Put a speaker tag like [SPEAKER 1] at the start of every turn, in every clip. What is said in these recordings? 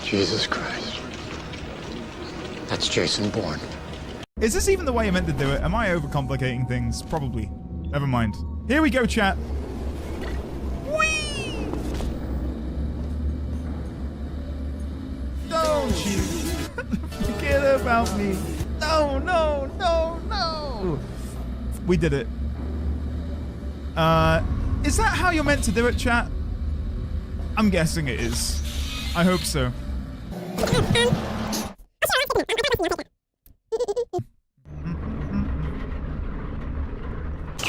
[SPEAKER 1] Jesus Christ. That's Jason Bourne.
[SPEAKER 2] Is this even the way I meant to do it? Am I overcomplicating things? Probably. Never mind. Here we go, chat. Whee! Don't you forget about me. No, no, no, no. We did it. Is that how you're meant to do it, chat? I'm guessing it is. I hope so.
[SPEAKER 3] Did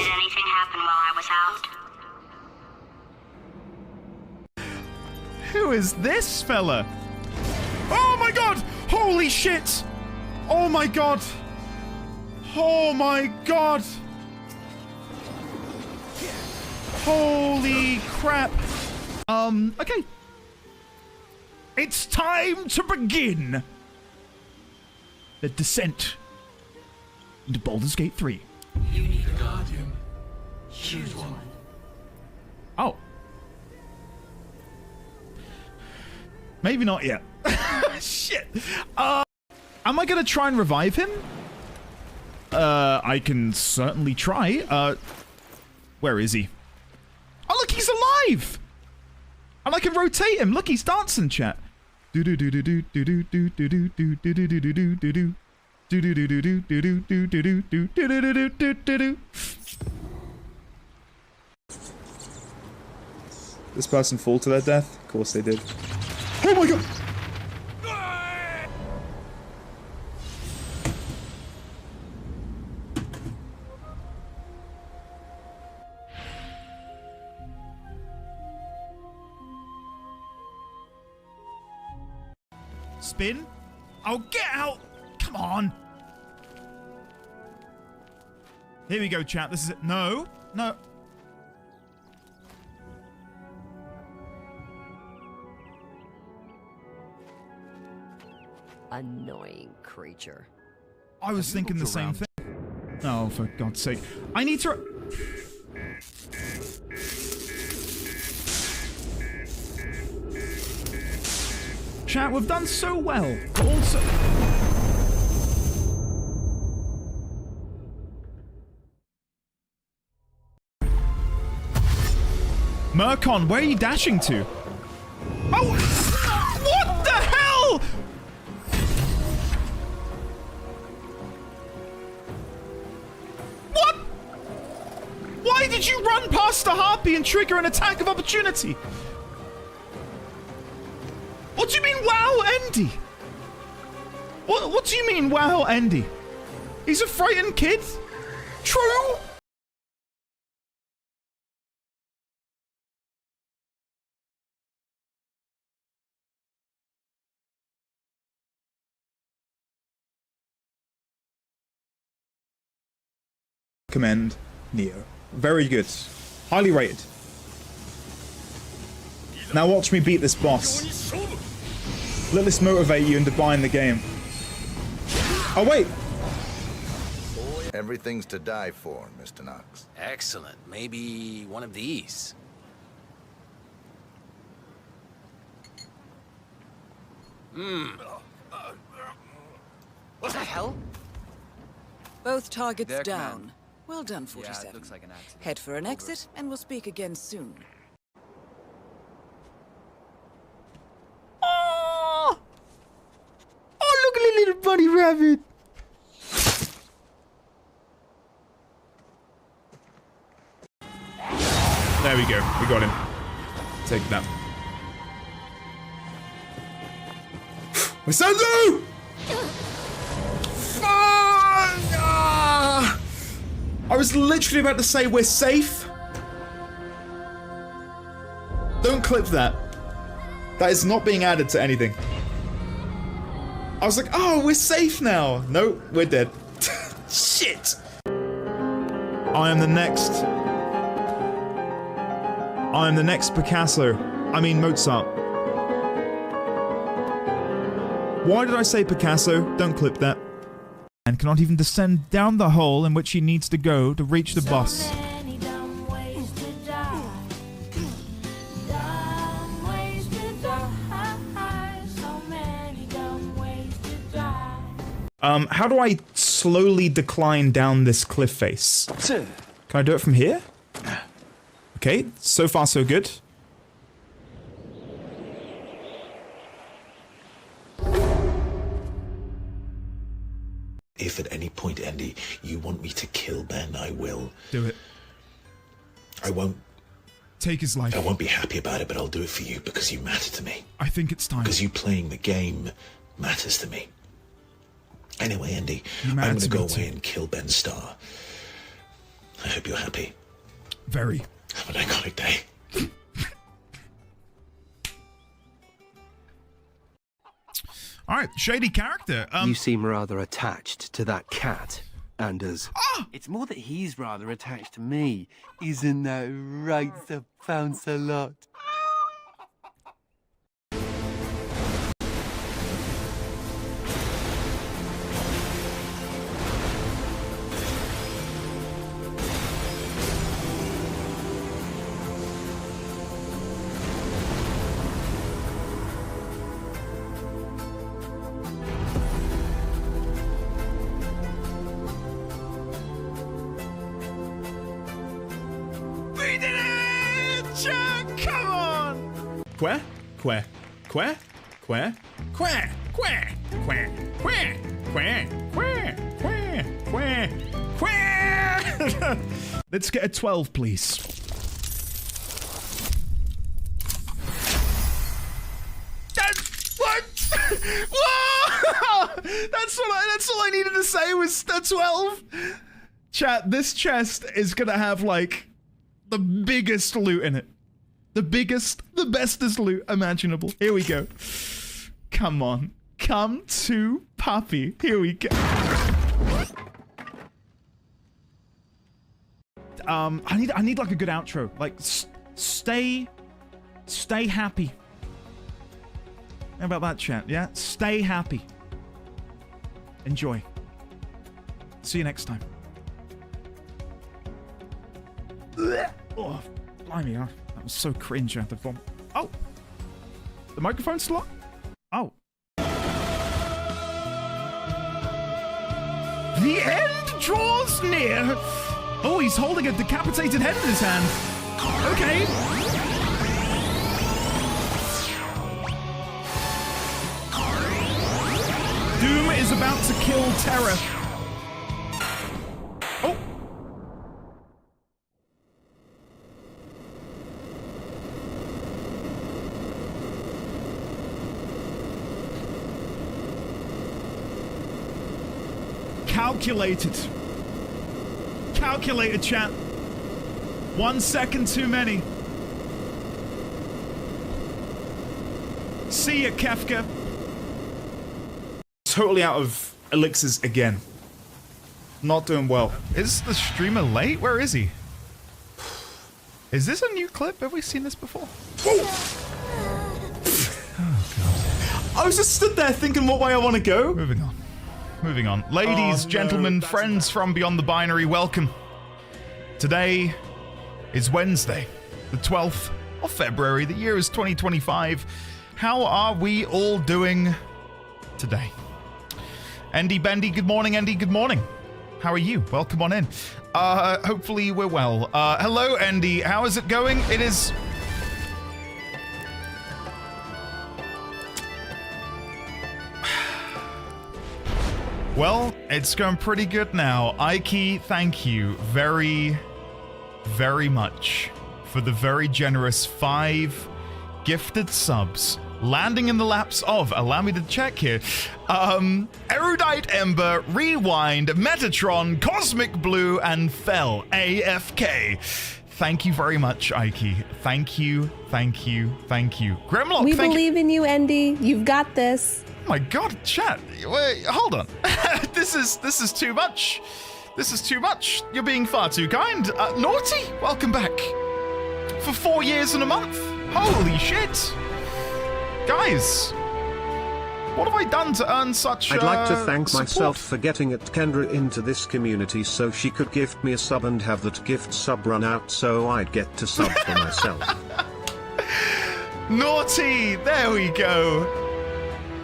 [SPEAKER 3] anything happen while I was out?
[SPEAKER 2] Who is this fella? Oh my god! Holy shit! Oh my god! Oh my god! Holy crap! Okay. It's time to begin the descent into Baldur's Gate 3.
[SPEAKER 4] You need a guardian. Choose one.
[SPEAKER 2] Oh. Maybe not yet. Shit. Am I gonna try and revive him? I can certainly try. Where is he? Oh, look, he's alive! And I can rotate him. Look, he's dancing, chat. Do do do do do do do do do do do do do do do do do do. Do do do do do do do do do do do do do do do. This person fall to their death? Of course they did. Oh my god! Spin? Oh, get out! Come on! Here we go, chat. This is it. No. No.
[SPEAKER 5] Annoying creature.
[SPEAKER 2] I was thinking the same thing. Oh, for God's sake. I need to... Chat, we've done so well. But also... Murkon, where are you dashing to? Oh! What the hell?! What?! Why did you run past the harpy and trigger an attack of opportunity? What do you mean, wow, Andy? What do you mean, wow, Andy? He's a frightened kid? True? Commend Neo. Very good. Highly rated. Now watch me beat this boss. Let this motivate you into buying the game. Oh wait!
[SPEAKER 6] Everything's to die for, Mr. Knox.
[SPEAKER 4] Excellent. Maybe one of these.
[SPEAKER 5] What the hell?
[SPEAKER 7] Both targets
[SPEAKER 4] There,
[SPEAKER 7] down.
[SPEAKER 4] Command.
[SPEAKER 7] Well done,
[SPEAKER 4] Yeah,
[SPEAKER 7] 47.
[SPEAKER 4] it looks like an accident.
[SPEAKER 7] Head for an exit, and we'll speak again soon.
[SPEAKER 2] Oh! Oh, look at the little bunny rabbit! There we go. We got him. Take that. Masando! I was literally about to say we're safe. Don't clip that. That is not being added to anything. I was like, oh, we're safe now. No, we're dead. Shit. I am the next Picasso. I mean Mozart. Why did I say Picasso? Don't clip that. And cannot even descend down the hole in which he needs to go to reach the boss. How do I slowly decline down this cliff face? Can I do it from here? Okay, so far so good.
[SPEAKER 8] If at any point, Andy, you want me to kill Ben, I will.
[SPEAKER 2] Do it.
[SPEAKER 8] I won't.
[SPEAKER 2] Take his life.
[SPEAKER 8] I won't be happy about it, but I'll do it for you because you matter to me.
[SPEAKER 2] I think it's time.
[SPEAKER 8] Because you playing the game matters to me. Anyway, Andy,
[SPEAKER 2] You
[SPEAKER 8] I'm
[SPEAKER 2] matter
[SPEAKER 8] going to
[SPEAKER 2] to
[SPEAKER 8] go
[SPEAKER 2] me
[SPEAKER 8] away
[SPEAKER 2] too.
[SPEAKER 8] and kill Ben Starr. I hope you're happy.
[SPEAKER 2] Very.
[SPEAKER 8] Have an iconic day.
[SPEAKER 2] All right, shady character.
[SPEAKER 9] You seem rather attached to that cat, Anders.
[SPEAKER 10] It's more that he's rather attached to me. Isn't that right, Sir Pounce-a-Lot?
[SPEAKER 2] We did it! Chuck, come on! Quer? Quer? Quer? Quer? Quer? Quer? Quer? Quer? Quer? Quer? Quer? Quer? Quer? Let's get a 12, please. What? Whoa! That's all I needed to say was a 12. Chat, this chest is gonna have like the biggest loot in it. The biggest, the bestest loot imaginable. Here we go. Come on. Come to Puppy. Here we go. I need like a good outro. Like, stay happy. How about that, chat? Yeah? Stay happy. Enjoy. See you next time. Oh, blimey, that was so cringe. I had to vomit. Oh! The microphone's still on? Oh. The end draws near! Oh, he's holding a decapitated head in his hand. Okay. Doom is about to kill Terra. Oh! Calculated. Calculated, chat. 1 second too many. See ya, Kefka. Totally out of elixirs again. Not doing well. Is the streamer late? Where is he? Is this a new clip? Have we seen this before? Oh, God. I was just stood there thinking what way I want to go. Moving on. Moving on. Ladies, gentlemen, friends from Beyond the Binary, welcome. Today is Wednesday, the 12th of February. The year is 2025. How are we all doing today? Andy Bendy, good morning. Andy, good morning. How are you? Welcome on in. Hopefully we're well. Hello, Andy. How is it going? It is... Well, it's going pretty good now. Ike, thank you very, very much for the very generous 5 gifted subs. Landing in the laps of, allow me to check here, Erudite Ember, Rewind, Metatron, Cosmic Blue, and Fell, AFK. Thank you very much, Ike. Thank you, thank you, thank you. Grimlock,
[SPEAKER 11] we believe in you, Andy. You've got this.
[SPEAKER 2] Oh my God, chat. Wait, hold on. This is too much. This is too much. You're being far too kind. Naughty, welcome back. For 4 years and a month. Holy shit. Guys, what have I done to earn such
[SPEAKER 12] I'd like to thank
[SPEAKER 2] support?
[SPEAKER 12] myself for getting at Kendra into this community so she could gift me a sub and have that gift sub run out so I'd get to sub for myself.
[SPEAKER 2] Naughty, there we go.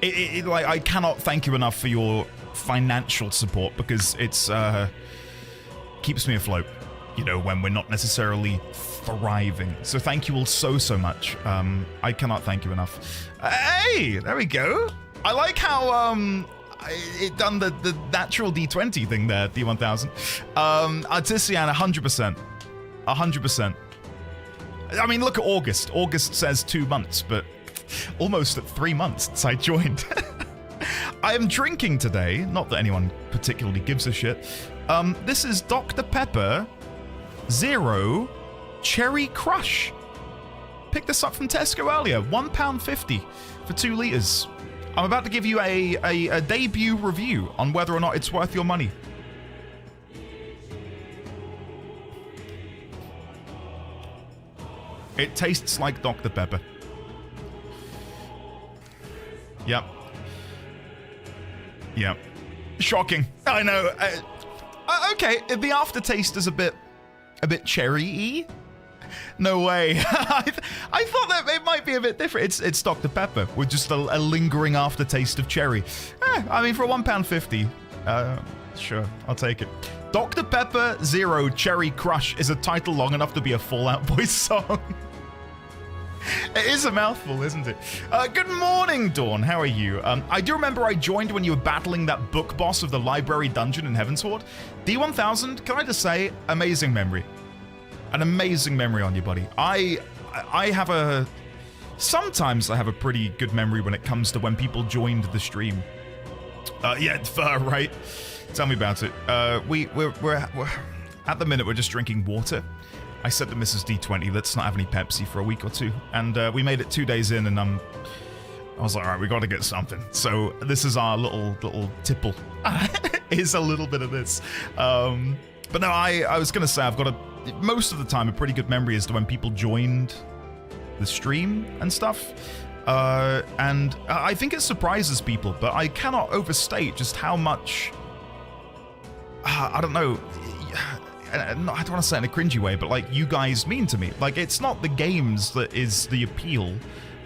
[SPEAKER 2] Like, I cannot thank you enough for your financial support, because it's keeps me afloat, you know, when we're not necessarily thriving. So thank you all so much. I cannot thank you enough. Hey, there we go. I like how it done the natural D20 thing there, D1000. Artisian, 100%. 100%. I mean, look at August. August says 2 months, but almost at 3 months since I joined. I am drinking today, not that anyone particularly gives a shit. This is Dr. Pepper Zero Cherry Crush. Picked this up from Tesco earlier, £1.50 for 2 litres. I'm about to give you a debut review on whether or not it's worth your money. It tastes like Dr. Pepper. Yep. Yep. Shocking. I know. Okay, the aftertaste is a bit cherry-y. No way. I thought that it might be a bit different. It's Dr. Pepper with just a lingering aftertaste of cherry. I mean, for £1.50, sure, I'll take it. Dr. Pepper Zero Cherry Crush is a title long enough to be a Fall Out Boy song. It is a mouthful, isn't it? Good morning, Dawn. How are you? I do remember I joined when you were battling that book boss of the library dungeon in Heavensward. D1000, can I just say, amazing memory. An amazing memory on you, buddy. I have a... Sometimes I have a pretty good memory when it comes to when people joined the stream. Yeah, right? Tell me about it. We're at the minute, we're just drinking water. I said to Mrs. D20, let's not have any Pepsi for a week or two. And we made it 2 days in, and I was like, all right, we got to get something. So this is our little tipple. Is a little bit of this. But no, I was going to say, I've got most of the time a pretty good memory as to when people joined the stream and stuff. And I think it surprises people, but I cannot overstate just how much, I don't know, I don't want to say it in a cringy way, but like, you guys mean to me. Like, it's not the games that is the appeal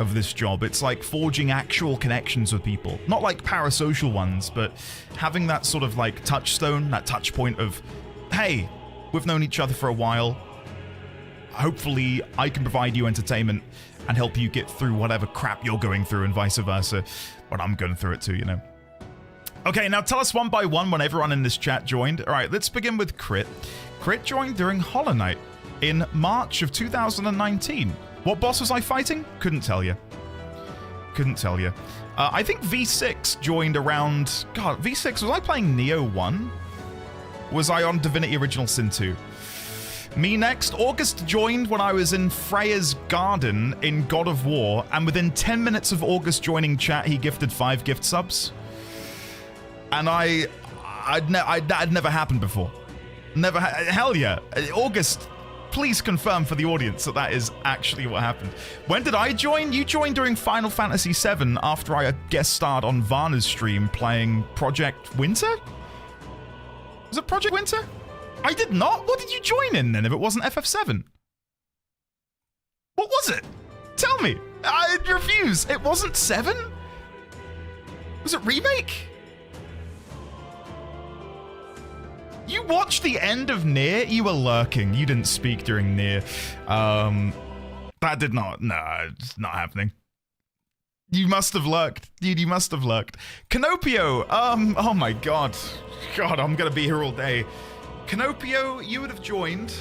[SPEAKER 2] of this job. It's like forging actual connections with people. Not like parasocial ones, but having that sort of like touchstone, that touch point of, hey, we've known each other for a while. Hopefully I can provide you entertainment and help you get through whatever crap you're going through, and vice versa. But I'm going through it too, you know. Okay, now tell us one by one when everyone in this chat joined. All right, let's begin with Crit. Crit joined during Hollow Knight in March of 2019. What boss was I fighting? Couldn't tell you. Couldn't tell you. I think V6 joined around... God, V6, was I playing Neo 1? Was I on Divinity Original Sin 2? Me next. August joined when I was in Freya's Garden in God of War, and within 10 minutes of August joining chat, he gifted 5 gift subs. And that'd never happened before. Never hell yeah. August, please confirm for the audience that that is actually what happened. When did I join? You joined during Final Fantasy VII after I guest starred on Varna's stream playing Project Winter? Was it Project Winter? I did not. What did you join in then if it wasn't FF7? What was it? Tell me. I refuse. It wasn't 7? Was it Remake? You watched the end of Nier? You were lurking. You didn't speak during Nier. That did not... No, it's not happening. You must have lurked. Dude, you must have lurked. Canopio! Oh my god. God, I'm gonna be here all day. Canopio, you would have joined...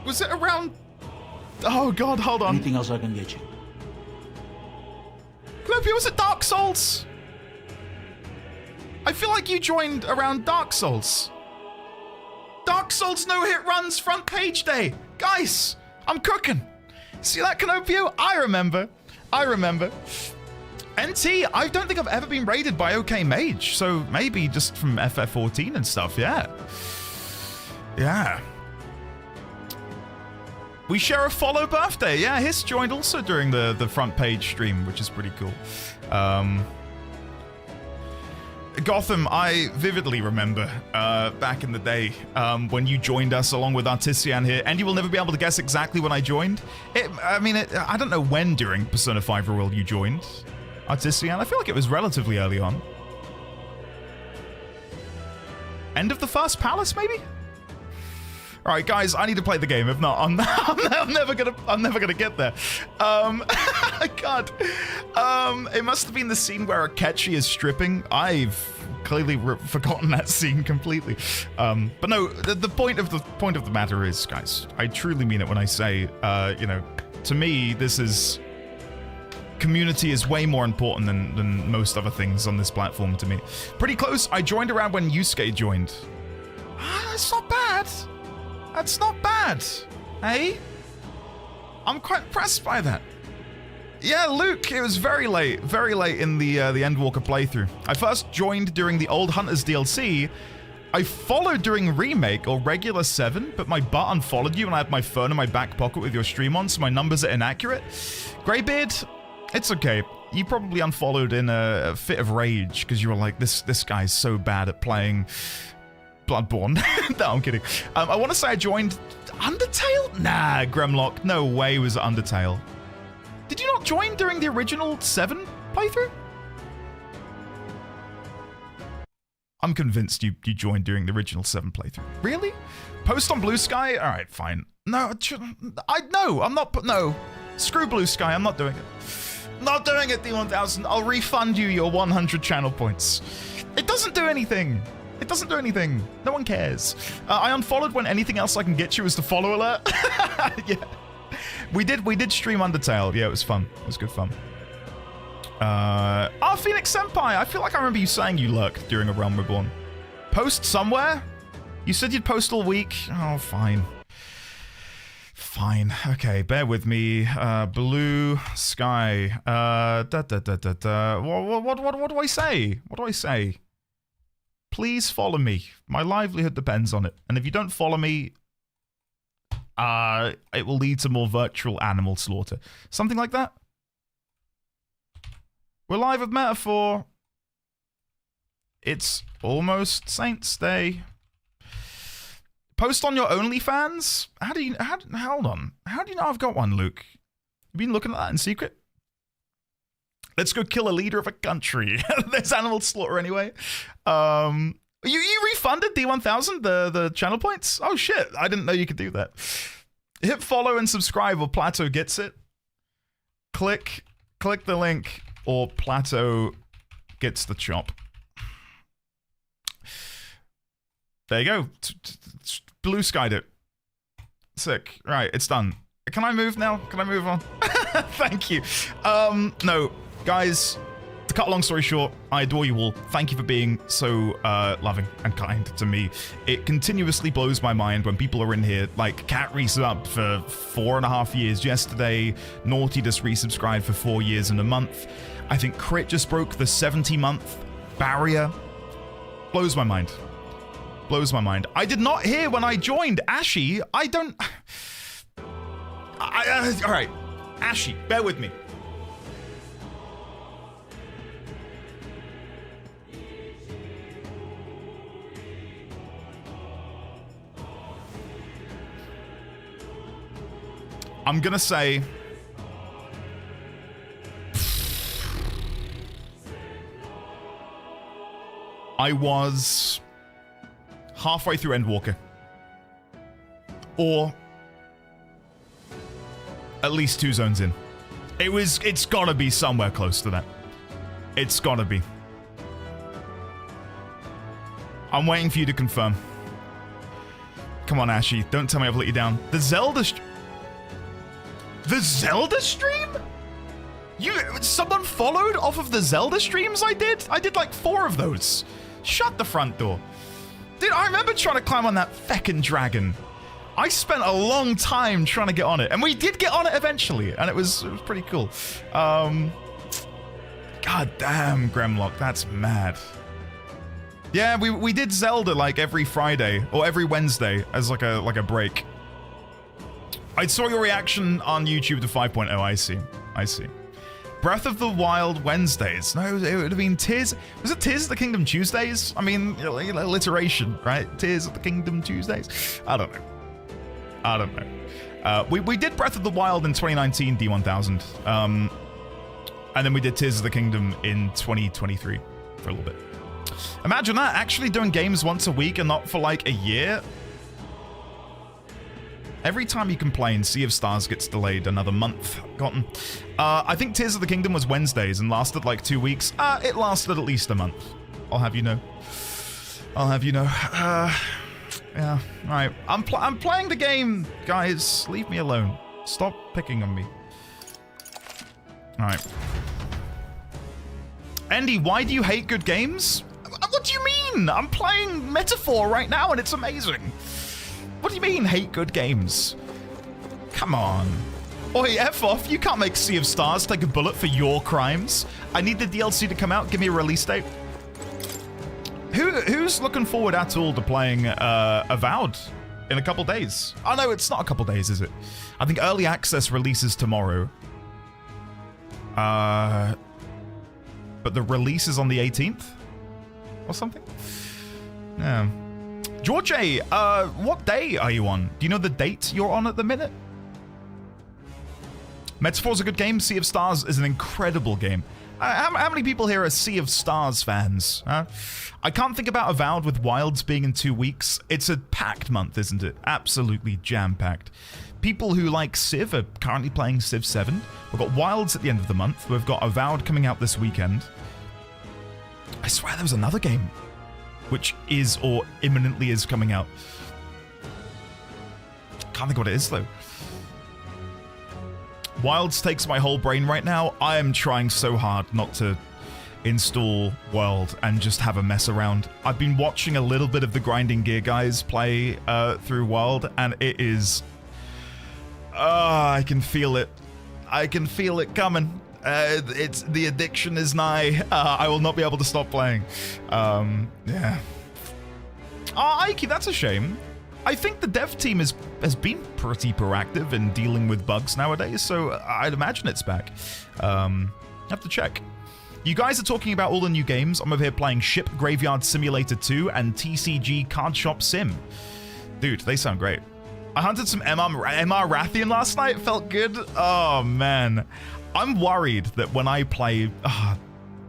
[SPEAKER 2] Was it around... Oh god, hold on.
[SPEAKER 13] Anything else I can get you?
[SPEAKER 2] Canopio, was it Dark Souls? I feel like you joined around Dark Souls. Dark Souls no-hit runs front page day. Guys, I'm cooking. See that, Canopio? I remember. NT, I don't think I've ever been raided by OK Mage, so maybe just from FF14 and stuff, yeah. Yeah. We share a follow birthday. Yeah, Hiss joined also during the front page stream, which is pretty cool. Gotham, I vividly remember back in the day when you joined us along with Artisian here, and you will never be able to guess exactly when I joined. I don't know when during Persona 5 Royal you joined Artisian. I feel like it was relatively early on. End of the first palace, maybe? All right, guys, I need to play the game. If not, I'm never gonna get there. God, it must have been the scene where Akechi is stripping. I've clearly forgotten that scene completely. But no, the point of the matter is, guys, I truly mean it when I say, you know, to me, this is community is way more important than most other things on this platform to me. Pretty close. I joined around when Yusuke joined. That's not bad. That's not bad, hey? I'm quite impressed by that. Yeah, Luke, it was very late in the Endwalker playthrough. I first joined during the old Hunters DLC. I followed during Remake or regular 7, but my butt unfollowed you and I had my phone in my back pocket with your stream on, so my numbers are inaccurate. Greybeard, it's okay. You probably unfollowed in a fit of rage because you were like, this guy's so bad at playing Bloodborne. No, I'm kidding. I want to say I joined Undertale? Nah, Gremlock. No way was it Undertale. Did you not join during the original 7 playthrough? I'm convinced you joined during the original 7 playthrough. Really? Post on Blue Sky? All right, fine. No, I'm not. No, screw Blue Sky. I'm not doing it. Not doing it, D1000. I'll refund you your 100 channel points. It doesn't do anything. It doesn't do anything. No one cares. I unfollowed when anything else I can get you is the follow alert. Yeah. We did stream Undertale. Yeah, it was fun. It was good fun. Phoenix Senpai. I feel like I remember you saying you lurked during A Realm Reborn. Post somewhere? You said you'd post all week. Oh, fine. Fine. Okay, bear with me. Blue Sky. What do I say? What do I say? Please follow me. My livelihood depends on it. And if you don't follow me, it will lead to more virtual animal slaughter. Something like that? We're live at Metaphor. It's almost Saints Day. Post on your OnlyFans? Hold on. How do you know I've got one, Luke? You been looking at that in secret? Let's go kill a leader of a country. There's animal slaughter anyway. You refunded D1000 the channel points? Oh shit, I didn't know you could do that. Hit follow and subscribe or Plateau gets it. Click the link or Plateau gets the chop. There you go. Blue skied it. Sick. Right, it's done. Can I move now? Can I move on? Thank you. No. Guys, to cut a long story short, I adore you all. Thank you for being so loving and kind to me. It continuously blows my mind when people are in here, like Cat resub for 4.5 years yesterday, Naughty just resubscribed for 4 years and a month. I think Crit just broke the 70-month barrier. Blows my mind. Blows my mind. I did not hear when I joined Ashy. I don't... all right, Ashy, bear with me. I'm gonna say I was halfway through Endwalker. Or at least 2 zones in. It's gotta be somewhere close to that. It's gotta be. I'm waiting for you to confirm. Come on, Ashy, don't tell me I've let you down. The Zelda stream? Someone followed off of the Zelda streams I did? I did like 4 of those. Shut the front door. Dude, I remember trying to climb on that feckin' dragon. I spent a long time trying to get on it, and we did get on it eventually, and it was pretty cool. God damn, Gremlock, that's mad. Yeah, we did Zelda like every Friday or every Wednesday as like a break. I saw your reaction on YouTube to 5.0. I see. Breath of the Wild Wednesdays. No, it would have been Tears. Was it Tears of the Kingdom Tuesdays? I mean, alliteration, right? Tears of the Kingdom Tuesdays? I don't know. We did Breath of the Wild in 2019, D1000. And then we did Tears of the Kingdom in 2023 for a little bit. Imagine that, actually doing games once a week and not for like a year. Every time you complain, Sea of Stars gets delayed another month. Gotten. I think Tears of the Kingdom was Wednesdays and lasted like 2 weeks. It lasted at least a month. I'll have you know. Yeah, right. I'm playing the game, guys. Leave me alone. Stop picking on me. All right. Andy, why do you hate good games? What do you mean? I'm playing Metaphor right now and it's amazing. What do you mean, hate good games? Come on. Oi, F off. You can't make Sea of Stars take a bullet for your crimes. I need the DLC to come out. Give me a release date. Who's looking forward at all to playing Avowed in a couple days? Oh, no, it's not a couple days, is it? I think Early Access releases tomorrow. But the release is on the 18th? Or something? Yeah. George A, what day are you on? Do you know the date you're on at the minute? Metaphor's a good game. Sea of Stars is an incredible game. How many people here are Sea of Stars fans? Huh? I can't think about Avowed with Wilds being in 2 weeks. It's a packed month, isn't it? Absolutely jam-packed. People who like Civ are currently playing Civ 7. We've got Wilds at the end of the month. We've got Avowed coming out this weekend. I swear there was another game which is or imminently is coming out. Can't think what it is though. Wilds takes my whole brain right now. I am trying so hard not to install World and just have a mess around. I've been watching a little bit of the Grinding Gear guys play through World, and it is... I can feel it. I can feel it coming. It's the addiction is nigh. I will not be able to stop playing. Yeah. Oh, Ike, that's a shame. I think the dev team has been pretty proactive in dealing with bugs nowadays, so I'd imagine it's back. Have to check. You guys are talking about all the new games. I'm over here playing Ship Graveyard Simulator 2 and TCG Card Shop Sim. Dude, they sound great. I hunted some MR Rathian last night. It felt good. Oh, man. I'm worried that when I play...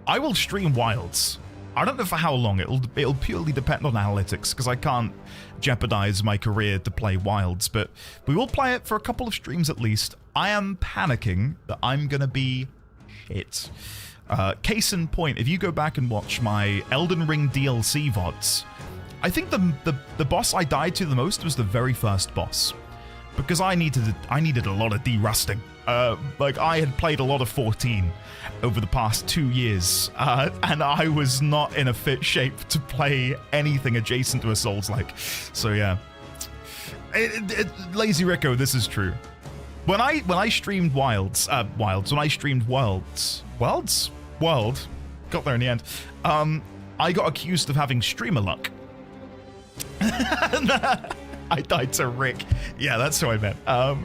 [SPEAKER 2] I will stream Wilds. I don't know for how long. It'll purely depend on analytics, because I can't jeopardize my career to play Wilds, but we will play it for a couple of streams at least. I am panicking that I'm going to be shit. Case in point, if you go back and watch my Elden Ring DLC VODs, I think the boss I died to the most was the very first boss, because I needed a lot of de-rusting. Like, I had played a lot of 14 over the past 2 years, and I was not in a fit shape to play anything adjacent to a Souls-like. So yeah, Lazy Rico, this is true. When I streamed World, got there in the end. I got accused of having streamer luck. I died to Rick. Yeah, that's who I meant. Now,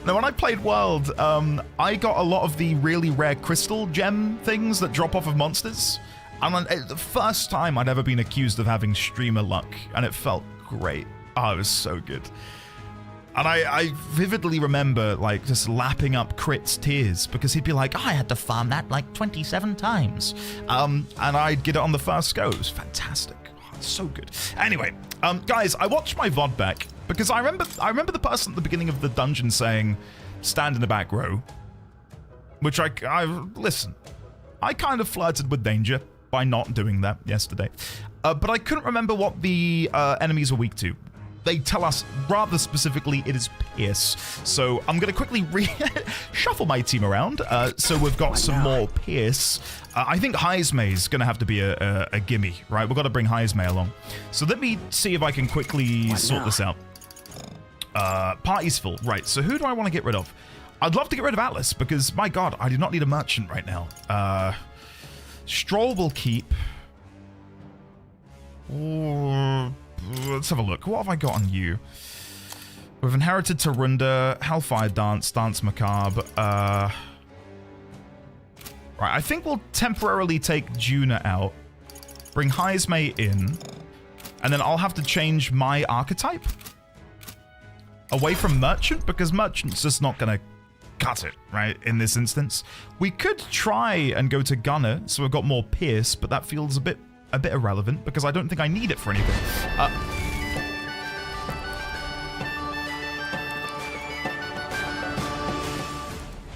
[SPEAKER 2] when I played World, I got a lot of the really rare crystal gem things that drop off of monsters. And the first time I'd ever been accused of having streamer luck, and it felt great. Oh, it was so good. And I vividly remember, like, just lapping up Crit's tears, because he'd be like, I had to farm that like 27 times. And I'd get it on the first go. It was fantastic. So good. Anyway, guys, I watched my VOD back because I remember the person at the beginning of the dungeon saying, stand in the back row, which listen, I kind of flirted with danger by not doing that yesterday, but I couldn't remember what the enemies were weak to. They tell us rather specifically it is Pierce. So I'm going to quickly shuffle my team around. So we've got some more Pierce. I think Heismay is going to have to be a gimme, right? We've got to bring Heismay along. So let me see if I can quickly sort this out. Party's full. Right, so who do I want to get rid of? I'd love to get rid of Atlas because, my God, I do not need a merchant right now. Stroll will keep. Let's have a look. What have I got on you? We've inherited Tarunda, Hellfire Dance, Dance Macabre. Right, I think we'll temporarily take Juna out, bring Heismay in, and then I'll have to change my archetype away from Merchant, because Merchant's just not going to cut it, right, in this instance. We could try and go to Gunner, so we've got more Pierce, but that feels a bit irrelevant, because I don't think I need it for anything.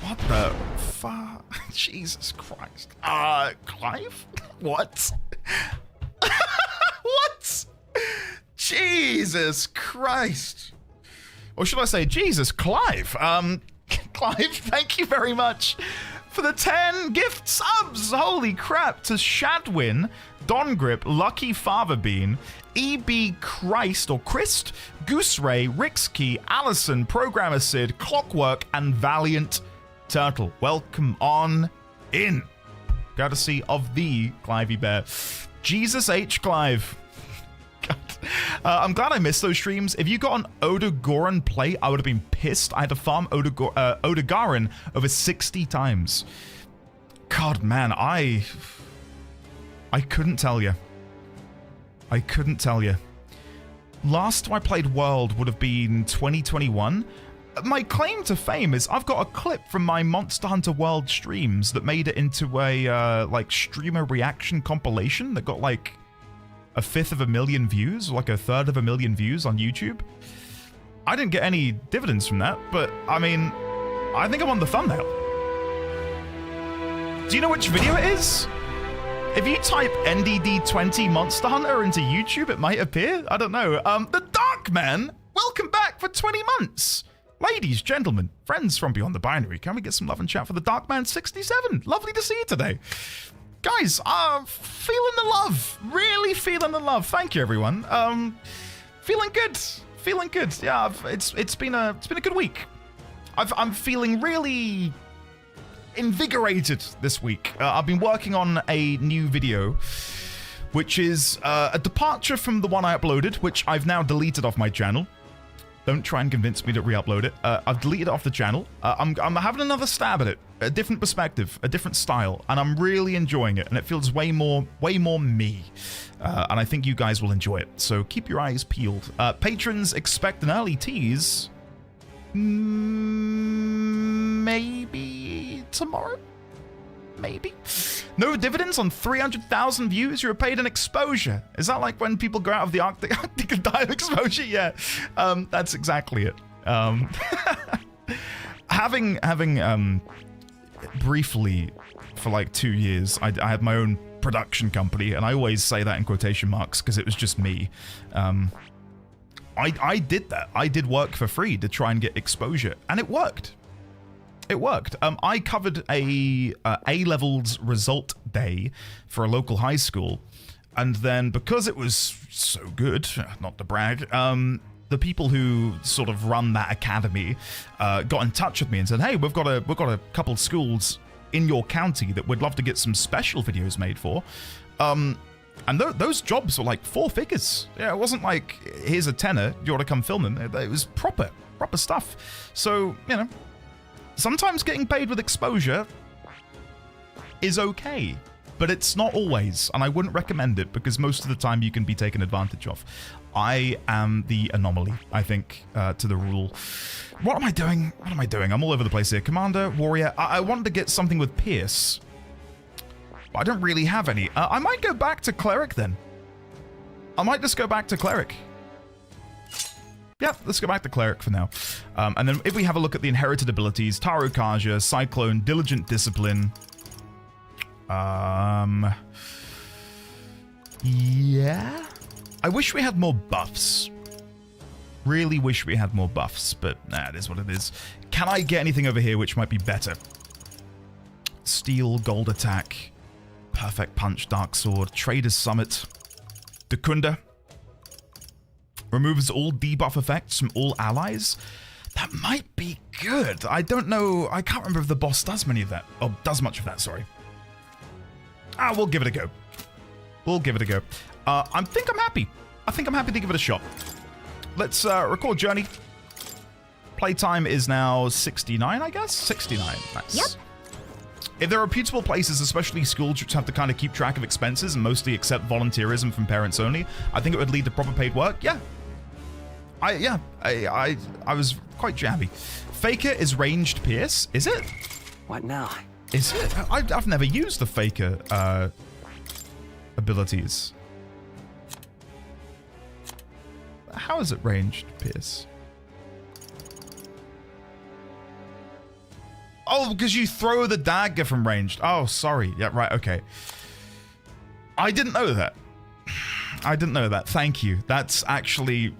[SPEAKER 2] What the fuck? Jesus Christ. Clive? What? What? Jesus Christ. Or should I say, Jesus, Clive? Clive, thank you very much for the 10 gift subs. Holy crap. To Shadwin, Don Grip, Lucky Father Bean, EB Christ or Christ, Goose Ray, Rixkey, Allison, Programmer Sid, Clockwork, and Valiant Turtle. Welcome on in. Courtesy of the Clivey Bear. Jesus H. Clive. I'm glad I missed those streams. If you got an Odogoran play, I would have been pissed. I had to farm Odogaran over 60 times. God, man, I couldn't tell you. I couldn't tell you. Last time I played World would have been 2021. My claim to fame is I've got a clip from my Monster Hunter World streams that made it into a like streamer reaction compilation that got like 1/5 of a million views, like 1/3 of a million views on YouTube. I didn't get any dividends from that, but I mean, I think I'm on the thumbnail. Do you know which video it is? If you type NDD20 Monster Hunter into YouTube, it might appear. I don't know. The Dark Man, welcome back for 20 months. Ladies, gentlemen, friends from Beyond the Binary, can we get some love and chat for the Dark Man 67? Lovely to see you today. Guys, feeling the love. Really feeling the love. Thank you, everyone. Feeling good. Feeling good. Yeah, it's been a good week. I'm feeling really invigorated this week. I've been working on a new video, which is a departure from the one I uploaded, which I've now deleted off my channel. Don't try and convince me to re-upload it. I've deleted it off the channel. I'm having another stab at it. A different perspective, a different style, and I'm really enjoying it, and it feels way more me. And I think you guys will enjoy it, so keep your eyes peeled. Patrons expect an early tease. Maybe tomorrow? Maybe. No dividends on 300,000 views. You're paid an exposure. Is that like when people go out of the Arctic and die of exposure? Yeah, that's exactly it. Having briefly for like 2 years, I had my own production company, and I always say that in quotation marks because it was just me. I did that. I did work for free to try and get exposure, and it worked. It worked. I covered a A-levels result day for a local high school, and then because it was so good, not to brag, the people who sort of run that academy got in touch with me and said, "Hey, we've got a couple schools in your county that we'd love to get some special videos made for." And those jobs were like 4 figures. Yeah, it wasn't like, here's a tenner, you want to come film them. It was proper stuff. So, you know, sometimes getting paid with exposure is okay, but it's not always, and I wouldn't recommend it because most of the time you can be taken advantage of. I am the anomaly, I think, to the rule. What am I doing? What am I doing? I'm all over the place here. Commander, Warrior. I wanted to get something with Pierce, but I don't really have any. I might go back to Cleric then. I might just go back to Cleric. Yeah, let's go back to Cleric for now. And then if we have a look at the inherited abilities, Taro Kaja, Cyclone, Diligent Discipline. Yeah? I wish we had more buffs. Really wish we had more buffs, but nah, it is what it is. Can I get anything over here which might be better? Steel, Gold Attack, Perfect Punch, Dark Sword, Trader's Summit, Dekunda. Removes all debuff effects from all allies. That might be good. I don't know. I can't remember if the boss does many of that. Or does much of that, sorry. We'll give it a go. We'll give it a go. I think I'm happy. I think I'm happy to give it a shot. Let's record journey. Playtime is now 69, I guess? 69. Nice.
[SPEAKER 11] Yep.
[SPEAKER 2] If there are reputable places, especially school trips, have to kind of keep track of expenses and mostly accept volunteerism from parents only, I think it would lead to proper paid work. Yeah. I was quite jabby. Faker is ranged pierce. Is it?
[SPEAKER 10] What now?
[SPEAKER 2] Is it? I've never used the Faker abilities. How is it ranged pierce? Oh, because you throw the dagger from ranged. Oh, sorry. Yeah, right. Okay. I didn't know that. I didn't know that. Thank you. That's actually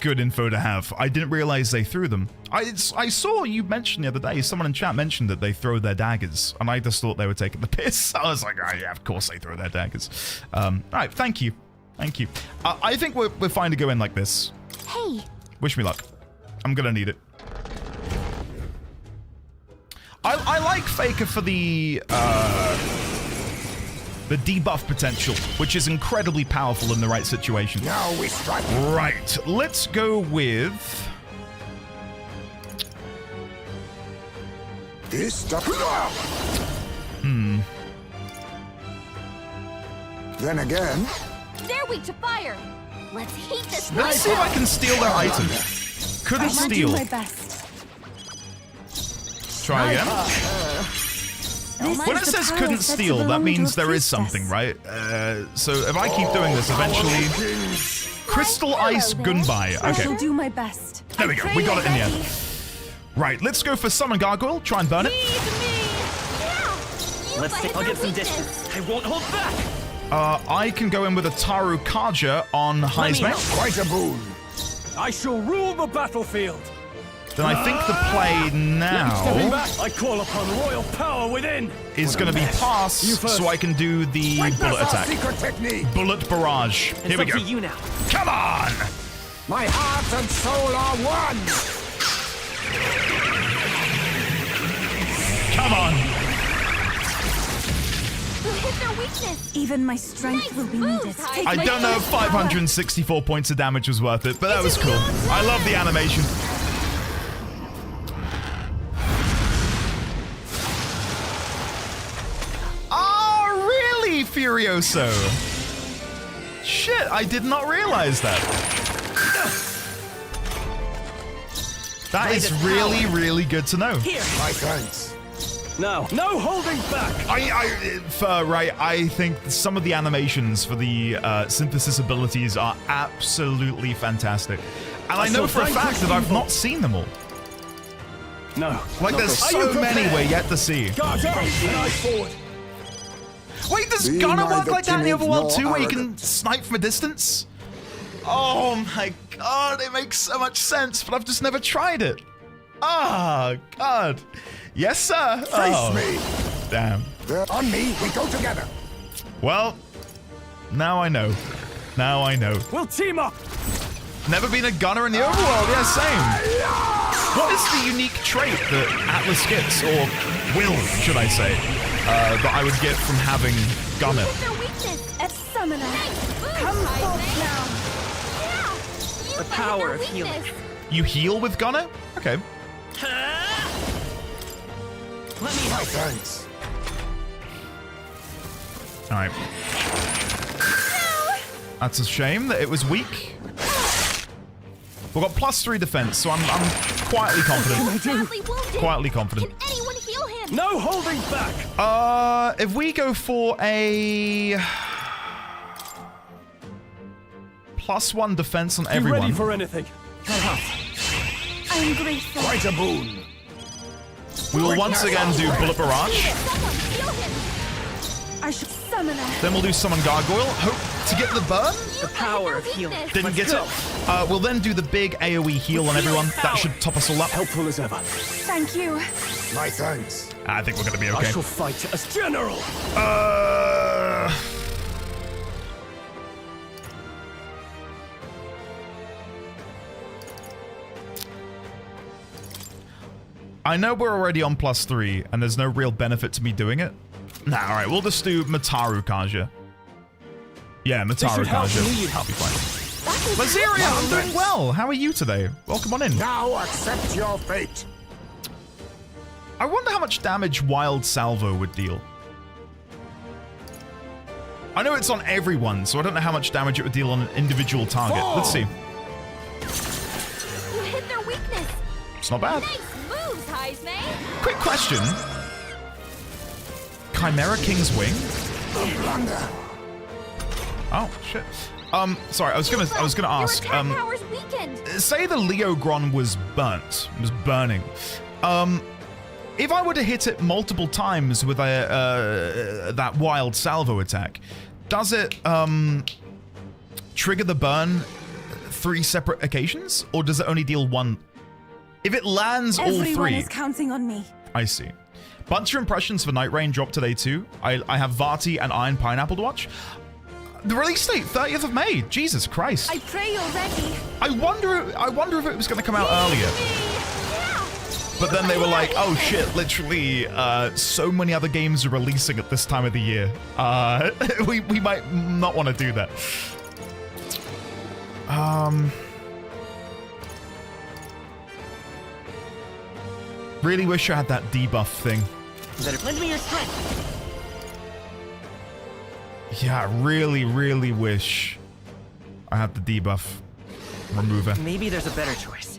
[SPEAKER 2] good info to have. I didn't realize they threw them. I saw you mention the other day, someone in chat mentioned that they throw their daggers, and I just thought they were taking the piss. I was like, oh, yeah, of course they throw their daggers. All right, thank you. Thank you. I think we're fine to go in like this.
[SPEAKER 3] Hey.
[SPEAKER 2] Wish me luck. I'm gonna need it. I like Faker for the debuff potential, which is incredibly powerful in the right situation.
[SPEAKER 1] Now we strike.
[SPEAKER 2] Right, let's go with...
[SPEAKER 1] This stuff. Then again.
[SPEAKER 3] They're weak to fire. Let's heat this.
[SPEAKER 2] Let's see if I can steal their item. Couldn't steal.
[SPEAKER 11] my best.
[SPEAKER 2] Try again. When it says couldn't steal, that means there is something, right? So if I keep doing this, eventually... Crystal Ice Gunbai.
[SPEAKER 11] I
[SPEAKER 2] Okay.
[SPEAKER 11] shall do my best.
[SPEAKER 2] There we go. We got it in the end. Right, let's go for Summon Gargoyle. Try and burn it.
[SPEAKER 3] Let's see. I'll get some distance.
[SPEAKER 10] I won't hold back.
[SPEAKER 2] I can go in with a Taru Kaja on Heismate.
[SPEAKER 1] Quite a boon.
[SPEAKER 10] I shall rule the battlefield.
[SPEAKER 2] Then I think the play now
[SPEAKER 10] I call upon royal power within.
[SPEAKER 2] is going to be pass, so I can do the bullet attack.
[SPEAKER 1] Secret technique.
[SPEAKER 2] Bullet barrage. Here we go.
[SPEAKER 10] You now.
[SPEAKER 2] Come on!
[SPEAKER 1] My heart and soul are one.
[SPEAKER 2] Come on!
[SPEAKER 3] We'll hit their weakness.
[SPEAKER 11] Even my strength will be
[SPEAKER 3] moves,
[SPEAKER 11] needed.
[SPEAKER 3] Heismate.
[SPEAKER 2] I don't know if 564 points of damage was worth it, but that was cool. I love the animation. Furioso. Shit, I did not realize that. That is really, really good to know.
[SPEAKER 1] My thanks.
[SPEAKER 10] No holding back.
[SPEAKER 2] I think some of the animations for the synthesis abilities are absolutely fantastic. And I know for a fact that I've not seen them all.
[SPEAKER 10] No.
[SPEAKER 2] Like, there's so many we're yet to see.
[SPEAKER 10] Guards up and eye forward.
[SPEAKER 2] Wait, does Gunner work like that in the Overworld too, where you can snipe from a distance? Oh my god, it makes so much sense, but I've just never tried it. Oh, god. Yes, sir.
[SPEAKER 1] Face me.
[SPEAKER 2] Damn.
[SPEAKER 1] On me, we go together.
[SPEAKER 2] Well, now I know. Now I know.
[SPEAKER 10] We'll team up.
[SPEAKER 2] Never been a gunner in the Overworld, yeah, same. What is the unique trait that Atlas gets, or will, should I say, that I would get from having gunner?
[SPEAKER 3] Their weakness.
[SPEAKER 11] A summoner.
[SPEAKER 3] Come
[SPEAKER 11] forth now.
[SPEAKER 3] Yeah.
[SPEAKER 10] The power of healing.
[SPEAKER 2] You heal with gunner? Okay.
[SPEAKER 10] Let me
[SPEAKER 1] My
[SPEAKER 10] help.
[SPEAKER 1] thanks.
[SPEAKER 2] All right. That's a shame that it was weak. We've got +3 defense, so I'm quietly confident. Quietly confident.
[SPEAKER 3] Can anyone heal him?
[SPEAKER 10] No holding back.
[SPEAKER 2] If we go for a +1 defense on everyone.
[SPEAKER 10] Ready for anything?
[SPEAKER 11] I'm grateful.
[SPEAKER 1] Quite a boon.
[SPEAKER 2] We will once again do bullet barrage.
[SPEAKER 11] I should summon her.
[SPEAKER 2] Then we'll do summon gargoyle. Hope to get the burn.
[SPEAKER 10] The power of healing.
[SPEAKER 2] Didn't get it. We'll then do the big AoE heal on everyone. That should top us all up.
[SPEAKER 10] Helpful as ever.
[SPEAKER 11] Thank you.
[SPEAKER 1] My thanks.
[SPEAKER 2] I think we're gonna be
[SPEAKER 10] I
[SPEAKER 2] okay.
[SPEAKER 10] shall fight as general.
[SPEAKER 2] I know we're already on +3, and there's no real benefit to me doing it. Nah, alright, we'll just do Mataru Kaja. Yeah, Mataru Kaja. I'll be fine. Lazeria, I'm doing well. How are you today? Welcome on in.
[SPEAKER 1] Now accept your fate.
[SPEAKER 2] I wonder how much damage Wild Salvo would deal. I know it's on everyone, so I don't know how much damage it would deal on an individual target. Let's see.
[SPEAKER 3] You hit their weakness.
[SPEAKER 2] It's not bad.
[SPEAKER 3] Nice moves, Heisman.
[SPEAKER 2] Quick question. Chimera King's Wing? Oh, shit. Sorry, I was gonna ask.
[SPEAKER 3] Your attack power's weakened.
[SPEAKER 2] Say the Leogron was burning. If I were to hit it multiple times with that Wild Salvo attack, does it trigger the burn 3 separate occasions, or does it only deal 1? If it lands all 3,
[SPEAKER 11] Everyone is counting on me.
[SPEAKER 2] I see. Bunch of impressions for Night Rain dropped today too. I have Vati and Iron Pineapple to watch. The release date, 30th of May. Jesus Christ.
[SPEAKER 11] I pray you're ready.
[SPEAKER 2] I wonder if it was going to come out earlier. But then they were like, oh shit, literally, so many other games are releasing at this time of the year. We might not want to do that. Really wish I had that debuff thing.
[SPEAKER 5] Lend me your strength.
[SPEAKER 2] Yeah, I really wish I had the debuff remover.
[SPEAKER 5] Maybe there's a better choice.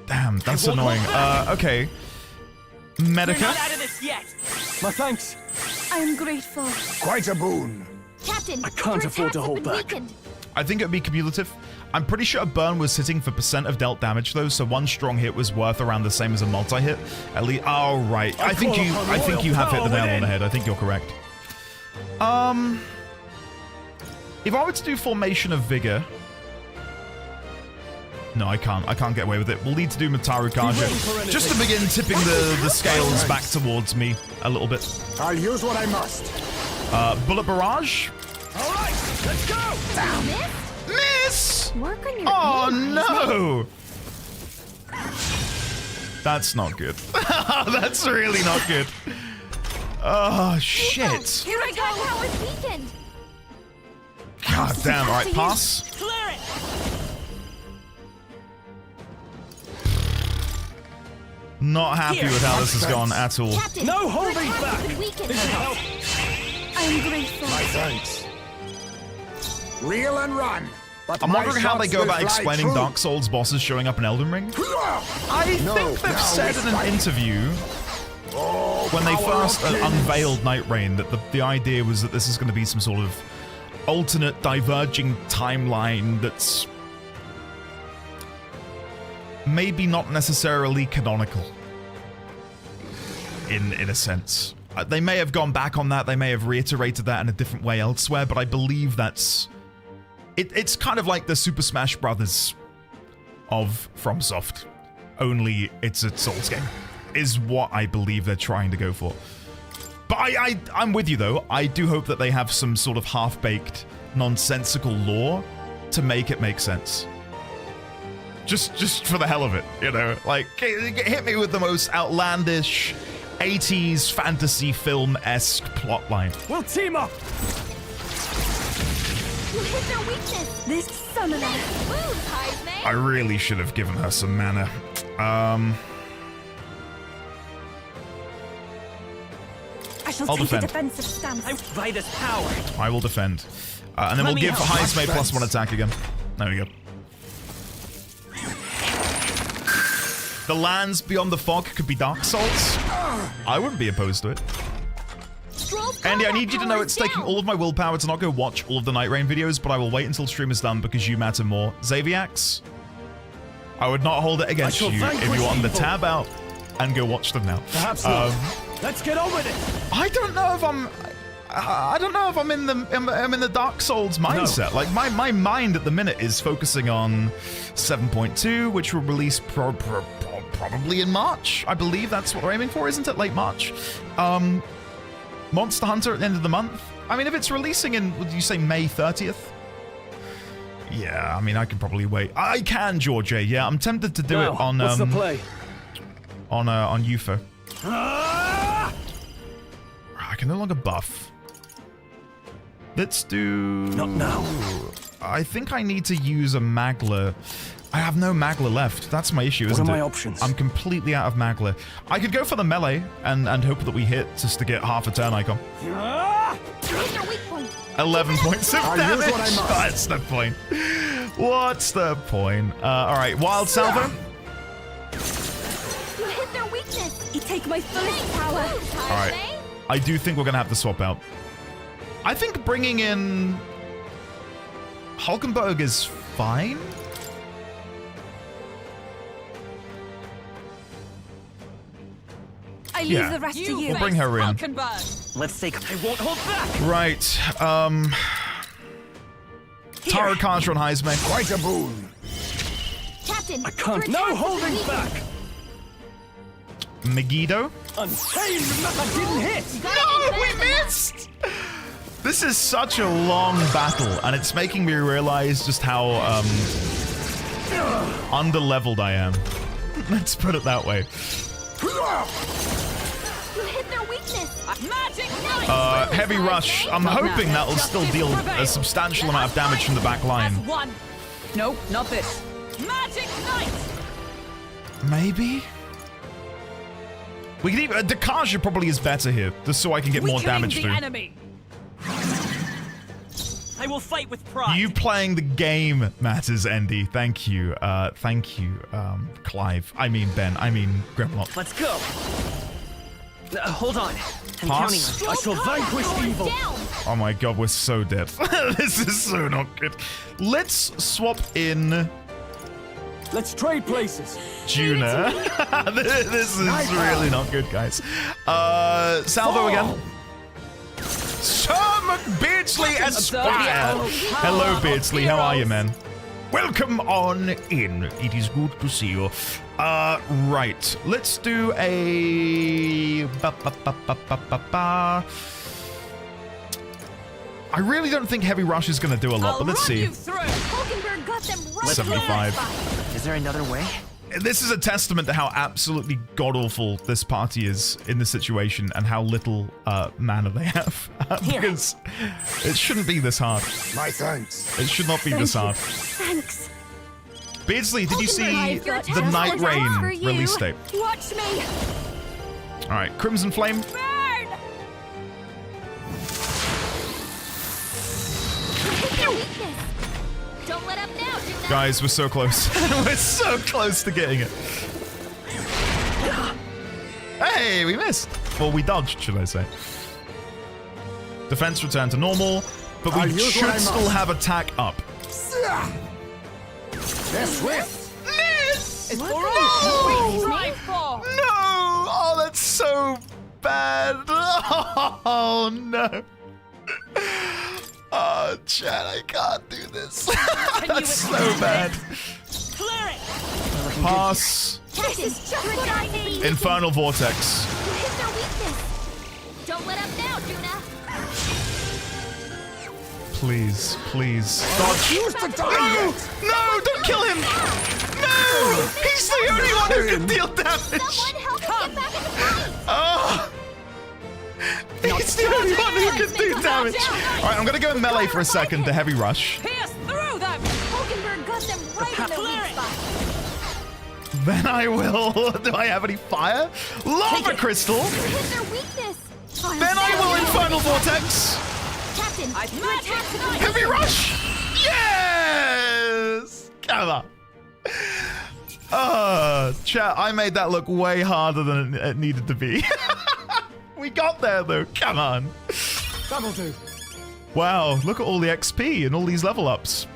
[SPEAKER 2] Damn, that's annoying. Okay. Medica.
[SPEAKER 5] You're not out of this yet. My thanks.
[SPEAKER 11] I am grateful.
[SPEAKER 1] Quite a boon.
[SPEAKER 3] Captain,
[SPEAKER 5] I can't
[SPEAKER 3] your
[SPEAKER 5] afford to
[SPEAKER 3] attacks
[SPEAKER 5] hold
[SPEAKER 3] have been
[SPEAKER 5] back.
[SPEAKER 3] weakened.
[SPEAKER 2] I think it would be cumulative. I'm pretty sure a burn was hitting for % of dealt damage though, so one strong hit was worth around the same as a multi-hit. At least, oh right. I think you have hit the nail on the head. I think you're correct. If I were to do Formation of Vigor, no, I can't. I can't get away with it. We'll need to do Mataru Kaja just to begin tipping the scales back towards me a little bit.
[SPEAKER 1] I'll use what I must.
[SPEAKER 2] Bullet Barrage.
[SPEAKER 1] All right, let's go.
[SPEAKER 3] Miss?
[SPEAKER 2] Miss!
[SPEAKER 3] Work on your
[SPEAKER 2] Oh
[SPEAKER 3] aim,
[SPEAKER 2] no! That's not good. That's really not good. Oh shit!
[SPEAKER 3] Here I go. How is weakened?
[SPEAKER 2] God damn! All right, pass.
[SPEAKER 5] Clear it.
[SPEAKER 2] Not happy with how this has gone at all.
[SPEAKER 3] Captain,
[SPEAKER 5] No
[SPEAKER 3] your
[SPEAKER 5] holding
[SPEAKER 3] attacks
[SPEAKER 5] back.
[SPEAKER 3] have been weakened.
[SPEAKER 11] I am grateful.
[SPEAKER 1] My thanks. Reel and run. But
[SPEAKER 2] I'm
[SPEAKER 1] my
[SPEAKER 2] wondering how they
[SPEAKER 1] shots
[SPEAKER 2] go
[SPEAKER 1] will
[SPEAKER 2] about
[SPEAKER 1] fly
[SPEAKER 2] explaining
[SPEAKER 1] true.
[SPEAKER 2] Dark Souls bosses showing up in Elden Ring. I
[SPEAKER 1] No,
[SPEAKER 2] think they've
[SPEAKER 1] now
[SPEAKER 2] said
[SPEAKER 1] we
[SPEAKER 2] in an
[SPEAKER 1] fight.
[SPEAKER 2] interview
[SPEAKER 1] Oh,
[SPEAKER 2] when they
[SPEAKER 1] power
[SPEAKER 2] first
[SPEAKER 1] of kings.
[SPEAKER 2] unveiled Night Rain that the idea was that this is going to be some sort of alternate diverging timeline that's maybe not necessarily canonical in a sense. They may have gone back on that, they may have reiterated that in a different way elsewhere, but I believe that's it's kind of like the Super Smash Brothers of FromSoft, only it's a Souls game, is what I believe they're trying to go for. But I'm with you though. I do hope that they have some sort of half-baked, nonsensical lore to make it make sense. Just for the hell of it, you know? Like, hit me with the most outlandish 80s fantasy film-esque plotline.
[SPEAKER 5] We'll team up.
[SPEAKER 3] You hit their weakness.
[SPEAKER 11] This summoner.
[SPEAKER 3] Move, Heisman.
[SPEAKER 2] I really should have given her some mana.
[SPEAKER 11] I shall
[SPEAKER 2] I'll
[SPEAKER 11] take
[SPEAKER 2] defend.
[SPEAKER 11] a defensive stance.
[SPEAKER 5] By this power.
[SPEAKER 2] I will defend. And then
[SPEAKER 5] Let
[SPEAKER 2] we'll
[SPEAKER 5] me
[SPEAKER 2] give
[SPEAKER 5] help.
[SPEAKER 2] Heismay +1 attack again. There we go. The lands beyond the fog could be Dark Souls. I wouldn't be opposed to it. Andy, I need you to know it's taking all of my willpower to not go watch all of the Night Rain videos, but I will wait until stream is done because you matter more. Xaviax, I would not hold it against you if you wanted to tab out and go watch them now.
[SPEAKER 5] Perhaps not. Let's get on with it.
[SPEAKER 2] I don't know if I'm in the Dark Souls mindset. Like my mind at the minute is focusing on 7.2, which will release probably in March. I believe that's what we're aiming for, isn't it? Late March. Monster Hunter at the end of the month. I mean, if it's releasing in, would you say May 30th? Yeah, I mean, I can probably wait. I can, Georgia. Yeah, I'm tempted to do it on
[SPEAKER 5] what's the play?
[SPEAKER 2] on UFO. I can no longer buff. Let's do...
[SPEAKER 5] Not now.
[SPEAKER 2] I think I need to use a Magler. I have no Magler left. That's my issue, isn't it?
[SPEAKER 5] What are my options?
[SPEAKER 2] I'm completely out of Magler. I could go for the melee and hope that we hit just to get half a turn icon.
[SPEAKER 3] Here's your weak point.
[SPEAKER 2] 11 points of
[SPEAKER 1] I'll use
[SPEAKER 2] damage.
[SPEAKER 1] what I must.
[SPEAKER 2] That's the point. What's the point? All right, Wild Salvo.
[SPEAKER 3] You hit their weakness.
[SPEAKER 11] You take my fullest power.
[SPEAKER 2] All right. I do think we're going to have to swap out. I think bringing in Hulkenberg is fine.
[SPEAKER 11] I leave
[SPEAKER 2] Yeah.
[SPEAKER 11] the rest to you.
[SPEAKER 2] We'll bring her in.
[SPEAKER 5] Let's take. I won't hold back.
[SPEAKER 2] Right. Taro Contra on Heisme.
[SPEAKER 1] Quite a boon.
[SPEAKER 3] Captain,
[SPEAKER 5] I can't.
[SPEAKER 3] your
[SPEAKER 5] No
[SPEAKER 3] attack is
[SPEAKER 5] holding
[SPEAKER 3] weak.
[SPEAKER 5] back.
[SPEAKER 2] Megiddo.
[SPEAKER 5] Untamed. I didn't hit.
[SPEAKER 2] No, we missed! This is such a long battle, and it's making me realize just how under-leveled I am. Let's put it that way.
[SPEAKER 3] You hit their weakness. Magic knife.
[SPEAKER 2] Heavy Rush. I'm hoping that'll still deal a substantial amount of damage from the back line.
[SPEAKER 7] One. Nope, not this.
[SPEAKER 3] Magic knife.
[SPEAKER 2] Maybe? We can even... Dekaja probably is better here, just so I can get more damage through.
[SPEAKER 7] Enemy.
[SPEAKER 5] I will fight with pride.
[SPEAKER 2] You playing the game matters, Andy. Thank you. Thank you, Clive. I mean, Ben. I mean, Gremlop.
[SPEAKER 5] Let's go. Hold on. I'm
[SPEAKER 2] Pass.
[SPEAKER 5] counting on. I shall vanquish evil.
[SPEAKER 2] Oh my god, we're so dead. This is so not good. Let's swap in
[SPEAKER 5] Let's trade places.
[SPEAKER 2] Juna. This is really not good, guys. Salvo again. Sir Beardsley Esquire. Hello, Beardsley. How are you, man? Welcome on in. It is good to see you. Right. Let's do a... I really don't think Heavy Rush is going to do a lot, but let's see.
[SPEAKER 3] Hulkenberg got them right
[SPEAKER 2] 75.
[SPEAKER 5] Is there another way?
[SPEAKER 2] This is a testament to how absolutely god-awful this party is in this situation and how little mana they have. Because it shouldn't be this hard.
[SPEAKER 1] My thanks.
[SPEAKER 2] It should not be this hard.
[SPEAKER 11] Thanks.
[SPEAKER 2] Beardsley, did you see
[SPEAKER 3] Hulkenberg,
[SPEAKER 2] the Night
[SPEAKER 3] your
[SPEAKER 2] Rain
[SPEAKER 3] for you.
[SPEAKER 2] release date?
[SPEAKER 11] Watch me.
[SPEAKER 2] All right, Crimson Flame.
[SPEAKER 3] Burn. You hit their weakness. Don't let up now, Juna.
[SPEAKER 2] Guys, we're so close. We're so close to getting it. Hey, we missed. Well, we dodged, should I say. Defense returned to normal, but we should still have attack up.
[SPEAKER 1] They're swift.
[SPEAKER 2] Miss!
[SPEAKER 3] It's
[SPEAKER 2] No!
[SPEAKER 3] for
[SPEAKER 2] No! Oh, that's so bad. Oh, no. Oh, Chad, I can't do this. That's so bad.
[SPEAKER 3] Clear it.
[SPEAKER 2] Pass.
[SPEAKER 3] This is just what I need.
[SPEAKER 2] Infernal Vortex.
[SPEAKER 3] You hit their weakness. Don't let up now, Juna.
[SPEAKER 2] Please, please. Dodge.
[SPEAKER 1] No!
[SPEAKER 2] No, don't kill him. No! He's the only one who can deal damage.
[SPEAKER 3] Someone help him get back in the fight.
[SPEAKER 2] Oh. He's the only one who can do damage. All right, I'm going to go melee for a second to Heavy Rush.
[SPEAKER 3] Pierce through them. Hulkenberg got them right in the weak spot.
[SPEAKER 2] Then I will. Do I have any fire? Lava Crystal.
[SPEAKER 3] You hit their weakness.
[SPEAKER 2] Then I will Infernal Vortex.
[SPEAKER 3] Captain, your attack tonight.
[SPEAKER 2] Heavy Rush. Yes. Come on. Chat, I made that look way harder than it needed to be. We got there, though. Come on.
[SPEAKER 5] That'll do.
[SPEAKER 2] Wow, look at all the XP and all these level ups.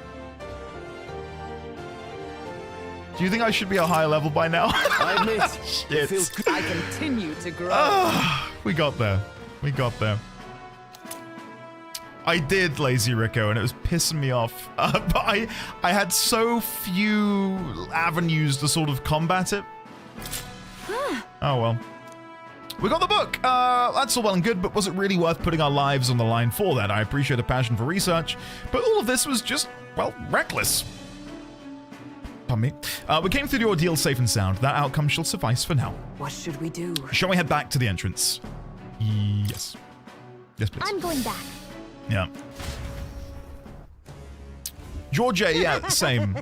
[SPEAKER 2] Do you think I should be a higher level by now?
[SPEAKER 5] I admit,
[SPEAKER 2] Shit.
[SPEAKER 5] it feels good.
[SPEAKER 7] I continue to grow.
[SPEAKER 2] We got there. We got there. I did, Lazy Rico, and it was pissing me off. But I had so few avenues to sort of combat it. Oh, well. We got the book. That's all well and good, but was it really worth putting our lives on the line for that? I appreciate a passion for research, but all of this was just, well, reckless. Pardon me. We came through the ordeal safe and sound. That outcome shall suffice for now.
[SPEAKER 7] What should we do?
[SPEAKER 2] Shall we head back to the entrance? Yes. Yes, please.
[SPEAKER 3] I'm going back.
[SPEAKER 2] Yeah. Georgia, yeah, same.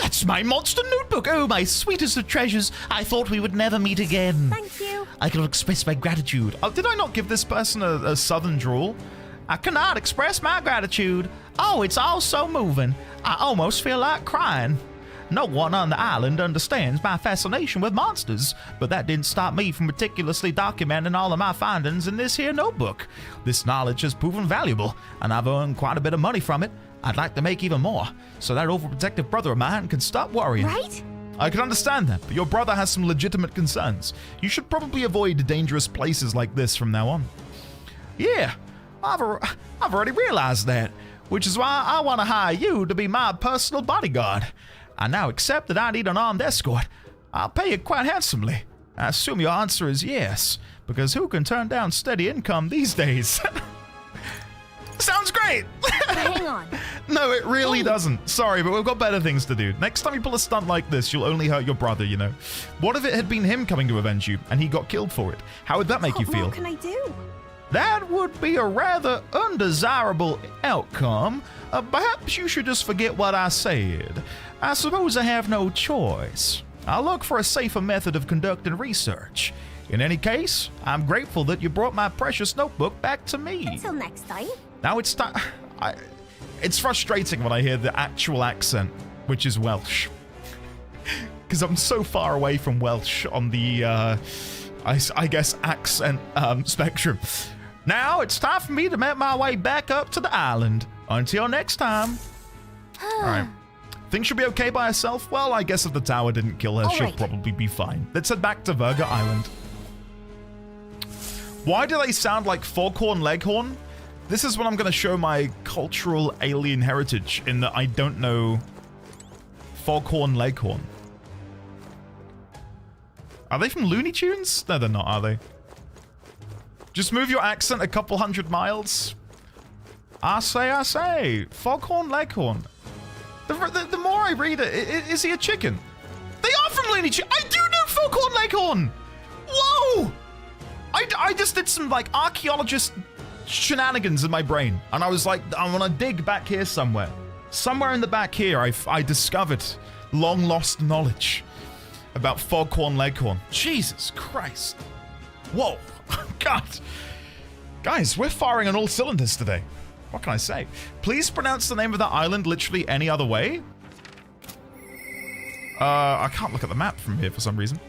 [SPEAKER 2] That's my monster notebook. Oh, my sweetest of treasures. I thought we would never meet again.
[SPEAKER 11] Thank you.
[SPEAKER 2] I cannot express my gratitude. Oh, did I not give this person a southern drawl? I cannot express my gratitude. Oh, it's all so moving. I almost feel like crying. No one on the island understands my fascination with monsters, but that didn't stop me from meticulously documenting all of my findings in this here notebook. This knowledge has proven valuable, and I've earned quite a bit of money from it. I'd like to make even more, so that overprotective brother of mine can stop worrying.
[SPEAKER 11] Right?
[SPEAKER 2] I can understand that, but your brother has some legitimate concerns. You should probably avoid dangerous places like this from now on. Yeah, I've already realized that, which is why I want to hire you to be my personal bodyguard. I now accept that I need an armed escort. I'll pay you quite handsomely. I assume your answer is yes, because who can turn down steady income these days? Sounds great!
[SPEAKER 11] Hang on.
[SPEAKER 2] No, it really doesn't. Sorry, but we've got better things to do. Next time you pull a stunt like this, you'll only hurt your brother, you know. What if it had been him coming to avenge you, and he got killed for it? How would that make you feel?
[SPEAKER 11] What can I do?
[SPEAKER 2] That would be a rather undesirable outcome. Perhaps you should just forget what I said. I suppose I have no choice. I'll look for a safer method of conducting research. In any case, I'm grateful that you brought my precious notebook back to me.
[SPEAKER 11] Until next time.
[SPEAKER 2] Now it's time. It's frustrating when I hear the actual accent, which is Welsh. Because I'm so far away from Welsh on the, I guess, accent spectrum. Now it's time for me to make my way back up to the island. Until next time. Alright. Think she'll be okay by herself? Well, I guess if the tower didn't kill her, she'll probably be fine. Let's head back to Virga Island. Why do they sound like Foghorn Leghorn? This is when I'm going to show my cultural alien heritage in that I don't know Foghorn Leghorn. Are they from Looney Tunes? No, they're not, are they? Just move your accent a couple 100 miles. I say. Foghorn Leghorn. The more I read it, is he a chicken? They are from Looney Tunes. I do know Foghorn Leghorn. Whoa! I just did some, like, archaeologist shenanigans in my brain. And I was like, I want to dig back here somewhere. Somewhere in the back here, I discovered long-lost knowledge about Foghorn Leghorn. Jesus Christ. Whoa. God. Guys, we're firing on all cylinders today. What can I say? Please pronounce the name of that island literally any other way. I can't look at the map from here for some reason.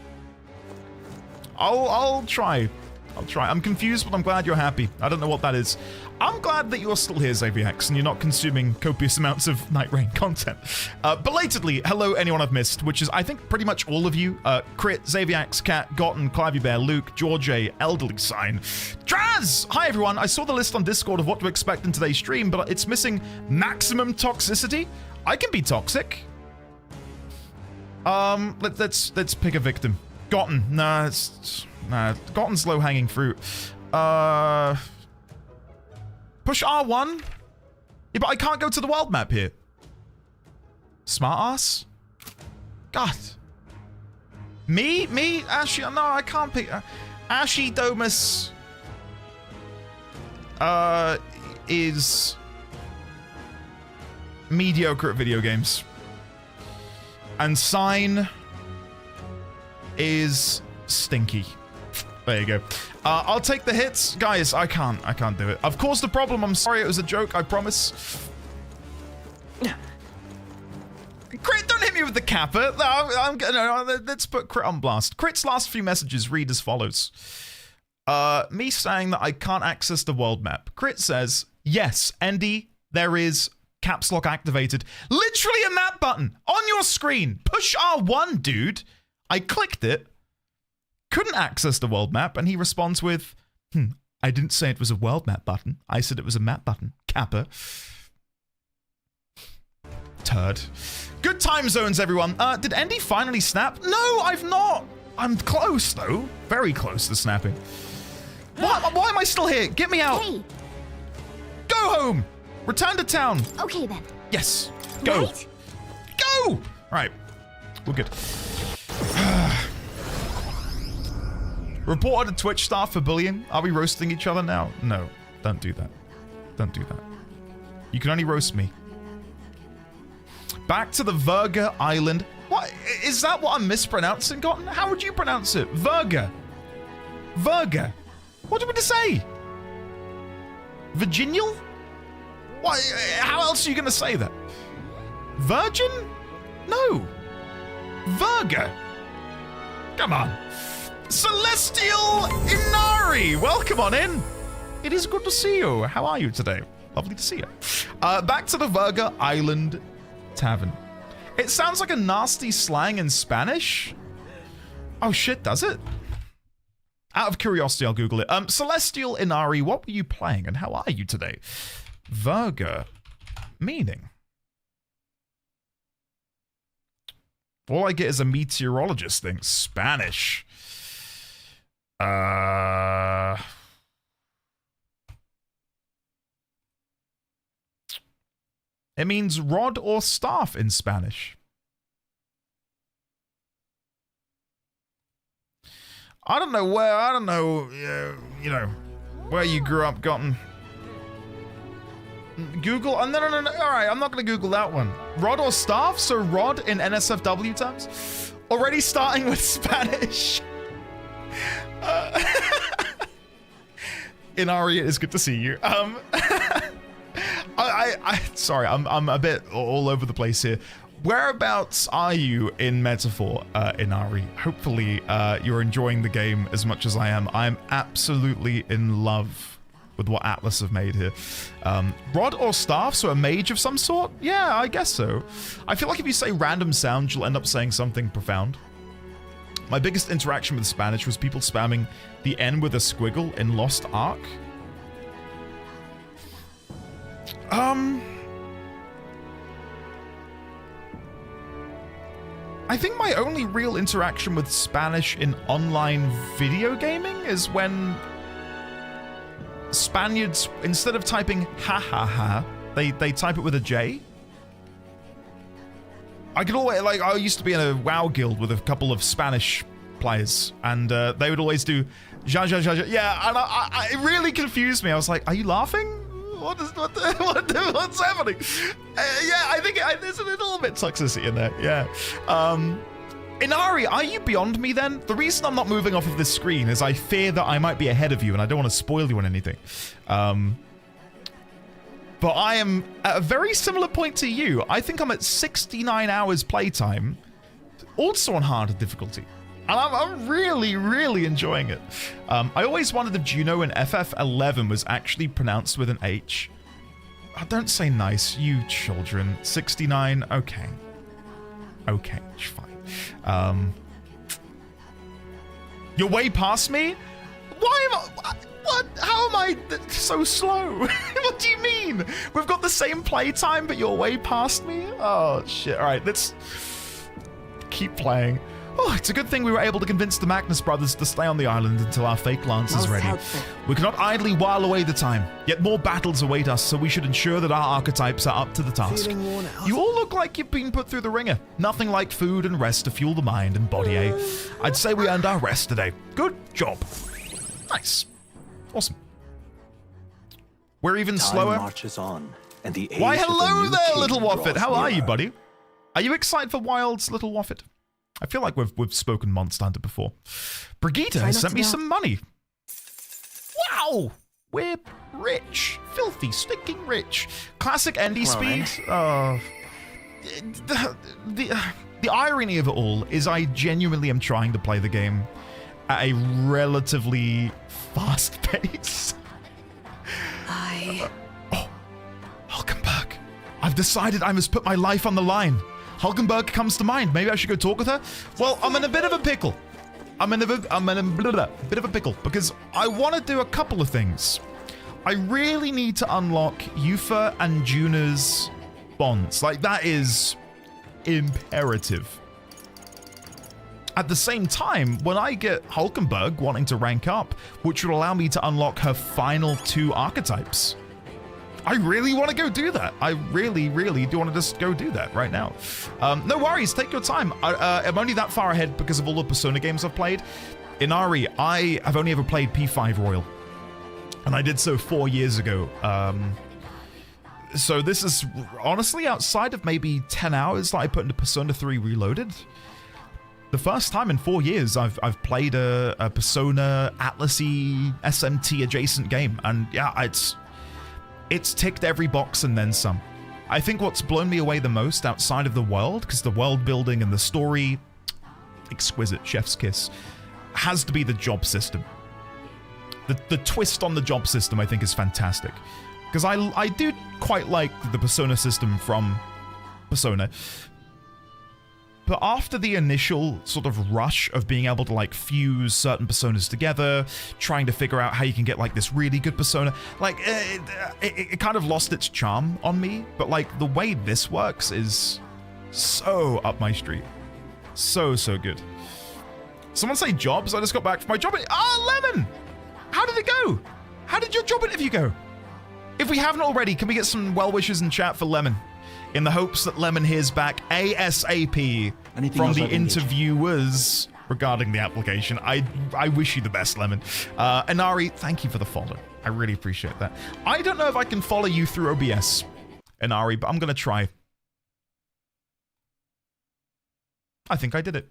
[SPEAKER 2] I'll try. I'm confused, but I'm glad you're happy. I don't know what that is. I'm glad that you're still here, Xavierx, and you're not consuming copious amounts of Night Rain content. Belatedly, hello anyone I've missed, which is, I think, pretty much all of you. Crit, Xavierx, Cat, Gotten, Clivey Bear, Luke, George A, Elderly Sign. Draz! Hi everyone, I saw the list on Discord of what to expect in today's stream, but it's missing maximum toxicity. I can be toxic. Let's pick a victim. Gotten. Nah, Gotten's low-hanging fruit. Push R1? Yeah, but I can't go to the world map here. Smart ass? God. Me? Ashy? No, I can't pick. Ashy Domus is mediocre at video games. And Sign is stinky. There you go. I'll take the hits. Guys, I can't do it. I've caused a problem. I'm sorry. It was a joke. I promise. Crit, don't hit me with the kappa. No, let's put Crit on blast. Crit's last few messages read as follows. Me saying that I can't access the world map. Crit says, yes, Andy, there is caps lock activated. Literally a map button on your screen. Push R1, dude. I clicked it. Couldn't access the world map, and he responds with, I didn't say it was a world map button. I said it was a map button. Kappa. Turd. Good time zones, everyone. Did Andy finally snap? No, I've not. I'm close, though. Very close to snapping. Why am I still here? Get me out.
[SPEAKER 11] Hey.
[SPEAKER 2] Go home. Return to town.
[SPEAKER 11] Okay, then.
[SPEAKER 2] Yes. Go.
[SPEAKER 11] Right?
[SPEAKER 2] Go. All right. We're good. Reported to Twitch staff for bullying. Are we roasting each other now? No. Don't do that. Don't do that. You can only roast me. Back to the Virga Island. What? Is that what I'm mispronouncing, Cotton? How would you pronounce it? Virga. Virga. What do you want to say? Virginial? What? How else are you going to say that? Virgin? No. Virga. Come on. Celestial Inari. Welcome on in. It is good to see you. How are you today? Lovely to see you. Back to the Virga Island Tavern. It sounds like a nasty slang in Spanish. Oh shit, does it? Out of curiosity, I'll Google it. Celestial Inari, what were you playing and how are you today? Virga. Meaning. All I get is a meteorologist thing. Spanish. It means rod or staff in Spanish. I don't know where you grew up, Gotten. Google? Oh, no. All right, I'm not going to Google that one. Rod or staff? So rod in NSFW terms? Already starting with Spanish. Inari, it is good to see you. Sorry, I'm a bit all over the place here. Whereabouts are you in Metaphor, Inari? Hopefully, you're enjoying the game as much as I am. I'm absolutely in love with what Atlas have made here. Rod or staff, so a mage of some sort? Yeah, I guess so. I feel like if you say random sounds, you'll end up saying something profound. My biggest interaction with Spanish was people spamming the N with a squiggle in Lost Ark. I think my only real interaction with Spanish in online video gaming is when Spaniards, instead of typing ha ha ha, they type it with a J. I used to be in a WoW guild with a couple of Spanish players, and they would always do ja ja ja ja. Yeah, and it really confused me. I was like, are you laughing? What's happening? Yeah, I think there's a little bit toxicity in there. Yeah. Inari, are you beyond me then? The reason I'm not moving off of this screen is I fear that I might be ahead of you, and I don't want to spoil you on anything. But I am at a very similar point to you. I think I'm at 69 hours playtime, also on harder difficulty. And I'm really, really enjoying it. I always wondered if Juno in FF11 was actually pronounced with an H. Oh, don't say nice, you children. 69, okay. Okay, fine. You're way past me? Why am I... What? How am I so slow? What do you mean? We've got the same playtime, but you're way past me? Oh, shit. All right, let's keep playing. Oh, it's a good thing we were able to convince the Magnus brothers to stay on the island until our fake lance is ready. We cannot idly while away the time, yet more battles await us, so we should ensure that our archetypes are up to the task. You all look like you've been put through the ringer. Nothing like food and rest to fuel the mind and body, eh? I'd say we earned our rest today. Good job. Nice. Awesome. We're even slower.
[SPEAKER 8] Marches on, and the
[SPEAKER 2] Why, hello there, little Waffet. How are you, buddy? Are you excited for Wild's little Waffet? I feel like we've spoken Monster Hunter before. Brigitte has sent me some money. Wow! We're rich. Filthy, stinking rich. Classic Endy speed. The irony of it all is I genuinely am trying to play the game at a relatively fast pace. Oh, Hulkenberg. I've decided I must put my life on the line. Hulkenberg comes to mind. Maybe I should go talk with her? Well, I'm in a bit of a pickle. I'm in a bit of a pickle because I want to do a couple of things. I really need to unlock Yufa and Juna's bonds. Like, that is imperative. At the same time, when I get Hulkenberg wanting to rank up, which would allow me to unlock her final 2 archetypes, I really want to go do that. I really, really do want to just go do that right now. No worries, take your time. I'm only that far ahead because of all the Persona games I've played. Inari, I have only ever played P5 Royal, and I did so 4 years ago. So this is honestly outside of maybe 10 hours that I put into Persona 3 Reloaded. The first time in 4 years I've played a Persona Atlas-y SMT adjacent game, and yeah, it's ticked every box and then some. I think what's blown me away the most outside of the world, because the world building and the story, exquisite, chef's kiss, has to be the job system. The twist on the job system I think is fantastic. Because I do quite like the Persona system from Persona. But after the initial sort of rush of being able to like fuse certain personas together, trying to figure out how you can get like this really good persona, like it kind of lost its charm on me. But like the way this works is so up my street. So good. Someone say jobs? I just got back from my job. Lemon! How did it go? How did your job interview go? If we haven't already, can we get some well wishes in chat for Lemon? In the hopes that Lemon hears back ASAP from the interviewers regarding the application. I wish you the best, Lemon. Inari, thank you for the follow. I really appreciate that. I don't know if I can follow you through OBS, Inari, but I'm going to try. I think I did it.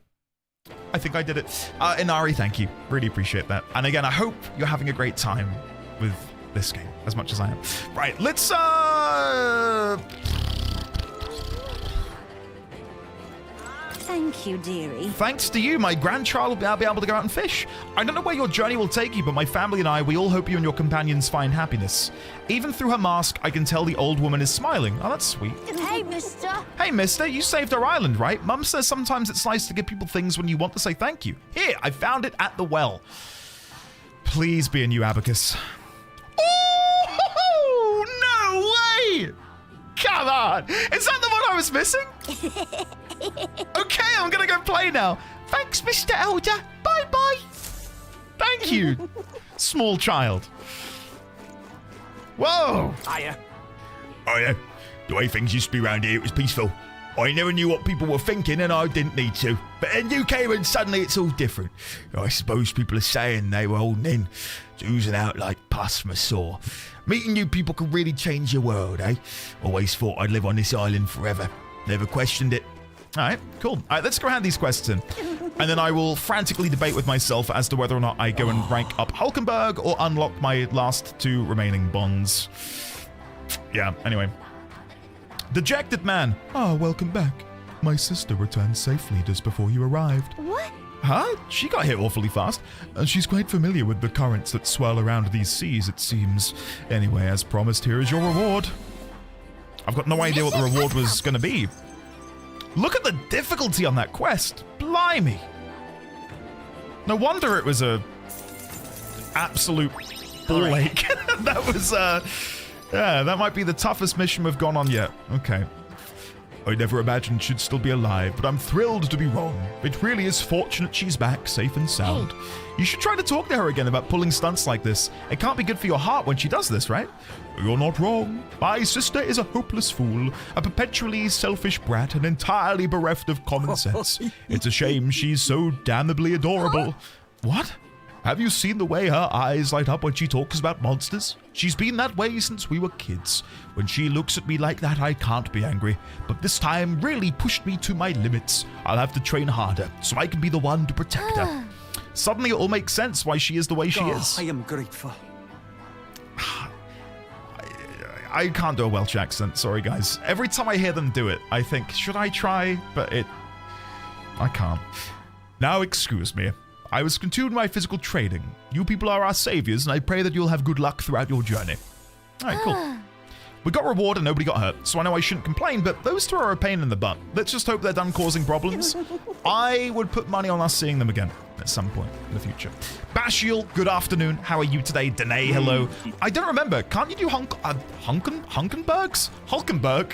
[SPEAKER 2] Inari, thank you. Really appreciate that. And again, I hope you're having a great time with this game as much as I am. Right, let's
[SPEAKER 11] Thank you, dearie.
[SPEAKER 2] Thanks to you, my grandchild will now be able to go out and fish. I don't know where your journey will take you, but my family and I, we all hope you and your companions find happiness. Even through her mask, I can tell the old woman is smiling. Oh, that's sweet.
[SPEAKER 11] Hey, mister.
[SPEAKER 2] Hey, mister, you saved our island, right? Mum says sometimes it's nice to give people things when you want to say thank you. Here, I found it at the well. Please be a new abacus. Oh, no way! Come on! Is that the one I was missing? Okay, I'm gonna go play now. Thanks, Mr. Elder. Bye-bye. Thank you, small child. Whoa!
[SPEAKER 5] Hiya.
[SPEAKER 2] Oh yeah, the way things used to be around here, it was peaceful. I never knew what people were thinking and I didn't need to. But then you came and suddenly it's all different. I suppose people are saying they were holding in, oozing out like pus from a sore. Meeting new people can really change your world, eh? Always thought I'd live on this island forever. Never questioned it. All right, cool. All right, let's go hand these quests in. And then I will frantically debate with myself as to whether or not I go and rank up Hulkenberg or unlock my last 2 remaining bonds. Yeah, anyway. Dejected man. Ah, welcome back. My sister returned safely just before you arrived.
[SPEAKER 11] What?
[SPEAKER 2] Huh? She got hit awfully fast. She's quite familiar with the currents that swirl around these seas, it seems. Anyway, as promised, here is your reward. I've got no idea what the reward was going to be. Look at the difficulty on that quest. Blimey. No wonder it was a absolute ball ache. That was, yeah, that might be the toughest mission we've gone on yet. Okay. I never imagined she'd still be alive, but I'm thrilled to be wrong. It really is fortunate she's back, safe and sound. Hey. You should try to talk to her again about pulling stunts like this. It can't be good for your heart when she does this, right? You're not wrong. My sister is a hopeless fool, a perpetually selfish brat, and entirely bereft of common sense. It's a shame she's so damnably adorable. What? Have you seen the way her eyes light up when she talks about monsters? She's been that way since we were kids. When she looks at me like that, I can't be angry. But this time really pushed me to my limits. I'll have to train harder so I can be the one to protect her. Suddenly it all makes sense why she is the way she is.
[SPEAKER 5] I am grateful.
[SPEAKER 2] I can't do a Welsh accent, sorry guys. Every time I hear them do it, I think, should I try? But I can't. Now excuse me. I was continuing my physical training. You people are our saviors, and I pray that you'll have good luck throughout your journey. Alright, cool. We got reward and nobody got hurt, so I know I shouldn't complain, but those two are a pain in the butt. Let's just hope they're done causing problems. I would put money on us seeing them again at some point in the future. Bashiel, good afternoon. How are you today? Danae, hello. I don't remember. Can't you do Hulkenbergs? Hulkenberg?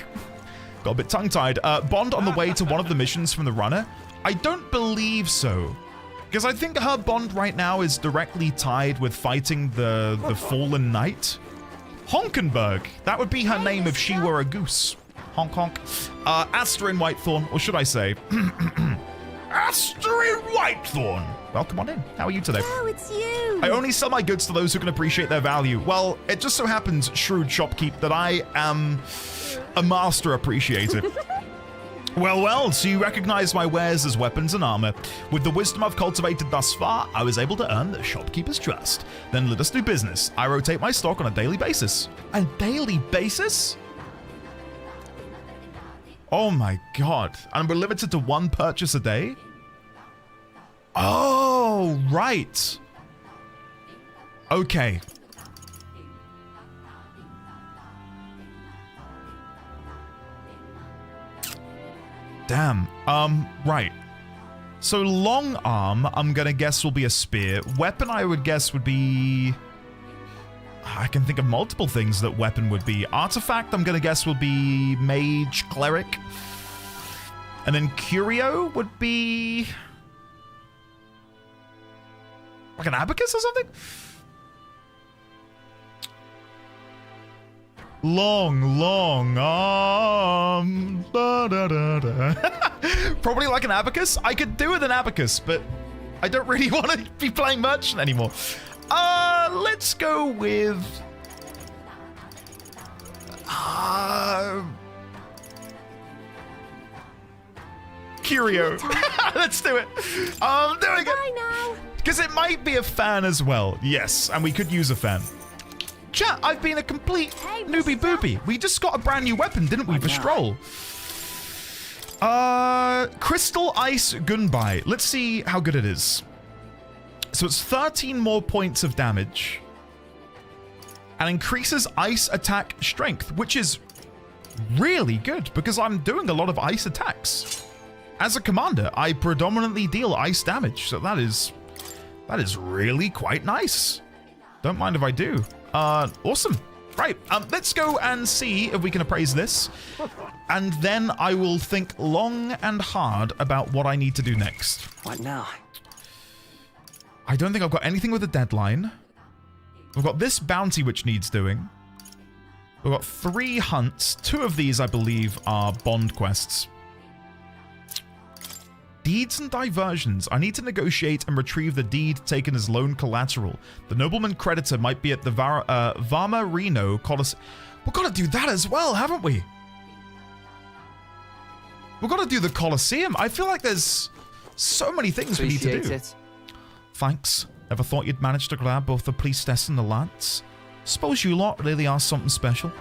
[SPEAKER 2] Got a bit tongue-tied. Bond on the way to one of the missions from the runner? I don't believe so. Because I think her bond right now is directly tied with fighting the fallen knight. Honkenberg. That would be her name if she were a goose. Honk honk. Asta in Whitethorn, or should I say... Master in Whitethorn. Welcome on in. How are you today?
[SPEAKER 3] Oh, it's you.
[SPEAKER 2] I only sell my goods to those who can appreciate their value. Well, it just so happens, shrewd shopkeep, that I am a master appreciator. Well, so you recognize my wares as weapons and armor. With the wisdom I've cultivated thus far, I was able to earn the shopkeeper's trust. Then let us do business. I rotate my stock on a daily basis. A daily basis? Oh my god. And we're limited to 1 purchase a day? Oh, right. Okay. Damn. Right. So long arm, I'm gonna guess will be a spear. Weapon, I would guess would be... I can think of multiple things that weapon would be. Artifact, I'm gonna guess will be mage, cleric. And then curio would be... like an abacus or something? Long arm. Da, da, da, da. Probably like an abacus. I could do with an abacus, but I don't really want to be playing merchant anymore. Let's go with... curio. Let's do it. I'm doing it. Because it might be a fan as well. Yes, and we could use a fan. Chat, I've been a complete newbie booby. We just got a brand new weapon, didn't we, for Stroll? Crystal Ice Gunbai. Let's see how good it is. So it's 13 more points of damage. And increases ice attack strength, which is really good because I'm doing a lot of ice attacks. As a commander, I predominantly deal ice damage, so that is really quite nice. Don't mind if I do. Awesome. Right, let's go and see if we can appraise this. And then I will think long and hard about what I need to do next.
[SPEAKER 5] What now?
[SPEAKER 2] I don't think I've got anything with a deadline. We've got this bounty which needs doing. We've got 3 hunts. 2 of these, I believe, are bond quests. Deeds and diversions. I need to negotiate and retrieve the deed taken as loan collateral. The nobleman creditor might be at the Varmarino Colosseum. We've got to do that as well, haven't we? We've got to do the Colosseum. I feel like there's so many things we need to do. Thanks. Never thought you'd manage to grab both the priestess and the lads. Suppose you lot really are something special.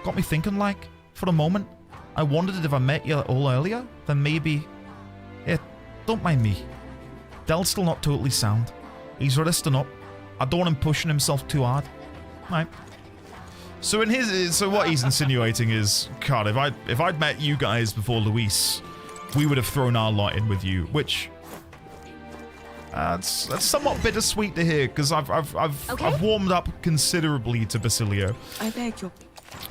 [SPEAKER 2] Got me thinking, like, for a moment. I wondered if I met you all earlier, then maybe... Yeah, don't mind me. Del's still not totally sound. He's resting up. I don't want him pushing himself too hard. Right. So in his, so what he's insinuating is, God, if I'd met you guys before Luis, we would have thrown our lot in with you, which that's somewhat bittersweet to hear because I've warmed up considerably to Basilio.
[SPEAKER 7] I beg you.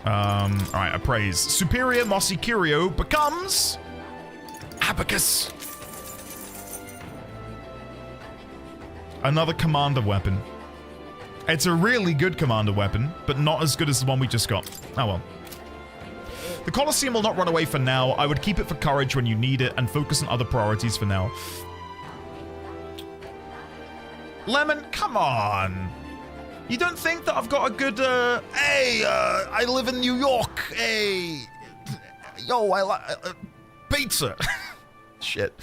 [SPEAKER 2] All right, appraise. Superior Mossy Curio becomes Abacus. Another commander weapon. It's a really good commander weapon, but not as good as the one we just got. Oh well. The Colosseum will not run away for now. I would keep it for courage when you need it and focus on other priorities for now. Lemon, come on. You don't think that I've got a good, I live in New York. Hey. Yo, I like pizza. Shit.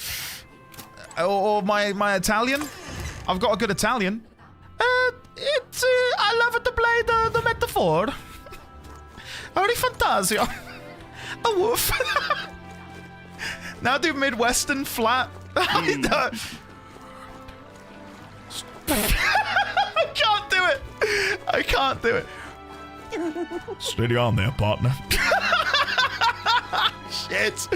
[SPEAKER 2] Or my Italian? I've got a good Italian. I love to play the metaphor. ReFantazio. A wolf. Now do Midwestern flat. I can't do it. I can't do it. Steady on there, partner. Shit.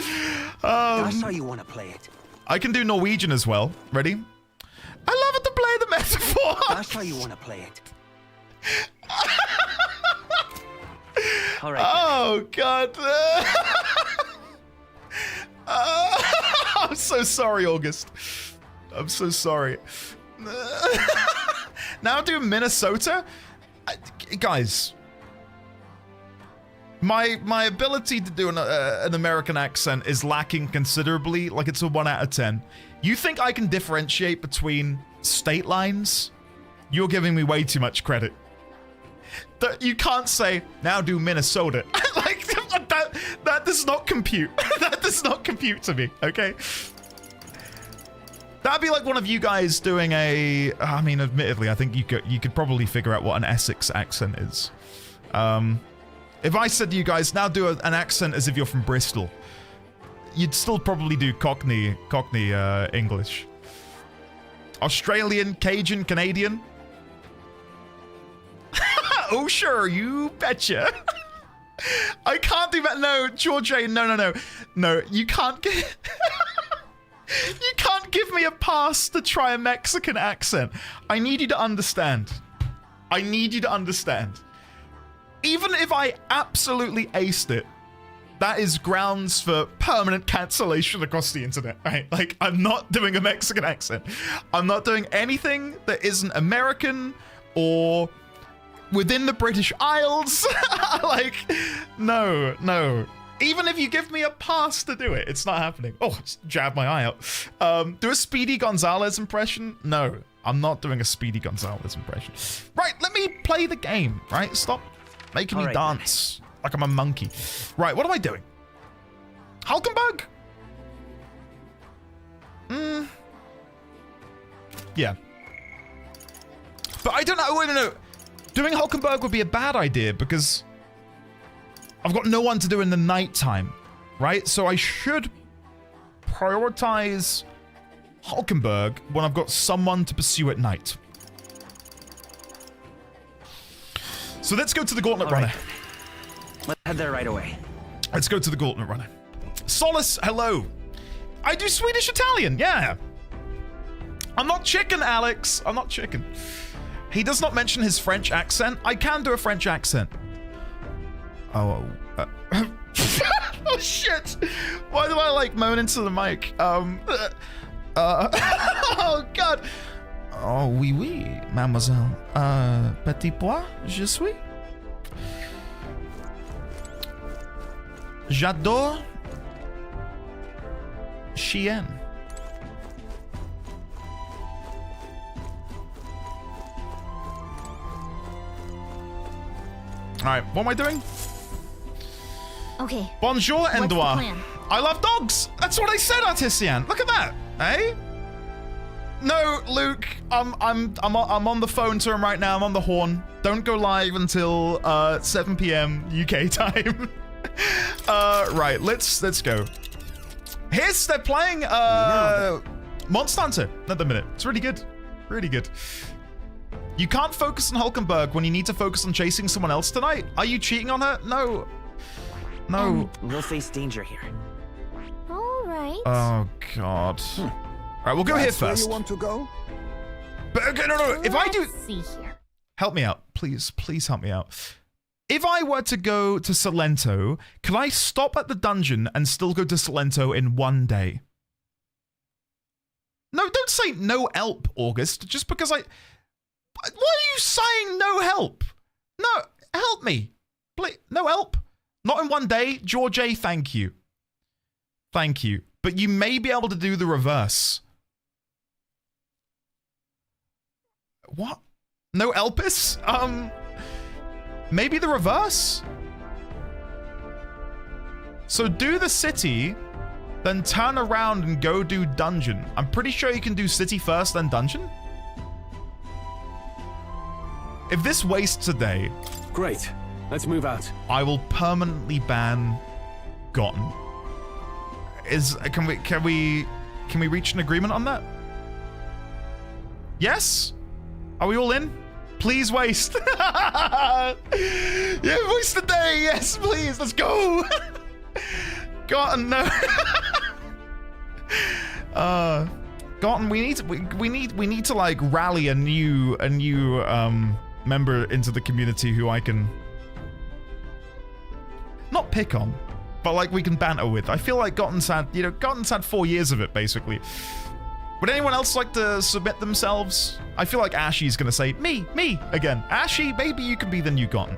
[SPEAKER 5] That's how you want to play it.
[SPEAKER 2] I can do Norwegian as well. Ready? I love it to play the metaphor.
[SPEAKER 5] That's how you want to play it. All right.
[SPEAKER 2] Oh, God. I'm so sorry, August. I'm so sorry. Now do Minnesota? Guys. My ability to do an American accent is lacking considerably. Like, it's a 1 out of 10. You think I can differentiate between state lines? You're giving me way too much credit. You can't say, now do Minnesota. Like, that does not compute. That does not compute to me, okay? That'd be like one of you guys doing a... I mean, admittedly, I think you could probably figure out what an Essex accent is. If I said to you guys, now do an accent as if you're from Bristol, you'd still probably do Cockney English. Australian, Cajun, Canadian. Oh, sure, you betcha. I can't do that. No, George A, no. No, you can't get... You can't give me a pass to try a Mexican accent. I need you to understand. I need you to understand. Even if I absolutely aced it, that is grounds for permanent cancellation across the internet, right? Like, I'm not doing a Mexican accent. I'm not doing anything that isn't American or within the British Isles. Like, no. Even if you give me a pass to do it, it's not happening. Oh, jab my eye out. Do a Speedy Gonzalez impression? No, I'm not doing a Speedy Gonzalez impression. Right, let me play the game, right? Stop making me dance like I'm a monkey. Right, what am I doing? Hulkenberg? Yeah. But I don't know, no. Doing Hulkenberg would be a bad idea because I've got no one to do in the nighttime, right? So I should prioritize Hulkenberg when I've got someone to pursue at night. So let's go to the Gauntlet Runner.
[SPEAKER 5] Let's head there right away.
[SPEAKER 2] Let's go to the Gauntlet Runner. Solace, hello. I do Swedish Italian, yeah. I'm not chicken, Alex. I'm not chicken. He does not mention his French accent. I can do a French accent. Oh, oh shit! Why do I like moan into the mic? Oh god! Oh oui, mademoiselle. Petit pois, je suis. J'adore chien. All right, what am I doing?
[SPEAKER 3] Okay.
[SPEAKER 2] Bonjour,
[SPEAKER 3] What's the
[SPEAKER 2] Endroit.
[SPEAKER 3] plan?
[SPEAKER 2] I love dogs. That's what I said, Artisan. Look at that, eh? No, Luke. I'm on the phone to him right now. I'm on the horn. Don't go live until 7 p.m. UK time. Right. Let's go. They're playing Monster Hunter at the minute. It's really good. Really good. You can't focus on Hulkenberg when you need to focus on chasing someone else tonight. Are you cheating on her? No. No.
[SPEAKER 5] We'll face danger here.
[SPEAKER 3] All right.
[SPEAKER 2] Oh god. All right, we'll go here
[SPEAKER 1] That's where
[SPEAKER 2] first.
[SPEAKER 1] you want to go?
[SPEAKER 2] But okay, no. If I do,
[SPEAKER 3] Let's see here.
[SPEAKER 2] help me out, please help me out. If I were to go to Salento, can I stop at the dungeon and still go to Salento in one day? No, don't say no help, August. Just because Why are you saying no help? No, help me. Please, no help. Not in one day. George A, thank you. Thank you. But you may be able to do the reverse. What? No Elpis? Maybe the reverse? So do the city, then turn around and go do dungeon. I'm pretty sure you can do city first, then dungeon? If this wastes a day...
[SPEAKER 10] Great. Let's move out.
[SPEAKER 2] I will permanently ban Gotten. Can we reach an agreement on that? Yes? Are we all in? Please waste. Yeah, waste the day. Yes, please. Let's go. Gotten, no. Gotten, we need to like rally a new member into the community who I can not pick on, but like we can banter with. I feel like Gotten's had 4 years of it basically. Would anyone else like to submit themselves? I feel like Ashy's gonna say me again. Ashy, maybe you can be the new Gotten.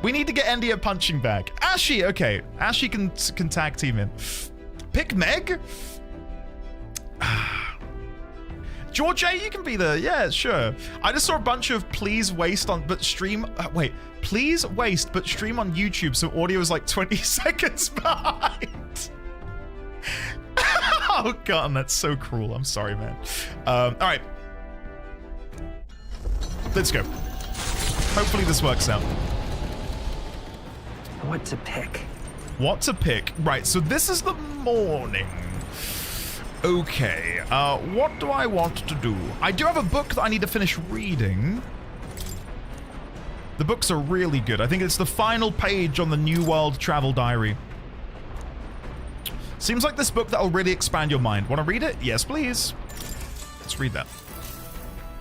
[SPEAKER 2] We need to get Andy a punching bag. Ashy, okay. Ashy can tag team in. Pick Meg? George A, you can be there. Yeah, sure. I just saw a bunch of please waste on, but stream. Wait, please waste, but stream on YouTube so audio is like 20 seconds behind. Oh, God, that's so cruel. I'm sorry, man. All right. Let's go. Hopefully this works out.
[SPEAKER 9] What to pick?
[SPEAKER 2] What to pick? Right, so this is the morning. Okay, what do I want to do? I do have a book that I need to finish reading. The books are really good. I think it's the final page on the New World Travel Diary. Seems like this book that'll really expand your mind. Want to read it? Yes, please. Let's read that.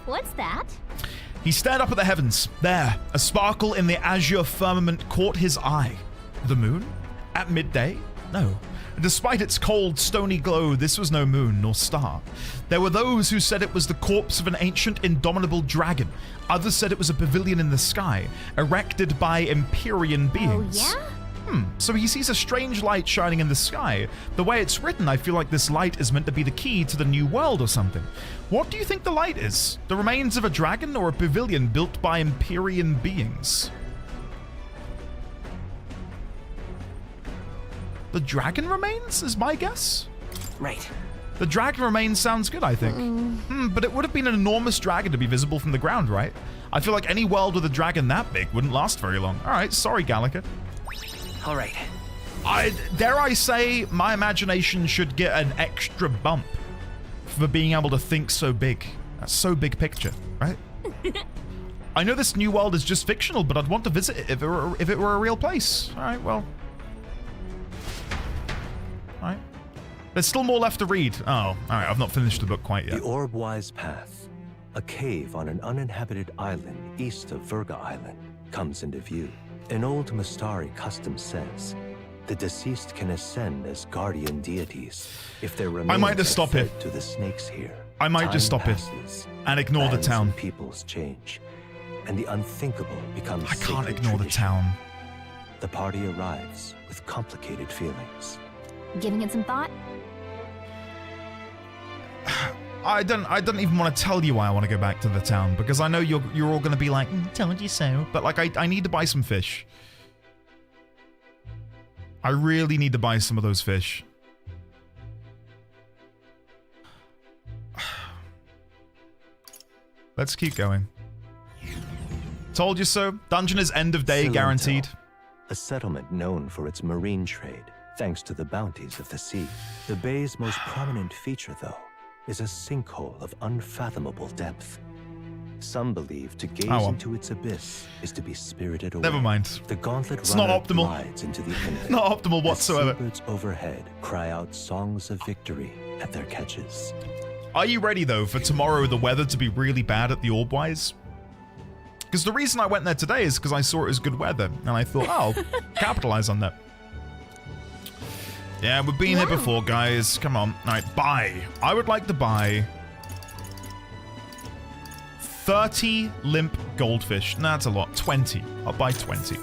[SPEAKER 3] What's that?
[SPEAKER 2] He stared up at the heavens. There, a sparkle in the azure firmament caught his eye. The moon? At midday? No. Despite its cold, stony glow, this was no moon nor star. There were those who said it was the corpse of an ancient, indomitable dragon. Others said it was a pavilion in the sky, erected by Empyrean beings.
[SPEAKER 3] Oh, yeah?
[SPEAKER 2] So he sees a strange light shining in the sky. The way it's written, I feel like this light is meant to be the key to the new world or something. What do you think the light is? The remains of a dragon or a pavilion built by Empyrean beings? The dragon remains is my guess?
[SPEAKER 5] Right.
[SPEAKER 2] The dragon remains sounds good, I think. But it would have been an enormous dragon to be visible from the ground, right? I feel like any world with a dragon that big wouldn't last very long. All right, sorry, Gallica.
[SPEAKER 5] All right.
[SPEAKER 2] Dare I say, my imagination should get an extra bump for being able to think so big. That's so big picture, right? I know this new world is just fictional, but I'd want to visit it if it were a real place. All right, well. All right. There's still more left to read. Oh, all right. I've not finished the book quite yet.
[SPEAKER 9] The Orbwise Path, a cave on an uninhabited island east of Virga Island, comes into view. An old Mustari custom says the deceased can ascend as guardian deities if their remains
[SPEAKER 2] I might just stop
[SPEAKER 9] fed
[SPEAKER 2] it.
[SPEAKER 9] to the snakes here.
[SPEAKER 2] I might just stop it and ignore the town.
[SPEAKER 9] And peoples change, and the unthinkable becomes
[SPEAKER 2] I can't
[SPEAKER 9] sacred
[SPEAKER 2] ignore the
[SPEAKER 9] tradition.
[SPEAKER 2] town.
[SPEAKER 9] The party arrives with complicated feelings.
[SPEAKER 3] Giving it some thought?
[SPEAKER 2] I don't even want to tell you why I want to go back to the town, because I know you're all going to be like, told you so. But like, I need to buy some fish. I really need to buy some of those fish. Let's keep going. Told you so. Dungeon is end of day
[SPEAKER 9] Cylintel,
[SPEAKER 2] guaranteed.
[SPEAKER 9] A settlement known for its marine trade, thanks to the bounties of the sea. The bay's most prominent feature, though, is a sinkhole of unfathomable depth. Some believe to gaze into its abyss is to be spirited away.
[SPEAKER 2] Never mind.
[SPEAKER 9] The gauntlet
[SPEAKER 2] It's not
[SPEAKER 9] runner
[SPEAKER 2] optimal.
[SPEAKER 9] glides into the infinite.
[SPEAKER 2] Not optimal whatsoever.
[SPEAKER 9] As seabirds overhead cry out songs of victory at their catches.
[SPEAKER 2] Are you ready, though, for tomorrow the weather to be really bad at the Orbwise? Because the reason I went there today is because I saw it was good weather, and I thought, oh, I'll capitalize on that. Yeah, we've been here before, guys. Come on. All right, buy. I would like to buy 30 limp goldfish. Nah, that's a lot. 20. I'll buy 20.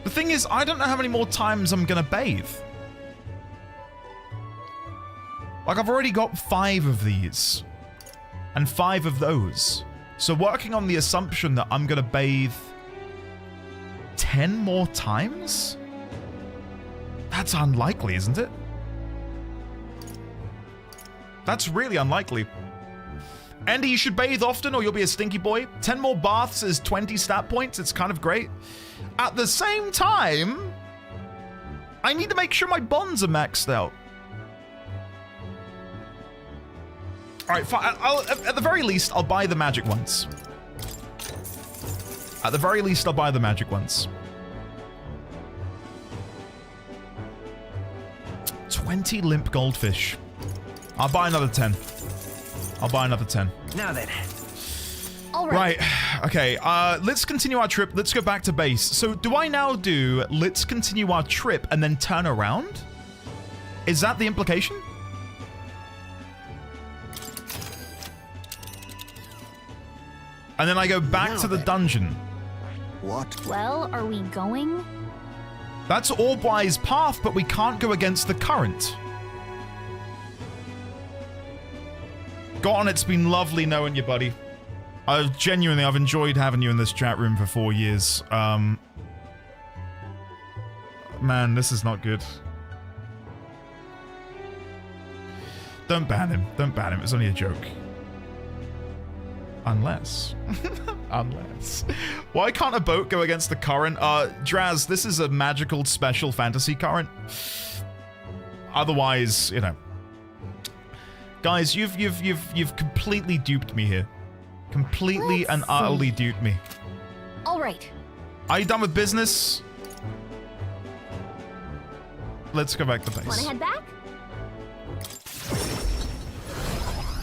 [SPEAKER 2] The thing is, I don't know how many more times I'm gonna bathe. Like, I've already got 5 of these. And 5 of those. So working on the assumption that I'm gonna bathe 10 more times? That's unlikely, isn't it? That's really unlikely. Andy, you should bathe often or you'll be a stinky boy. 10 more baths is 20 stat points. It's kind of great. At the same time, I need to make sure my bonds are maxed out. All right, fine. At the very least, I'll buy the magic ones. At the very least, I'll buy the magic ones. 20 limp goldfish. I'll buy another 10. I'll buy another 10.
[SPEAKER 5] Now then.
[SPEAKER 3] All right.
[SPEAKER 2] Right. Okay. Let's continue our trip. Let's go back to base. So do I now do let's continue our trip and then turn around? Is that the implication? And then I go back
[SPEAKER 1] Now
[SPEAKER 2] to the
[SPEAKER 1] then.
[SPEAKER 2] dungeon.
[SPEAKER 1] What?
[SPEAKER 3] Well, are we going?
[SPEAKER 2] That's Orbwire's path, but we can't go against the current. Go on, it's been lovely knowing you, buddy. I've enjoyed having you in this chat room for 4 years. Man, this is not good. Don't ban him. Don't ban him. It's only a joke. Unless. Unless. Why can't a boat go against the current? Draz, this is a magical special fantasy current. Otherwise, you know. Guys, you've completely duped me here. Completely and utterly duped me.
[SPEAKER 3] All right.
[SPEAKER 2] Are you done with business? Let's go back to
[SPEAKER 3] Want
[SPEAKER 2] base.
[SPEAKER 3] to head back?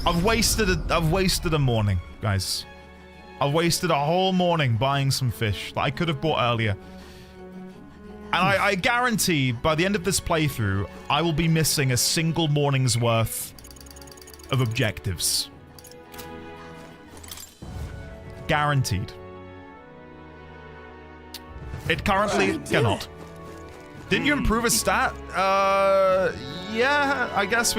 [SPEAKER 2] I've wasted a morning, guys. I've wasted a whole morning buying some fish that I could have bought earlier. And I guarantee by the end of this playthrough, I will be missing a single morning's worth of objectives. Guaranteed. It currently cannot. Didn't you improve a stat? Yeah, I guess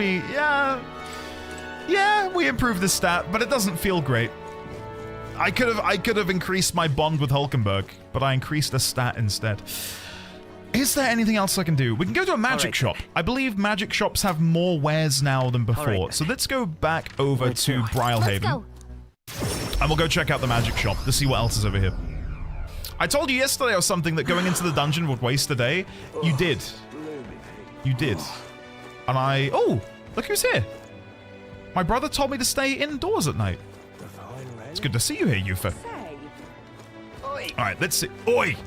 [SPEAKER 2] yeah, we improved the stat, but it doesn't feel great. I could have increased my bond with Hulkenberg, but I increased the stat instead. Is there anything else I can do? We can go to a magic shop. I believe magic shops have more wares now than before. So let's go back over to Brylehaven. And we'll go check out the magic shop to see what else is over here. I told you yesterday or something that going into the dungeon would waste a day. You did. You did. And oh, look who's here. My brother told me to stay indoors at night. It's good to see you here, Yufa. Alright, let's see. Oi!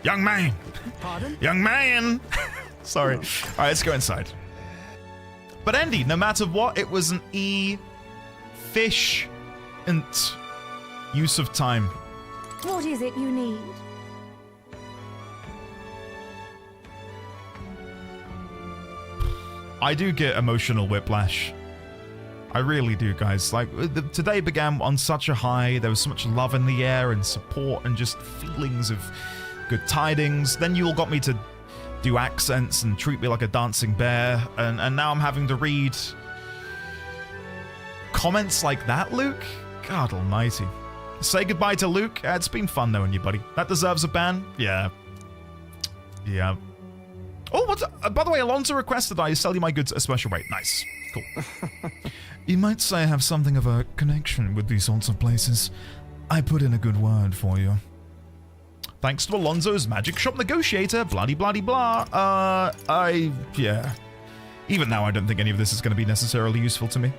[SPEAKER 2] Young man!
[SPEAKER 7] Pardon?
[SPEAKER 2] Young man! Sorry. Alright, let's go inside. But Andy, no matter what, it was an efficient use of time.
[SPEAKER 3] What is it you need?
[SPEAKER 2] I do get emotional whiplash. I really do, guys. Like, today began on such a high. There was so much love in the air and support and just feelings of good tidings. Then you all got me to do accents and treat me like a dancing bear. And now I'm having to read comments like that, Luke? God almighty. Say goodbye to Luke. It's been fun knowing you, buddy. That deserves a ban? Yeah. Yeah. Oh, what's... by the way, Alonso requested I sell you my goods at a special rate. Nice. Cool. You might say I have something of a connection with these sorts of places. I put in a good word for you. Thanks to Alonso's magic shop negotiator, blah-de-blah-de-blah. Yeah. Even now, I don't think any of this is going to be necessarily useful to me.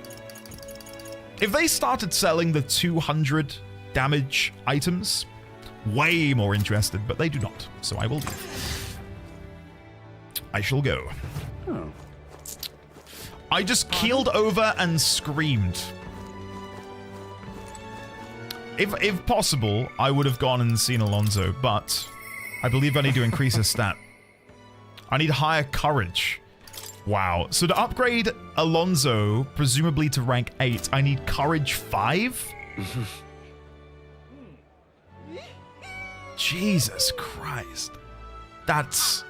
[SPEAKER 2] If they started selling the 200 damage items, way more interested, but they do not, so I will leave. I shall go.
[SPEAKER 10] Oh.
[SPEAKER 2] I just keeled over and screamed. If possible, I would have gone and seen Alonso, but I believe I need to increase his stat. I need higher courage. Wow. So to upgrade Alonso, presumably to rank 8, I need courage 5? Jesus Christ. That's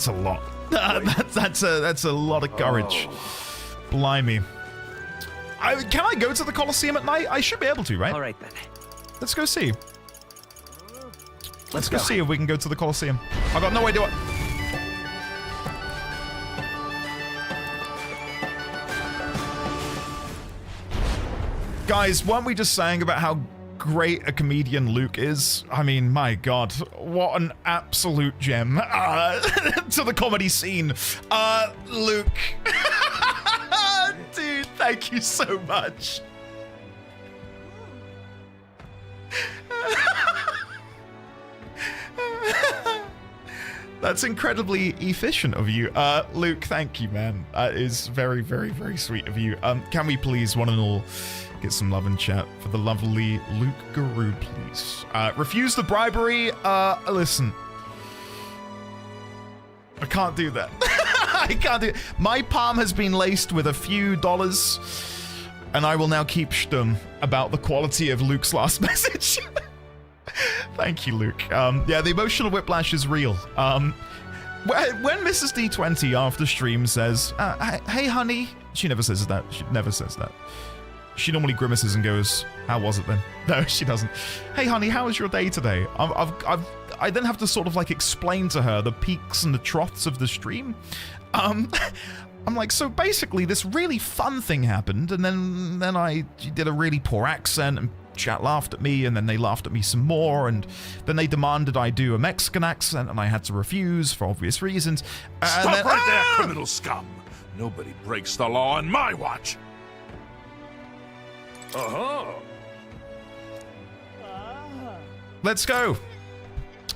[SPEAKER 2] a lot. That's a lot of courage. Blimey. Can I go to the Colosseum at night? I should be able to, right?
[SPEAKER 5] All right, then.
[SPEAKER 2] Let's go see. Let's go see if we can go to the Colosseum. I got no idea what... Guys, weren't we just saying about how great a comedian Luke is? I mean, my God, what an absolute gem to the comedy scene. Luke. Dude, thank you so much. That's incredibly efficient of you. Luke, thank you, man. That is very, very, very sweet of you. Can we please, one and all, get some love in chat for the lovely Luke Guru, please? Refuse the bribery. Listen. I can't do that. I can't do it. My palm has been laced with a few dollars. And I will now keep stum about the quality of Luke's last message. Thank you, Luke. Yeah, the emotional whiplash is real. When Mrs. D20 after stream says, hey, honey, she never says that. She never says that. She normally grimaces and goes, how was it then? No, she doesn't. Hey, honey, how was your day today? I then have to sort of like explain to her the peaks and the troughs of the stream. I'm like, so basically this really fun thing happened, and then I did a really poor accent, and chat laughed at me, and then they laughed at me some more, and then they demanded I do a Mexican accent, and I had to refuse for obvious reasons.
[SPEAKER 1] Stop right there, criminal scum! Nobody breaks the law on my watch!
[SPEAKER 2] Let's go.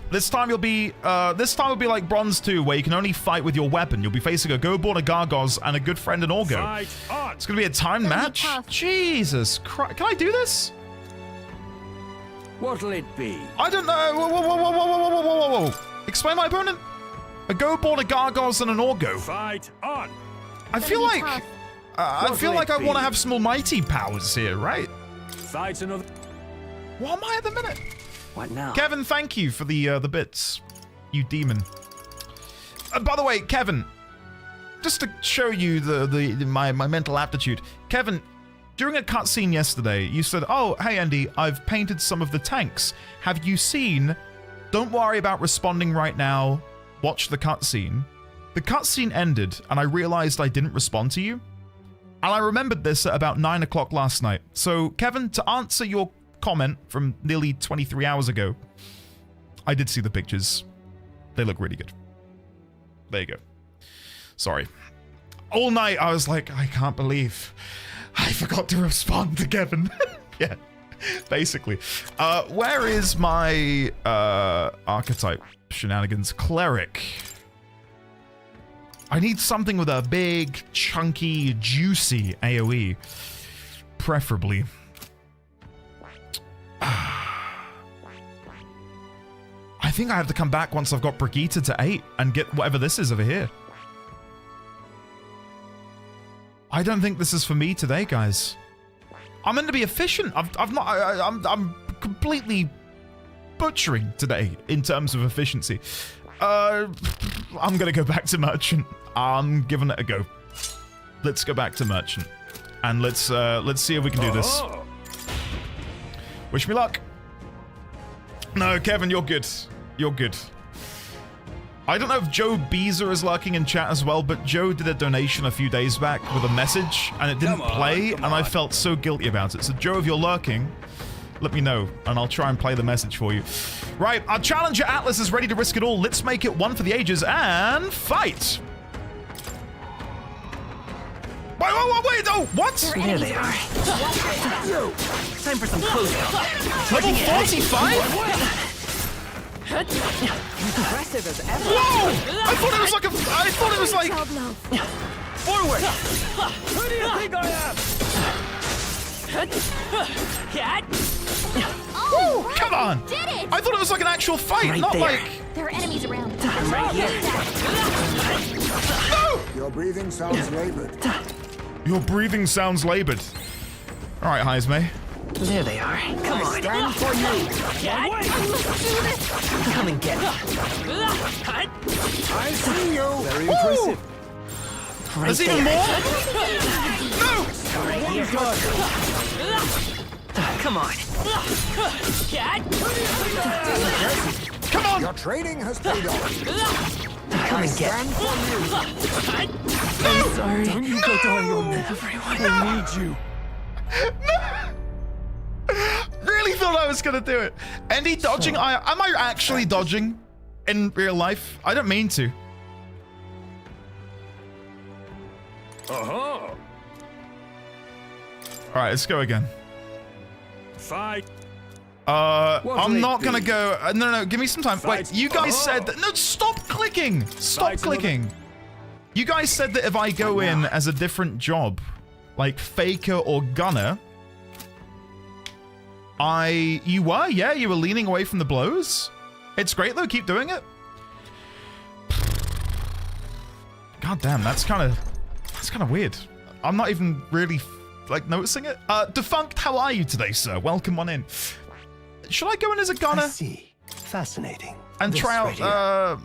[SPEAKER 2] This time you'll be like Bronze 2, where you can only fight with your weapon. You'll be facing a Goborn, a Gargoz, and a good friend, an Orgo. It's gonna be a timed match? Jesus Christ. Can I do this?
[SPEAKER 5] What'll it be?
[SPEAKER 2] I don't know. Whoa. Explain my opponent. A Goborn, a Gargoz, and an Orgo.
[SPEAKER 1] Fight on!
[SPEAKER 2] I feel like I want to have some almighty powers here, right?
[SPEAKER 1] Fight another...
[SPEAKER 2] What am I at the minute?
[SPEAKER 5] What now?
[SPEAKER 2] Kevin, thank you for the bits, you demon. By the way, Kevin, just to show you my mental aptitude, Kevin, during a cutscene yesterday, you said, "Oh, hey Andy, I've painted some of the tanks. Have you seen? Don't worry about responding right now. Watch the cutscene." The cutscene ended, and I realized I didn't respond to you, and I remembered this at about 9 o'clock last night. So, Kevin, to answer your comment from nearly 23 hours ago, I did see the pictures. They look really good. There you go. Sorry. All night I was like, I can't believe I forgot to respond to Kevin. Yeah, basically. Where is my archetype shenanigans? Cleric. I need something with a big, chunky, juicy AoE. Preferably. I think I have to come back once I've got Brigitte to 8 and get whatever this is over here. I don't think this is for me today, guys. I'm meant to be efficient. I'm completely butchering today in terms of efficiency. I'm gonna go back to Merchant. I'm giving it a go. Let's go back to Merchant, and let's see if we can do this. Wish me luck. No, Kevin, you're good. You're good. I don't know if Joe Beezer is lurking in chat as well, but Joe did a donation a few days back with a message, and it didn't play, and I felt so guilty about it. So, Joe, if you're lurking, let me know, and I'll try and play the message for you. Right, our challenger Atlas is ready to risk it all. Let's make it one for the ages and fight! Wait, no, what?
[SPEAKER 5] There they are. Time for some close-up.
[SPEAKER 2] Level 45?
[SPEAKER 7] Impressive as ever.
[SPEAKER 2] Whoa! I thought it was like forward.
[SPEAKER 5] Who do you think I am?
[SPEAKER 2] Woo, come on!
[SPEAKER 3] Did it!
[SPEAKER 2] I thought it was like an actual fight,
[SPEAKER 5] Right
[SPEAKER 2] not
[SPEAKER 5] there.
[SPEAKER 2] like...
[SPEAKER 3] There are enemies around.
[SPEAKER 5] I'm right here.
[SPEAKER 2] No!
[SPEAKER 1] Your breathing sounds labored.
[SPEAKER 2] Your breathing sounds labored. Alright, Heismay.
[SPEAKER 5] There they are. Come on.
[SPEAKER 1] Stand for you!
[SPEAKER 5] Come and get it.
[SPEAKER 1] I see you!
[SPEAKER 5] Very impressive. Right
[SPEAKER 2] There's
[SPEAKER 5] there.
[SPEAKER 2] even more? No!
[SPEAKER 5] Right here. Come on.
[SPEAKER 2] Come on!
[SPEAKER 1] Your training has paid off.
[SPEAKER 5] Come and get
[SPEAKER 1] Stand
[SPEAKER 5] it.
[SPEAKER 1] for you!
[SPEAKER 5] I'm sorry. Don't you go down on me. Everyone needs you.
[SPEAKER 2] Really thought I was gonna do it. Andy dodging? Am I actually dodging in real life? I don't mean to. Alright, let's go again.
[SPEAKER 1] Fight!
[SPEAKER 2] I'm not gonna go. No, give me some time. Wait, you guys said that. No, stop clicking! Stop clicking! You guys said that if I go in as a different job, like faker or gunner, you were leaning away from the blows. It's great though, keep doing it. God damn, that's kind of weird. I'm not even really like noticing it. Defunct, how are you today, sir? Welcome on in. Should I go in as a gunner?
[SPEAKER 9] I see. Fascinating.
[SPEAKER 2] And
[SPEAKER 9] This
[SPEAKER 2] try out,
[SPEAKER 9] right here.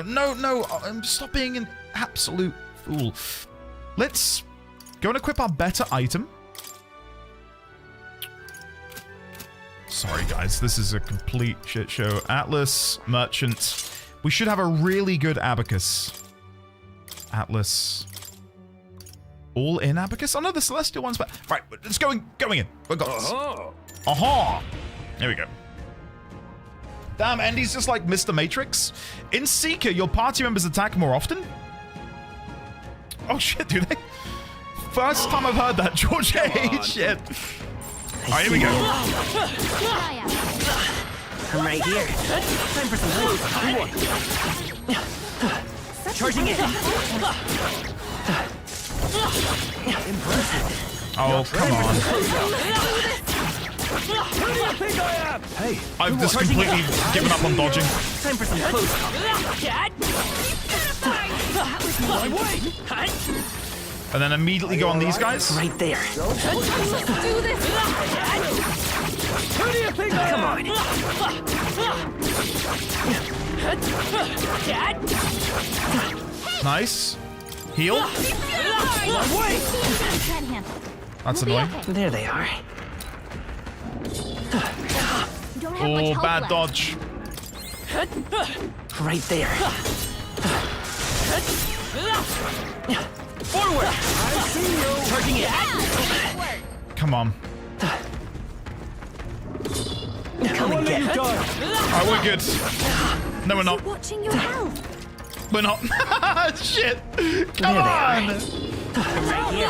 [SPEAKER 2] no, stop being an absolute fool. Let's go and equip our better item. Sorry, guys, this is a complete shit show. Atlas, merchant. We should have a really good abacus. Atlas. All in abacus? Oh no, the celestial one's back. Right, it's going in. We got this. Aha! There we go. Damn, Andy's just like Mr. Matrix. In Seeker, your party members attack more often? Oh shit, do they? First time I've heard that, George. Hey, shit. Alright, here we go.
[SPEAKER 5] I'm right here. Time for some close. Charging in. Impressive.
[SPEAKER 2] Oh, come on.
[SPEAKER 9] Hey,
[SPEAKER 2] I've just completely given up on dodging.
[SPEAKER 5] Time for some close.
[SPEAKER 2] And then immediately go on these guys.
[SPEAKER 5] Right there.
[SPEAKER 3] Let's do this.
[SPEAKER 5] Come on.
[SPEAKER 2] Nice. Heal. That's annoying.
[SPEAKER 5] There they are.
[SPEAKER 2] Oh, bad dodge.
[SPEAKER 5] Right there. Forward! I see you! Charging it!
[SPEAKER 2] Come on.
[SPEAKER 5] Come and get it.
[SPEAKER 2] Alright, we're good. No, we're not.
[SPEAKER 3] Watching your health.
[SPEAKER 2] We're not. Shit. Come on.
[SPEAKER 5] Right here.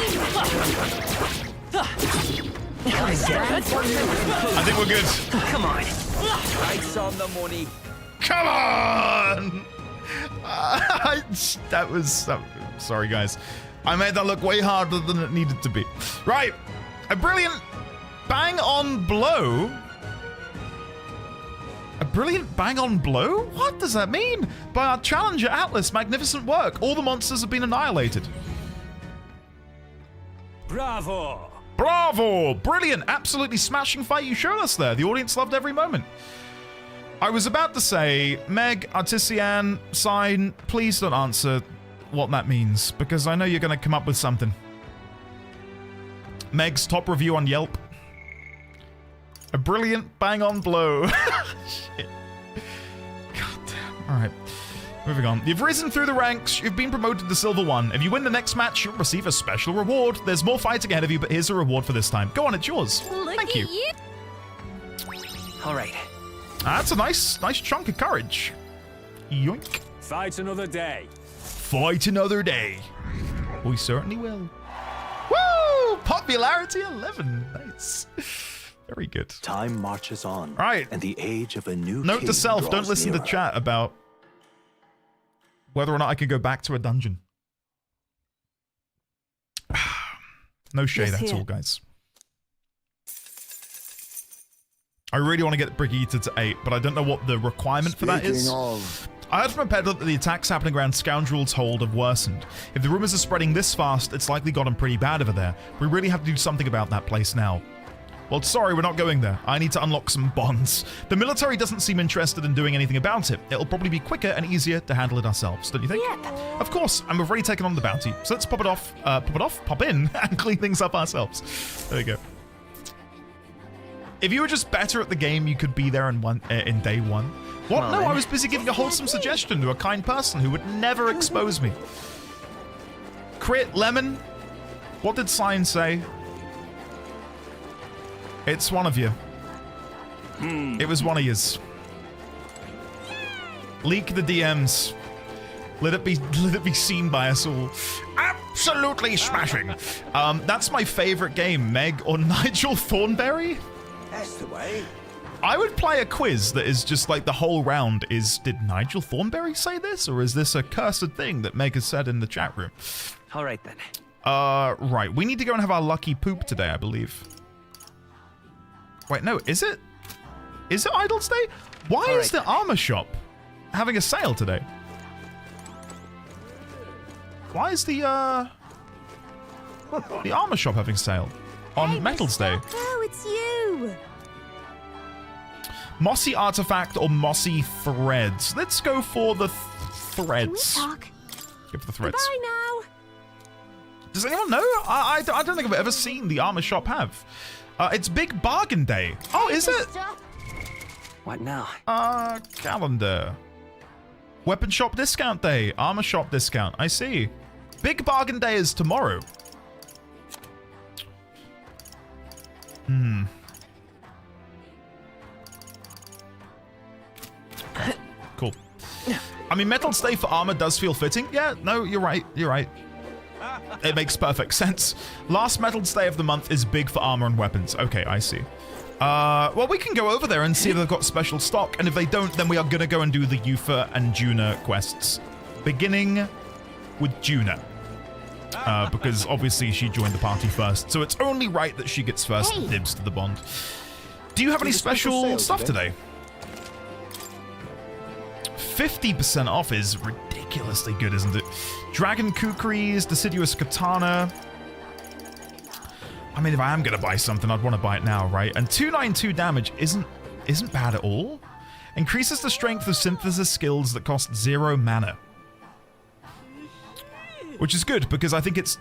[SPEAKER 2] I think we're good.
[SPEAKER 5] Come on.
[SPEAKER 4] Price on the money.
[SPEAKER 2] Come on. That was... sorry, guys. I made that look way harder than it needed to be. Right. A brilliant bang-on blow. A brilliant bang-on blow? What does that mean? By our challenger, Atlas. Magnificent work. All the monsters have been annihilated.
[SPEAKER 4] Bravo!
[SPEAKER 2] Bravo! Brilliant. Absolutely smashing fight you showed us there. The audience loved every moment. I was about to say, Meg, Artisian, Sign, please don't answer what that means, because I know you're going to come up with something. Meg's top review on Yelp. A brilliant bang-on blow. Shit. God damn. Alright. Moving on. You've risen through the ranks. You've been promoted to Silver 1. If you win the next match, you'll receive a special reward. There's more fighting ahead of you, but here's a reward for this time. Go on, it's yours. Thank you.
[SPEAKER 5] All right.
[SPEAKER 2] That's a nice chunk of courage. Yoink.
[SPEAKER 4] Fight another day.
[SPEAKER 2] Fight another day. We certainly will. Woo! Popularity 11. Nice. Very good.
[SPEAKER 9] Time marches on.
[SPEAKER 2] Right.
[SPEAKER 9] And the age of a new
[SPEAKER 2] Note
[SPEAKER 9] king
[SPEAKER 2] to self, don't
[SPEAKER 9] draws
[SPEAKER 2] listen
[SPEAKER 9] nearer.
[SPEAKER 2] to chat about whether or not I can go back to a dungeon. No shade,
[SPEAKER 7] Yes,
[SPEAKER 2] that's
[SPEAKER 7] here.
[SPEAKER 2] all, guys. I really want to get Brigitte to 8, but I don't know what the requirement for that is. I heard from a peddler that the attacks happening around Scoundrel's Hold have worsened. If the rumors are spreading this fast, it's likely gotten pretty bad over there. We really have to do something about that place now. Well, sorry, we're not going there. I need to unlock some bonds. The military doesn't seem interested in doing anything about it. It'll probably be quicker and easier to handle it ourselves, don't you think?
[SPEAKER 3] Yep.
[SPEAKER 2] Of course, and we've already taken on the bounty, so let's pop in, and clean things up ourselves. There we go. If you were just better at the game, you could be there in day one. What?
[SPEAKER 5] Well,
[SPEAKER 2] No,
[SPEAKER 5] then.
[SPEAKER 2] I was busy giving a wholesome suggestion to a kind person who would never expose me. Crit, Lemon, what did Sign say? It's one of you. It was one of yous. Leak the DMs. Let it be seen by us all. Absolutely smashing. That's my favorite game, Meg or Nigel Thornberry.
[SPEAKER 4] That's the way.
[SPEAKER 2] I would play a quiz that is just like the whole round is, did Nigel Thornberry say this? Or is this a cursed thing that Meg has said in the chat room?
[SPEAKER 5] All right, then.
[SPEAKER 2] Right. We need to go and have our lucky poop today, I believe. Wait, no, is it? Is it Idle's Day? Why is the armor shop having a sale today? Why is the armor shop having a sale? on Metals Day.
[SPEAKER 3] Oh, it's you.
[SPEAKER 2] Mossy Artifact or Mossy Threads? Let's go for the threads.
[SPEAKER 3] Can we talk?
[SPEAKER 2] Give the threads.
[SPEAKER 3] Bye now.
[SPEAKER 2] Does anyone know? I don't think I've ever seen the armor shop have. It's Big Bargain Day. Oh, is it?
[SPEAKER 10] What now?
[SPEAKER 2] Calendar. Weapon shop discount day. Armor shop discount. I see. Big Bargain Day is tomorrow. Cool. I mean, Metals Day for armor does feel fitting. Yeah, no, you're right. You're right. It makes perfect sense. Last Metals Day of the month is big for armor and weapons. Okay, I see. Well, we can go over there and see if they've got special stock, and if they don't, then we are gonna go and do the Yufa and Juna quests. Beginning with Juna. Because obviously she joined the party first, so it's only right that she gets first dibs to the bond. Do you have any special stuff today? 50% off is ridiculously good, isn't it? Dragon Kukris, Deciduous Katana. I mean, if I am gonna buy something, I'd want to buy it now, right? And 292 damage isn't bad at all. Increases the strength of synthesis skills that cost 0 mana. Which is good, because I think it's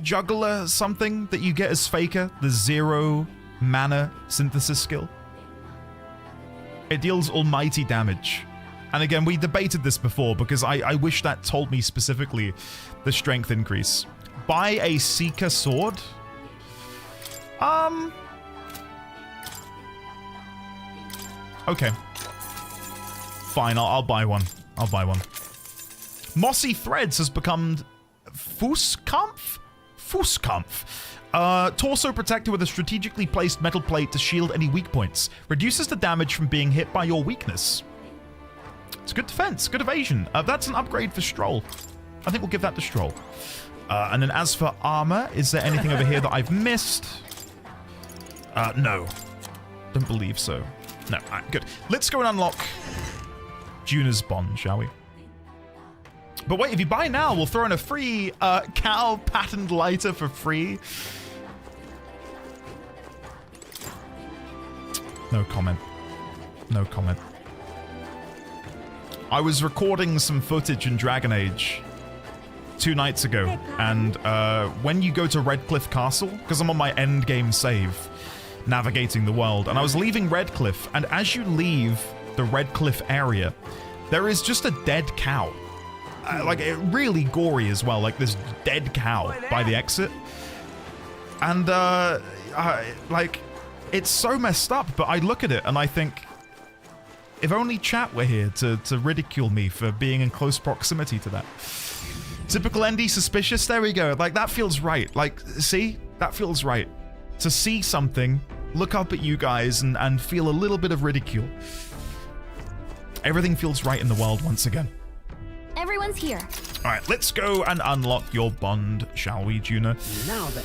[SPEAKER 2] Juggler something that you get as Faker, the 0 mana synthesis skill. It deals almighty damage. And again, we debated this before, because I wish that told me specifically the strength increase. Buy a Seeker sword? Okay. Fine, I'll buy one. I'll buy one. Mossy Threads has become Fußkampf? Fußkampf. Torso protector with a strategically placed metal plate to shield any weak points. Reduces the damage from being hit by your weakness. It's good defense, good evasion. That's an upgrade for Stroll. I think we'll give that to Stroll. And then as for armor, is there anything over here that I've missed? No. Don't believe so. No, alright, good. Let's go and unlock Juna's bond, shall we? But wait, if you buy now, we'll throw in a free cow patterned lighter for free. No comment. No comment. I was recording some footage in Dragon Age 2 nights ago, and when you go to Redcliffe Castle, because I'm on my end game save, navigating the world, and I was leaving Redcliffe, and as you leave the Redcliffe area, there is just a dead cow. Like, really gory as well, like this dead cow by the exit. And, like, it's so messed up, but I look at it and I think, if only chat were here to ridicule me for being in close proximity to that. Typical ND suspicious, there we go. Like, that feels right. Like, see? That feels right. To see something, look up at you guys and feel a little bit of ridicule. Everything feels right in the world once again.
[SPEAKER 3] Everyone's here.
[SPEAKER 2] Alright, let's go and unlock your bond, shall we, Juna?
[SPEAKER 10] Now that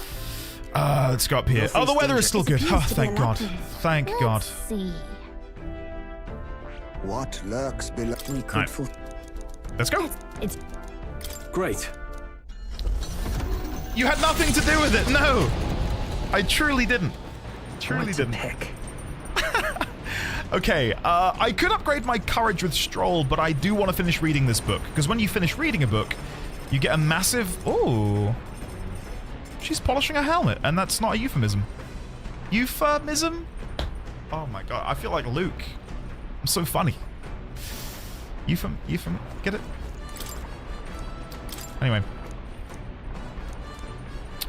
[SPEAKER 2] let's go up here. Oh, the weather is still good. Oh, thank God. Thank God.
[SPEAKER 3] See.
[SPEAKER 4] What lurks below?
[SPEAKER 3] We could
[SPEAKER 2] Right. Let's go.
[SPEAKER 3] It's
[SPEAKER 10] great.
[SPEAKER 2] You had nothing to do with it. No. I truly didn't. Truly didn't.
[SPEAKER 10] Heck.
[SPEAKER 2] Okay, I could upgrade my courage with Stroll, but I do want to finish reading this book, because when you finish reading a book, you get a massive... Oh. She's polishing her helmet, and that's not a euphemism. Euphemism? Oh my God, I feel like Luke. I'm so funny. Get it? Anyway.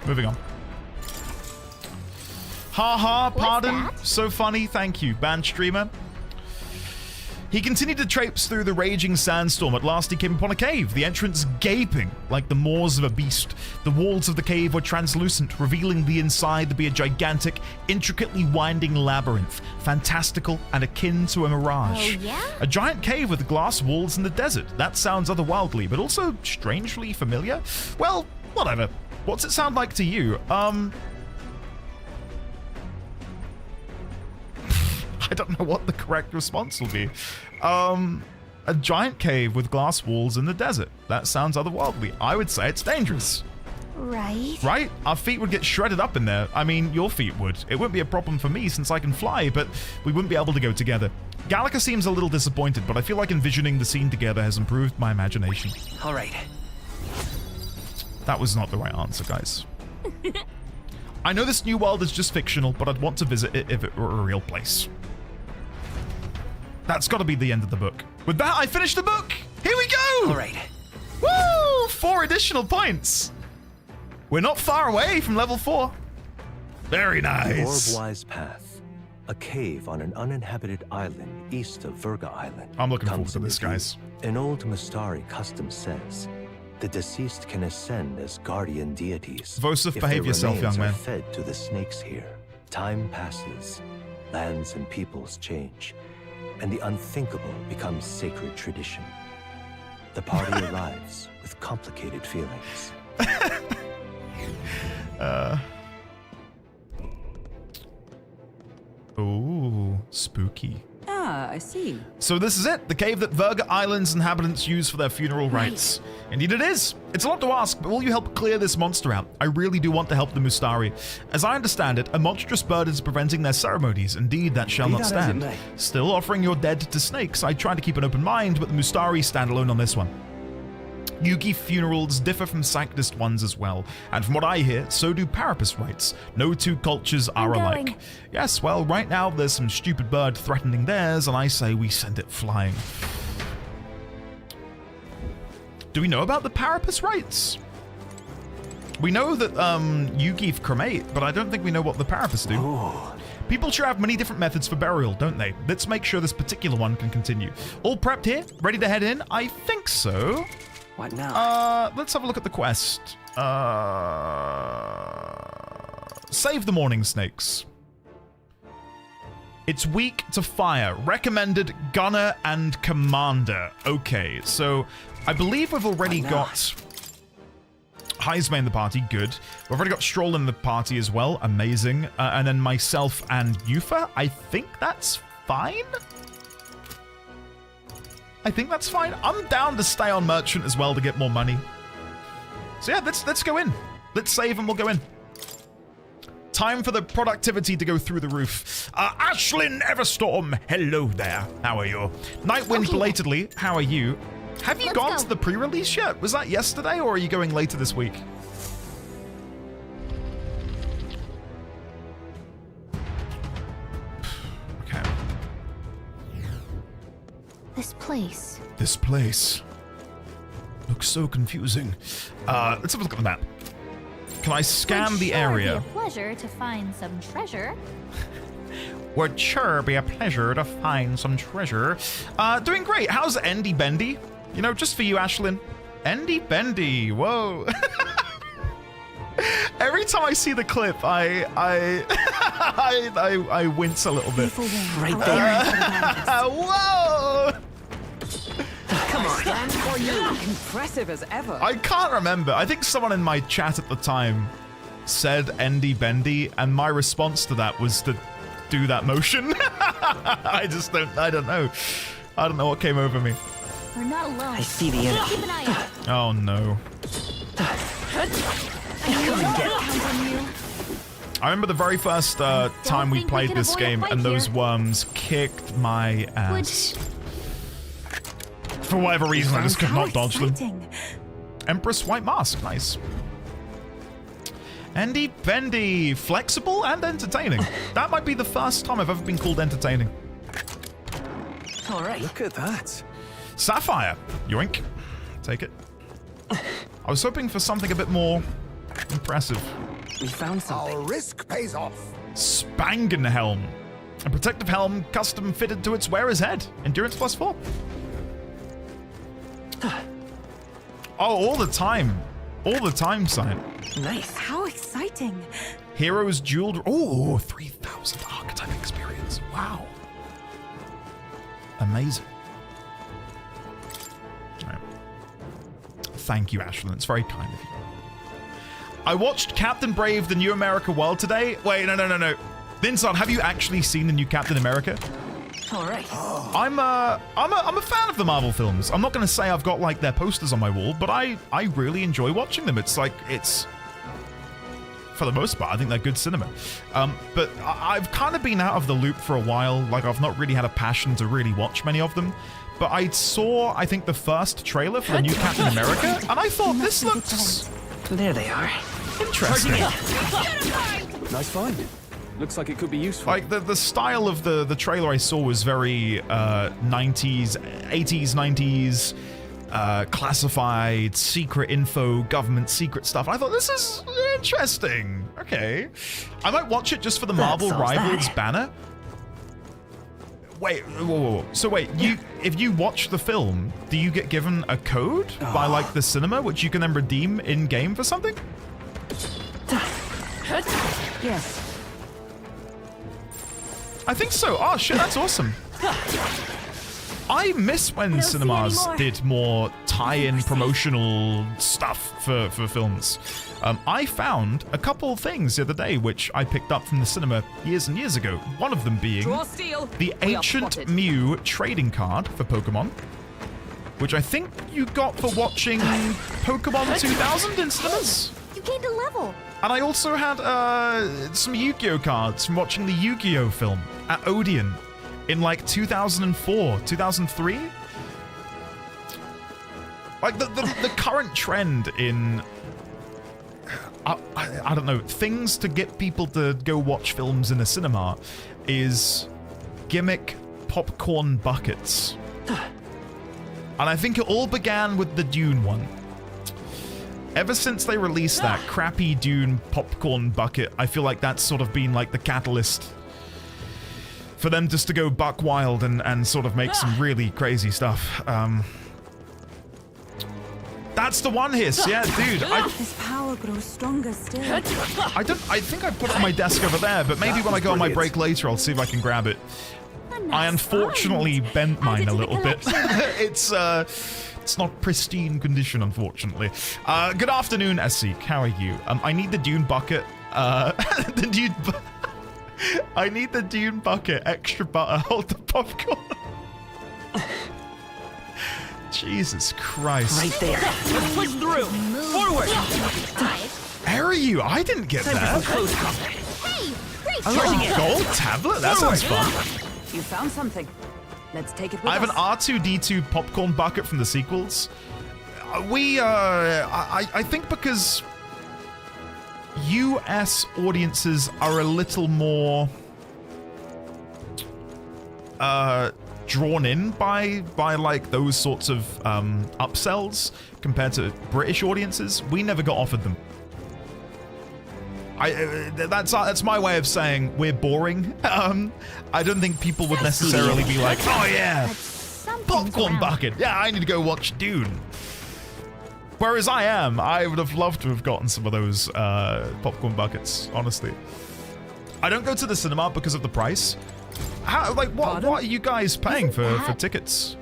[SPEAKER 2] Moving on. Haha, pardon. So funny, thank you, banned streamer. He continued to traipse through the raging sandstorm. At last he came upon a cave, the entrance gaping like the maws of a beast. The walls of the cave were translucent, revealing the inside to be a gigantic, intricately winding labyrinth, fantastical and akin to a mirage.
[SPEAKER 3] Oh, yeah?
[SPEAKER 2] A giant cave with glass walls in the desert. That sounds otherworldly, but also strangely familiar. Well, whatever. What's it sound like to you? I don't know what the correct response will be. A giant cave with glass walls in the desert. That sounds otherworldly. I would say it's dangerous.
[SPEAKER 11] Right.
[SPEAKER 2] Right? Our feet would get shredded up in there. I mean, your feet would. It wouldn't be a problem for me since I can fly, but we wouldn't be able to go together. Gallica seems a little disappointed, but I feel like envisioning the scene together has improved my imagination.
[SPEAKER 10] All right.
[SPEAKER 2] That was not the right answer, guys. I know this new world is just fictional, but I'd want to visit it if it were a real place. That's got to be the end of the book. With that, I finished the book! Here we go!
[SPEAKER 10] All right.
[SPEAKER 2] Woo! 4 additional points! We're not far away from level 4. Very nice.
[SPEAKER 9] The Orbwise Path, a cave on an uninhabited island east of Virga Island.
[SPEAKER 2] I'm looking forward to this, guys.
[SPEAKER 9] An old Mustari custom says the deceased can ascend as guardian deities.
[SPEAKER 2] Vosif,
[SPEAKER 9] if
[SPEAKER 2] behave
[SPEAKER 9] their
[SPEAKER 2] yourself,
[SPEAKER 9] remains
[SPEAKER 2] young
[SPEAKER 9] are
[SPEAKER 2] man.
[SPEAKER 9] fed to the snakes here. Time passes, lands and peoples change, and the unthinkable becomes sacred tradition. The party arrives with complicated feelings.
[SPEAKER 2] Ooh, spooky.
[SPEAKER 7] Ah, I see.
[SPEAKER 2] So this is it, the cave that Virga Island's inhabitants use for their funeral rites. Indeed it is. It's a lot to ask, but will you help clear this monster out? I really do want to help the Mustari. As I understand it, a monstrous bird is preventing their ceremonies. Indeed, that shall not stand. Still, offering your dead to snakes, I try to keep an open mind, but the Mustari stand alone on this one. Yugi funerals differ from Sanctist ones as well, and from what I hear, so do Parapus rites. No two cultures are alike. Yes, well, right now there's some stupid bird threatening theirs, and I say we send it flying. Do we know about the Parapus rites? We know that Yugi cremate, but I don't think we know what the Parapus do.
[SPEAKER 9] Oh.
[SPEAKER 2] People sure have many different methods for burial, don't they? Let's make sure this particular one can continue. All prepped here? Ready to head in? I think so.
[SPEAKER 10] What now?
[SPEAKER 2] Let's have a look at the quest. Save the morning snakes. It's weak to fire. Recommended gunner and commander. Okay, so I believe we've already got Heisme in the party. Good. We've already got Stroll in the party as well. Amazing. And then myself and Yufa. I think that's fine. I think that's fine. I'm down to stay on Merchant as well to get more money. So yeah, let's go in. Let's save and we'll go in. Time for the productivity to go through the roof. Ashlyn Everstorm, hello there. How are you? Nightwind belatedly, how are you? Have you gone to the pre-release yet? Was that yesterday or are you going later this week? Okay.
[SPEAKER 11] This place
[SPEAKER 2] looks so confusing. Let's have a look at the map. Can I scan the
[SPEAKER 3] Would
[SPEAKER 2] area?
[SPEAKER 3] Sure be a pleasure to find some treasure.
[SPEAKER 2] Would sure be a pleasure to find some treasure. Doing great. How's Endy Bendy? You know, just for you, Ashlyn. Endy Bendy. Whoa. Every time I see the clip, I wince a little bit.
[SPEAKER 7] Right there.
[SPEAKER 2] Whoa!
[SPEAKER 7] Come on. Stand for you. Impressive as ever.
[SPEAKER 2] I can't remember. I think someone in my chat at the time said Endy Bendy, and my response to that was to do that motion. I don't know. I don't know what came over me.
[SPEAKER 3] We're not alone.
[SPEAKER 10] I see the enemy.
[SPEAKER 3] Keep an eye out.
[SPEAKER 2] Oh no. I remember the very first time we
[SPEAKER 3] think we
[SPEAKER 2] played
[SPEAKER 3] can
[SPEAKER 2] this
[SPEAKER 3] avoid a
[SPEAKER 2] game
[SPEAKER 3] fight
[SPEAKER 2] and those
[SPEAKER 3] here.
[SPEAKER 2] worms kicked my ass. For whatever reason, I just could not dodge them. Empress White Mask, nice. Endy Bendy, flexible and entertaining. That might be the first time I've ever been called entertaining.
[SPEAKER 10] All right.
[SPEAKER 4] Look at that.
[SPEAKER 2] Sapphire, yoink. Take it. I was hoping for something a bit more impressive.
[SPEAKER 10] We found something.
[SPEAKER 4] Our risk pays off.
[SPEAKER 2] Spangenhelm. A protective helm custom fitted to its wearer's head. Endurance +4. Oh, all the time. All the time, Sign.
[SPEAKER 7] Nice. How exciting.
[SPEAKER 2] Heroes jeweled. Oh, 3,000 archetype experience. Wow. Amazing. All right. Thank you, Ashlyn. It's very kind of you. I watched Captain Brave, The New America World today. Wait, no. Vincent, have you actually seen the new Captain America?
[SPEAKER 7] All right.
[SPEAKER 2] I'm a fan of the Marvel films. I'm not going to say I've got like their posters on my wall, but I really enjoy watching them. It's like it's for the most part. I think they're good cinema. But I've kind of been out of the loop for a while. Like, I've not really had a passion to really watch many of them. But I saw, I think, the first trailer for the new Captain America, and I thought, this looks...
[SPEAKER 5] There they are.
[SPEAKER 2] Interesting.
[SPEAKER 4] Nice find. Looks like it could be useful.
[SPEAKER 2] Like, the style of the trailer I saw was very 90s, 80s, 90s, classified, secret info, government secret stuff. I thought, this is interesting. Okay. I might watch it just for the Marvel Rivals banner. Wait, whoa. So wait, if you watch the film, do you get given a code by, like, the cinema, which you can then redeem in-game for something?
[SPEAKER 7] Yes.
[SPEAKER 2] I think so. Oh, shit, that's awesome. I miss when cinemas did more tie-in promotional stuff for films. I found a couple things the other day which I picked up from the cinema years and years ago. One of them being the Ancient Mew trading card for Pokemon, which I think you got for watching Pokemon 2000 in cinemas.
[SPEAKER 3] You gained a level.
[SPEAKER 2] And I also had some Yu-Gi-Oh cards from watching the Yu-Gi-Oh film at Odeon in like 2004, 2003. Like the current trend in, I don't know, things to get people to go watch films in the cinema is gimmick popcorn buckets. And I think it all began with the Dune one. Ever since they released that crappy Dune popcorn bucket, I feel like that's sort of been like the catalyst for them just to go buck wild and sort of make some really crazy stuff. That's the one, Hiss. Yeah, dude.
[SPEAKER 3] His power grows stronger still.
[SPEAKER 2] I think I put it on my desk over there, but maybe when I go on my break later, I'll see if I can grab it. I unfortunately bent mine a little bit. It's not pristine condition, unfortunately. Good afternoon, Asik. How are you? I need the Dune bucket. I need the Dune bucket. Extra butter. Hold the popcorn. Jesus Christ.
[SPEAKER 5] Right there. Let's push through. Forward.
[SPEAKER 2] Where are you? I didn't get that.
[SPEAKER 3] Hey, great
[SPEAKER 2] Oh, gold tablet? That sounds fun.
[SPEAKER 7] You found something. Let's take it with
[SPEAKER 2] I have an
[SPEAKER 7] us.
[SPEAKER 2] R2-D2 popcorn bucket from the sequels. I think because US audiences are a little more drawn in by like those sorts of upsells compared to British audiences. We never got offered them. That's my way of saying we're boring. I don't think people would necessarily be like, oh yeah, popcorn bucket. Yeah, I need to go watch Dune. Whereas I would have loved to have gotten some of those popcorn buckets, honestly. I don't go to the cinema because of the price. What are you guys paying for tickets?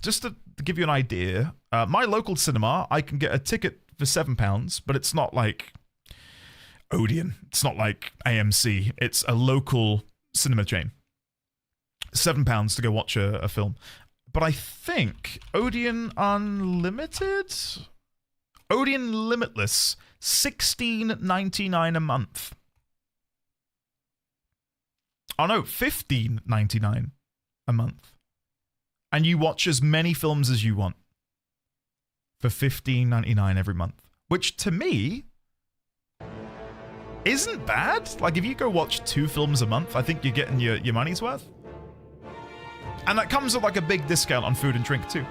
[SPEAKER 2] Just to give you an idea, my local cinema, I can get a ticket for £7, but it's not like Odeon. It's not like AMC. It's a local cinema chain. £7 to go watch a film. But I think Odeon Unlimited? Odeon Limitless, $16.99 a month. Oh no, $15.99 a month. And you watch as many films as you want for $15.99 every month, which to me isn't bad. Like, if you go watch 2 films a month, I think you're getting your money's worth. And that comes with like a big discount on food and drink too.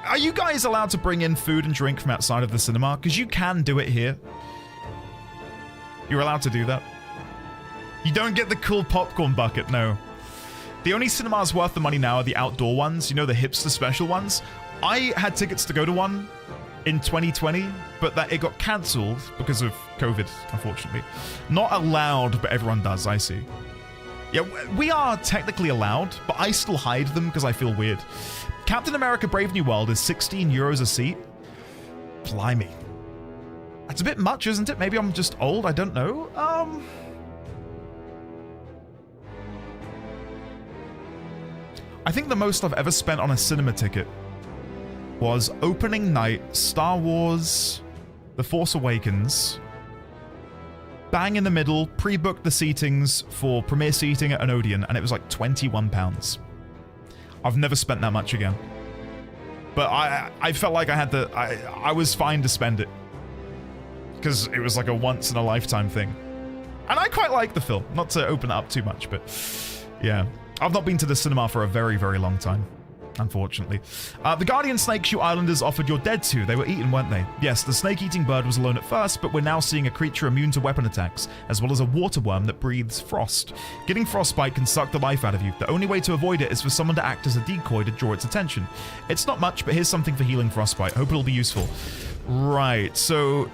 [SPEAKER 2] Are you guys allowed to bring in food and drink from outside of the cinema? Because you can do it here. You're allowed to do that. You don't get the cool popcorn bucket, no. The only cinemas worth the money now are the outdoor ones, you know, the hipster special ones. I had tickets to go to one in 2020, but it got cancelled because of COVID, unfortunately. Not allowed, but everyone does, I see. Yeah, we are technically allowed, but I still hide them because I feel weird. Captain America Brave New World is €16 a seat. Blimey. That's a bit much, isn't it? Maybe I'm just old, I don't know. I think the most I've ever spent on a cinema ticket was opening night Star Wars The Force Awakens. Bang in the middle, pre-booked the seatings for premiere seating at an Odeon, and it was like £21. I've never spent that much again. But I felt like I had to... I was fine to spend it. Because it was like a once-in-a-lifetime thing. And I quite like the film. Not to open it up too much, but... yeah. I've not been to the cinema for a very, very long time. Unfortunately. The Guardian snakes you islanders offered your dead to. They were eaten, weren't they? Yes, the snake-eating bird was alone at first, but we're now seeing a creature immune to weapon attacks, as well as a water worm that breathes frost. Getting frostbite can suck the life out of you. The only way to avoid it is for someone to act as a decoy to draw its attention. It's not much, but here's something for healing frostbite. Hope it'll be useful. Right, so...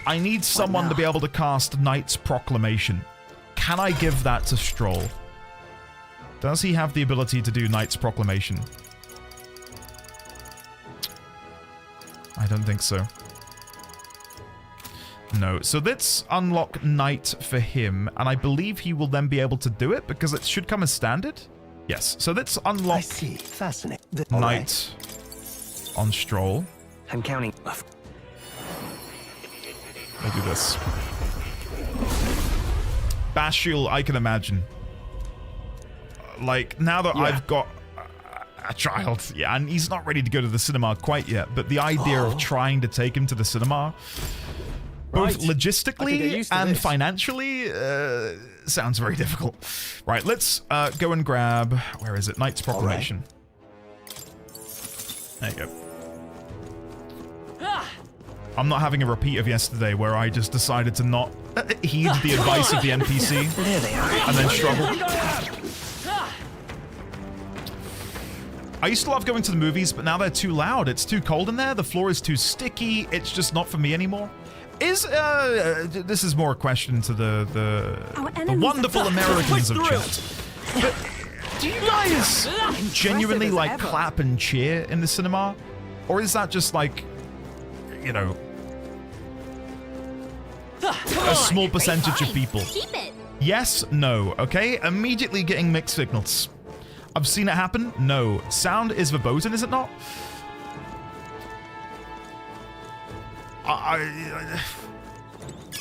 [SPEAKER 2] I need someone to be able to cast Knight's Proclamation. Can I give that to Stroll? Does he have the ability to do Knight's Proclamation? I don't think so. No. So let's unlock Knight for him, and I believe he will then be able to do it because it should come as standard. Yes. So let's unlock.
[SPEAKER 9] I see. Fascinating.
[SPEAKER 2] Knight on Stroll.
[SPEAKER 5] I'm counting.
[SPEAKER 2] I'll do this. Bashiel, I can imagine. Like, now that I've got a child, yeah, and he's not ready to go to the cinema quite yet, but the idea of trying to take him to the cinema, both logistically and financially, sounds very difficult. Right, let's go and grab, where is it? Knight's Proclamation. There you go. I'm not having a repeat of yesterday where I just decided to not heed the advice of the NPC and then struggle. I used to love going to the movies, but now they're too loud. It's too cold in there. The floor is too sticky. It's just not for me anymore. This is more a question to the wonderful Americans of chat. But do you guys genuinely like clap and cheer in the cinema? Or is that just like, you know, a small percentage of people? Yes, no, okay? Immediately getting mixed signals. I've seen it happen. No. Sound is verboten, is it not?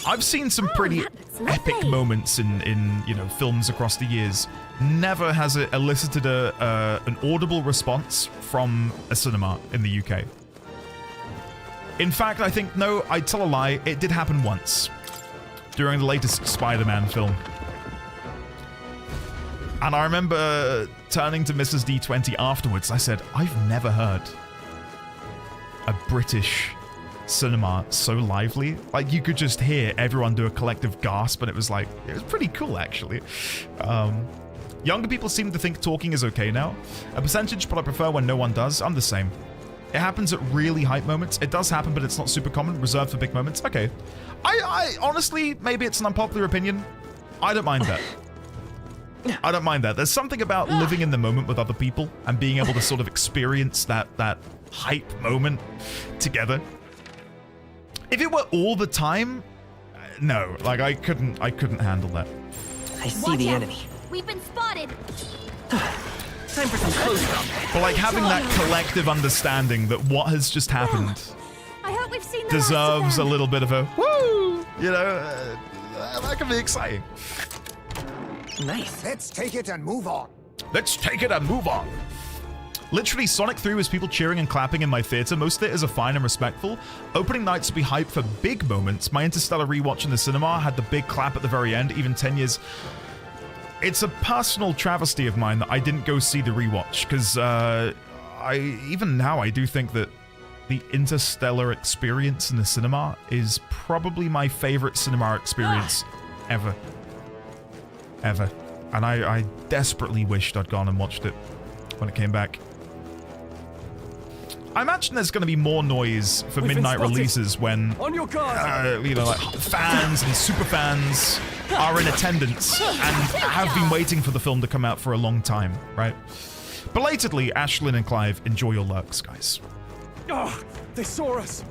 [SPEAKER 2] I've seen some pretty epic moments in you know, films across the years. Never has it elicited an audible response from a cinema in the UK. In fact, I think, no, I'd tell a lie. It did happen once during the latest Spider-Man film. And I remember turning to Mrs. D20 afterwards. I said, I've never heard a British cinema so lively. Like, you could just hear everyone do a collective gasp, and it was like, it was pretty cool, actually. Younger people seem to think talking is okay now. A percentage, but I prefer when no one does. I'm the same. It happens at really hype moments. It does happen, but it's not super common. Reserved for big moments. Okay. I honestly, maybe it's an unpopular opinion. I don't mind that. I don't mind that. There's something about living in the moment with other people and being able to sort of experience that hype moment together. If it were all the time, no. Like, I couldn't handle that.
[SPEAKER 5] I see the enemy.
[SPEAKER 3] We've been spotted.
[SPEAKER 5] Time for some close-up.
[SPEAKER 2] But like having that collective understanding that what has just happened
[SPEAKER 3] I hope we've seen the
[SPEAKER 2] deserves a little bit of a woo. You know, that can be exciting.
[SPEAKER 5] Nice.
[SPEAKER 13] Let's take it and move on.
[SPEAKER 2] Let's take it and move on. Literally, Sonic 3 was people cheering and clapping in my theater. Most theaters are fine and respectful. Opening nights be hyped for big moments. My Interstellar rewatch in the cinema had the big clap at the very end, even 10 years. It's a personal travesty of mine that I didn't go see the rewatch, because even now I do think that the Interstellar experience in the cinema is probably my favorite cinema experience ever. Ever. And I desperately wished I'd gone and watched it when it came back. I imagine there's going to be more noise for midnight releases when,
[SPEAKER 4] on your guard.
[SPEAKER 2] you know, like fans and super fans are in attendance and have been waiting for the film to come out for a long time, right? Belatedly, Ashlyn and Clive, enjoy your lurks, guys.
[SPEAKER 4] Oh, they saw us.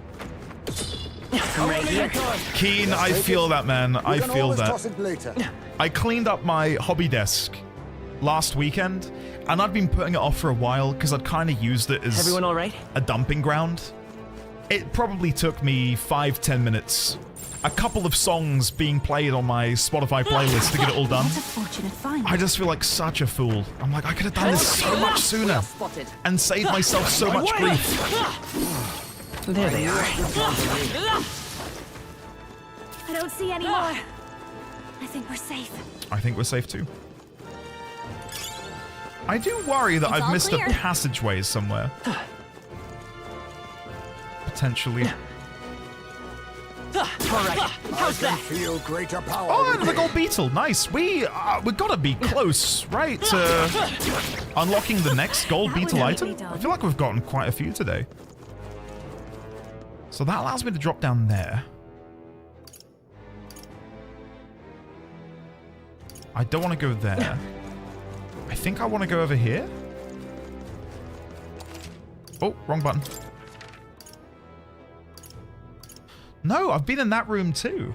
[SPEAKER 5] Right here.
[SPEAKER 2] Keen, I feel that, man. I feel that. I cleaned up my hobby desk last weekend, and I'd been putting it off for a while because I'd kind of used it as
[SPEAKER 5] everyone all right?
[SPEAKER 2] A dumping ground. It probably took me 5-10 minutes. A couple of songs being played on my Spotify playlist to get it all done.
[SPEAKER 3] That's a fortunate find.
[SPEAKER 2] I just feel like such a fool. I'm like, I could have done this so much sooner and saved myself so much grief.
[SPEAKER 7] There they are.
[SPEAKER 3] I don't see any more. I think we're safe.
[SPEAKER 2] I think we're safe too. I do worry that I've missed
[SPEAKER 3] clear.
[SPEAKER 2] a passageway somewhere. Potentially.
[SPEAKER 7] Alright, how's that?
[SPEAKER 5] Feel greater power.
[SPEAKER 2] Oh, and the gold beetle. Nice. We gotta be close, right? To unlocking the next gold beetle item. I feel like we've gotten quite a few today. So that allows me to drop down there. I don't want to go there. I think I want to go over here. Oh, wrong button. No, I've been in that room too.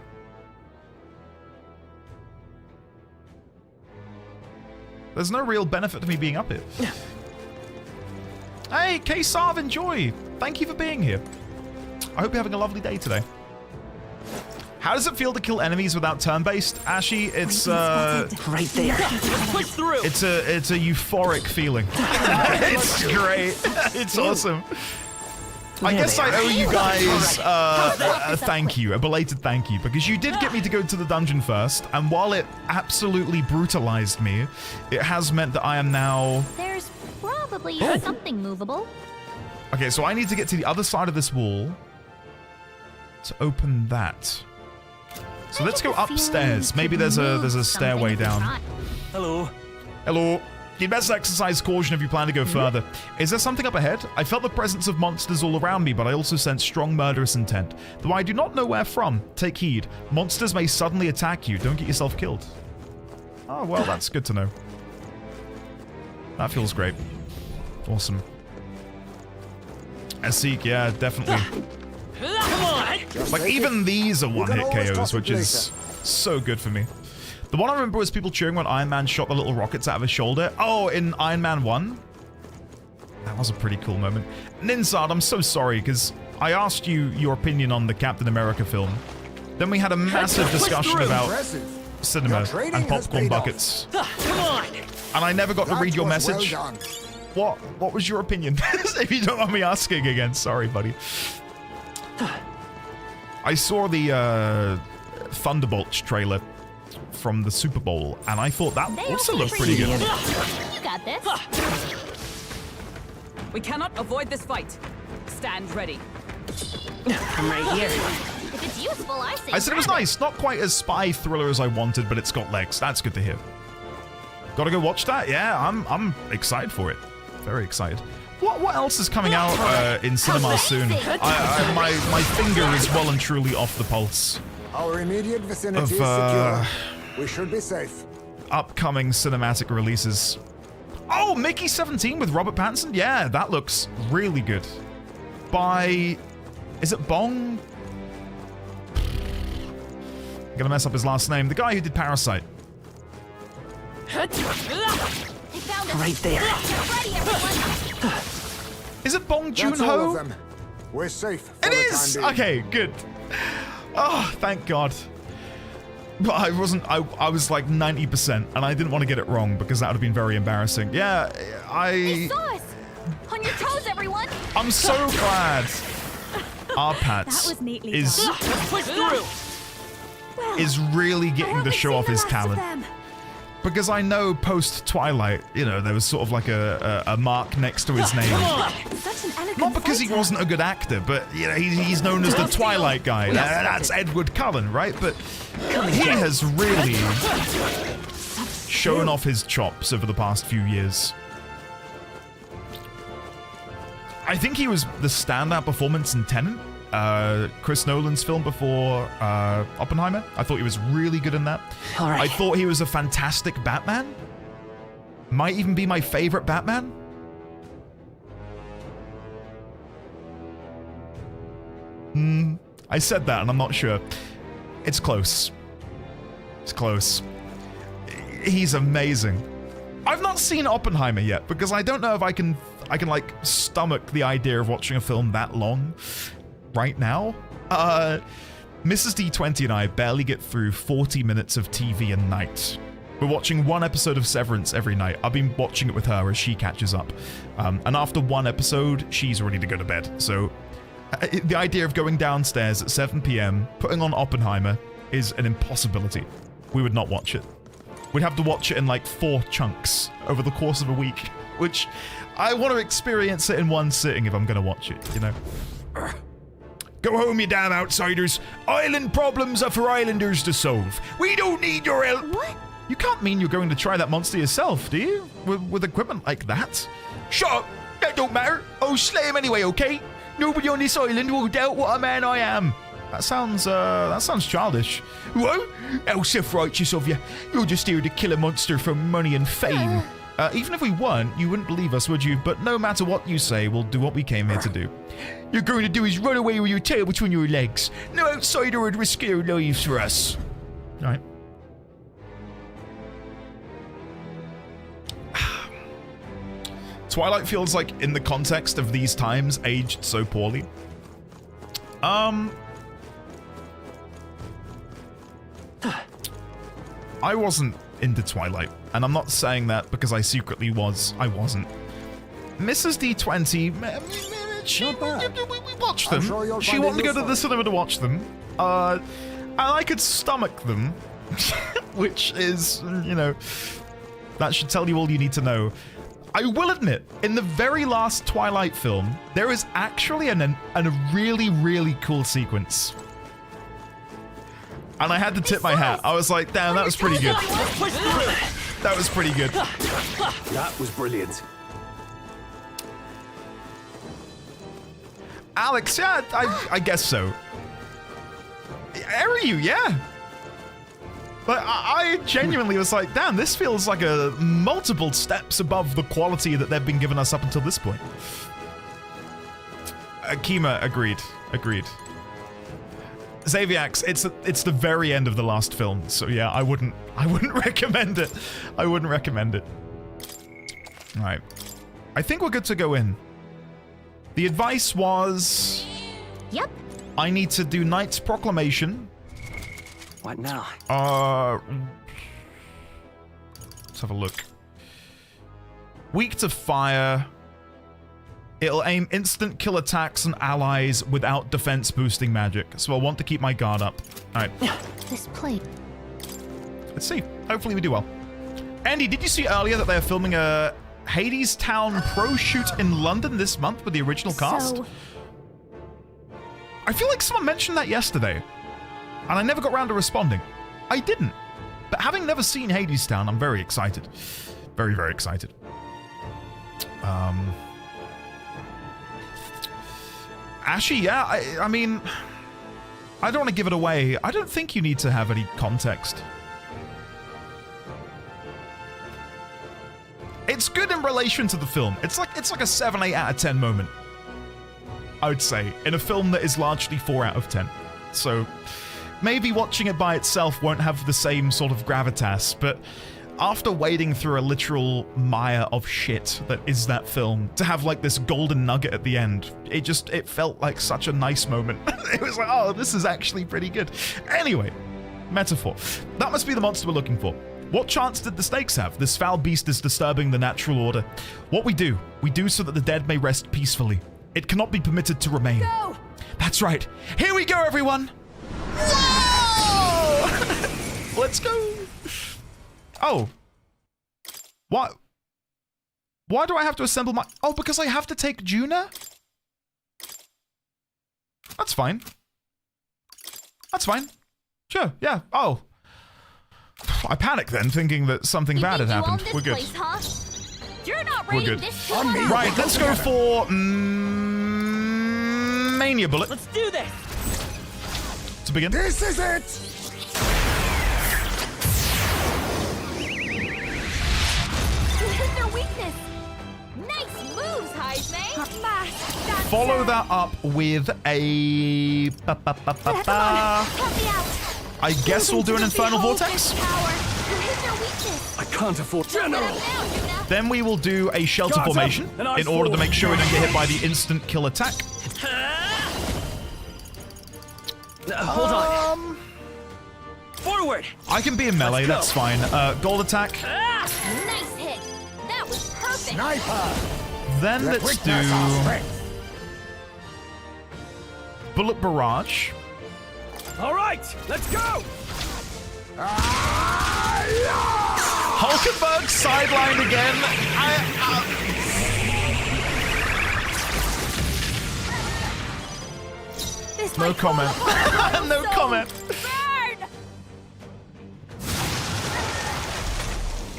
[SPEAKER 2] There's no real benefit to me being up here. Hey, K-Sarv, enjoy. Thank you for being here. I hope you're having a lovely day today. How does it feel to kill enemies without turn-based? Ashy, it's
[SPEAKER 7] right there. Push through.
[SPEAKER 2] It's a euphoric feeling. It's great. It's awesome. I guess I owe you guys a thank you, a belated thank you, because you did get me to go to the dungeon first, and while it absolutely brutalized me, it has meant that I am now...
[SPEAKER 3] There's probably something movable.
[SPEAKER 2] Okay, so I need to get to the other side of this wall to open that. So let's go upstairs. Maybe there's a stairway down.
[SPEAKER 7] Hello.
[SPEAKER 2] Hello. You'd best exercise caution if you plan to go further. Is there something up ahead? I felt the presence of monsters all around me, but I also sense strong murderous intent. Though I do not know where from. Take heed. Monsters may suddenly attack you. Don't get yourself killed. Oh, well, that's good to know. That feels great. Awesome. Asik, yeah, definitely.
[SPEAKER 7] Come on.
[SPEAKER 2] Like, even these are one-hit KOs, which is so good for me. The one I remember was people cheering when Iron Man shot the little rockets out of his shoulder. Oh, in Iron Man 1? That was a pretty cool moment. Ninsard, I'm so sorry, because I asked you your opinion on the Captain America film. Then we had a massive discussion about cinema and popcorn buckets.
[SPEAKER 7] Come on.
[SPEAKER 2] And I never got to read your message. What was your opinion? If you don't mind me asking again. Sorry, buddy. I saw the Thunderbolts trailer from the Super Bowl, and I thought that also looked pretty good.
[SPEAKER 3] You got this.
[SPEAKER 7] We cannot avoid this fight. Stand ready. I'm right here.
[SPEAKER 3] If it's useful, I say.
[SPEAKER 2] I said it was nice. Not quite as spy thriller as I wanted, but it's got legs. That's good to hear. Gotta go watch that? Yeah, I'm excited for it. Very excited. What else is coming out in cinemas soon? My finger is well and truly off the pulse.
[SPEAKER 5] Our immediate vicinity is secure. We should be safe.
[SPEAKER 2] Upcoming cinematic releases. Oh, Mickey 17 with Robert Pattinson? Yeah, that looks really good. By... Is it Bong? I'm gonna mess up his last name. The guy who did Parasite.
[SPEAKER 7] Right there.
[SPEAKER 2] Is it Bong
[SPEAKER 5] That's all of
[SPEAKER 2] Joon-ho?
[SPEAKER 5] them. We're safe. For
[SPEAKER 2] It
[SPEAKER 5] the
[SPEAKER 2] is!
[SPEAKER 5] time being.
[SPEAKER 2] Okay, good. Oh, thank God. But I wasn't, I was like 90%, and I didn't want to get it wrong because that would have been very embarrassing. Yeah,
[SPEAKER 3] They saw us. On your toes, everyone.
[SPEAKER 2] I'm so glad our Pats
[SPEAKER 3] That was neatly
[SPEAKER 2] is
[SPEAKER 3] done.
[SPEAKER 7] Push through.
[SPEAKER 2] is really getting to show off his talent. Because I know post-Twilight, you know, there was sort of like a mark next to his name.
[SPEAKER 3] Such an elegant
[SPEAKER 2] Not because he wasn't a good actor, but you know, he's known as the Twilight guy. That's Edward Cullen, right? But he has really shown off his chops over the past few years. I think he was the standout performance in Tenet, Chris Nolan's film before Oppenheimer. I thought he was really good in that.
[SPEAKER 7] All right.
[SPEAKER 2] I thought he was a fantastic Batman. Might even be my favorite Batman. I said that and I'm not sure. It's close. It's close. He's amazing. I've not seen Oppenheimer yet because I don't know if I can like stomach the idea of watching a film that long right now. Mrs. D20 and I barely get through 40 minutes of TV a night. We're watching one episode of Severance every night. I've been watching it with her as she catches up. And after one episode, she's ready to go to bed. So the idea of going downstairs at 7 p.m., putting on Oppenheimer, is an impossibility. We would not watch it. We'd have to watch it in like 4 chunks over the course of a week, which I want to experience it in one sitting if I'm going to watch it, you know? Go home, you damn outsiders. Island problems are for islanders to solve. We don't need your help.
[SPEAKER 3] What?
[SPEAKER 2] You can't mean you're going to try that monster yourself, do you? With equipment like that? Shut up. That don't matter. I'll slay him anyway, okay? Nobody on this island will doubt what a man I am. That sounds childish. What? How self-righteous of you. You're just here to kill a monster for money and fame. Even if we weren't, you wouldn't believe us, would you? But no matter what you say, we'll do what we came here to do. You're going to do is run away with your tail between your legs. No outsider would risk their lives for us. All right. Twilight feels like, in the context of these times, aged so poorly. I wasn't into Twilight, and I'm not saying that because I secretly was. I wasn't. Mrs. D20, we watched them. Sure she wanted to go to the cinema to watch them. And I could stomach them, which is, you know, that should tell you all you need to know. I will admit, in the very last Twilight film, there is actually a really, really cool sequence. And I had to tip my hat. I was like, damn, that was pretty good. That was pretty good.
[SPEAKER 4] That was brilliant.
[SPEAKER 2] Alex, yeah, I guess so. Are you? Yeah. But I genuinely was like, damn, this feels like a multiple steps above the quality that they've been giving us up until this point. Kima, agreed. Xaviax, it's the very end of the last film, so yeah, I wouldn't recommend it. I wouldn't recommend it. All right, I think we're good to go in. The advice was,
[SPEAKER 3] Yep.
[SPEAKER 2] I need to do Knight's Proclamation.
[SPEAKER 4] What now?
[SPEAKER 2] Let's have a look. Weak to fire. It'll aim instant kill attacks on allies without defense boosting magic, so I want to keep my guard up. Alright.
[SPEAKER 11] This plate.
[SPEAKER 2] Let's see. Hopefully we do well. Andy, did you see earlier that they're filming a Hades Town pro shoot in London this month with the original cast? I feel like someone mentioned that yesterday, and I never got around to responding. I didn't. But having never seen Hades Town, I'm very excited. Very, very excited. Ashy, yeah, I mean, I don't want to give it away. I don't think you need to have any context. It's good in relation to the film. It's like a 7, 8 out of 10 moment, I would say, in a film that is largely 4 out of 10. So maybe watching it by itself won't have the same sort of gravitas, but after wading through a literal mire of shit that is that film, to have like this golden nugget at the end, it felt like such a nice moment. It was like, oh, this is actually pretty good. Anyway, metaphor. That must be the monster we're looking for. What chance did the snakes have? This foul beast is disturbing the natural order. What we do so that the dead may rest peacefully. It cannot be permitted to remain.
[SPEAKER 3] Go!
[SPEAKER 2] That's right. Here we go, everyone. Whoa! Let's go. Oh. What? Why do I have to assemble my... Oh, because I have to take Juna? That's fine. That's fine. Sure, yeah. Oh. I panicked then, thinking that something bad had happened. We're good.
[SPEAKER 3] Place, huh? You're not
[SPEAKER 2] We're good.
[SPEAKER 3] this
[SPEAKER 2] Right, let's go for... Mania Bullet.
[SPEAKER 5] Let's do this!
[SPEAKER 2] To begin.
[SPEAKER 4] This is it!
[SPEAKER 3] Their weakness. Nice moves, Heisman.
[SPEAKER 2] Follow that up with a... I guess we'll do an Infernal Vortex.
[SPEAKER 4] I can't afford General.
[SPEAKER 2] Then we will do a Shelter Formation in order to make sure we don't get hit by the instant kill attack.
[SPEAKER 5] Hold on. Forward.
[SPEAKER 2] I can be in melee, that's fine. Gold attack.
[SPEAKER 3] Nice hit. That was perfect.
[SPEAKER 6] Sniper!
[SPEAKER 2] Then let's do bullet barrage.
[SPEAKER 4] All right, let's go.
[SPEAKER 2] Hulkenberg sidelined again.
[SPEAKER 3] This
[SPEAKER 2] No
[SPEAKER 3] might
[SPEAKER 2] comment.
[SPEAKER 3] fall apart.
[SPEAKER 2] No
[SPEAKER 3] So
[SPEAKER 2] comment.
[SPEAKER 3] burn.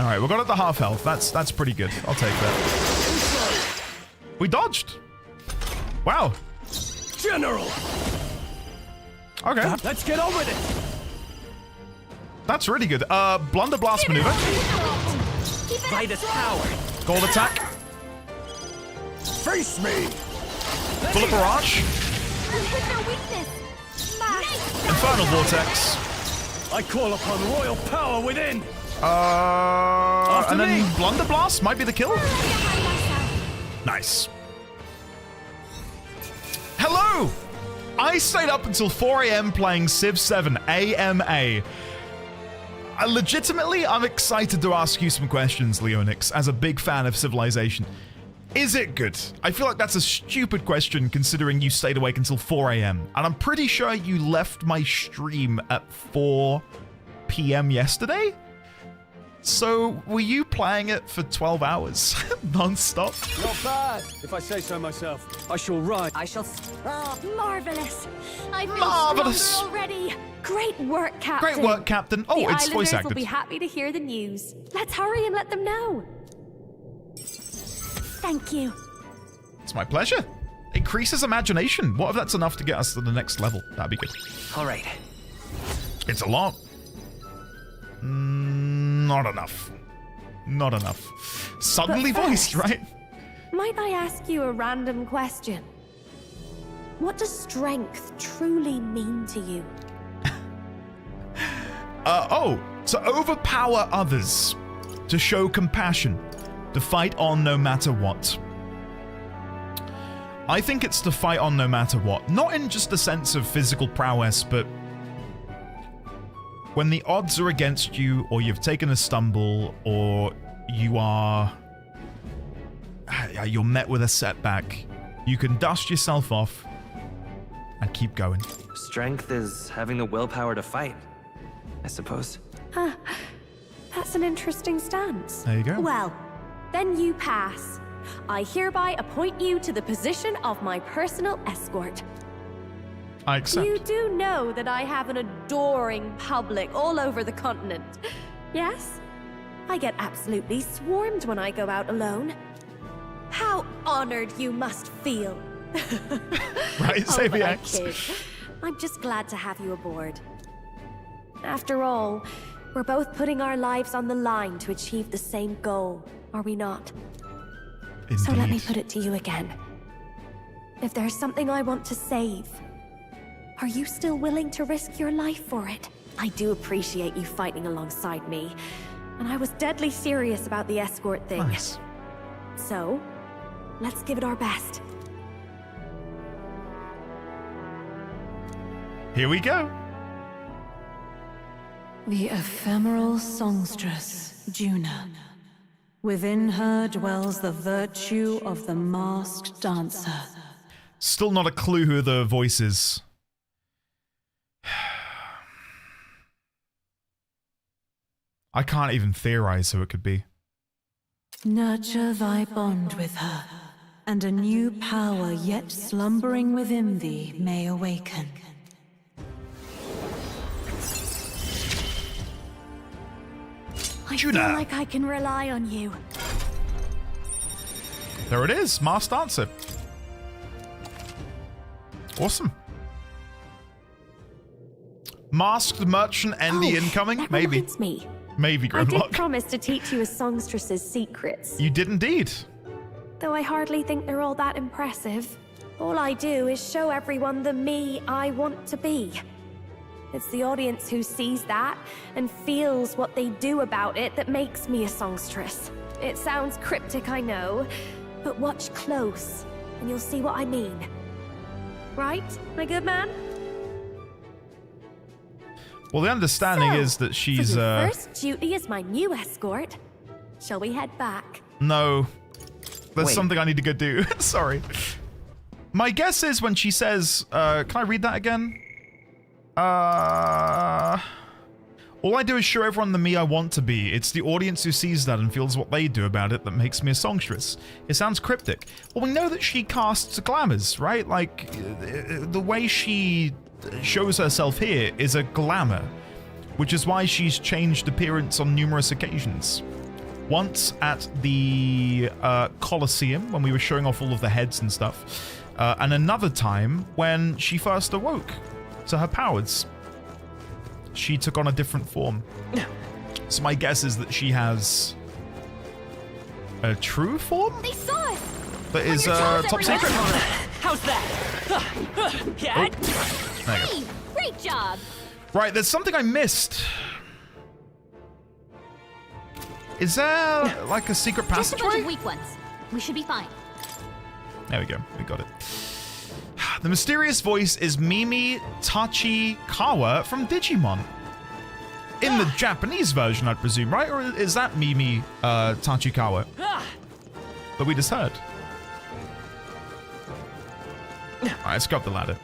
[SPEAKER 2] All right, we got it to half health. That's pretty good. I'll take that. We dodged. Wow.
[SPEAKER 4] General.
[SPEAKER 2] Okay.
[SPEAKER 4] Let's get on with it.
[SPEAKER 2] That's really good. Blunder blast maneuver.
[SPEAKER 5] By this power.
[SPEAKER 2] Gold attack.
[SPEAKER 6] Face me!
[SPEAKER 2] Bullet barrage.
[SPEAKER 3] You hit their weakness. Nice.
[SPEAKER 2] Infernal vortex.
[SPEAKER 4] I call upon royal power within.
[SPEAKER 2] And then
[SPEAKER 4] me.
[SPEAKER 2] blunder blast might be the kill.
[SPEAKER 3] Behind myself.
[SPEAKER 2] Nice. Hello! I stayed up until 4 a.m. playing Civ 7 AMA. Legitimately, I'm excited to ask you some questions, Leonix, as a big fan of Civilization. Is it good? I feel like that's a stupid question considering you stayed awake until 4 a.m. And I'm pretty sure you left my stream at 4 p.m. yesterday? So, were you playing it for 12 hours, non-stop?
[SPEAKER 4] Not bad, if I say so myself. I shall ride.
[SPEAKER 7] I shall...
[SPEAKER 3] Oh, marvelous. I feel
[SPEAKER 2] Marvelous.
[SPEAKER 3] stronger already. Great work, Captain.
[SPEAKER 2] Great work, Captain. Oh,
[SPEAKER 3] the
[SPEAKER 2] it's voice
[SPEAKER 3] Islanders
[SPEAKER 2] acted.
[SPEAKER 3] will be happy to hear the news. Let's hurry and let them know. Thank you.
[SPEAKER 2] It's my pleasure. Increases imagination. What if that's enough to get us to the next level? That'd be good.
[SPEAKER 5] All right.
[SPEAKER 2] It's a lot. Not enough. Not enough. Suddenly
[SPEAKER 3] But
[SPEAKER 2] voiced,
[SPEAKER 3] first-
[SPEAKER 2] right?
[SPEAKER 3] Might I ask you a random question? What does strength truly mean to you?
[SPEAKER 2] To overpower others, to show compassion, to fight on no matter what. I think it's to fight on no matter what. Not in just the sense of physical prowess, but when the odds are against you, or you've taken a stumble, or you're met with a setback, you can dust yourself off and keep going.
[SPEAKER 5] Strength is having the willpower to fight, I suppose.
[SPEAKER 3] That's an interesting stance.
[SPEAKER 2] There you go.
[SPEAKER 3] Well, then you pass. I hereby appoint you to the position of my personal escort.
[SPEAKER 2] I accept.
[SPEAKER 3] You do know that I have an adoring public all over the continent. Yes? I get absolutely swarmed when I go out alone. How honored you must feel.
[SPEAKER 2] Right,
[SPEAKER 3] Oh,
[SPEAKER 2] save
[SPEAKER 3] but
[SPEAKER 2] the
[SPEAKER 3] I
[SPEAKER 2] X.
[SPEAKER 3] kid. I'm just glad to have you aboard. After all, we're both putting our lives on the line to achieve the same goal, are we not?
[SPEAKER 2] Indeed.
[SPEAKER 3] So let me put it to you again. If there's something I want to save, are you still willing to risk your life for it? I do appreciate you fighting alongside me, and I was deadly serious about the escort thing.
[SPEAKER 2] Nice.
[SPEAKER 3] So, let's give it our best.
[SPEAKER 2] Here we go.
[SPEAKER 13] The ephemeral songstress, Juna. Within her dwells the virtue of the masked dancer.
[SPEAKER 2] Still not a clue who the voice is. I can't even theorize who it could be.
[SPEAKER 13] Nurture thy bond with her, and a new power yet slumbering within thee may awaken.
[SPEAKER 3] I
[SPEAKER 2] Juna.
[SPEAKER 3] feel like I can rely on you.
[SPEAKER 2] There it is, masked dancer. Awesome. Masked merchant and the incoming?
[SPEAKER 3] That
[SPEAKER 2] Maybe.
[SPEAKER 3] reminds me.
[SPEAKER 2] Maybe,
[SPEAKER 3] I did
[SPEAKER 2] Grimlock.
[SPEAKER 3] promise to teach you a songstress's secrets.
[SPEAKER 2] You did indeed.
[SPEAKER 3] Though I hardly think they're all that impressive. All I do is show everyone the me I want to be. It's the audience who sees that and feels what they do about it that makes me a songstress. It sounds cryptic, I know, but watch close and you'll see what I mean. Right, my good man?
[SPEAKER 2] Well, the understanding is that she's
[SPEAKER 3] for your first duty as my new escort, shall we head back?
[SPEAKER 2] No. There's something I need to go do. Sorry. My guess is when she says, can I read that again? All I do is show everyone the me I want to be. It's the audience who sees that and feels what they do about it that makes me a songstress. It sounds cryptic. Well, we know that she casts glamours, right? Like, the way she shows herself here is a glamour, which is why she's changed appearance on numerous occasions. Once at the Colosseum, when we were showing off all of the heads and stuff, and another time when she first awoke to her powers. She took on a different form. So my guess is that she has a true form?
[SPEAKER 3] They saw us!
[SPEAKER 2] That is top secret?
[SPEAKER 5] How's that?
[SPEAKER 2] Oh. There you go.
[SPEAKER 3] Great job!
[SPEAKER 2] Right, there's something I missed. Is there like a secret
[SPEAKER 3] Just a bunch
[SPEAKER 2] passageway?
[SPEAKER 3] of weak ones. We should be fine.
[SPEAKER 2] There we go. We got it. The mysterious voice is Mimi Tachikawa from Digimon. In the Japanese version, I'd presume, right? Or is that Mimi Tachikawa that we just heard? Alright, let's go up the ladder.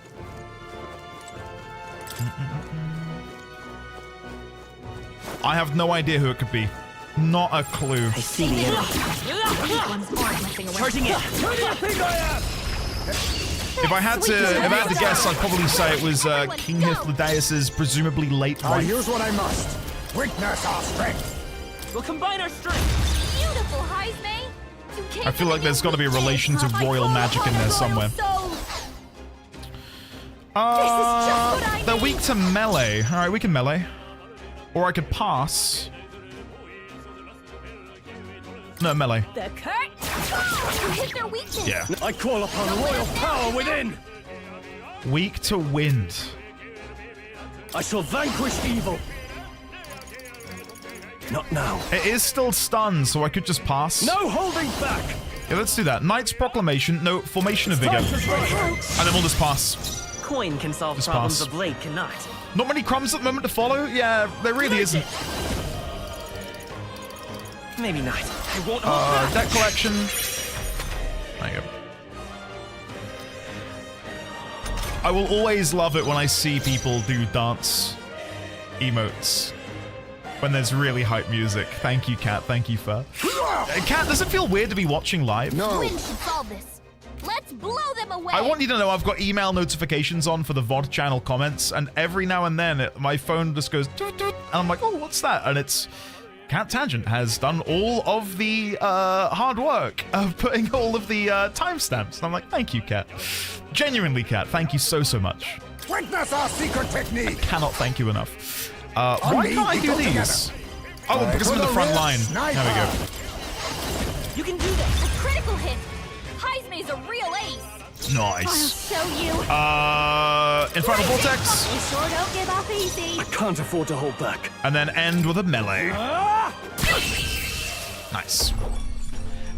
[SPEAKER 2] I have no idea who it could be. Not a clue.
[SPEAKER 5] I see the enemy. Charging in. Who do you think I am?
[SPEAKER 2] If I had to guess, I'd probably say it was King Hythlodaeus' presumably late wife.
[SPEAKER 14] I'll use what I must. Witness our strength.
[SPEAKER 5] We'll combine our strength.
[SPEAKER 3] Beautiful, Heisme.
[SPEAKER 2] I feel like there's got to be a relation to royal magic in there somewhere. They're weak to melee. All right, we can melee. Or I could pass. No, melee.
[SPEAKER 3] The Kurt. You hit their weakness.
[SPEAKER 2] Yeah.
[SPEAKER 14] I call upon royal power within.
[SPEAKER 2] Weak to wind.
[SPEAKER 14] I shall vanquish evil. Not now.
[SPEAKER 2] It is still stunned, so I could just pass.
[SPEAKER 14] No holding back.
[SPEAKER 2] Yeah, let's do that. Knight's Proclamation. No, Formation of Vigor. And then we'll just pass.
[SPEAKER 5] Coin can solve
[SPEAKER 2] Just
[SPEAKER 5] problems
[SPEAKER 2] pass.
[SPEAKER 5] a blade cannot.
[SPEAKER 2] Not many crumbs at the moment to follow? Yeah, there really isn't.
[SPEAKER 5] Maybe not. I won't hold back.
[SPEAKER 2] Deck collection. There you go. I will always love it when I see people do dance emotes when there's really hype music. Thank you, Kat. Thank you, Fur. Kat, does it feel weird to be watching live?
[SPEAKER 3] No. Win should solve this. Let's blow them away.
[SPEAKER 2] I want you to know I've got email notifications on for the VOD channel comments, and every now and then my phone just goes doot, doot, and I'm like, oh, what's that? And it's Cat Tangent has done all of the hard work of putting all of the timestamps. And I'm like, thank you, Kat. Genuinely, Kat, thank you so much.
[SPEAKER 14] Witness our secret technique.
[SPEAKER 2] I cannot thank you enough. Why can't I do these? Oh, because I'm in the front line. There we go.
[SPEAKER 5] You can do this.
[SPEAKER 3] A critical hit. Heisme's a real ace.
[SPEAKER 2] Nice.
[SPEAKER 3] I'll show you.
[SPEAKER 2] Infernal Vortex.
[SPEAKER 3] You sure don't give up easy.
[SPEAKER 14] I can't afford to hold back.
[SPEAKER 2] And then end with a melee. Nice.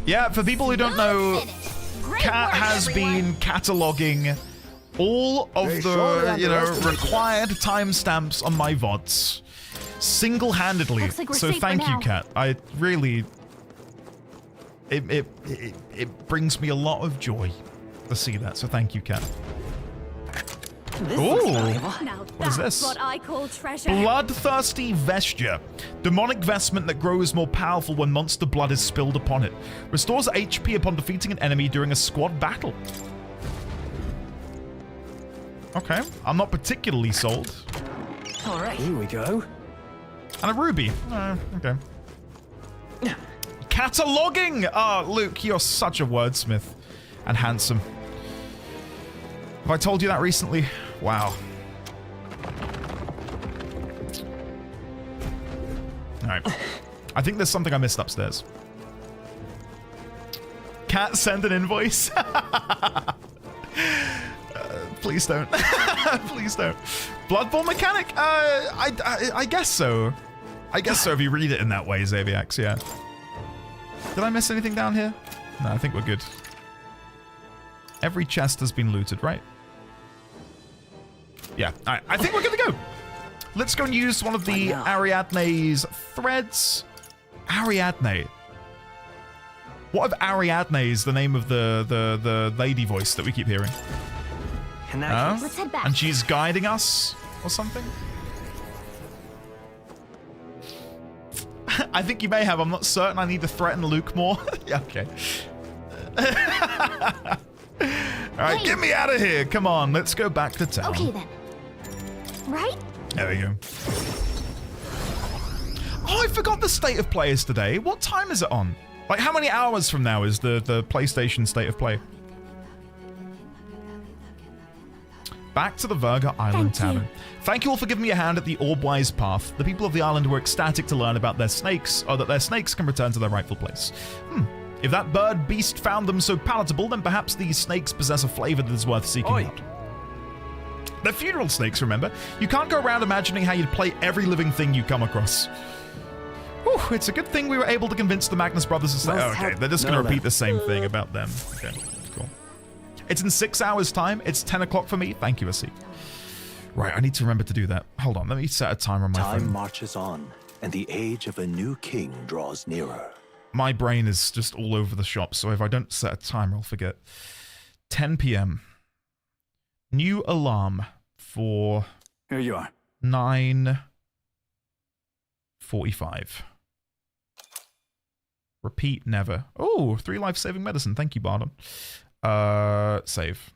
[SPEAKER 2] Yeah, for people who don't know, Kat has been cataloging all of the, required timestamps on my VODs single-handedly.
[SPEAKER 3] Like
[SPEAKER 2] so thank you, Kat. I really... It brings me a lot of joy to see that, so thank you, Kat. Ooh, what is this?
[SPEAKER 3] What I call treasure.
[SPEAKER 2] Bloodthirsty Vesture. Demonic vestment that grows more powerful when monster blood is spilled upon it. Restores HP upon defeating an enemy during a squad battle. Okay, I'm not particularly sold.
[SPEAKER 5] All right.
[SPEAKER 14] Here we go.
[SPEAKER 2] And a ruby. Okay. Cataloging! Ah, Luke, you're such a wordsmith. And handsome. Have I told you that recently? Wow. Alright. I think there's something I missed upstairs. Cat, send an invoice. Please don't. Please don't. Bloodborne mechanic? I guess so. I guess so if you read it in that way, Xaviax, yeah. Did I miss anything down here? No, I think we're good. Every chest has been looted, right? Yeah, I think we're good to go. Let's go and use one of the Ariadne's threads. Ariadne. What if Ariadne is the name of the lady voice that we keep hearing?
[SPEAKER 11] Let's head back.
[SPEAKER 2] And she's guiding us or something? I think you may have. I'm not certain. I need to threaten Luke more. Yeah, okay. Alright, get me out of here. Come on, let's go back to town.
[SPEAKER 11] Okay then. Right?
[SPEAKER 2] There we go. Oh, I forgot the state of play is today. What time is it on? Like, how many hours from now is the PlayStation state of play? Back to the Verga Island Tavern. Thank you all for giving me a hand at the Orbwise path. The people of the island were ecstatic to learn about their snakes, or that their snakes can return to their rightful place. If that bird beast found them so palatable, then perhaps these snakes possess a flavor that is worth seeking out. They're funeral snakes, remember? You can't go around imagining how you'd play every living thing you come across. Whew, it's a good thing we were able to convince the Magnus brothers to say, okay, they're just going to repeat the same thing about them. Okay, cool. It's in 6 hours' time. It's 10 o'clock for me. Thank you, Asi. Right, I need to remember to do that. Hold on, let me set a timer on my phone.
[SPEAKER 9] Time marches on, and the age of a new king draws nearer.
[SPEAKER 2] My brain is just all over the shop, so if I don't set a timer, I'll forget. 10 p.m. New alarm for...
[SPEAKER 14] Here you are.
[SPEAKER 2] 9:45. Repeat never. Oh, 3 life-saving medicine. Thank you, Bardon. Save.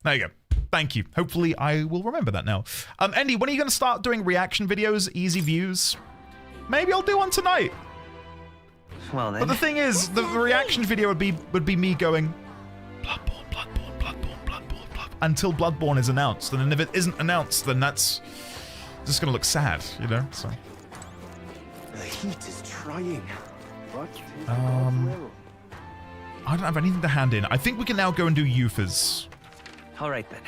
[SPEAKER 2] There you go. Thank you. Hopefully I will remember that now. Andy, when are you going to start doing reaction videos, easy views? Maybe I'll do one tonight.
[SPEAKER 15] Well then.
[SPEAKER 2] But the thing is, the reaction video would be me going Bloodborne, Bloodborne, Bloodborne, Bloodborne, Bloodborne until Bloodborne is announced. And then if it isn't announced, then that's just going to look sad, you know? So.
[SPEAKER 15] The heat is trying.
[SPEAKER 2] I don't have anything to hand in. I think we can now go and do Euphas.
[SPEAKER 15] All right then.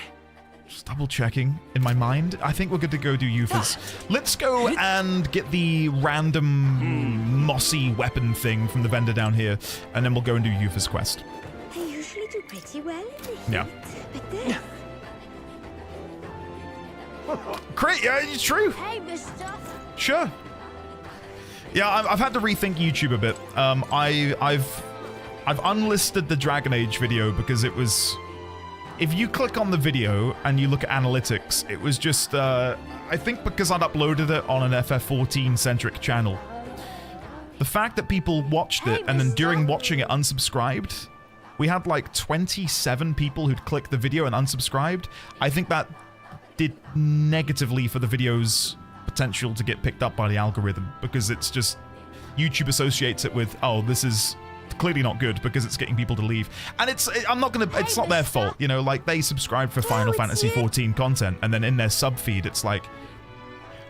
[SPEAKER 2] Just double checking in my mind. I think we're good to go do Euphas. Let's go and get the random mossy weapon thing from the vendor down here, and then we'll go and do Euphas quest.
[SPEAKER 11] I usually do pretty well in the heat.
[SPEAKER 2] Yeah.
[SPEAKER 11] But this...
[SPEAKER 2] Crit, yeah, it's true.
[SPEAKER 11] Hey, mister.
[SPEAKER 2] Sure. Yeah, I've had to rethink YouTube a bit. I've unlisted the Dragon Age video because it was... If you click on the video and you look at analytics, it was just, I think because I'd uploaded it on an FF14-centric channel. The fact that people watched it and then during watching it unsubscribed, we had like 27 people who'd clicked the video and unsubscribed. I think that did negatively for the video's potential to get picked up by the algorithm because it's just, YouTube associates it with, oh, this is clearly not good because it's getting people to leave. And it's not their fault, you know, like they subscribe for Final Fantasy XIV content and then in their sub feed it's like,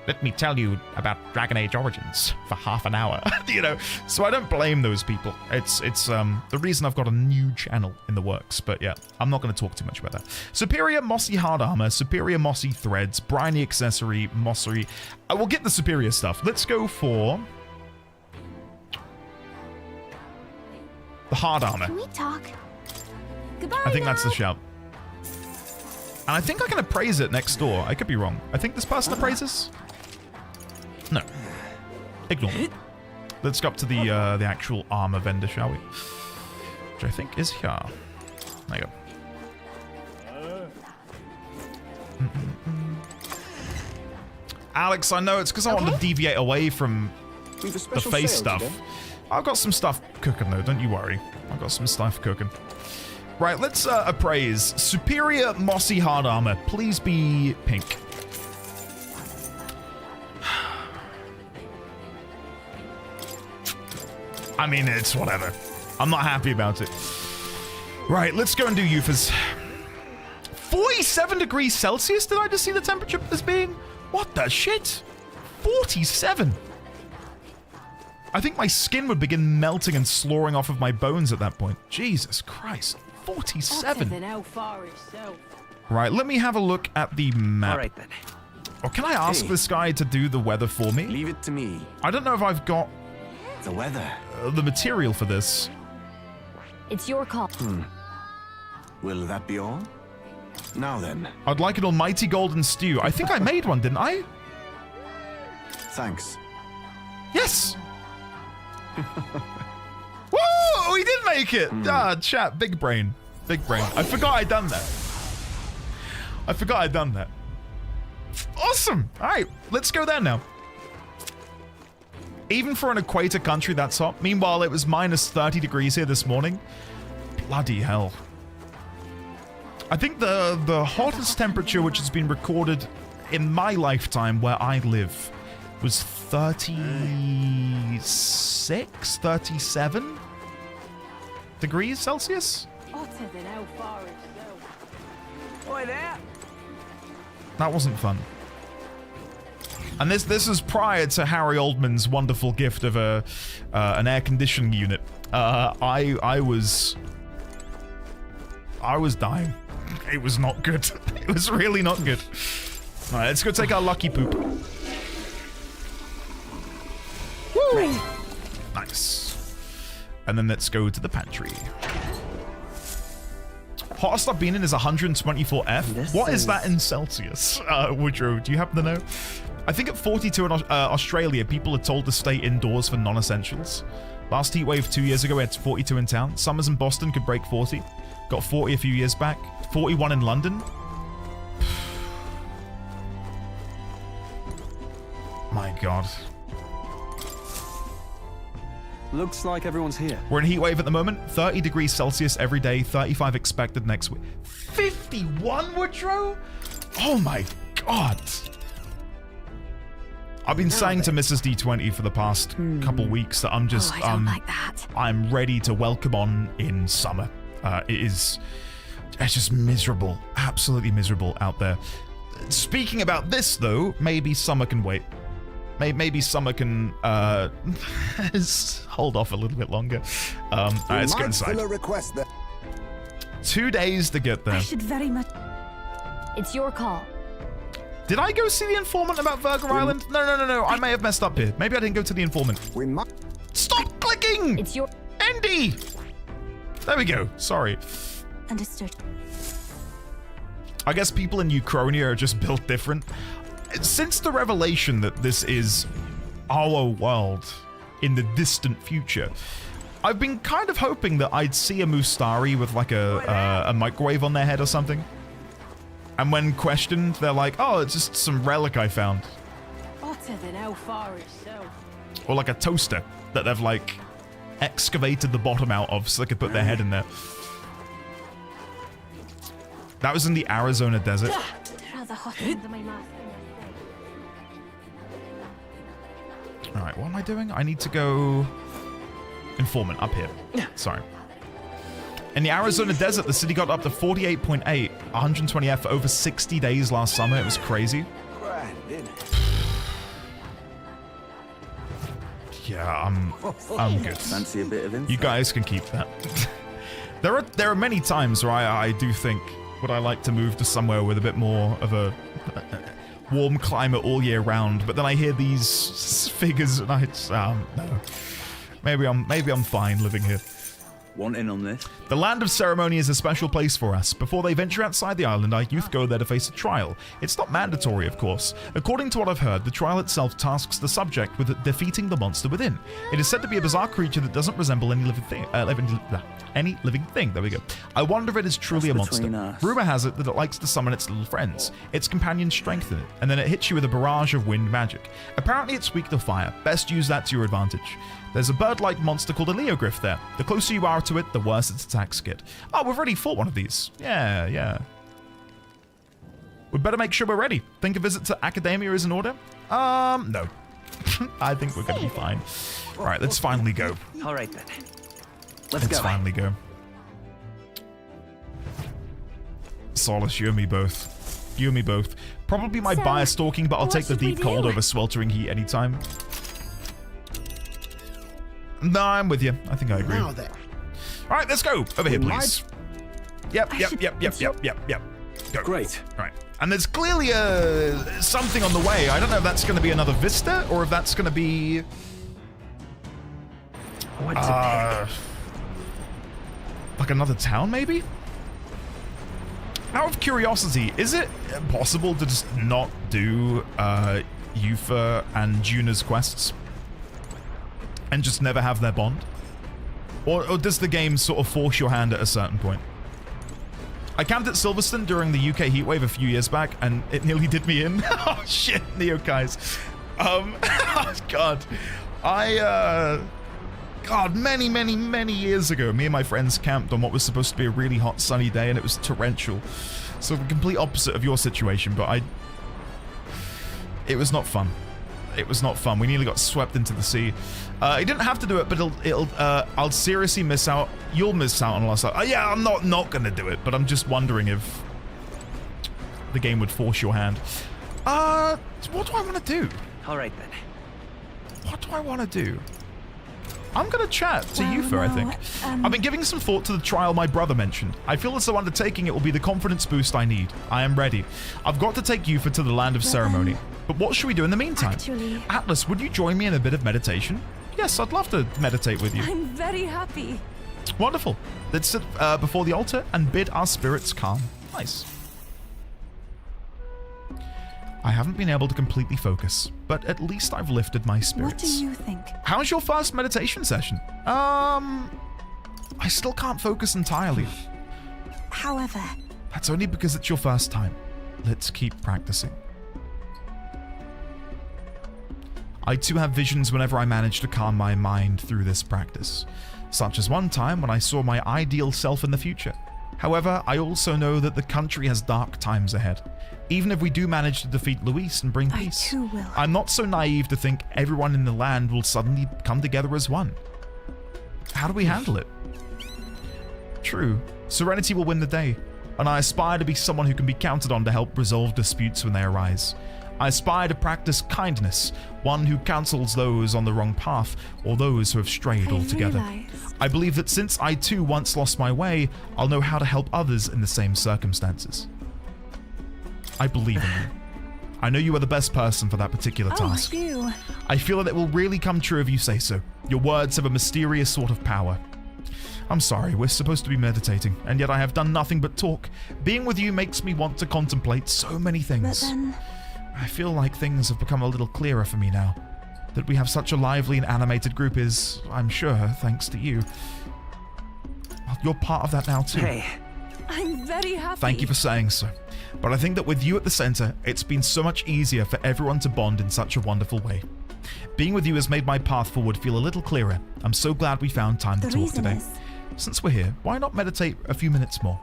[SPEAKER 2] let me tell you about Dragon Age Origins for half an hour, you know. So I don't blame those people. It's the reason I've got a new channel in the works. But yeah, I'm not going to talk too much about that. Superior Mossy Hard Armor, Superior Mossy Threads, Briny Accessory, Mossery. I will get the superior stuff. Let's go for the hard armor.
[SPEAKER 11] Can we talk? Goodbye.
[SPEAKER 2] I think that's the shout. And I think I can appraise it next door. I could be wrong. I think this person appraises. No. Ignore me. Let's go up to the actual armor vendor, shall we? Which I think is here. There you go. Alex, I know it's because I want to deviate away from the face stuff. Today. I've got some stuff cooking though, don't you worry. I've got some stuff cooking. Right, let's appraise. Superior Mossy Hard Armor. Please be pink. I mean, it's whatever. I'm not happy about it. Right, let's go and do Euphas. 47 degrees Celsius? Did I just see the temperature as being? What the shit? 47? I think my skin would begin melting and sloring off of my bones at that point. Jesus Christ. 47. Right, let me have a look at the map.
[SPEAKER 15] All right then.
[SPEAKER 2] Or can I ask this guy to do the weather for me?
[SPEAKER 15] Leave it to me.
[SPEAKER 2] I don't know if I've got
[SPEAKER 15] the weather.
[SPEAKER 2] The material for this.
[SPEAKER 11] It's your call.
[SPEAKER 15] Will that be all? Now then.
[SPEAKER 2] I'd like an almighty golden stew. I think I made one, didn't I?
[SPEAKER 15] Thanks.
[SPEAKER 2] Yes! Woo! We did make it! Chat, big brain. Big brain. I forgot I'd done that. Awesome! Alright, let's go there now. Even for an equator country, that's hot. Meanwhile, it was minus 30 degrees here this morning. Bloody hell. I think the hottest temperature which has been recorded in my lifetime where I live was 36, 37 degrees Celsius.
[SPEAKER 7] Hotter than how far it's so. Oi there!
[SPEAKER 2] That wasn't fun. And this is prior to Harry Oldman's wonderful gift of an air conditioning unit. I was dying. It was not good. It was really not good. All right, let's go take our lucky poop. Woo! Nice. And then let's go to the pantry. Hottest I've been in is 124F. What is that in Celsius? Woodrow, do you happen to know? I think at 42 in Australia, people are told to stay indoors for non-essentials. Last heat wave 2 years ago, we had 42 in town. Summers in Boston could break 40. Got 40 a few years back. 41 in London. My God.
[SPEAKER 4] Looks like everyone's here.
[SPEAKER 2] We're in a heat wave at the moment. 30 degrees Celsius every day. 35 expected next week. 51, Woodrow? Oh my God. I've been saying to Mrs. D20 for the past couple weeks that I'm just,
[SPEAKER 3] I don't like that.
[SPEAKER 2] I'm ready to welcome on in summer. It's just miserable, absolutely miserable out there. Speaking about this though, maybe summer can wait. Maybe summer can hold off a little bit longer. All right, let's go inside. 2 days to get there.
[SPEAKER 13] I should very much.
[SPEAKER 11] It's your call.
[SPEAKER 2] Did I go see the informant about Virgo Island? No. I may have messed up here. Maybe I didn't go to the informant. Stop clicking!
[SPEAKER 11] It's your...
[SPEAKER 2] Andy! There we go. Sorry.
[SPEAKER 13] Understood.
[SPEAKER 2] I guess people in Uchronia are just built different. Since the revelation that this is our world in the distant future, I've been kind of hoping that I'd see a Mustari with like a microwave on their head or something. And when questioned, they're like, oh, it's just some relic I found.
[SPEAKER 7] Hotter than how far it's so.
[SPEAKER 2] Or like a toaster that they've like excavated the bottom out of so they could put their head in there. That was in the Arizona desert.
[SPEAKER 3] Rather hot under my mask.
[SPEAKER 2] Alright, what am I doing? I need to go... Informant, up here. Sorry. In the Arizona desert, the city got up to 48.8, 120F for over 60 days last summer. It was crazy. Yeah, I'm good.
[SPEAKER 15] Fancy a bit of info?
[SPEAKER 2] You guys can keep that. There are many times where I do think, would I like to move to somewhere with a bit more of a warm climate all year round? But then I hear these figures and I just, no. Maybe I'm fine living here.
[SPEAKER 15] Want in on this?
[SPEAKER 2] The Land of Ceremony is a special place for us. Before they venture outside the island, our youth go there to face a trial. It's not mandatory, of course. According to what I've heard, the trial itself tasks the subject with defeating the monster within. It is said to be a bizarre creature that doesn't resemble any living thing. Any living thing. There we go. I wonder if it is truly a monster. Rumor has it that it likes to summon its little friends. Its companions strengthen it, and then it hits you with a barrage of wind magic. Apparently it's weak to fire. Best use that to your advantage. There's a bird-like monster called a Leogryph there. The closer you are to it, the worse its attacks get. Oh, we've already fought one of these. Yeah. We'd better make sure we're ready. Think a visit to Academia is in order? No. I think we're gonna be fine. Alright, let's finally go.
[SPEAKER 15] Alright then.
[SPEAKER 2] Let's finally go. Solace, you and me both. You and me both. Probably my bias stalking, but I'll take the deep cold over sweltering heat anytime. No, I'm with you. I think I agree. Alright, let's go. Over here, please. Yep. Go.
[SPEAKER 15] Great.
[SPEAKER 2] Right. And there's clearly something on the way. I don't know if that's going to be another vista or if that's going to be... like another town, maybe? Out of curiosity, is it possible to just not do Yufa and Juna's quests and just never have their bond? Or does the game sort of force your hand at a certain point? I camped at Silverstone during the UK heatwave a few years back, and it nearly did me in. Oh shit, Neokais. Oh god. God, many years ago, me and my friends camped on what was supposed to be a really hot sunny day, and it was torrential. So the complete opposite of your situation, but it was not fun. It was not fun. We nearly got swept into the sea. He didn't have to do it, but I'll seriously miss out. You'll miss out on a lot of stuff. Yeah, I'm not gonna do it, but I'm just wondering if the game would force your hand. What do I want to do?
[SPEAKER 16] All right then.
[SPEAKER 2] What do I want to do? I'm gonna chat to Yufa, I think. I've been giving some thought to the trial my brother mentioned. I feel as though undertaking it will be the confidence boost I need. I am ready. I've got to take Yufa to the land of ceremony. But what should we do in the meantime?
[SPEAKER 13] Actually,
[SPEAKER 2] Atlas, would you join me in a bit of meditation? Yes, I'd love to meditate with you.
[SPEAKER 13] I'm very happy.
[SPEAKER 2] Wonderful. Let's sit before the altar and bid our spirits calm. Nice. I haven't been able to completely focus, but at least I've lifted my spirits.
[SPEAKER 13] What do you think?
[SPEAKER 2] How's your first meditation session? I still can't focus entirely.
[SPEAKER 13] However,
[SPEAKER 2] That's only because it's your first time. Let's keep practicing. I too have visions whenever I manage to calm my mind through this practice, such as one time when I saw my ideal self in the future. However, I also know that the country has dark times ahead. Even if we do manage to defeat Luis and bring peace,
[SPEAKER 13] I too will.
[SPEAKER 2] I'm not so naive to think everyone in the land will suddenly come together as one. How do we handle it? True, serenity will win the day, and I aspire to be someone who can be counted on to help resolve disputes when they arise. I aspire to practice kindness, one who counsels those on the wrong path or those who have strayed altogether. I believe that since I too once lost my way, I'll know how to help others in the same circumstances. I believe in you. I know you are the best person for that particular task.
[SPEAKER 13] Phew.
[SPEAKER 2] I feel that it will really come true if you say so. Your words have a mysterious sort of power. I'm sorry, we're supposed to be meditating, and yet I have done nothing but talk. Being with you makes me want to contemplate so many things.
[SPEAKER 13] But then,
[SPEAKER 2] I feel like things have become a little clearer for me now. That we have such a lively and animated group is, I'm sure, thanks to you. Well, you're part of that now too.
[SPEAKER 16] Hey.
[SPEAKER 13] I'm very happy.
[SPEAKER 2] Thank you for saying so. But I think that with you at the center, it's been so much easier for everyone to bond in such a wonderful way. Being with you has made my path forward feel a little clearer. I'm so glad we found time to talk today. Since we're here, why not meditate a few minutes more?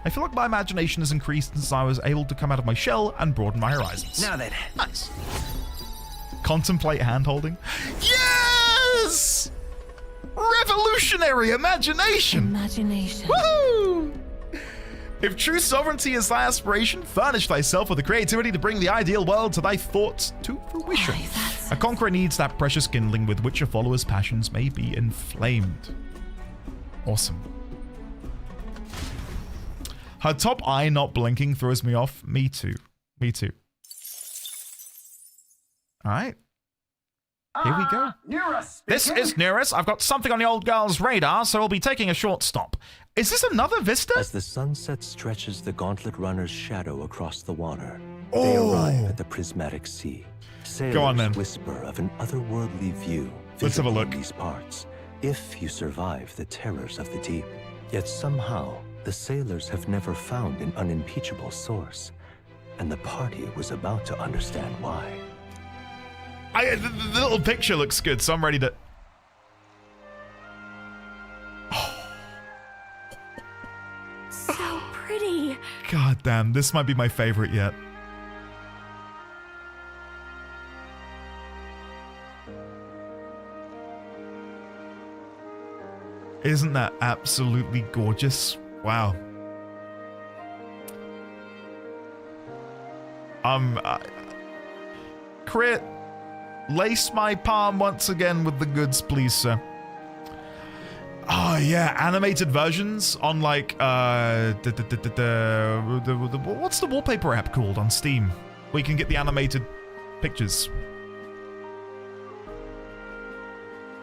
[SPEAKER 2] I feel like my imagination has increased since I was able to come out of my shell and broaden my horizons.
[SPEAKER 16] Now then.
[SPEAKER 2] Nice. Contemplate hand-holding. Yes! Revolutionary imagination!
[SPEAKER 13] Imagination.
[SPEAKER 2] Woohoo! If true sovereignty is thy aspiration, furnish thyself with the creativity to bring the ideal world to thy thoughts to fruition. A conqueror needs that precious kindling with which a follower's passions may be inflamed. Awesome. Her top eye not blinking throws me off. Me too. Me too. All right. Here we go. This is Nearest. I've got something on the old girl's radar, so we'll be taking a short stop. Is this another vista?
[SPEAKER 9] As the sunset stretches the gauntlet runner's shadow across the water, they arrive at the prismatic sea. Sailors whisper of an otherworldly view.
[SPEAKER 2] Let's have a look.
[SPEAKER 9] In these parts, if you survive the terrors of the deep. Yet somehow, the sailors have never found an unimpeachable source, and the party was about to understand why.
[SPEAKER 2] The little picture looks good, so I'm ready to...
[SPEAKER 3] So pretty.
[SPEAKER 2] God damn, this might be my favorite yet. Isn't that absolutely gorgeous? Wow. Crit. Lace my palm once again with the goods, please, sir. Oh, yeah, animated versions on, like, what's the wallpaper app called on Steam? Where you can get the animated pictures.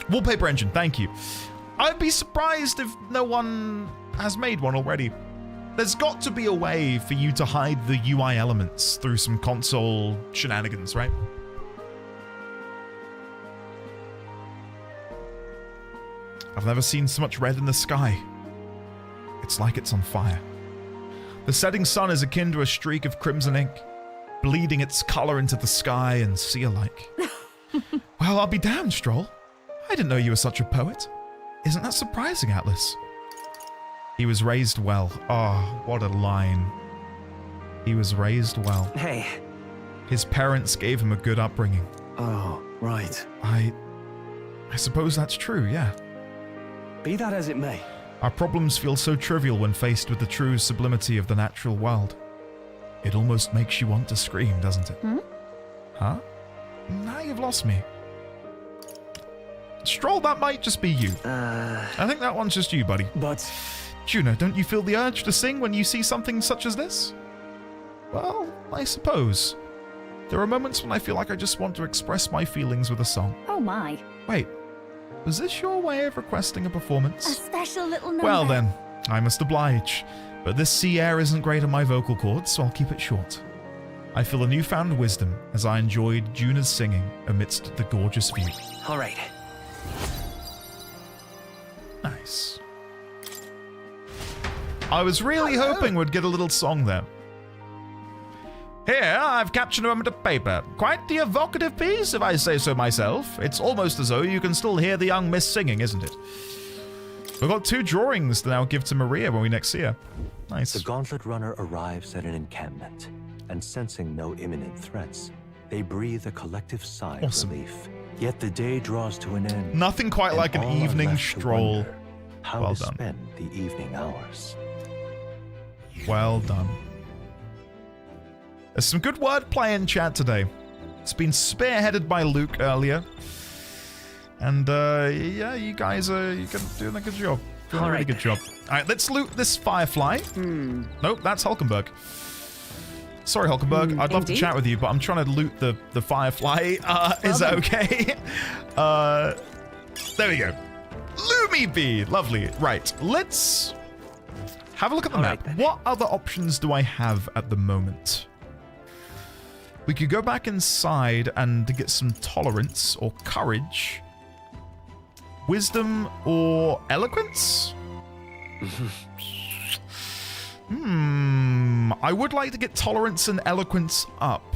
[SPEAKER 2] Wallpaper engine, thank you. I'd be surprised if no one has made one already. There's got to be a way for you to hide the UI elements through some console shenanigans, right? I've never seen so much red in the sky. It's like it's on fire. The setting sun is akin to a streak of crimson ink, bleeding its color into the sky and sea alike. Well, I'll be damned, Stroll. I didn't know you were such a poet. Isn't that surprising, Atlas? He was raised well. Oh, what a line. He was raised well.
[SPEAKER 14] Hey.
[SPEAKER 2] His parents gave him a good upbringing.
[SPEAKER 14] Oh, right.
[SPEAKER 2] I suppose that's true, yeah.
[SPEAKER 14] Be that as it may.
[SPEAKER 2] Our problems feel so trivial when faced with the true sublimity of the natural world. It almost makes you want to scream, doesn't it? Huh? Now you've lost me. Stroll, that might just be you. I think that one's just you, buddy.
[SPEAKER 14] But...
[SPEAKER 2] Juno, don't you feel the urge to sing when you see something such as this? Well, I suppose. There are moments when I feel like I just want to express my feelings with a song.
[SPEAKER 11] Oh my.
[SPEAKER 2] Wait, was this your way of requesting a performance?
[SPEAKER 11] A special little number.
[SPEAKER 2] Well then, I must oblige. But this sea air isn't great on my vocal cords, so I'll keep it short. I feel a newfound wisdom as I enjoyed Juna's singing amidst the gorgeous view.
[SPEAKER 14] All right.
[SPEAKER 2] Nice. I was really hoping we'd get a little song there. Here, I've captured a moment of paper. Quite the evocative piece, if I say so myself. It's almost as though you can still hear the young miss singing, isn't it? We've got 2 drawings to now give to Maria when we next see her. Nice.
[SPEAKER 9] The gauntlet runner arrives at an encampment, and sensing no imminent threats, they breathe a collective sigh of relief. Yet the day draws to an end.
[SPEAKER 2] Nothing quite like an evening stroll.
[SPEAKER 9] How
[SPEAKER 2] well
[SPEAKER 9] to
[SPEAKER 2] done.
[SPEAKER 9] spend the evening hours.
[SPEAKER 2] Well done. There's some good wordplay in chat today. It's been spearheaded by Luke earlier. And, yeah, you guys are doing a good job. Doing a really good job. Alright, let's loot this Firefly. Nope, that's Hulkenberg. Sorry, Hulkenberg. I'd love to chat with you, but I'm trying to loot the Firefly. Is that okay? There we go. Lumi Bee. Lovely. Right, let's have a look at the map. What other options do I have at the moment? We could go back inside and get some tolerance or courage. Wisdom or eloquence? I would like to get tolerance and eloquence up.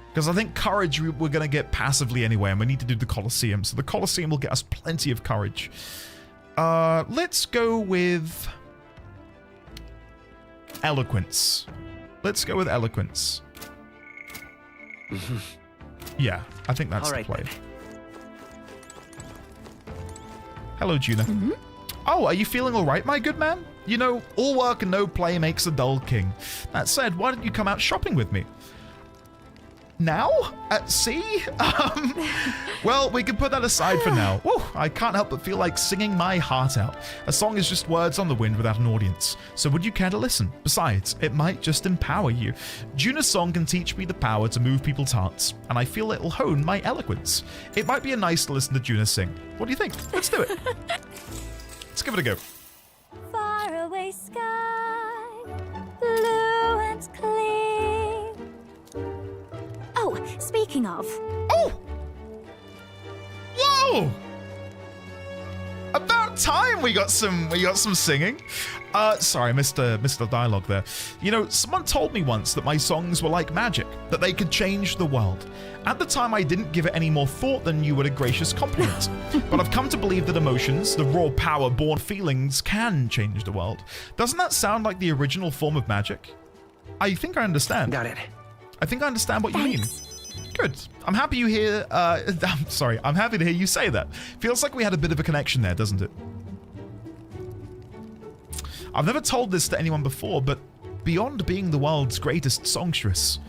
[SPEAKER 2] Because I think courage we're going to get passively anyway, and we need to do the Colosseum. So the Colosseum will get us plenty of courage. Let's go with eloquence. Let's go with eloquence. Yeah, I think that's the play. Hello, Juna. Oh, are you feeling all right, my good man? You know, all work and no play makes a dull king. That said, why don't you come out shopping with me? Now? At sea? Well, we can put that aside for now. Woo, I can't help but feel like singing my heart out. A song is just words on the wind without an audience. So would you care to listen? Besides, it might just empower you. Juna's song can teach me the power to move people's hearts, and I feel it'll hone my eloquence. It might be nice to listen to Juna sing. What do you think? Let's do it. Let's give it a go.
[SPEAKER 3] Far away sky, blue and clear. Oh, speaking of.
[SPEAKER 2] Oh! Whoa! About time we got some singing. Sorry, I missed the dialogue there. You know, someone told me once that my songs were like magic, that they could change the world. At the time, I didn't give it any more thought than you would a gracious compliment. But I've come to believe that emotions, the raw power-born feelings, can change the world. Doesn't that sound like the original form of magic? I think I understand.
[SPEAKER 14] Got it.
[SPEAKER 2] I think I understand what you mean. Good. I'm happy you hear. I'm sorry. I'm happy to hear you say that. Feels like we had a bit of a connection there, doesn't it? I've never told this to anyone before, but beyond being the world's greatest songstress,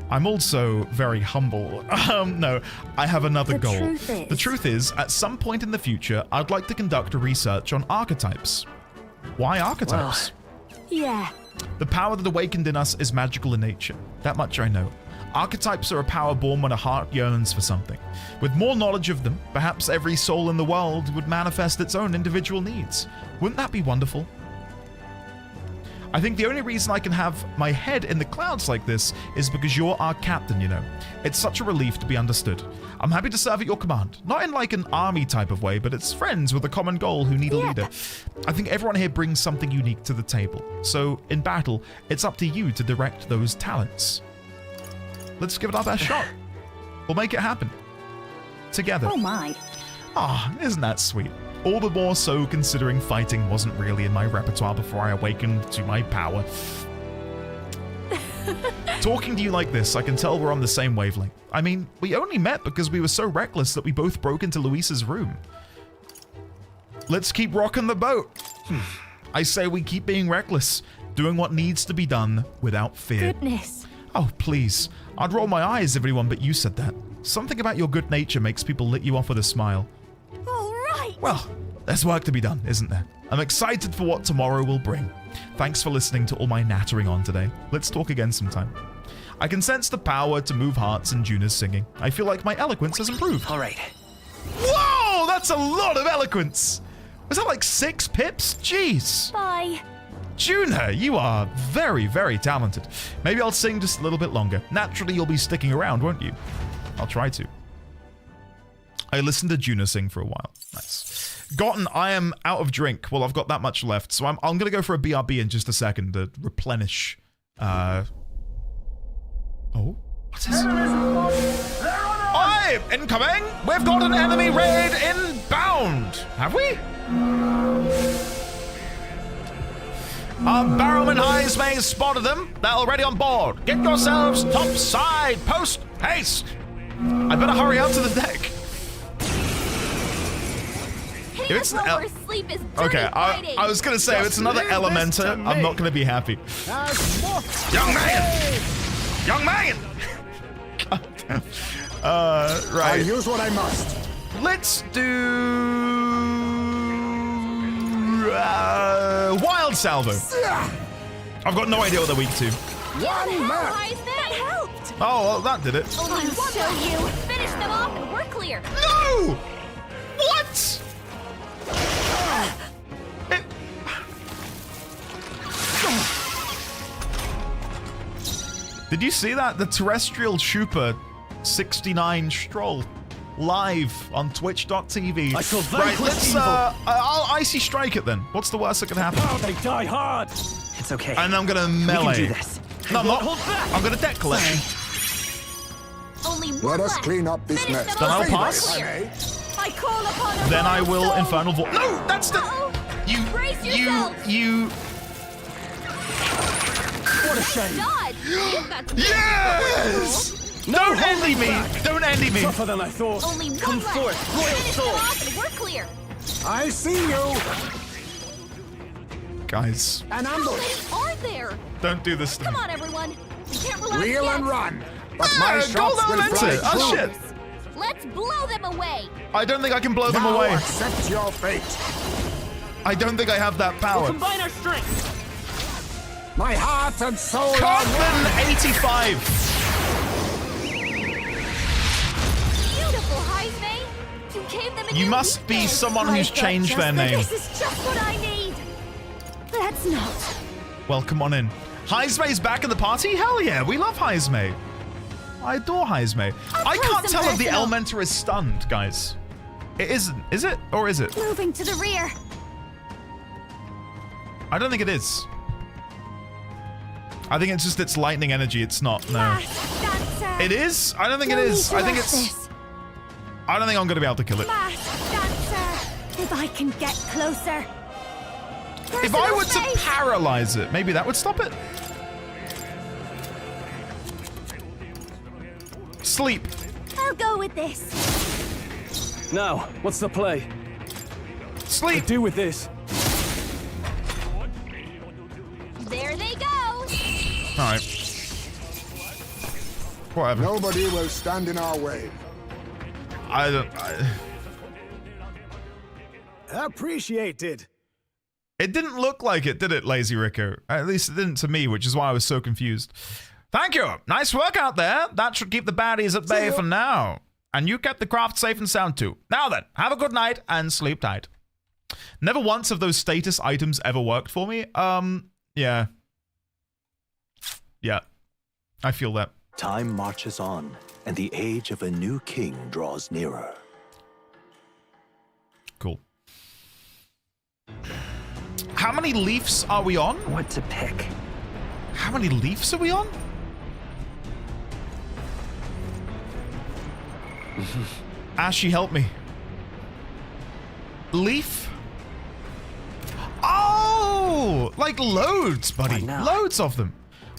[SPEAKER 2] I'm also very humble. No, I have another goal. The truth is, at some point in the future, I'd like to conduct a research on archetypes. Why archetypes?
[SPEAKER 3] Yeah.
[SPEAKER 2] The power that awakened in us is magical in nature. That much I know. Archetypes are a power born when a heart yearns for something. With more knowledge of them, perhaps every soul in the world would manifest its own individual needs. Wouldn't that be wonderful? I think the only reason I can have my head in the clouds like this is because you're our captain, you know. It's such a relief to be understood. I'm happy to serve at your command. Not in like an army type of way, but it's friends with a common goal who need a leader. I think everyone here brings something unique to the table. So in battle, it's up to you to direct those talents. Let's give it our best shot. We'll make it happen. Together.
[SPEAKER 11] Oh my.
[SPEAKER 2] Ah, isn't that sweet? All the more so considering fighting wasn't really in my repertoire before I awakened to my power. Talking to you like this, I can tell we're on the same wavelength. I mean, we only met because we were so reckless that we both broke into Luisa's room. Let's keep rocking the boat. I say we keep being reckless, doing what needs to be done without fear.
[SPEAKER 3] Goodness.
[SPEAKER 2] Oh, please. I'd roll my eyes if everyone but you said that. Something about your good nature makes people lit you off with a smile.
[SPEAKER 3] All right.
[SPEAKER 2] Well, there's work to be done, isn't there? I'm excited for what tomorrow will bring. Thanks for listening to all my nattering on today. Let's talk again sometime. I can sense the power to move hearts in Juna's singing. I feel like my eloquence has improved.
[SPEAKER 14] All right.
[SPEAKER 2] Whoa, that's a lot of eloquence. Was that like 6 pips? Jeez.
[SPEAKER 3] Bye.
[SPEAKER 2] Juna, you are very, very talented. Maybe I'll sing just a little bit longer. Naturally, you'll be sticking around, won't you? I'll try to. I listened to Juna sing for a while. Nice. Gotten, I am out of drink. Well, I've got that much left, so I'm going to go for a BRB in just a second to replenish. Oh? What's this? Oi! Incoming! We've got an enemy raid inbound! Have we? Barrowman Highs may have spotted them. They're already on board. Get yourselves topside. Post haste. I better hurry out to the deck. If it's okay, I was gonna say if it's another Elementer, I'm not gonna be happy. Young man! Young man! God damn. Right.
[SPEAKER 16] I'll use what I must.
[SPEAKER 2] Let's do Wild Salvo. I've got no idea what they're weak to.
[SPEAKER 3] That helped.
[SPEAKER 2] Oh, well, that did it.
[SPEAKER 11] Only one show you. Finish them off and we're clear.
[SPEAKER 2] No! What? Did you see that? The Terrestrial Trooper 69 Stroll live on twitch.tv.
[SPEAKER 14] I shall
[SPEAKER 2] Right,
[SPEAKER 14] vanquish
[SPEAKER 2] let's
[SPEAKER 14] evil.
[SPEAKER 2] I'll icy strike it then. What's the worst that can happen?
[SPEAKER 14] Oh, they die hard. It's okay.
[SPEAKER 2] And I'm gonna melee.
[SPEAKER 14] We can do this.
[SPEAKER 2] No, I'm not.
[SPEAKER 14] Hold back.
[SPEAKER 2] I'm gonna deck collection.
[SPEAKER 11] Only one
[SPEAKER 16] Let us
[SPEAKER 11] left.
[SPEAKER 16] clean up this
[SPEAKER 11] Finish
[SPEAKER 16] mess.
[SPEAKER 11] them
[SPEAKER 2] Then I'll
[SPEAKER 11] off.
[SPEAKER 2] pass.
[SPEAKER 3] I call upon a
[SPEAKER 2] Then I
[SPEAKER 3] royal
[SPEAKER 2] will
[SPEAKER 3] soul.
[SPEAKER 2] Infernal Void. No, that's the
[SPEAKER 11] Brace
[SPEAKER 2] you
[SPEAKER 11] yourselves.
[SPEAKER 14] What a shame.
[SPEAKER 11] Dodge. You've got to
[SPEAKER 2] Yes! Don't envy me! Don't envy me!
[SPEAKER 14] Tougher than I thought.
[SPEAKER 11] Only one
[SPEAKER 14] Come
[SPEAKER 11] left.
[SPEAKER 14] forth, Royal
[SPEAKER 11] Finish them
[SPEAKER 14] Soul.
[SPEAKER 11] off and we're clear.
[SPEAKER 16] I see you.
[SPEAKER 2] Guys,
[SPEAKER 16] An
[SPEAKER 11] How
[SPEAKER 16] ambush.
[SPEAKER 11] many are there?
[SPEAKER 2] don't do this to
[SPEAKER 11] Come
[SPEAKER 2] me.
[SPEAKER 11] on, everyone. We can't relax
[SPEAKER 16] Reel
[SPEAKER 11] yet.
[SPEAKER 16] and run. But my
[SPEAKER 2] Gold
[SPEAKER 16] shots will fly
[SPEAKER 2] Elementor! Oh
[SPEAKER 16] true.
[SPEAKER 2] shit!
[SPEAKER 11] Let's blow them away.
[SPEAKER 2] I don't think I can blow them
[SPEAKER 16] Now
[SPEAKER 2] away.
[SPEAKER 16] accept your fate.
[SPEAKER 2] I don't think I have that power.
[SPEAKER 14] Combine our strength.
[SPEAKER 16] My heart and soul are
[SPEAKER 2] Carbon 85!
[SPEAKER 11] Beautiful, Heisme. You gave them a
[SPEAKER 2] You
[SPEAKER 11] new
[SPEAKER 2] must be
[SPEAKER 11] weakness.
[SPEAKER 2] someone who's
[SPEAKER 3] I've got
[SPEAKER 2] changed
[SPEAKER 3] just
[SPEAKER 2] their
[SPEAKER 3] the-
[SPEAKER 2] name.
[SPEAKER 3] This is just what I need. Let's not.
[SPEAKER 2] Well, come on in. Heisme's back in the party? Hell yeah, we love Heisme. I adore Heisme. I
[SPEAKER 3] close
[SPEAKER 2] can't
[SPEAKER 3] and
[SPEAKER 2] tell if the
[SPEAKER 3] personal.
[SPEAKER 2] Elementor is stunned, guys. It isn't. Is it? Or is it?
[SPEAKER 3] Moving to the rear.
[SPEAKER 2] I don't think it is. I think it's just its lightning energy. It's not. No.
[SPEAKER 3] Fast dancer.
[SPEAKER 2] It is? I don't think it
[SPEAKER 3] Don't
[SPEAKER 2] is.
[SPEAKER 3] need
[SPEAKER 2] I
[SPEAKER 3] to
[SPEAKER 2] think
[SPEAKER 3] rush
[SPEAKER 2] it's...
[SPEAKER 3] this.
[SPEAKER 2] I don't think I'm going to be able to kill it.
[SPEAKER 3] Fast dancer. If I can get closer.
[SPEAKER 2] If I were to
[SPEAKER 3] Personal space.
[SPEAKER 2] paralyze it, maybe that would stop it. Sleep.
[SPEAKER 3] I'll go with this.
[SPEAKER 14] Now, what's the play?
[SPEAKER 2] Sleep.
[SPEAKER 14] Do with this.
[SPEAKER 11] There they go.
[SPEAKER 2] All right. Whatever.
[SPEAKER 16] Nobody will stand in our way.
[SPEAKER 2] I don't...
[SPEAKER 16] Appreciated.
[SPEAKER 2] It didn't look like it, did it, Lazy Rico? At least it didn't to me, which is why I was so confused. Thank you. Nice work out there. That should keep the baddies at bay for now. And you kept the craft safe and sound too. Now then, have a good night and sleep tight. Never once have those status items ever worked for me. Yeah. Yeah, I feel that.
[SPEAKER 9] Time marches on, and the age of a new king draws nearer.
[SPEAKER 2] Cool. How many leafs are we on?
[SPEAKER 5] What to pick?
[SPEAKER 2] How many leafs are we on? Ashy, help me. Leaf? Oh, like loads, buddy. Loads of them.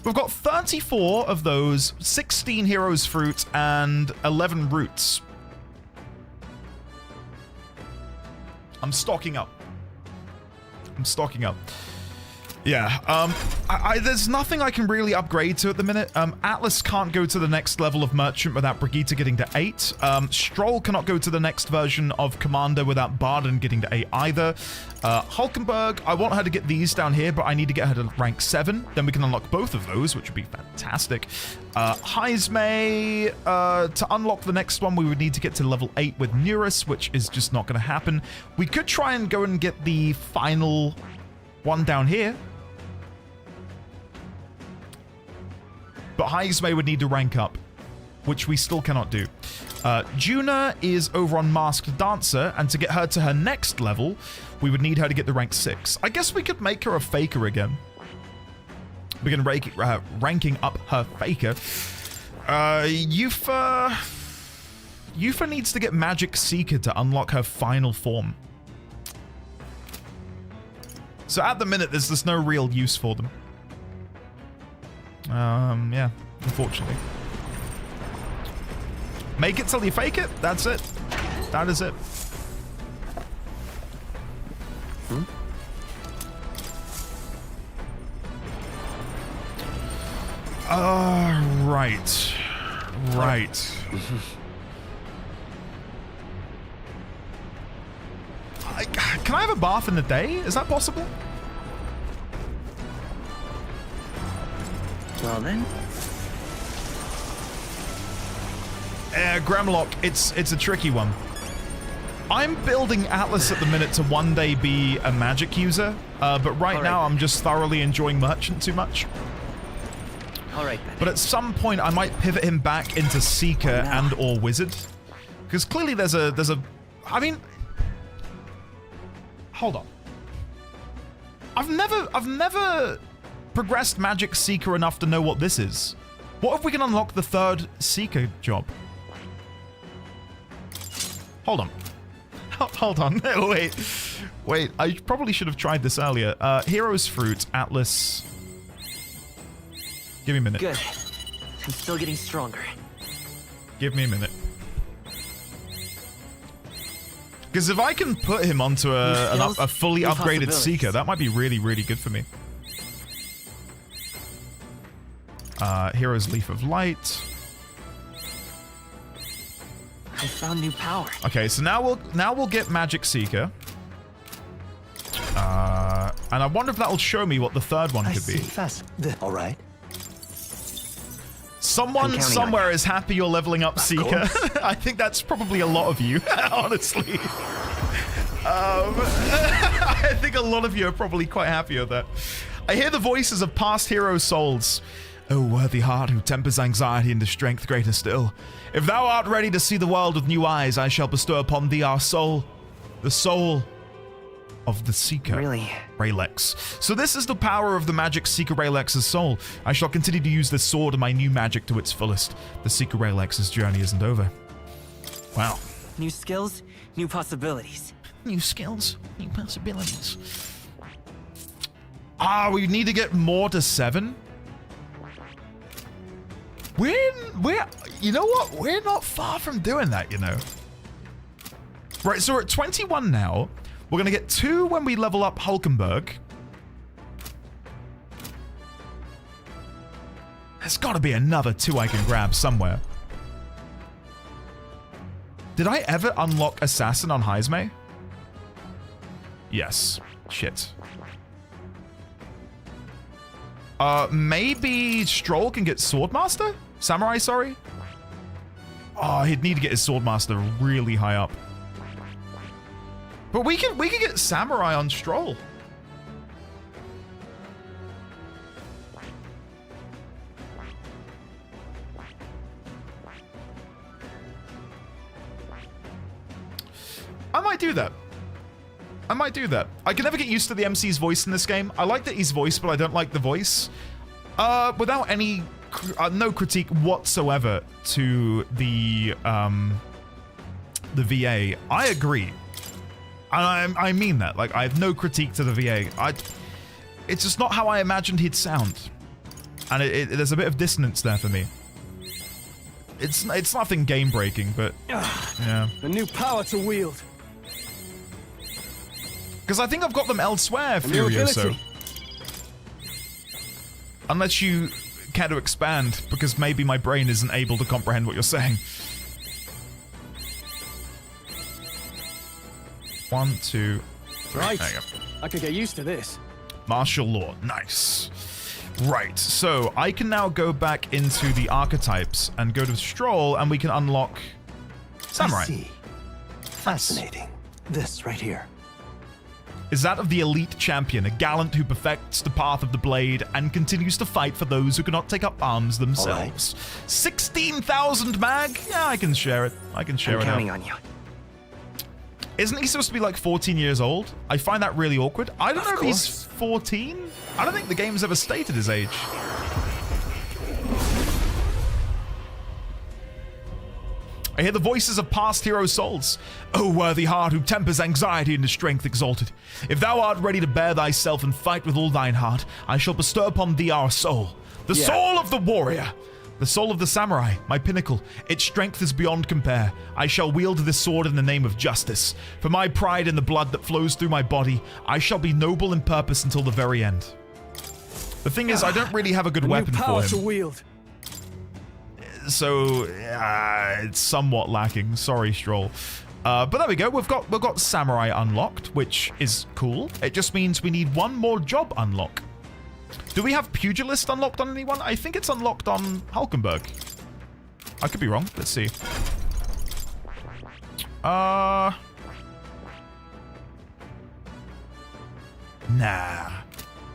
[SPEAKER 2] We've got 34 of those, 16 heroes fruit, and 11 roots. I'm stocking up. I'm stocking up. Yeah, there's nothing I can really upgrade to at the minute. Atlas can't go to the next level of Merchant without Brigitte getting to 8. Stroll cannot go to the next version of Commander without Barden getting to 8 either. Hulkenberg, I want her to get these down here, but I need to get her to rank 7. Then we can unlock both of those, which would be fantastic. Heismay, to unlock the next one, we would need to get to level 8 with Neurus, which is just not going to happen. We could try and go and get the final one down here. But Heismay would need to rank up, which we still cannot do. Juna is over on Masked Dancer, and to get her to her next level, we would need her to get to rank 6. I guess we could make her a Faker again. We can ranking up her Faker. Yufa needs to get Magic Seeker to unlock her final form. So at the minute, there's just no real use for them. Yeah, unfortunately. Make it till you fake it. That's it. That is it. Right. Right. Can I have a bath in the day? Is that possible?
[SPEAKER 5] Well then.
[SPEAKER 2] Gramlock, it's a tricky one. I'm building Atlas at the minute to one day be a magic user, but right now I'm just thoroughly enjoying Merchant too much.
[SPEAKER 5] Alright then.
[SPEAKER 2] But at some point I might pivot him back into Seeker and or Wizard. Because clearly there's a I mean, hold on. I've never progressed Magic Seeker enough to know what this is. What if we can unlock the 3rd Seeker job? Hold on. Hold on. Wait. I probably should have tried this earlier. Heroes Fruit, Atlas. Give me a minute.
[SPEAKER 5] Good. I'm still getting stronger.
[SPEAKER 2] Give me a minute. Because if I can put him onto a fully upgraded Seeker, that might be really, really good for me. Hero's Leaf of Light.
[SPEAKER 5] I found new power.
[SPEAKER 2] Okay, so now we'll get Magic Seeker. And I wonder if that'll show me what the 3rd one could be.
[SPEAKER 9] All right.
[SPEAKER 2] Someone somewhere is happy you're leveling up Seeker. I think that's probably a lot of you, honestly. I think a lot of you are probably quite happy with that. I hear the voices of past hero souls. O worthy heart who tempers anxiety into strength greater still. If thou art ready to see the world with new eyes, I shall bestow upon thee our soul. The soul of the Seeker.
[SPEAKER 5] Really?
[SPEAKER 2] Raylex. So this is the power of the Magic Seeker Raylex's soul. I shall continue to use this sword and my new magic to its fullest. The Seeker Raylex's journey isn't over. Wow.
[SPEAKER 5] New skills, new possibilities.
[SPEAKER 2] New skills, new possibilities. We need to get more to 7. We're, you know what? We're not far from doing that, you know. Right, so we're at 21 now. We're going to get 2 when we level up Hulkenberg. There's got to be another 2 I can grab somewhere. Did I ever unlock Assassin on Heismay? Yes. Shit. Maybe Stroll can get Swordmaster? Samurai, sorry? Oh, he'd need to get his Swordmaster really high up. But we can get Samurai on Stroll. might do that. I might do that. I can never get used to the MC's voice in this game. I like that he's voiced, but I don't like the voice. Without any, no critique whatsoever to the VA. I agree. And I mean that. Like, I have no critique to the VA. It's just not how I imagined he'd sound. And there's a bit of dissonance there for me. It's nothing game-breaking, but, yeah.
[SPEAKER 14] A new power to wield.
[SPEAKER 2] Because I think I've got them elsewhere, Furioso. Unless you care to expand, because maybe my brain isn't able to comprehend what you're saying. 1, 2, 3.
[SPEAKER 14] Right.
[SPEAKER 2] There you go.
[SPEAKER 14] I could get used to this.
[SPEAKER 2] Martial law. Nice. Right, so I can now go back into the archetypes and go to Stroll, and we can unlock Samurai.
[SPEAKER 9] I see. Fascinating. This right here.
[SPEAKER 2] Is that of the elite champion, a gallant who perfects the path of the blade and continues to fight for those who cannot take up arms themselves. 16,000 mag? Yeah, I can share it. I can share it. I'm counting on you. Isn't he supposed to be like 14 years old? I find that really awkward. I don't know if he's 14. I don't think the game's ever stated his age. I hear the voices of past hero souls. O worthy heart who tempers anxiety into strength exalted. If thou art ready to bear thyself and fight with all thine heart, I shall bestow upon thee our soul. The soul of the warrior. The soul of the samurai, my pinnacle. Its strength is beyond compare. I shall wield this sword in the name of justice. For my pride in the blood that flows through my body, I shall be noble in purpose until the very end. The thing is, I don't really have a good weapon for him.
[SPEAKER 14] To wield.
[SPEAKER 2] So, it's somewhat lacking. Sorry, Stroll. But there we go. We've got Samurai unlocked, which is cool. It just means we need one more job unlock. Do we have Pugilist unlocked on anyone? I think it's unlocked on Hulkenberg. I could be wrong. Let's see. Nah.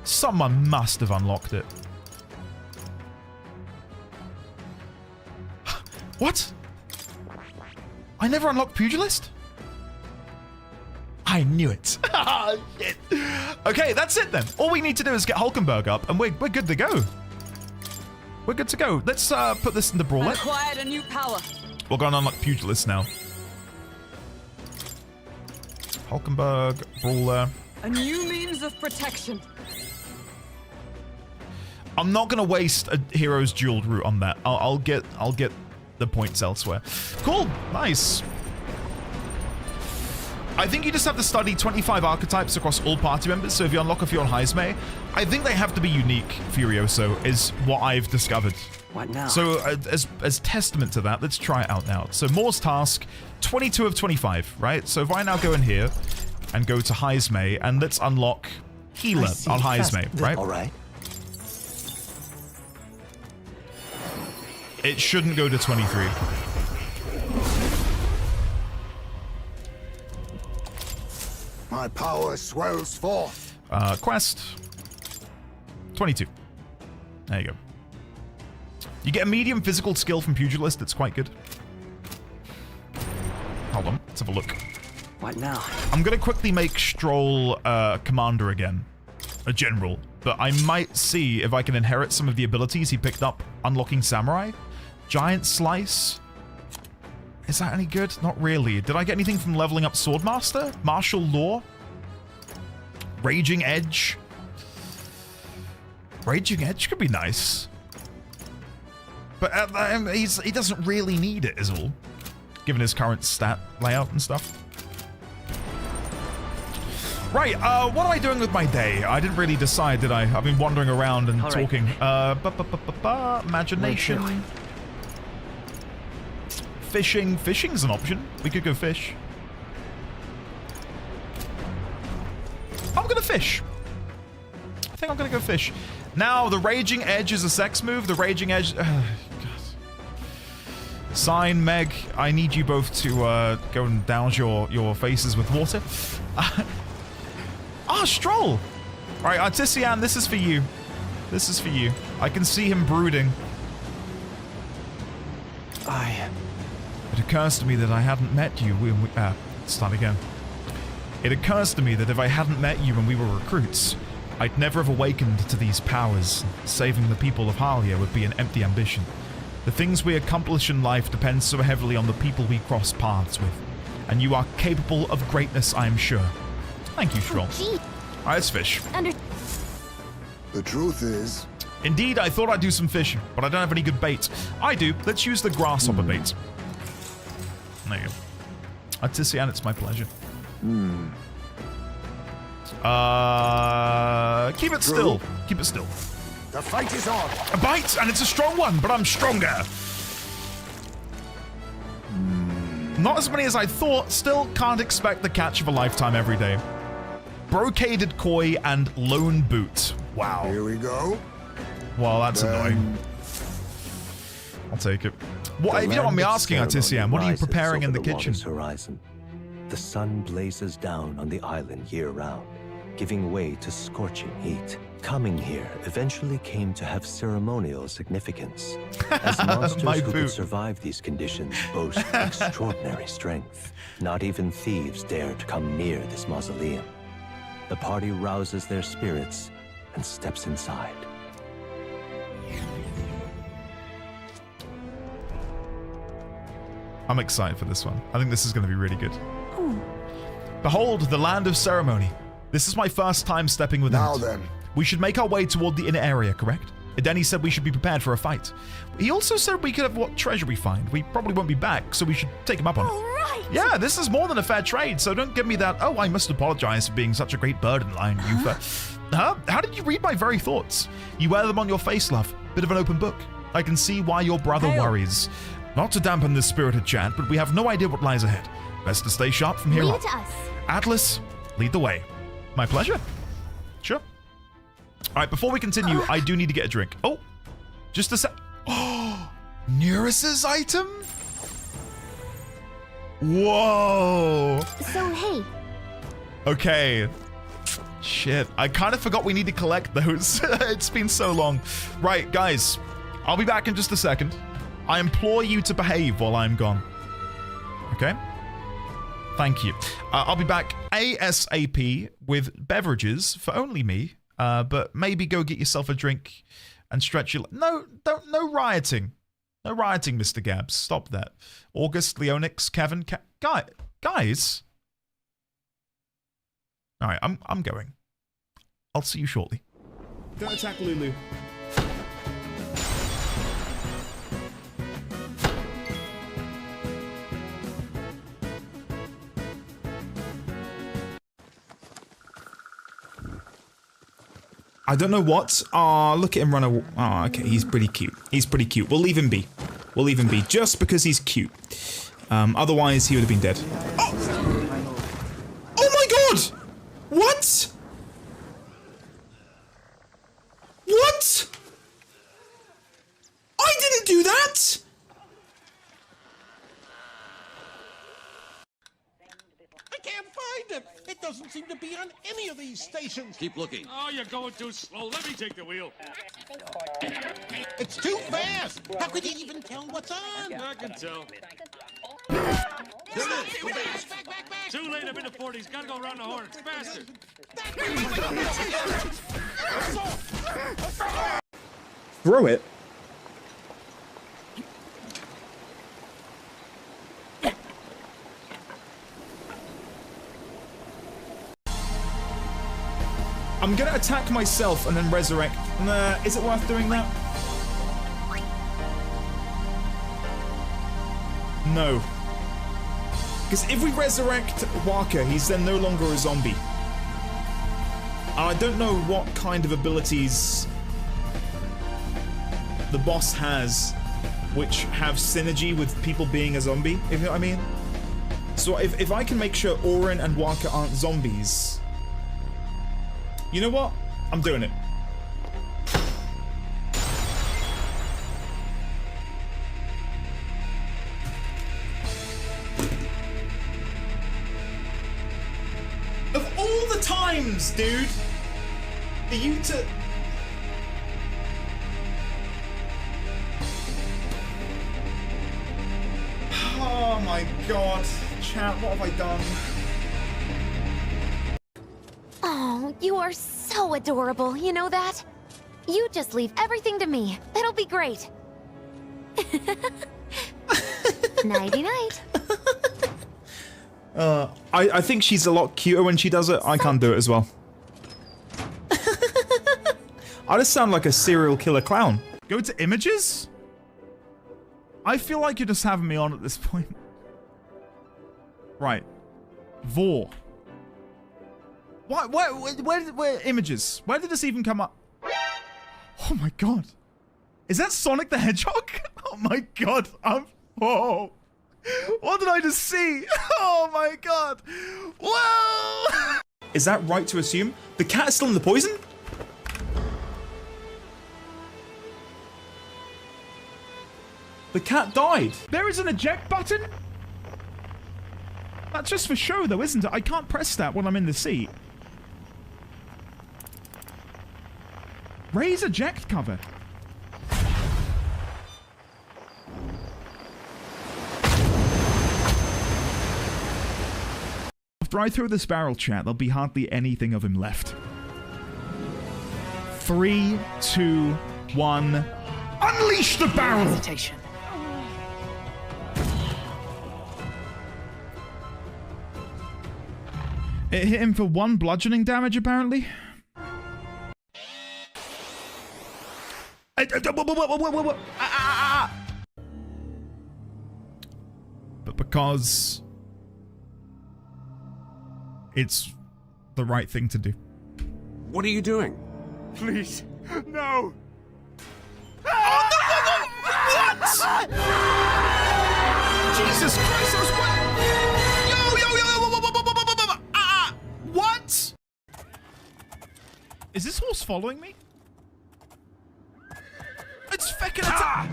[SPEAKER 2] Someone must have unlocked it. What? I never unlocked Pugilist? I knew it. Shit. Okay, that's it then. All we need to do is get Hulkenberg up, and we're good to go. We're good to go. Let's put this in the brawler.
[SPEAKER 7] Acquired a new power.
[SPEAKER 2] We're going to unlock Pugilist now. Hulkenberg, brawler.
[SPEAKER 7] A new means of protection.
[SPEAKER 2] I'm not going to waste a hero's dual route on that. I'll get the points elsewhere. Cool. Nice. I think you just have to study 25 archetypes across all party members, so if you unlock a few on Heismay, I think they have to be unique, Furioso, is what I've discovered.
[SPEAKER 14] What now?
[SPEAKER 2] So as testament to that, let's try it out now. So Moore's task, 22 of 25, right? So if I now go in here and go to Heismay, and let's unlock Healer on Heismay, right?
[SPEAKER 9] All right.
[SPEAKER 2] It shouldn't go to 23.
[SPEAKER 16] My power swells forth.
[SPEAKER 2] Quest. 22. There you go. You get a medium physical skill from Pugilist. It's quite good. Hold on. Let's have a look.
[SPEAKER 14] What now?
[SPEAKER 2] I'm going to quickly make Stroll Commander again. A General. But I might see if I can inherit some of the abilities he picked up unlocking Samurai. Giant Slice. Is that any good? Not really. Did I get anything from leveling up Swordmaster? Martial Law? Raging Edge? Raging Edge could be nice. But he doesn't really need it, is all. Given his current stat layout and stuff. Right, what am I doing with my day? I didn't really decide, did I? I've been wandering around and talking. Imagination. Fishing. Fishing's an option. We could go fish. I'm gonna fish. I think I'm gonna go fish. Now, the Raging Edge is a sex move. The Raging Edge... God. Sign, Meg, I need you both to go and douse your faces with water. Stroll! Alright, Artisian, this is for you. This is for you. I can see him brooding. It occurs to me that I hadn't met you when we... start again. It occurs to me that if I hadn't met you when we were recruits, I'd never have awakened to these powers. Saving the people of Halia would be an empty ambition. The things we accomplish in life depend so heavily on the people we cross paths with. And you are capable of greatness, I am sure. Thank you, Stroll. Alright, let's fish.
[SPEAKER 16] The truth is...
[SPEAKER 2] Indeed, I thought I'd do some fishing, but I don't have any good bait. I do. Let's use the grasshopper bait. There you go. Artisian, it's my pleasure. Keep it still. Keep it still.
[SPEAKER 16] The fight is on.
[SPEAKER 2] A bite, and it's a strong one, but I'm stronger. Not as many as I thought. Still can't expect the catch of a lifetime every day. Brocaded koi and lone boot. Wow.
[SPEAKER 16] Here we go.
[SPEAKER 2] Well, that's annoying. I'll take it. What, if you don't want me asking, Artisian, what are you preparing in the kitchen?
[SPEAKER 9] Horizon. The sun blazes down on the island year-round, giving way to scorching heat. Coming here eventually came to have ceremonial significance, as monsters who could survive these conditions boast extraordinary strength. Not even thieves dare to come near this mausoleum. The party rouses their spirits and steps inside.
[SPEAKER 2] I'm excited for this one. I think this is going to be really good. Behold, the land of ceremony. This is my first time stepping within
[SPEAKER 16] Now
[SPEAKER 2] it.
[SPEAKER 16] then.
[SPEAKER 2] We should make our way toward the inner area, correct? Ideni said we should be prepared for a fight. He also said we could have what treasure we find. We probably won't be back, so we should take him up on it.
[SPEAKER 3] Right.
[SPEAKER 2] Yeah, this is more than a fair trade, so don't give me that, oh, I must apologize for being such a great burden line, Yufa. How did you read my very thoughts? You wear them on your face, love. Bit of an open book. I can see why your brother worries. Not to dampen this spirited chat, but we have no idea what lies ahead. Best to stay sharp from here on.
[SPEAKER 11] Lead us.
[SPEAKER 2] Atlas, lead the way. My pleasure. Sure. All right, before we continue, I do need to get a drink. Oh, just a sec. Oh, Nereus's item? Whoa.
[SPEAKER 11] So, hey.
[SPEAKER 2] Okay. Shit, I kind of forgot we need to collect those. It's been so long. Right, guys, I'll be back in just a second. I implore you to behave while I'm gone. Okay? Thank you. I'll be back ASAP with beverages for only me, but maybe go get yourself a drink and stretch your... No rioting. No rioting, Mr. Gabbs. Stop that. August, Leonix, Kevin, guys. All right, I'm going. I'll see you shortly.
[SPEAKER 17] Don't attack Lulu.
[SPEAKER 2] I don't know what. Look at him run away. Oh, okay, he's pretty cute. He's pretty cute. We'll leave him be. We'll leave him be just because he's cute. Otherwise, he would have been dead. Oh my god! What? What? I didn't do that!
[SPEAKER 18] I can't find it. It doesn't seem to be on any of these stations.
[SPEAKER 1] Keep looking.
[SPEAKER 18] Oh, you're going too slow. Let me take the wheel. It's too fast. How could you even tell what's on? I can tell. Back. Too late. I'm in the 40s. Gotta go around the horn. Faster.
[SPEAKER 2] Throw it. I'm gonna attack myself and then resurrect. Nah, is it worth doing that? No. Because if we resurrect Waka, he's then no longer a zombie. I don't know what kind of abilities the boss has which have synergy with people being a zombie, if you know what I mean. So if I can make sure Orin and Waka aren't zombies... You know what? I'm doing it. Of all the times, dude, for you to... Oh my god. Chat, what have I done?
[SPEAKER 11] Oh, you are so adorable, you know that? You just leave everything to me. It'll be great. Nighty-night.
[SPEAKER 2] I think she's a lot cuter when she does it. I can't do it as well. I just sound like a serial killer clown. Go to images? I feel like you're just having me on at this point. Right. Vor. Where images? Where did this even come up? Oh my god. Is that Sonic the Hedgehog? Oh my god. Oh. What did I just see? Oh my god. Whoa. Is that right to assume? The cat is still in the poison? The cat died. There is an eject button? That's just for show though, isn't it? I can't press that when I'm in the seat. Raise eject cover. After I throw this barrel, chat, there'll be hardly anything of him left. 3, 2, 1. Unleash the barrel!
[SPEAKER 7] Hesitation.
[SPEAKER 2] It hit him for 1 bludgeoning damage, apparently. But because it's the right thing to do.
[SPEAKER 18] What are you doing? Please, no!
[SPEAKER 2] Oh, no! What? Jesus Christ, I was what? Is this horse following me? It's feckin' attack!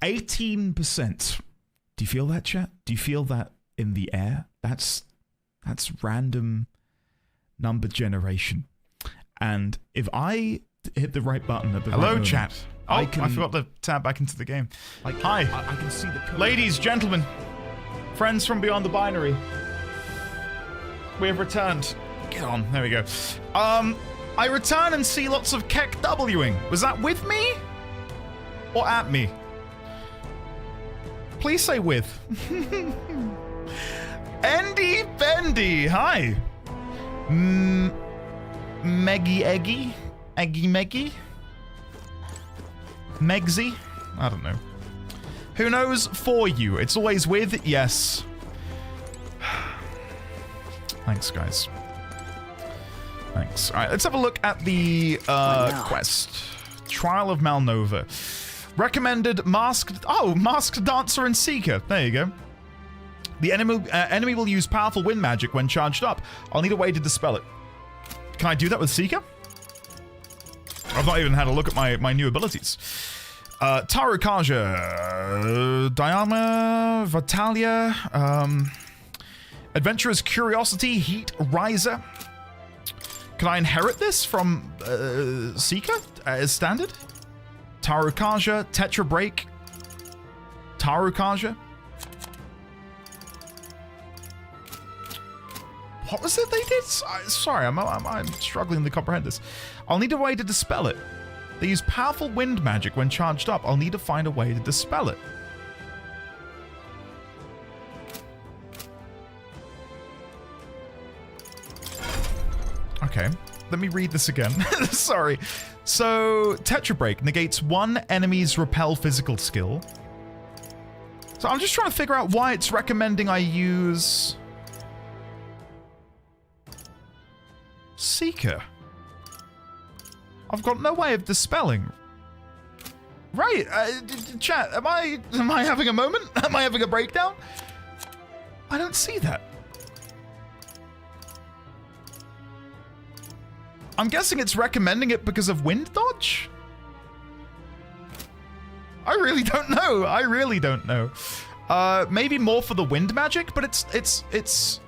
[SPEAKER 2] 18%. Do you feel that, chat? Do you feel that in the air? That's random number generation. And if I hit the right button at the right moment,
[SPEAKER 19] chat. Oh, I forgot to tab back into the game.
[SPEAKER 2] Like,
[SPEAKER 19] hi.
[SPEAKER 2] I can see the code.
[SPEAKER 19] Ladies, gentlemen, friends from beyond the binary. We have returned. Get on, there we go. I return and see lots of Keck Wing. Was that with me? Or at me? Please say with. Andy Bendy, hi. Meggy Eggy? Eggy Meggy? Megsy? I don't know. Who knows for you? It's always with, yes. Thanks, guys. Thanks. Alright, let's have a look at the quest. Trial of Malnova. Recommended masked dancer and seeker. There you go. The enemy will use powerful wind magic when charged up. I'll need a way to dispel it. Can I do that with seeker? I've not even had a look at my new abilities. Tarukaja, Diama, Vitalia, Adventurer's Curiosity, Heat, Riser. Can I inherit this from Seeker as standard? Tarukaja, Tetra Break, Tarukaja. What was it they did? Sorry, I'm struggling to comprehend this. I'll need a way to dispel it. They use powerful wind magic when charged up. I'll need to find a way to dispel it. Okay, let me read this again. Sorry. So, Tetra Break negates one enemy's repel physical skill. So I'm just trying to figure out why it's recommending I use Seeker. I've got no way of dispelling. Right, chat, am I having a moment? Am I having a breakdown? I don't see that. I'm guessing it's recommending it because of wind dodge? I really don't know. I really don't know. Maybe more for the wind magic, but it's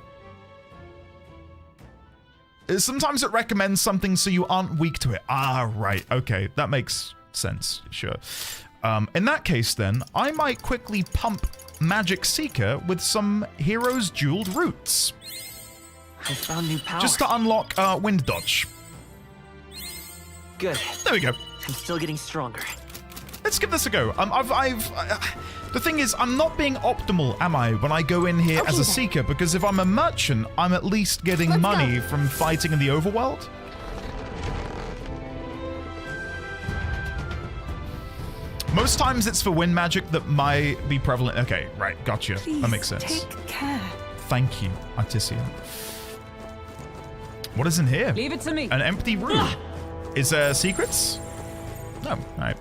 [SPEAKER 19] sometimes it recommends something so you aren't weak to it. Ah, right. Okay, that makes sense. Sure. In that case, then, I might quickly pump magic seeker with some hero's jeweled roots.
[SPEAKER 5] I found new power.
[SPEAKER 19] Just to unlock wind dodge.
[SPEAKER 5] Good.
[SPEAKER 19] There we go.
[SPEAKER 5] I'm still getting stronger.
[SPEAKER 19] Let's give this a go. The thing is, I'm not being optimal, am I, when I go in here as a seeker? Because if I'm a merchant, I'm at least getting money from fighting in the overworld. Most times it's for wind magic that might be prevalent. Okay, right, gotcha.
[SPEAKER 13] Please
[SPEAKER 19] that makes sense.
[SPEAKER 13] Take care.
[SPEAKER 19] Thank you, Articia. What is in here?
[SPEAKER 7] Leave it to me.
[SPEAKER 19] An empty room. Is there secrets? No, all right.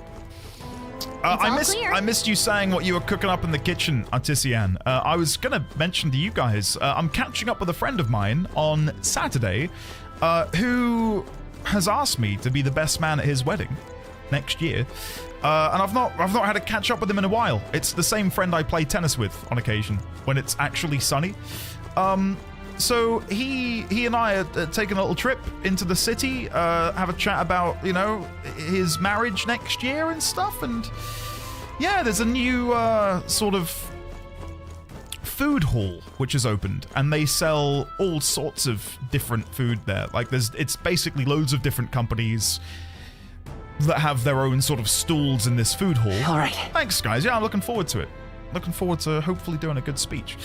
[SPEAKER 19] I missed you saying what you were cooking up in the kitchen, Artisian. I was gonna mention to you guys, I'm catching up with a friend of mine on Saturday, who has asked me to be the best man at his wedding next year. And I've not had to catch up with him in a while. It's the same friend I play tennis with on occasion when it's actually sunny. So he and I are taking a little trip into the city, have a chat about, you know, his marriage next year and stuff. And yeah, there's a new sort of food hall which has opened, and they sell all sorts of different food there. Like it's basically loads of different companies that have their own sort of stalls in this food hall.
[SPEAKER 5] All right.
[SPEAKER 19] Thanks, guys. Yeah, I'm looking forward to it. Looking forward to hopefully doing a good speech.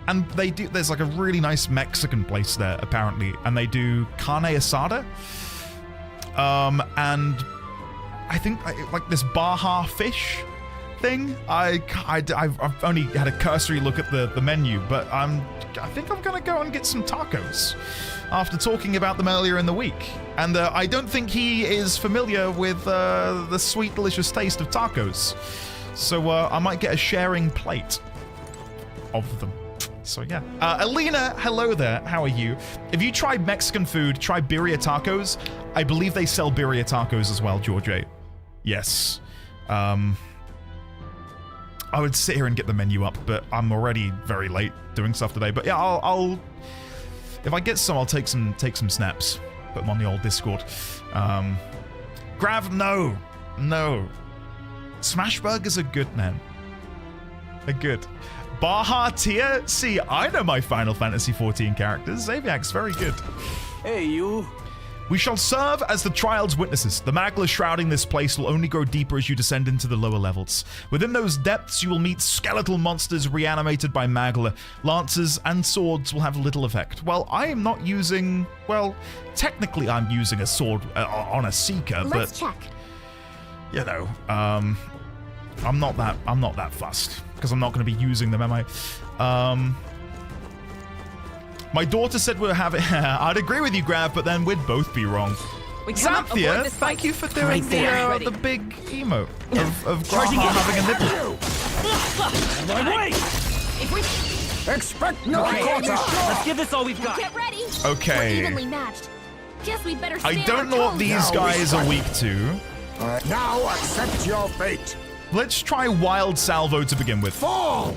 [SPEAKER 19] And they do, there's like a really nice Mexican place there, apparently, and they do carne asada. And I think like this Baja fish thing. I've only had a cursory look at the menu, but I think I'm gonna go and get some tacos after talking about them earlier in the week. And I don't think he is familiar with the sweet, delicious taste of tacos. So I might get a sharing plate of them. So yeah. Alina, hello there. How are you? If you tried Mexican food, try birria tacos. I believe they sell birria tacos as well, George A. Yes. I would sit here and get the menu up, but I'm already very late doing stuff today. But yeah, I'll if I get some, I'll take some snaps. Put them on the old Discord. Grav, no. Smash burgers are good, man. They're good. Baja tier? See, I know my Final Fantasy XIV characters. Zaviak's very good.
[SPEAKER 14] Hey, you.
[SPEAKER 19] We shall serve as the trial's witnesses. The magla shrouding this place will only grow deeper as you descend into the lower levels. Within those depths, you will meet skeletal monsters reanimated by magla. Lances and swords will have little effect. Well, I am not using... Well, technically I'm using a sword on a seeker,
[SPEAKER 11] Let's check.
[SPEAKER 19] You know, I'm not that fussed. Because I'm not going to be using them, am I? My daughter said we'll have it. I'd agree with you, Grav, but then we'd both be wrong. Xanthia, thank you for doing the big emote of Grandma having a nipple.
[SPEAKER 14] Expect no
[SPEAKER 5] quarter. Let's give this all we've got.
[SPEAKER 11] Get ready.
[SPEAKER 19] Okay.
[SPEAKER 11] We're evenly matched. Guess we better
[SPEAKER 19] I don't know what these guys are weak to.
[SPEAKER 16] Now accept your fate.
[SPEAKER 19] Let's try Wild Salvo to begin with.
[SPEAKER 16] Fall!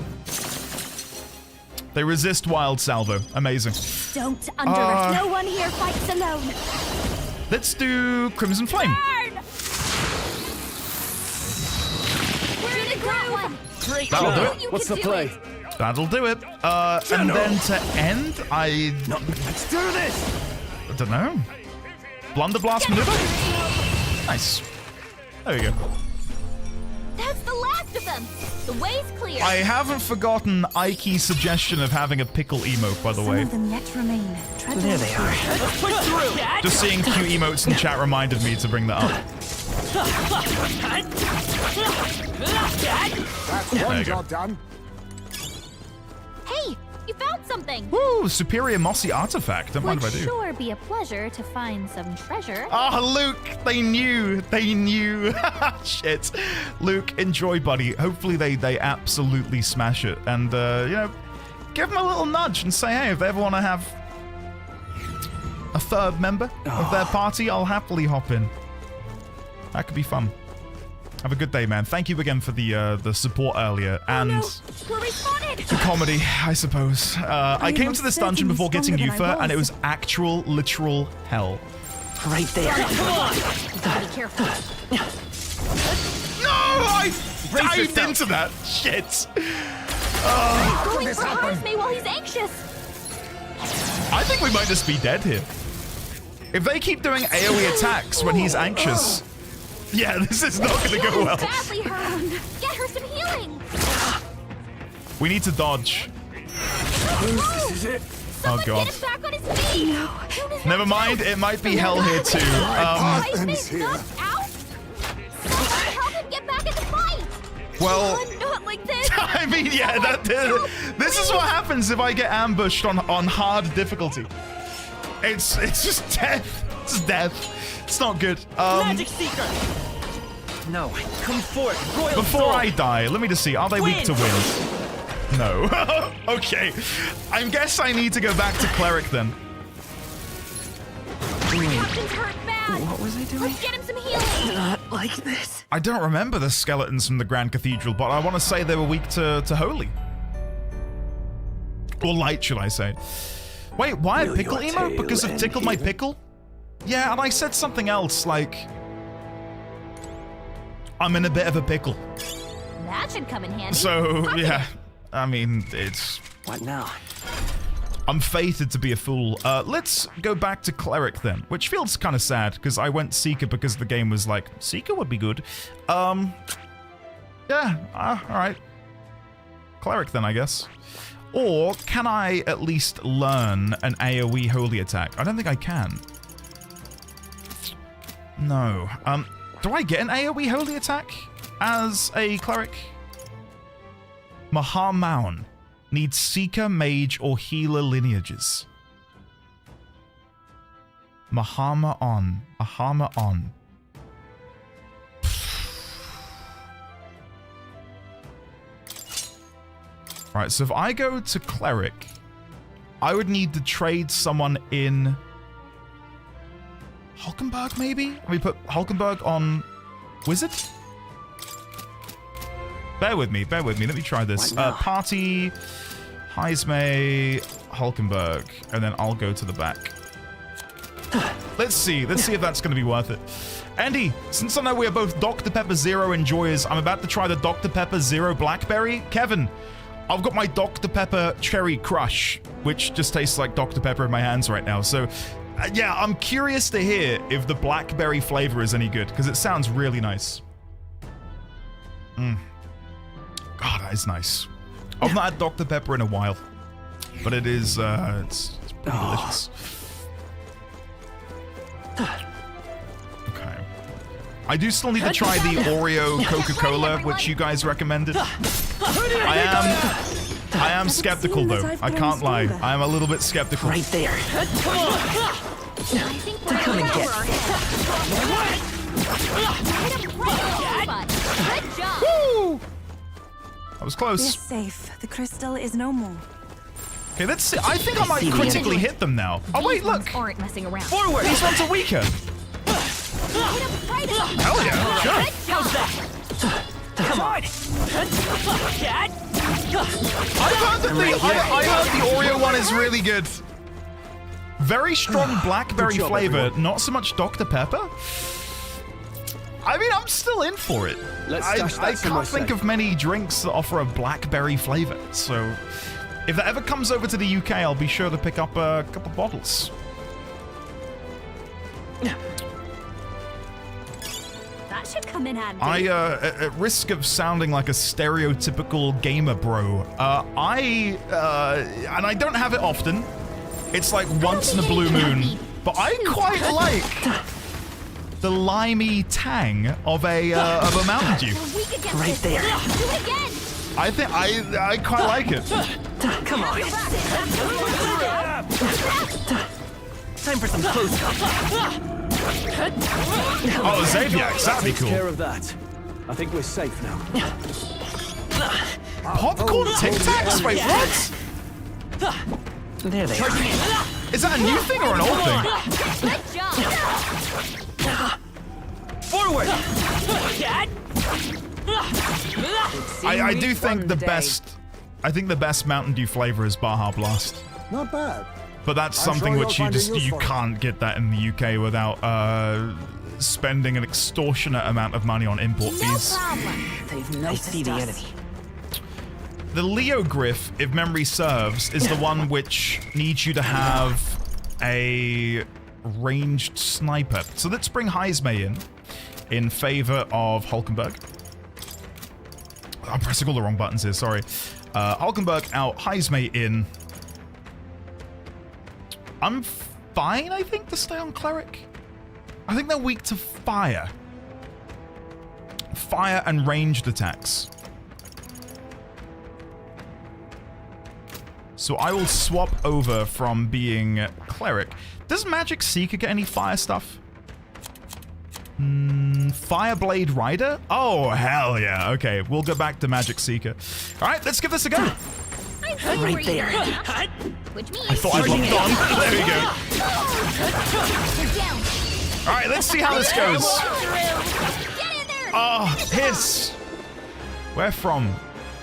[SPEAKER 19] They resist Wild Salvo. Amazing.
[SPEAKER 3] Don't underestimate. No one here fights alone.
[SPEAKER 19] Let's do Crimson Flame.
[SPEAKER 11] Burn! We're in a groove.
[SPEAKER 5] Great
[SPEAKER 19] That'll
[SPEAKER 5] job.
[SPEAKER 19] do it.
[SPEAKER 14] What's the play?
[SPEAKER 19] That'll do it. And then to end,
[SPEAKER 14] Let's do this!
[SPEAKER 19] I don't know. Blunderblast maneuver? Nice. There we go.
[SPEAKER 11] That's the last of them. The way's clear.
[SPEAKER 19] I haven't forgotten Ike's suggestion of having a pickle emote, by the way.
[SPEAKER 13] Some of them yet remain.
[SPEAKER 5] There they are. Let's push through.
[SPEAKER 19] Just seeing cute emotes in chat reminded me to bring that up.
[SPEAKER 16] That's one job done.
[SPEAKER 11] Hey, you found something.
[SPEAKER 19] Woo! Superior mossy artifact. Don't mind
[SPEAKER 11] Would
[SPEAKER 19] if I do.
[SPEAKER 11] sure be a pleasure to find some treasure.
[SPEAKER 19] Ah, Luke! They knew! They knew! Shit. Luke, enjoy, buddy. Hopefully they absolutely smash it. And, you know, give them a little nudge and say, hey, if they ever want to have a third member of their party, I'll happily hop in. That could be fun. Have a good day, man. Thank you again for the support earlier and the comedy, I suppose. I came to this dungeon before getting Yufa, and it was actual, literal hell.
[SPEAKER 5] Right there.
[SPEAKER 11] Come on. Be careful.
[SPEAKER 19] No! dived into that. Shit.
[SPEAKER 3] Going for harms me while he's anxious.
[SPEAKER 19] I think we might just be dead here. If they keep doing AoE attacks when he's anxious, yeah, this is not going to go well.
[SPEAKER 3] Badly hurt. Get her some healing.
[SPEAKER 19] We need to dodge.
[SPEAKER 14] This is it.
[SPEAKER 19] Oh god.
[SPEAKER 3] Get him back on his feet. No.
[SPEAKER 19] Never mind, it might be hell here too.
[SPEAKER 3] He's been knocked out. Someone help him get back in the fight.
[SPEAKER 19] Well,
[SPEAKER 3] not like this.
[SPEAKER 19] I mean, yeah, this is what happens if I get ambushed on hard difficulty. It's just death. It's death. It's not good.
[SPEAKER 5] Magic Seeker. No, come forth, Royal
[SPEAKER 19] Before
[SPEAKER 5] Soul.
[SPEAKER 19] I die, let me just see. Are they weak to wind? No. Okay. I guess I need to go back to Cleric then.
[SPEAKER 3] Captain's hurt bad.
[SPEAKER 5] What was I doing?
[SPEAKER 3] Let's get him some healing.
[SPEAKER 5] Not like this.
[SPEAKER 19] I don't remember the skeletons from the Grand Cathedral, but I want to say they were weak to Holy. Or Light, should I say. Wait, why a pickle emo? Because of Tickled My Pickle? Yeah, and I said something else, like... I'm in a bit of a pickle.
[SPEAKER 3] That should come in handy.
[SPEAKER 19] So, yeah. I mean, it's...
[SPEAKER 5] What now?
[SPEAKER 19] I'm fated to be a fool. Let's go back to Cleric then, which feels kind of sad, because I went Seeker because the game was like, Seeker would be good. Yeah, alright. Cleric then, I guess. Or can I at least learn an AoE holy attack? I don't think I can. No. Do I get an AoE holy attack as a cleric? Mahamaun needs Seeker, Mage, or Healer lineages. Mahama on. Right, so if I go to Cleric, I would need to trade someone in Hulkenberg, maybe? Let me put Hulkenberg on Wizard? Bear with me. Let me try this. Party, Heismay, Hulkenberg, and then I'll go to the back. Let's see if that's going to be worth it. Andy, since I know we are both Dr. Pepper Zero enjoyers, I'm about to try the Dr. Pepper Zero Blackberry. Kevin, I've got my Dr. Pepper Cherry Crush, which just tastes like Dr. Pepper in my hands right now. So, yeah, I'm curious to hear if the blackberry flavor is any good, because it sounds really nice. God, that is nice. I've not had Dr. Pepper in a while, but it is, it's pretty delicious. Okay. I do still need to try the Oreo Coca-Cola, which you guys recommended. I am skeptical, though. I can't lie. I am a little bit skeptical.
[SPEAKER 5] Right there. Come on. Come and get.
[SPEAKER 19] Woo! That was close.
[SPEAKER 13] We're safe. The crystal is no more.
[SPEAKER 19] Okay, let's see. I think I might critically hit them now. Oh wait, look.
[SPEAKER 3] Aren't messing around.
[SPEAKER 19] Forward. These ones are weaker. Hell yeah, sure.
[SPEAKER 5] How's that? Come on.
[SPEAKER 19] I heard the Oreo one is really good. Very strong blackberry flavor, not so much Dr. Pepper. I mean, I'm still in for it. I can't think of many drinks that offer a blackberry flavor. So, if that ever comes over to the UK, I'll be sure to pick up a couple bottles.
[SPEAKER 3] That should come in handy.
[SPEAKER 19] At risk of sounding like a stereotypical gamer bro, and I don't have it often. It's like once in a blue moon, but I quite like the limey tang of a Mountain Dew.
[SPEAKER 5] Right there.
[SPEAKER 3] Do it again.
[SPEAKER 19] I think I quite like it.
[SPEAKER 5] Come on. Time for some close up.
[SPEAKER 19] Oh, Zaviax, that'd be cool.
[SPEAKER 4] Take care of that. I think we're safe now.
[SPEAKER 19] Popcorn Tic Tacs? Wait, what?
[SPEAKER 5] There they are.
[SPEAKER 19] Is that a new thing or an old thing?
[SPEAKER 3] Good job.
[SPEAKER 5] Forward.
[SPEAKER 19] I do think the best Mountain Dew flavor is Baja Blast.
[SPEAKER 16] Not bad.
[SPEAKER 19] But that's something which you can't get that in the UK without spending an extortionate amount of money on import fees.
[SPEAKER 5] I see the enemy.
[SPEAKER 19] The Leo Griff, if memory serves, is the one which needs you to have a ranged sniper. So let's bring Heismay in favor of Hulkenberg. I'm pressing all the wrong buttons here, sorry. Hulkenberg out, Heismay in. I'm fine, I think, to stay on Cleric. I think they're weak to fire. Fire and ranged attacks. So I will swap over from being Cleric. Does Magic Seeker get any fire stuff? Fireblade Rider? Oh, hell yeah. Okay, we'll go back to Magic Seeker. All right, let's give this a go.
[SPEAKER 5] Right there.
[SPEAKER 11] Which means
[SPEAKER 19] I thought I locked on. There we go. All right, let's see how this goes. Oh, hiss. Where from?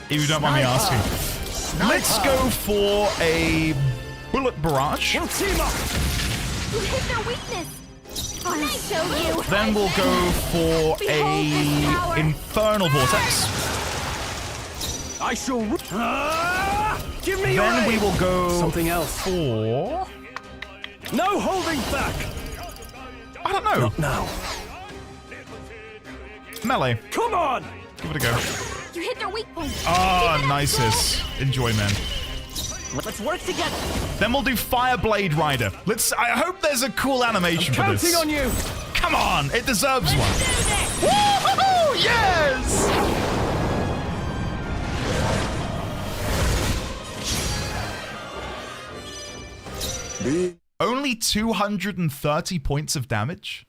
[SPEAKER 19] If you don't mind me asking. Let's go for a bullet barrage.
[SPEAKER 11] You hit their weakness. I'll show you.
[SPEAKER 19] Then we'll go for a infernal vortex.
[SPEAKER 4] I shall. Give me your
[SPEAKER 19] Then we will go
[SPEAKER 4] something else
[SPEAKER 19] for.
[SPEAKER 4] No holding back.
[SPEAKER 19] I don't know.
[SPEAKER 4] Not now.
[SPEAKER 19] Melee.
[SPEAKER 4] Come on.
[SPEAKER 19] Give it a go.
[SPEAKER 11] You hit their weak point.
[SPEAKER 19] Ah, nicest. Enjoy, man.
[SPEAKER 5] Let's work together.
[SPEAKER 19] Then we'll do Fireblade Rider. I hope there's a cool animation for this.
[SPEAKER 4] Counting on you.
[SPEAKER 19] Come on, it deserves one. Woo-hoo-hoo! Yes! Only 230 points of damage?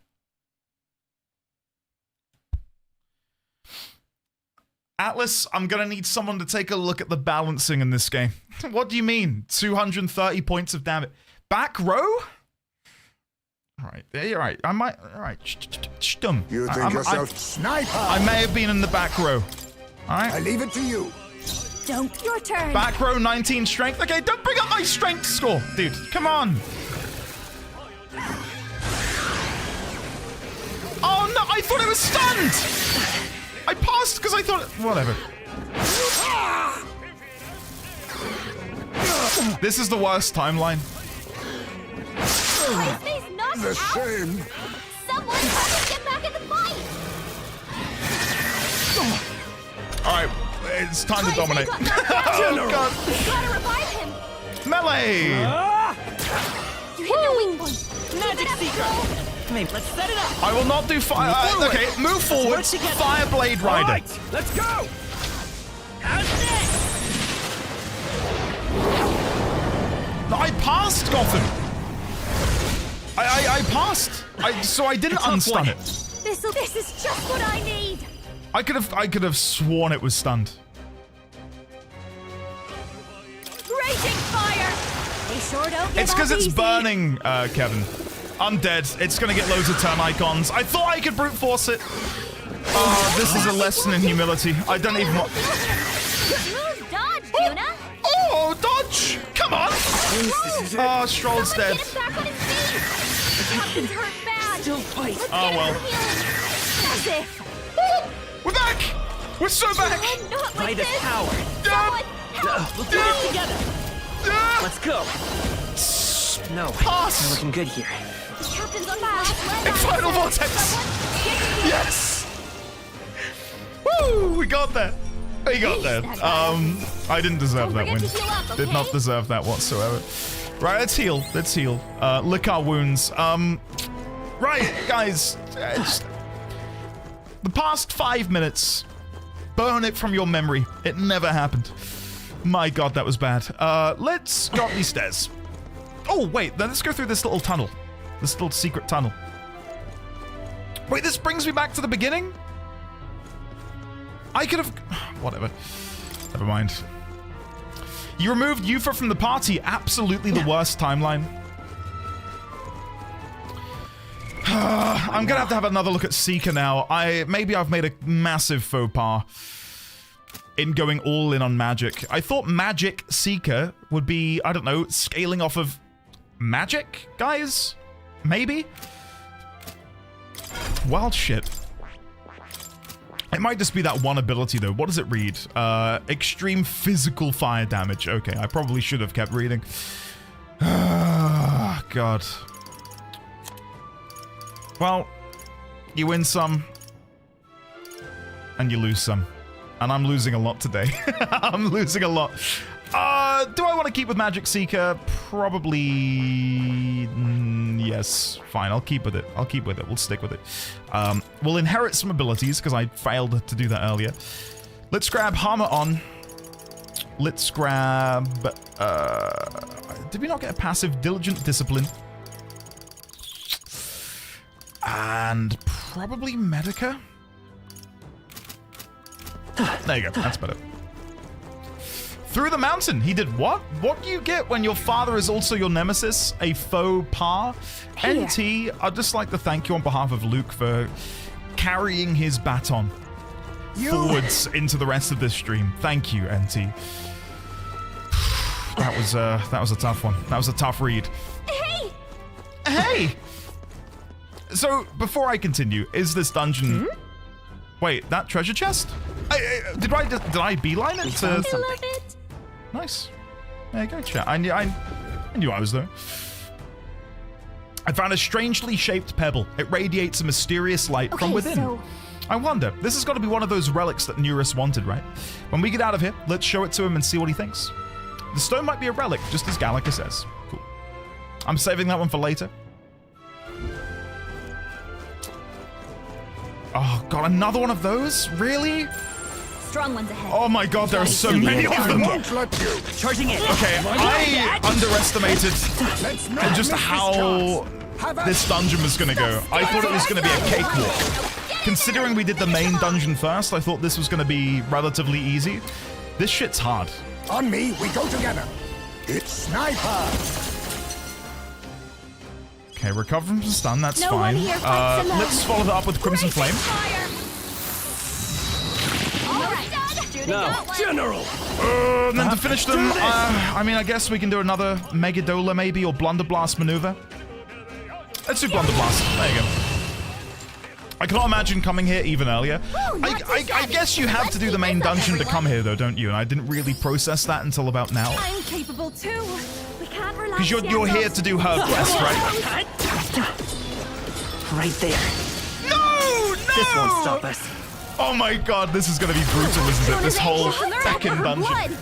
[SPEAKER 19] Atlas, I'm gonna need someone to take a look at the balancing in this game. What do you mean? 230 points of damage. Back row? Alright, you're right. I might. Alright. Stum.
[SPEAKER 16] You think yourself sniper?
[SPEAKER 19] I may have been in the back row. Alright.
[SPEAKER 16] I leave it to you.
[SPEAKER 11] Don't. Your turn.
[SPEAKER 19] Back row, 19 strength. Okay, don't bring up my strength score. Dude, come on. Oh no, I thought it was stunned! I passed because I thought whatever. This is the worst timeline.
[SPEAKER 16] The shame.
[SPEAKER 11] Someone help us get back in the fight.
[SPEAKER 19] Alright, it's time to dominate. Oh god.
[SPEAKER 11] Gotta revive him.
[SPEAKER 19] Melee!
[SPEAKER 11] You hit their weak point.
[SPEAKER 5] Magic Seeker. Maybe let's set it up.
[SPEAKER 19] I will not do fire. Okay, move forward. Fireblade Rider.
[SPEAKER 4] Right, let's go.
[SPEAKER 5] How's this?
[SPEAKER 19] I passed Gotham. I passed. So I didn't unstun it.
[SPEAKER 11] This is just what I need.
[SPEAKER 19] I could have sworn it was stunned.
[SPEAKER 11] Raging fire. They sure don't give
[SPEAKER 19] It's because
[SPEAKER 11] up
[SPEAKER 19] it's
[SPEAKER 11] easy.
[SPEAKER 19] burning, Kevin. I'm dead. It's gonna get loads of turn icons. I thought I could brute force it. Oh, this is a lesson in humility. I don't even want.
[SPEAKER 11] Move, dodge, Juna.
[SPEAKER 19] Oh, dodge! Come on! Oh, Stroll's dead.
[SPEAKER 11] Get him back on his feet. Captain's hurt bad.
[SPEAKER 5] Still fight.
[SPEAKER 11] Let's
[SPEAKER 19] Oh
[SPEAKER 11] get
[SPEAKER 19] well.
[SPEAKER 11] him healing. That's it.
[SPEAKER 19] We're back! We're so back!
[SPEAKER 11] Not like
[SPEAKER 5] Fight
[SPEAKER 11] this.
[SPEAKER 5] is power.
[SPEAKER 11] Someone help.
[SPEAKER 5] We'll do it together. Let's go. No,
[SPEAKER 19] Pass.
[SPEAKER 5] we're looking good here.
[SPEAKER 11] The captain's fast.
[SPEAKER 19] Infernal vortex! Yes! Woo! We got there. We got there. I didn't deserve that win. Did not deserve that whatsoever. Right, let's heal. Let's heal. Lick our wounds. Right, guys. The past 5 minutes. Burn it from your memory. It never happened. My god, that was bad. Let's go up these stairs. Oh, wait. Then let's go through this little tunnel. This little secret tunnel. Wait, this brings me back to the beginning? I could have... Whatever. Never mind. You removed Yufa from the party. Absolutely the worst timeline. I'm gonna have to have another look at Seeker now. Maybe I've made a massive faux pas in going all in on magic. I thought magic Seeker would be, I don't know, scaling off of magic, guys? Maybe? Wild shit. It might just be that one ability, though. What does it read? Extreme physical fire damage. Okay, I probably should have kept reading. God. Well, you win some, and you lose some. And I'm losing a lot today. I'm losing a lot. Do I want to keep with Magic Seeker? Probably... yes. Fine, I'll keep with it. I'll keep with it. We'll stick with it. We'll inherit some abilities, because I failed to do that earlier. Let's grab Hammer On. Let's grab... did we not get a passive? Diligent Discipline. And probably Medica? There you go. That's better. Through the mountain. He did what? What do you get when your father is also your nemesis? A faux pas?
[SPEAKER 3] Here.
[SPEAKER 19] NT, I'd just like to thank you on behalf of Luke for carrying his baton forwards into the rest of this stream. Thank you, NT. That was a tough one. That was a tough read.
[SPEAKER 3] Hey!
[SPEAKER 19] Hey! So, before I continue, is this dungeon... Wait, that treasure chest? Did I beeline it to...
[SPEAKER 3] I love it.
[SPEAKER 19] Nice. There you go, chat. I knew I was there. I found a strangely shaped pebble. It radiates a mysterious light from within.
[SPEAKER 3] So...
[SPEAKER 19] I wonder, this has got to be one of those relics that Neurus wanted, right? When we get out of here, let's show it to him and see what he thinks. The stone might be a relic, just as Gallica says. Cool. I'm saving that one for later. Oh, God, another one of those? Really?
[SPEAKER 3] Strong ones ahead.
[SPEAKER 19] Oh my God, there are so many of them.
[SPEAKER 10] Charging it.
[SPEAKER 19] Okay, I underestimated just how this dungeon was going to go. I thought it was going to be a cakewalk. Considering we did the main dungeon first, I thought this was going to be relatively easy. This shit's hard.
[SPEAKER 16] On me, we go together. It's Sniper.
[SPEAKER 19] Okay, recover from stun, that's
[SPEAKER 3] No
[SPEAKER 19] fine.
[SPEAKER 3] one here fights alone.
[SPEAKER 19] Let's follow that up with Crimson Flame.
[SPEAKER 10] No, General!
[SPEAKER 19] And then to finish them, I mean, I guess we can do another Megadola maybe, or Blunder Blast maneuver. Let's do Blunder Blast. There you go. I cannot imagine coming here even earlier. I guess you have to do the main dungeon to come here, though, don't you? And I didn't really process that until about now.
[SPEAKER 3] I'm capable too. We can't relax.
[SPEAKER 19] Because you're here to do her quest, right?
[SPEAKER 10] Right there.
[SPEAKER 19] No!
[SPEAKER 10] This won't stop us.
[SPEAKER 19] Oh my God, this is gonna be brutal, isn't it? This whole second dungeon.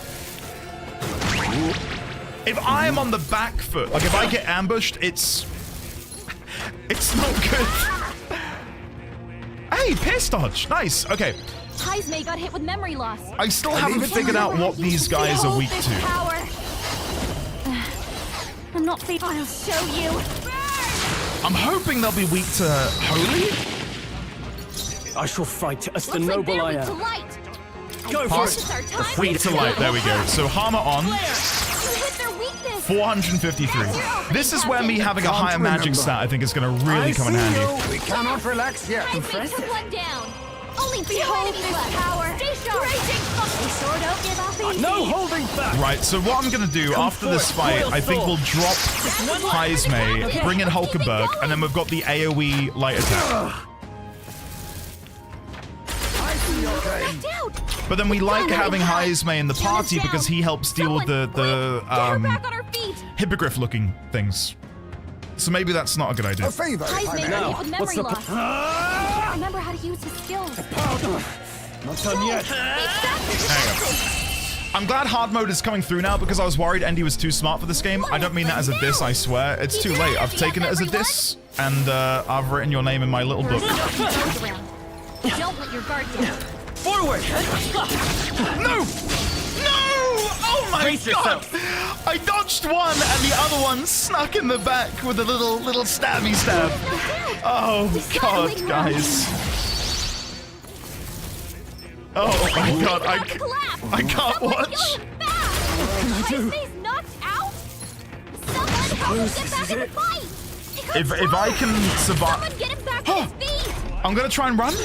[SPEAKER 19] If I am on the back foot, like if I get ambushed, it's not good. Hey, Pierce Dodge, nice. Okay.
[SPEAKER 3] Heismay got hit with memory loss.
[SPEAKER 19] I still haven't figured out what these guys are weak to.
[SPEAKER 3] I'm not fake. I'll show you.
[SPEAKER 19] I'm hoping they'll be weak to Holy.
[SPEAKER 10] I shall fight as the noble I am. Go for it.
[SPEAKER 19] Weak to light. There we go. So Hammer On. 453. This is where me having a higher magic stat, I think, is going to really come in handy.
[SPEAKER 16] We cannot relax yet.
[SPEAKER 3] Impressive. One down. Only behold this power. Stay sharp. Sword, don't give up easy.
[SPEAKER 10] No holding back.
[SPEAKER 19] Right, so what I'm going to do after this fight, I think we'll drop Heismay, bring in Hulkenberg, and then we've got the AoE light attack. But then we like having Heismay in the party because he helps deal with the hippogriff looking things. So maybe that's not a good idea.
[SPEAKER 16] A favor.
[SPEAKER 10] No. What's the
[SPEAKER 3] Remember how to use his skills.
[SPEAKER 10] Not done yet.
[SPEAKER 19] I'm glad hard mode is coming through now because I was worried Andy was too smart for this game. I don't mean that as a diss, I swear. It's too late. I've taken it as a diss, and I've written your name in my little book.
[SPEAKER 3] Don't let your guard down.
[SPEAKER 10] Forward!
[SPEAKER 19] No! No! Oh my
[SPEAKER 10] Brace
[SPEAKER 19] God!
[SPEAKER 10] yourself.
[SPEAKER 19] I dodged one, and the other one snuck in the back with a little stabby stab. Oh God, guys! Oh my God! I can't watch.
[SPEAKER 3] He's knocked out. Someone help him get back in the fight.
[SPEAKER 19] If I can survive,
[SPEAKER 3] Someone get him back to his feet.
[SPEAKER 19] I'm gonna try and run.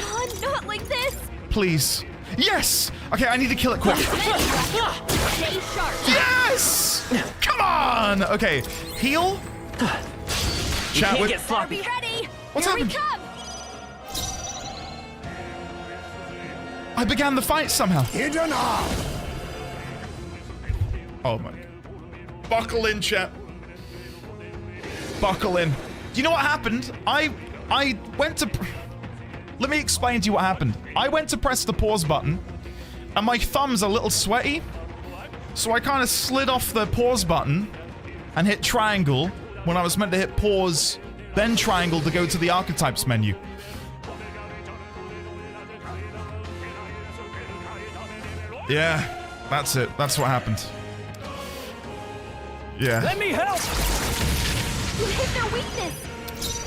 [SPEAKER 3] Not like this.
[SPEAKER 19] Please. Yes! Okay, I need to kill it quick.
[SPEAKER 3] Stay sharp.
[SPEAKER 19] Yes! Come on! Okay, heal. Chat with.
[SPEAKER 5] Get sloppy.
[SPEAKER 3] Ready?
[SPEAKER 19] What's
[SPEAKER 3] Here
[SPEAKER 19] happened?
[SPEAKER 3] we come.
[SPEAKER 19] I began the fight somehow.
[SPEAKER 16] Hidden arm.
[SPEAKER 19] Oh my. Buckle in, chat. Buckle in. Do you know what happened? I went to... Let me explain to you what happened. I went to press the pause button, and my thumb's a little sweaty, so I kind of slid off the pause button and hit triangle when I was meant to hit pause, then triangle to go to the archetypes menu. Yeah, that's it. That's what happened. Yeah.
[SPEAKER 5] Let me help!
[SPEAKER 3] You hit their weakness.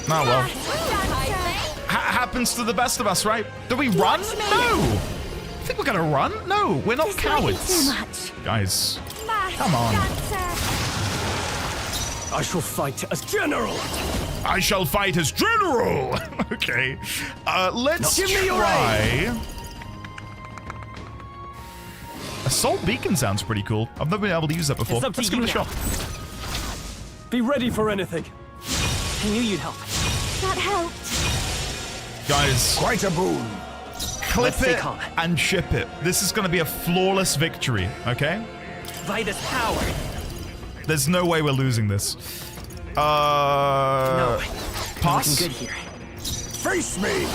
[SPEAKER 19] Oh well.
[SPEAKER 3] Dancer.
[SPEAKER 19] Happens to the best of us, right? Do we run? No! You think we're gonna run? No, we're not
[SPEAKER 3] This might be
[SPEAKER 19] cowards.
[SPEAKER 3] too much.
[SPEAKER 19] Guys,
[SPEAKER 3] Masked
[SPEAKER 19] come on.
[SPEAKER 3] Dancer.
[SPEAKER 5] I shall fight as general.
[SPEAKER 19] I shall fight as general. Okay. Let's
[SPEAKER 5] Now give me your
[SPEAKER 19] try. Assault beacon sounds pretty cool. I've never been able to use that before.
[SPEAKER 5] It's up to
[SPEAKER 19] Let's give
[SPEAKER 5] you
[SPEAKER 19] it a
[SPEAKER 5] now.
[SPEAKER 19] shot.
[SPEAKER 5] Be ready for anything. I knew you'd help.
[SPEAKER 3] That helped.
[SPEAKER 19] Guys,
[SPEAKER 16] Quite a boon.
[SPEAKER 19] clip
[SPEAKER 5] Let's stay
[SPEAKER 19] it
[SPEAKER 5] calm.
[SPEAKER 19] and ship it. This is going to be a flawless victory, okay?
[SPEAKER 5] Vitus power.
[SPEAKER 19] There's no way we're losing this.
[SPEAKER 5] No.
[SPEAKER 19] Pass?
[SPEAKER 5] Looking good here.
[SPEAKER 16] Face me.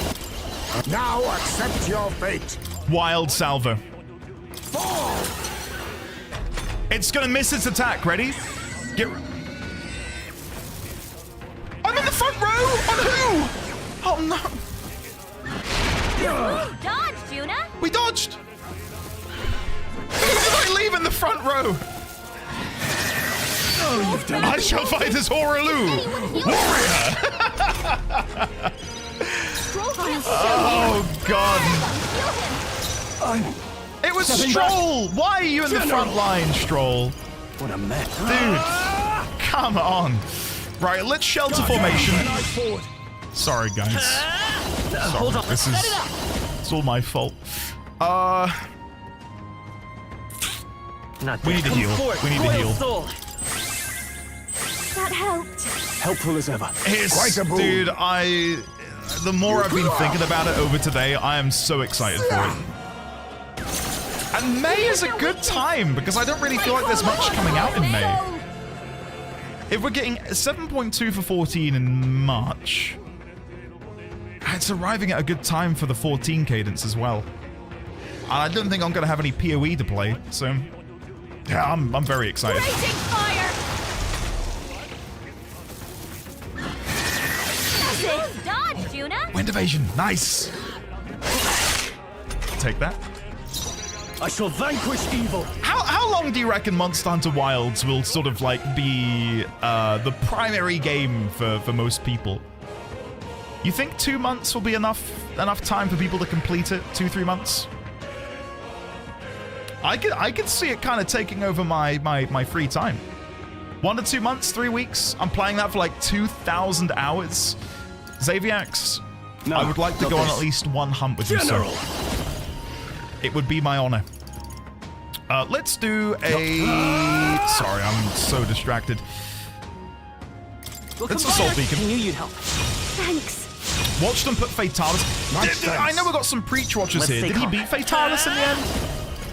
[SPEAKER 16] Now accept your fate.
[SPEAKER 19] Wild salvo.
[SPEAKER 16] Fall.
[SPEAKER 19] It's gonna miss its attack. Ready? Get. I'm in the front row. On who? Oh no!
[SPEAKER 3] Dodge, Juna.
[SPEAKER 19] We dodged. Who did I leave in the front row?
[SPEAKER 5] Oh, you've done
[SPEAKER 19] I shall fight as Horaloo. Warrior. Oh God! It was Stroll. Why are you in the front line, Stroll?
[SPEAKER 5] What a mess.
[SPEAKER 19] Dude, come on. Right, let's shelter formation. Sorry, guys.
[SPEAKER 5] Hold
[SPEAKER 19] Sorry,
[SPEAKER 5] on.
[SPEAKER 19] this is it's all my fault.
[SPEAKER 5] Not
[SPEAKER 19] We need to heal. We need to heal.
[SPEAKER 3] That helped.
[SPEAKER 5] Helpful as ever.
[SPEAKER 16] Quite a boon.
[SPEAKER 19] Dude, the more I've been thinking about it over today, I am so excited for it. And May is a good time because I don't really feel like there's much coming out in May. If we're getting 7.2 for 14 in March, it's arriving at a good time for the 14 cadence as well. And I don't think I'm going to have any PoE to play, so yeah, I'm very excited.
[SPEAKER 3] Raging fire. Dodge, Juna.
[SPEAKER 19] Wind evasion, nice. Take that.
[SPEAKER 5] I shall vanquish evil.
[SPEAKER 19] How long do you reckon Monster Hunter Wilds will sort of like be the primary game for most people? You think 2 months will be enough time for people to complete it? 2-3 months? I could see it kind of taking over my free time. 1 to 2 months, 3 weeks. I'm playing that for like 2,000 hours. Xaviax,
[SPEAKER 5] No,
[SPEAKER 19] I would like to
[SPEAKER 5] not
[SPEAKER 19] go on
[SPEAKER 5] this.
[SPEAKER 19] at least one hunt with you, sir.
[SPEAKER 5] General.
[SPEAKER 19] It would be my honor. Let's do a... Sorry, I'm so distracted.
[SPEAKER 5] We'll
[SPEAKER 19] Let's
[SPEAKER 5] combine
[SPEAKER 19] assault
[SPEAKER 5] our-
[SPEAKER 19] beacon.
[SPEAKER 5] I knew you'd help.
[SPEAKER 3] Thanks.
[SPEAKER 19] Watch them put Fatalis. I know we got some preach watchers
[SPEAKER 5] Let's
[SPEAKER 19] here.
[SPEAKER 5] stay
[SPEAKER 19] Did he
[SPEAKER 5] calm.
[SPEAKER 19] beat Fatalis in the end?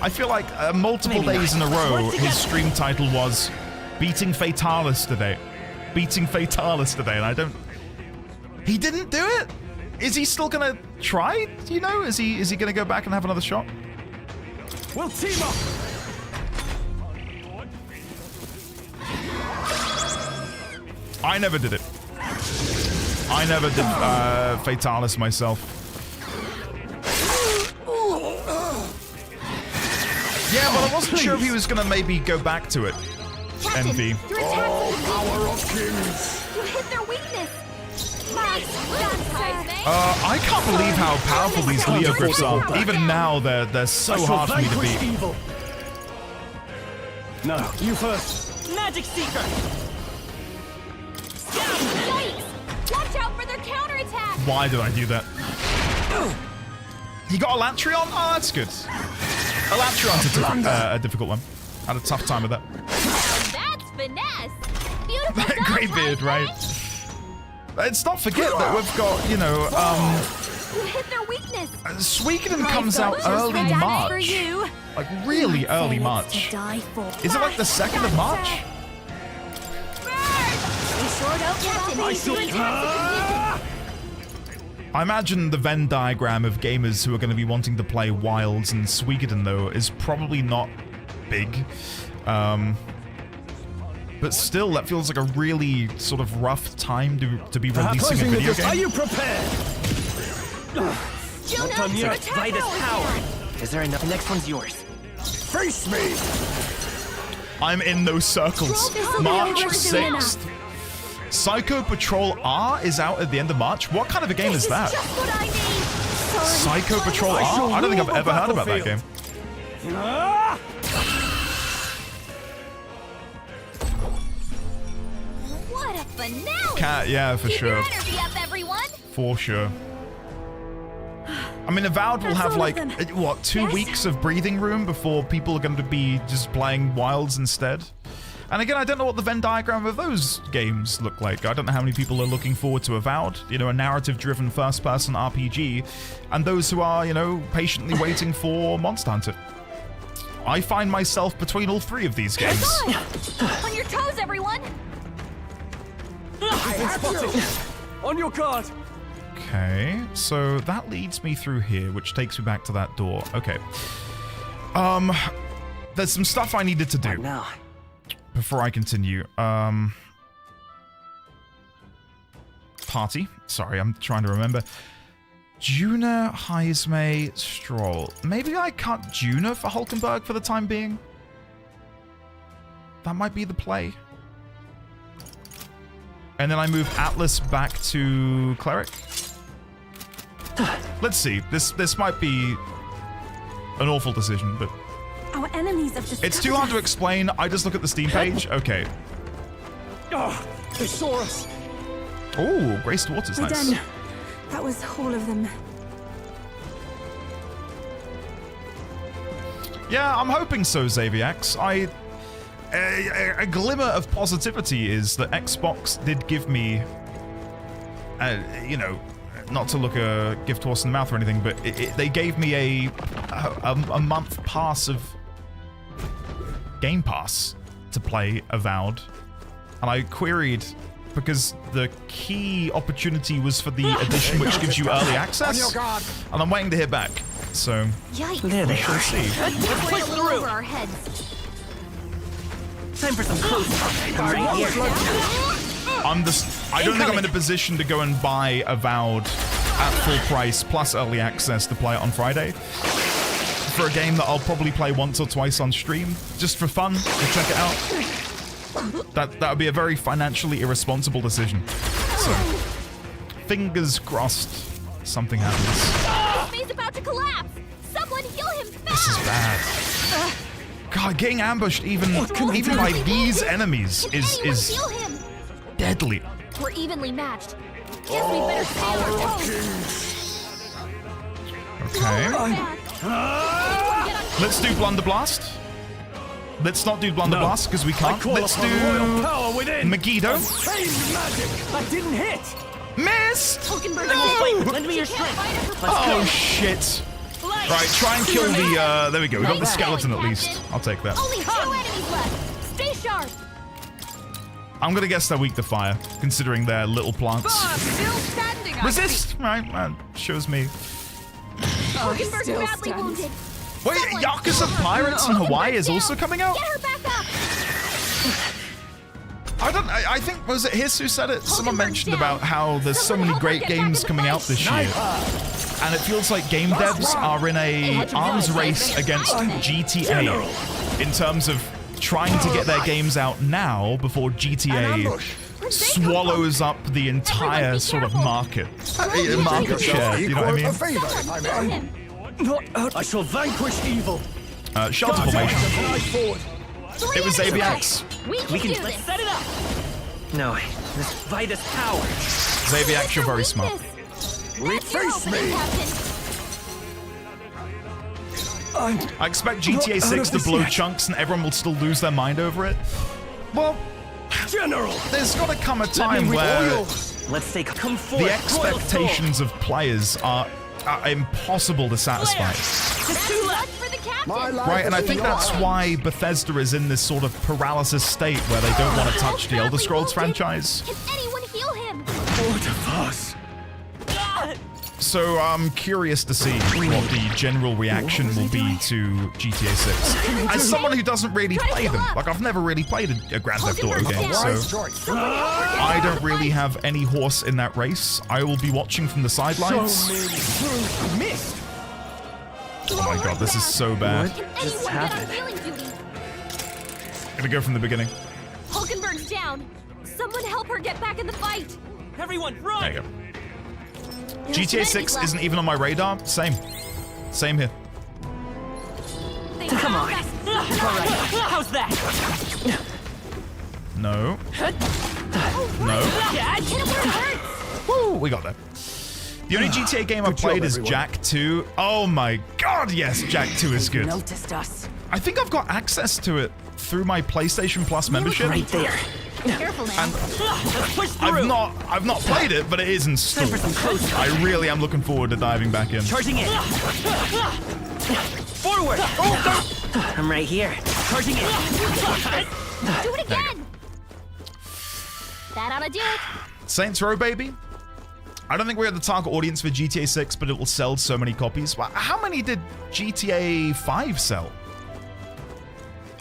[SPEAKER 19] I feel like multiple
[SPEAKER 5] Maybe
[SPEAKER 19] days in
[SPEAKER 5] not.
[SPEAKER 19] a row,
[SPEAKER 5] Work together.
[SPEAKER 19] his stream title was Beating Fatalis today. Beating Fatalis today, and I don't... He didn't do it? Is he still gonna try? Do you know? Is he gonna go back and have another shot?
[SPEAKER 5] We'll team up.
[SPEAKER 19] I never did it. I never did Fatalis myself. Yeah, but I wasn't sure if he was gonna maybe go back to it. Envy.
[SPEAKER 3] Your attacks
[SPEAKER 16] Power of kings.
[SPEAKER 3] You hit their weakness. Nice.
[SPEAKER 19] I can't believe how powerful these Leo grips are. Even now, they're so
[SPEAKER 5] I shall
[SPEAKER 19] hard for me to
[SPEAKER 5] vanquish
[SPEAKER 19] beat.
[SPEAKER 5] evil. No, you first. Magic Seeker.
[SPEAKER 3] Yikes! Watch out for their counterattack.
[SPEAKER 19] Why did I do that? He got a Latreon? Oh, that's good. A Latreon's a difficult one. I had a tough time with that.
[SPEAKER 3] That's finesse.
[SPEAKER 11] Beautiful
[SPEAKER 19] Greybeard, right? Let's not forget that we've got, you know,
[SPEAKER 11] You hit their weakness.
[SPEAKER 19] Suikoden comes out early March. Like, really early March. Is it like the 2nd of March? I imagine the Venn diagram of gamers who are going to be wanting to play Wilds and Suikoden, though, is probably not big. But still, that feels like a really sort of rough time to be releasing a video game.
[SPEAKER 4] Are you prepared?
[SPEAKER 11] Not
[SPEAKER 4] done yet. Vitus power. Is there enough? The next one's yours.
[SPEAKER 16] Face me!
[SPEAKER 19] I'm in those circles. March 6th. Psycho Patrol R is out at the end of March. What kind of a game is that? Psycho Patrol R? I don't think I've ever heard about that game.
[SPEAKER 11] What a finale!
[SPEAKER 19] Cat, yeah, for
[SPEAKER 11] Keep
[SPEAKER 19] sure.
[SPEAKER 11] your energy up, everyone.
[SPEAKER 19] For sure. I mean, Avowed will have like, what, 2 weeks of breathing room before people are going to be just playing Wilds instead? And again, I don't know what the Venn diagram of those games look like. I don't know how many people are looking forward to Avowed, you know, a narrative-driven first-person RPG, and those who are, you know, patiently waiting for Monster Hunter. I find myself between all 3 of these games.
[SPEAKER 11] On your toes, everyone.
[SPEAKER 4] On your guard.
[SPEAKER 19] Okay, so that leads me through here, which takes me back to that door. Okay. There's some stuff I needed to do
[SPEAKER 4] now
[SPEAKER 19] before I continue. Party. Sorry, I'm trying to remember. Juna, Heismay, Stroll. Maybe I cut Juna for Hulkenberg for the time being. That might be the play. And then I move Atlas back to Cleric. Let's see. This might be an awful decision, but
[SPEAKER 13] Our enemies have just.
[SPEAKER 19] it's too hard to explain. I just look at the Steam page. Okay.
[SPEAKER 4] Oh, they saw us.
[SPEAKER 19] Oh, Graced Water's
[SPEAKER 13] We're
[SPEAKER 19] nice.
[SPEAKER 13] done. That was all of them.
[SPEAKER 19] Yeah, I'm hoping so, Xaviax. A glimmer of positivity is that Xbox did give me, you know, not to look a gift horse in the mouth or anything, but they gave me a month pass of Game Pass to play Avowed, and I queried because the key opportunity was for the edition which gives you early access, and I'm waiting to hear back. So
[SPEAKER 11] Yikes.
[SPEAKER 4] There they
[SPEAKER 19] shall
[SPEAKER 4] are.
[SPEAKER 19] see.
[SPEAKER 11] Let's play a little over our heads.
[SPEAKER 4] Time for some close. Right here.
[SPEAKER 19] I don't think I'm in a position to go and buy Avowed at full price plus early access to play it on Friday for a game that I'll probably play once or twice on stream just for fun to check it out. That would be a very financially irresponsible decision. So fingers crossed something happens.
[SPEAKER 11] He's about to collapse. Someone heal him fast.
[SPEAKER 19] This is bad. God, getting ambushed even by these enemies is
[SPEAKER 11] Heal him.
[SPEAKER 19] deadly.
[SPEAKER 11] We're evenly matched. Guess we better stay on our toes.
[SPEAKER 19] Okay. Let's do Blunderblast. Let's not do Blunderblast because we can't. Let's do Megiddo.
[SPEAKER 4] That didn't hit.
[SPEAKER 19] Miss!
[SPEAKER 11] No!
[SPEAKER 4] Lend me your strength.
[SPEAKER 19] Oh shit! Right, try and kill the. There we go. We got the skeleton at least. I'll take that.
[SPEAKER 11] Only 2 enemies left. Stay sharp.
[SPEAKER 19] I'm gonna guess they're weak to fire, considering they're little plants.
[SPEAKER 7] Still standing.
[SPEAKER 19] Resist! Right, that shows me.
[SPEAKER 11] Hulkenberg's badly wounded.
[SPEAKER 19] Wait, Yakuza Pirates in Hawaii is also coming out?
[SPEAKER 11] Get her back up.
[SPEAKER 19] I think, was it Hiss who said it? Someone mentioned about how there's so many great games coming out this year. And it feels like game devs are in a arms race against GTA in terms of trying to get their games out now before GTA swallows up the entire sort of market share. You know what I mean?
[SPEAKER 4] I shall vanquish evil.
[SPEAKER 19] Shelter formation. It was Xaviax.
[SPEAKER 4] We can let's set it up. No, this Vitus power.
[SPEAKER 19] Xaviax, you're very smart.
[SPEAKER 16] Face me!
[SPEAKER 19] I expect GTA 6 to blow chunks and everyone will still lose their mind over it. Well,
[SPEAKER 14] General!
[SPEAKER 19] There's got to come a time where
[SPEAKER 5] Let's say, come forth.
[SPEAKER 19] the expectations of players are impossible to satisfy. Right, and I think that's why Bethesda is in this sort of paralysis state where they don't want to touch the Elder Scrolls franchise.
[SPEAKER 11] Can anyone heal him?
[SPEAKER 14] What of us?
[SPEAKER 19] So I'm curious to see what the general reaction will be to GTA 6. As someone who doesn't really play them, like I've never really played a Grand Theft Auto game, so I don't really have any horse in that race. I will be watching from the sidelines.
[SPEAKER 14] Missed.
[SPEAKER 19] Oh my god, this is so bad.
[SPEAKER 11] What just happened?
[SPEAKER 19] Gonna go from the beginning.
[SPEAKER 3] Hulkenberg's down. Someone help her get back in the fight.
[SPEAKER 14] Everyone, run!
[SPEAKER 19] There you go. GTA 6 isn't even on my radar. Same here.
[SPEAKER 5] Come on. Alright, how's that?
[SPEAKER 19] No. No. Woo, we got that. The only GTA game I've played is Jak 2. Oh my god, yes, Jak 2 is good.
[SPEAKER 7] Noticed us.
[SPEAKER 19] I think I've got access to it through my PlayStation Plus membership.
[SPEAKER 5] Right there.
[SPEAKER 11] Careful now.
[SPEAKER 19] And I've not played it, but it is installed. I really am looking forward to diving back in.
[SPEAKER 5] Charging in. Forward. Oh, no. I'm right here. Charging in.
[SPEAKER 11] Do it again. That ought to do it.
[SPEAKER 19] Saints Row, baby. I don't think we're the target audience for GTA 6, but it will sell so many copies. How many did GTA 5 sell?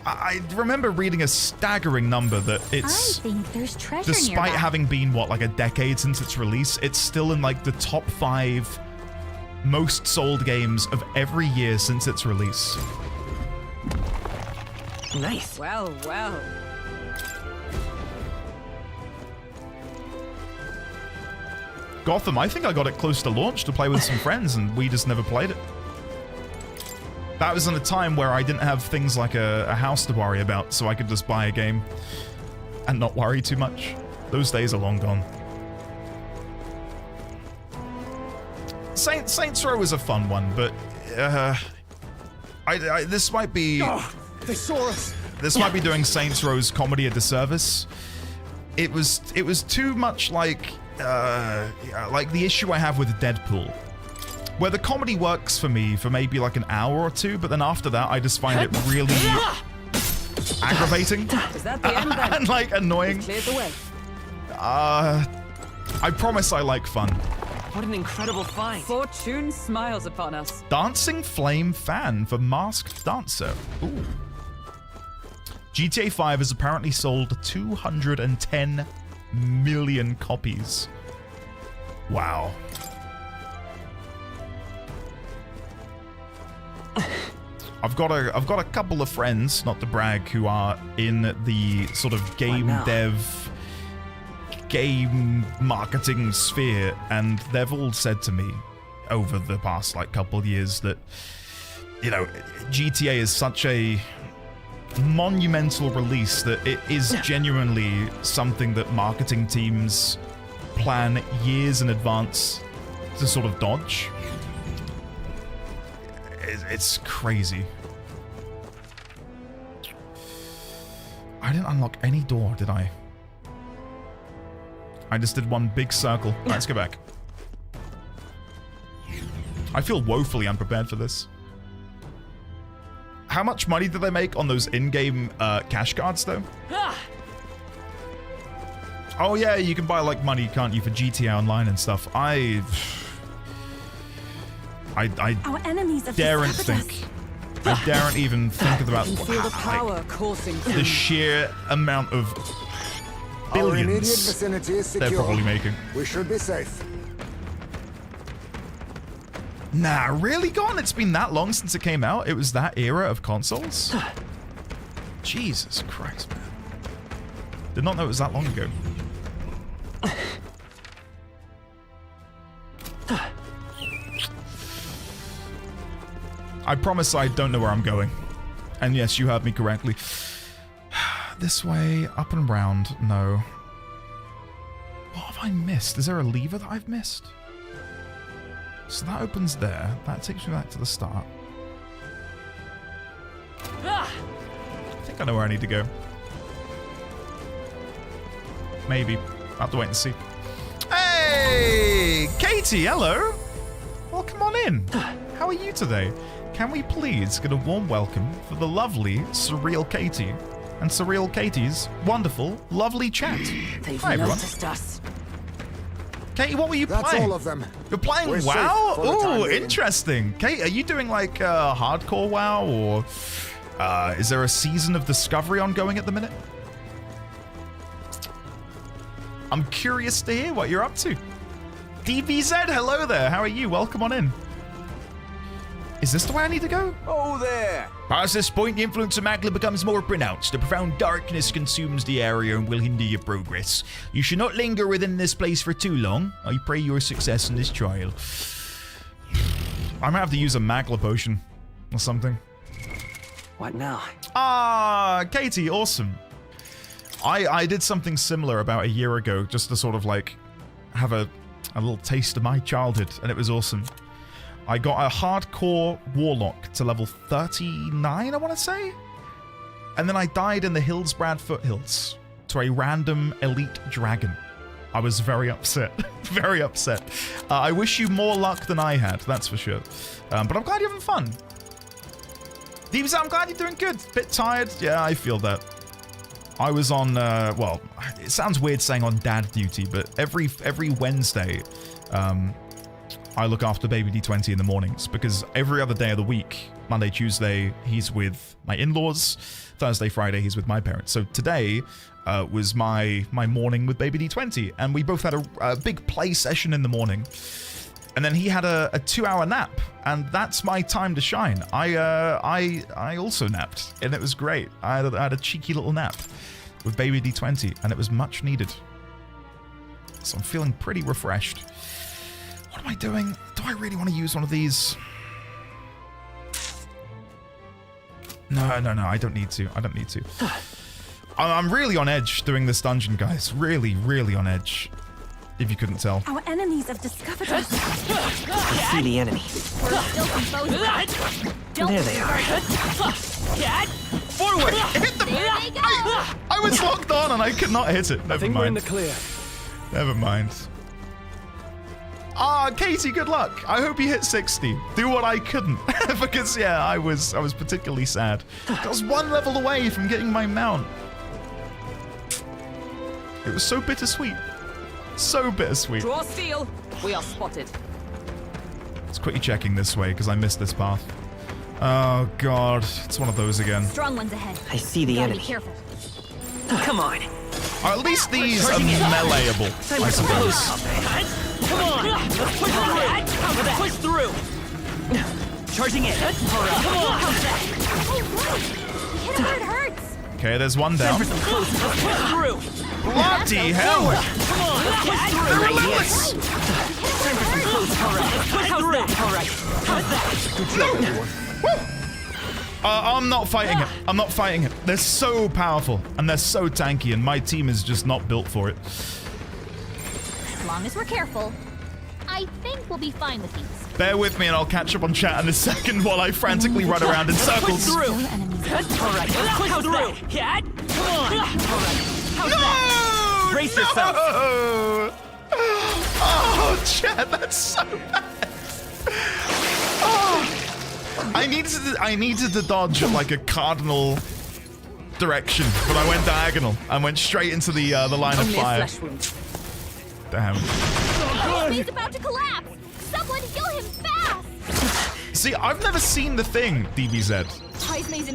[SPEAKER 19] I remember reading a staggering number that it's...
[SPEAKER 11] I think there's treasure
[SPEAKER 19] despite
[SPEAKER 11] nearby.
[SPEAKER 19] having been, what, like a decade since its release, it's still in like the top 5 most sold games of every year since its release.
[SPEAKER 5] Nice.
[SPEAKER 7] Well, well.
[SPEAKER 19] Gotham, I think I got it close to launch to play with some friends, and we just never played it. That was in a time where I didn't have things like a house to worry about, so I could just buy a game and not worry too much. Those days are long gone. Saints Row is a fun one, but this might be...
[SPEAKER 16] Oh, they saw us.
[SPEAKER 19] This might be doing Saints Row's comedy a disservice. It was too much like the issue I have with Deadpool, where the comedy works for me for maybe like an hour or two, but then after that I just find it really aggravating
[SPEAKER 7] Is that the end then?
[SPEAKER 19] and like annoying.
[SPEAKER 7] Cleared the way.
[SPEAKER 19] I promise I like fun.
[SPEAKER 5] What an incredible fight.
[SPEAKER 7] Fortune smiles upon us.
[SPEAKER 19] Dancing Flame fan for Masked Dancer. Ooh. GTA 5 has apparently sold 210 million copies. Wow. I've got a couple of friends, not to brag, who are in the sort of game dev, game marketing sphere, and they've all said to me over the past like couple of years that, you know, GTA is such a monumental release that it is genuinely something that marketing teams plan years in advance to sort of dodge. It's crazy. I didn't unlock any door, did I? I just did one big circle. Let's go back. I feel woefully unprepared for this. How much money did they make on those in-game cash cards, though? Oh yeah, you can buy like money, can't you, for GTA Online and stuff. I
[SPEAKER 13] Our enemies have
[SPEAKER 19] daren't
[SPEAKER 13] discovered
[SPEAKER 19] think. I daren't even think about
[SPEAKER 7] Feel the power coursing through.
[SPEAKER 19] the sheer amount of
[SPEAKER 16] Our immediate
[SPEAKER 19] billions
[SPEAKER 16] vicinity is secure.
[SPEAKER 19] they're probably making.
[SPEAKER 16] We should be safe.
[SPEAKER 19] Nah, really gone? It's been that long since it came out? It was that era of consoles? Jesus Christ, man. Did not know it was that long ago. I promise I don't know where I'm going. And yes, you heard me correctly. This way, up and round. No. What have I missed? Is there a lever that I've missed? So that opens there. That takes me back to the start. I think I know where I need to go. maybe. I'll have to wait and see. Hey, Katie, hello. Welcome on in. How are you today? Can we please get a warm welcome for the lovely Surreal Katie and Surreal Katie's wonderful, lovely chat.
[SPEAKER 7] They've
[SPEAKER 19] Hi, everyone.
[SPEAKER 7] noticed us.
[SPEAKER 19] Katie, what were you
[SPEAKER 16] That's
[SPEAKER 19] playing?
[SPEAKER 16] all of them.
[SPEAKER 19] You're playing
[SPEAKER 16] We're
[SPEAKER 19] WoW?
[SPEAKER 16] safe for the time
[SPEAKER 19] Ooh,
[SPEAKER 16] being.
[SPEAKER 19] interesting. Kate, are you doing like hardcore WoW, or is there a season of Discovery ongoing at the minute? I'm curious to hear what you're up to. DBZ, hello there. How are you? Welcome on in. Is this the way I need to go?
[SPEAKER 4] Oh, there!
[SPEAKER 19] Past this point, the influence of Magla becomes more pronounced. A profound darkness consumes the area and will hinder your progress. You should not linger within this place for too long. I pray your success in this trial. I might have to use a Magla potion or something.
[SPEAKER 4] What now?
[SPEAKER 19] Ah, Katie, awesome. I did something similar about a year ago, just to sort of like have a little taste of my childhood, and it was awesome. I got a hardcore warlock to level 39, I want to say? And then I died in the Hillsbrad foothills to a random elite dragon. I was very upset. Very upset. I wish you more luck than I had, that's for sure. But I'm glad you're having fun. Deebs, I'm glad you're doing good. Bit tired? Yeah, I feel that. I was on, well, it sounds weird saying on dad duty, but every Wednesday, I look after baby D20 in the mornings, because every other day of the week, Monday, Tuesday, he's with my in-laws. Thursday, Friday, he's with my parents. So today was my morning with baby D20, and we both had a big play session in the morning. And then he had a 2-hour nap, and that's my time to shine. I also napped, and it was great. I had a cheeky little nap with baby D20, and it was much needed. So I'm feeling pretty refreshed. What am I doing? Do I really want to use one of these? No, I don't need to. I don't need to. I'm really on edge doing this dungeon, guys. Really, really on edge. If you couldn't tell.
[SPEAKER 3] Our enemies have discovered us.
[SPEAKER 4] I see the enemy.
[SPEAKER 3] We're still composed.
[SPEAKER 4] There they are.
[SPEAKER 19] Forward! Hit them!
[SPEAKER 3] There they go!
[SPEAKER 19] I was locked on and I could not hit it. Never
[SPEAKER 4] I think
[SPEAKER 19] mind.
[SPEAKER 4] we're in the clear.
[SPEAKER 19] Never mind. Ah, Katie, good luck. I hope you hit 60. Do what I couldn't. Because, yeah, I was particularly sad. I was one level away from getting my mount. It was so bittersweet. So bittersweet.
[SPEAKER 7] Draw steel. We are spotted.
[SPEAKER 19] Let's quickly checking this way, because I missed this path. Oh, God. It's one of those again.
[SPEAKER 3] Strong ones ahead.
[SPEAKER 4] I see the enemy.
[SPEAKER 3] Be careful.
[SPEAKER 4] Come on.
[SPEAKER 19] Or at least these are meleeable, I suppose.
[SPEAKER 14] Come on! Let's push through! Push through!
[SPEAKER 4] Charging in.
[SPEAKER 14] Come on!
[SPEAKER 3] Hit where it hurts.
[SPEAKER 19] Okay, there's one down.
[SPEAKER 14] Let's push through!
[SPEAKER 19] Bloody hell!
[SPEAKER 14] Come on! Let's push through!
[SPEAKER 19] They're relentless!
[SPEAKER 14] How's that?
[SPEAKER 4] Good job, everyone.
[SPEAKER 19] I'm not fighting it. I'm not fighting it. They're so powerful, and they're so tanky, and my team is just not built for it.
[SPEAKER 11] As long as we're careful, I think we'll be fine with these.
[SPEAKER 19] Bear with me, and I'll catch up on chat in a second while I frantically run around in circles.
[SPEAKER 14] Push through! Alright, let's push through! Yeah? Come on! Alright, how's that? Brace yourself!
[SPEAKER 19] No! Oh, chat, that's so bad. Oh. I needed to dodge at like a cardinal direction, but I went diagonal and went straight into the line of fire. Damn.
[SPEAKER 11] He's about to collapse. Someone heal him fast.
[SPEAKER 19] See, I've never seen the thing, DBZ.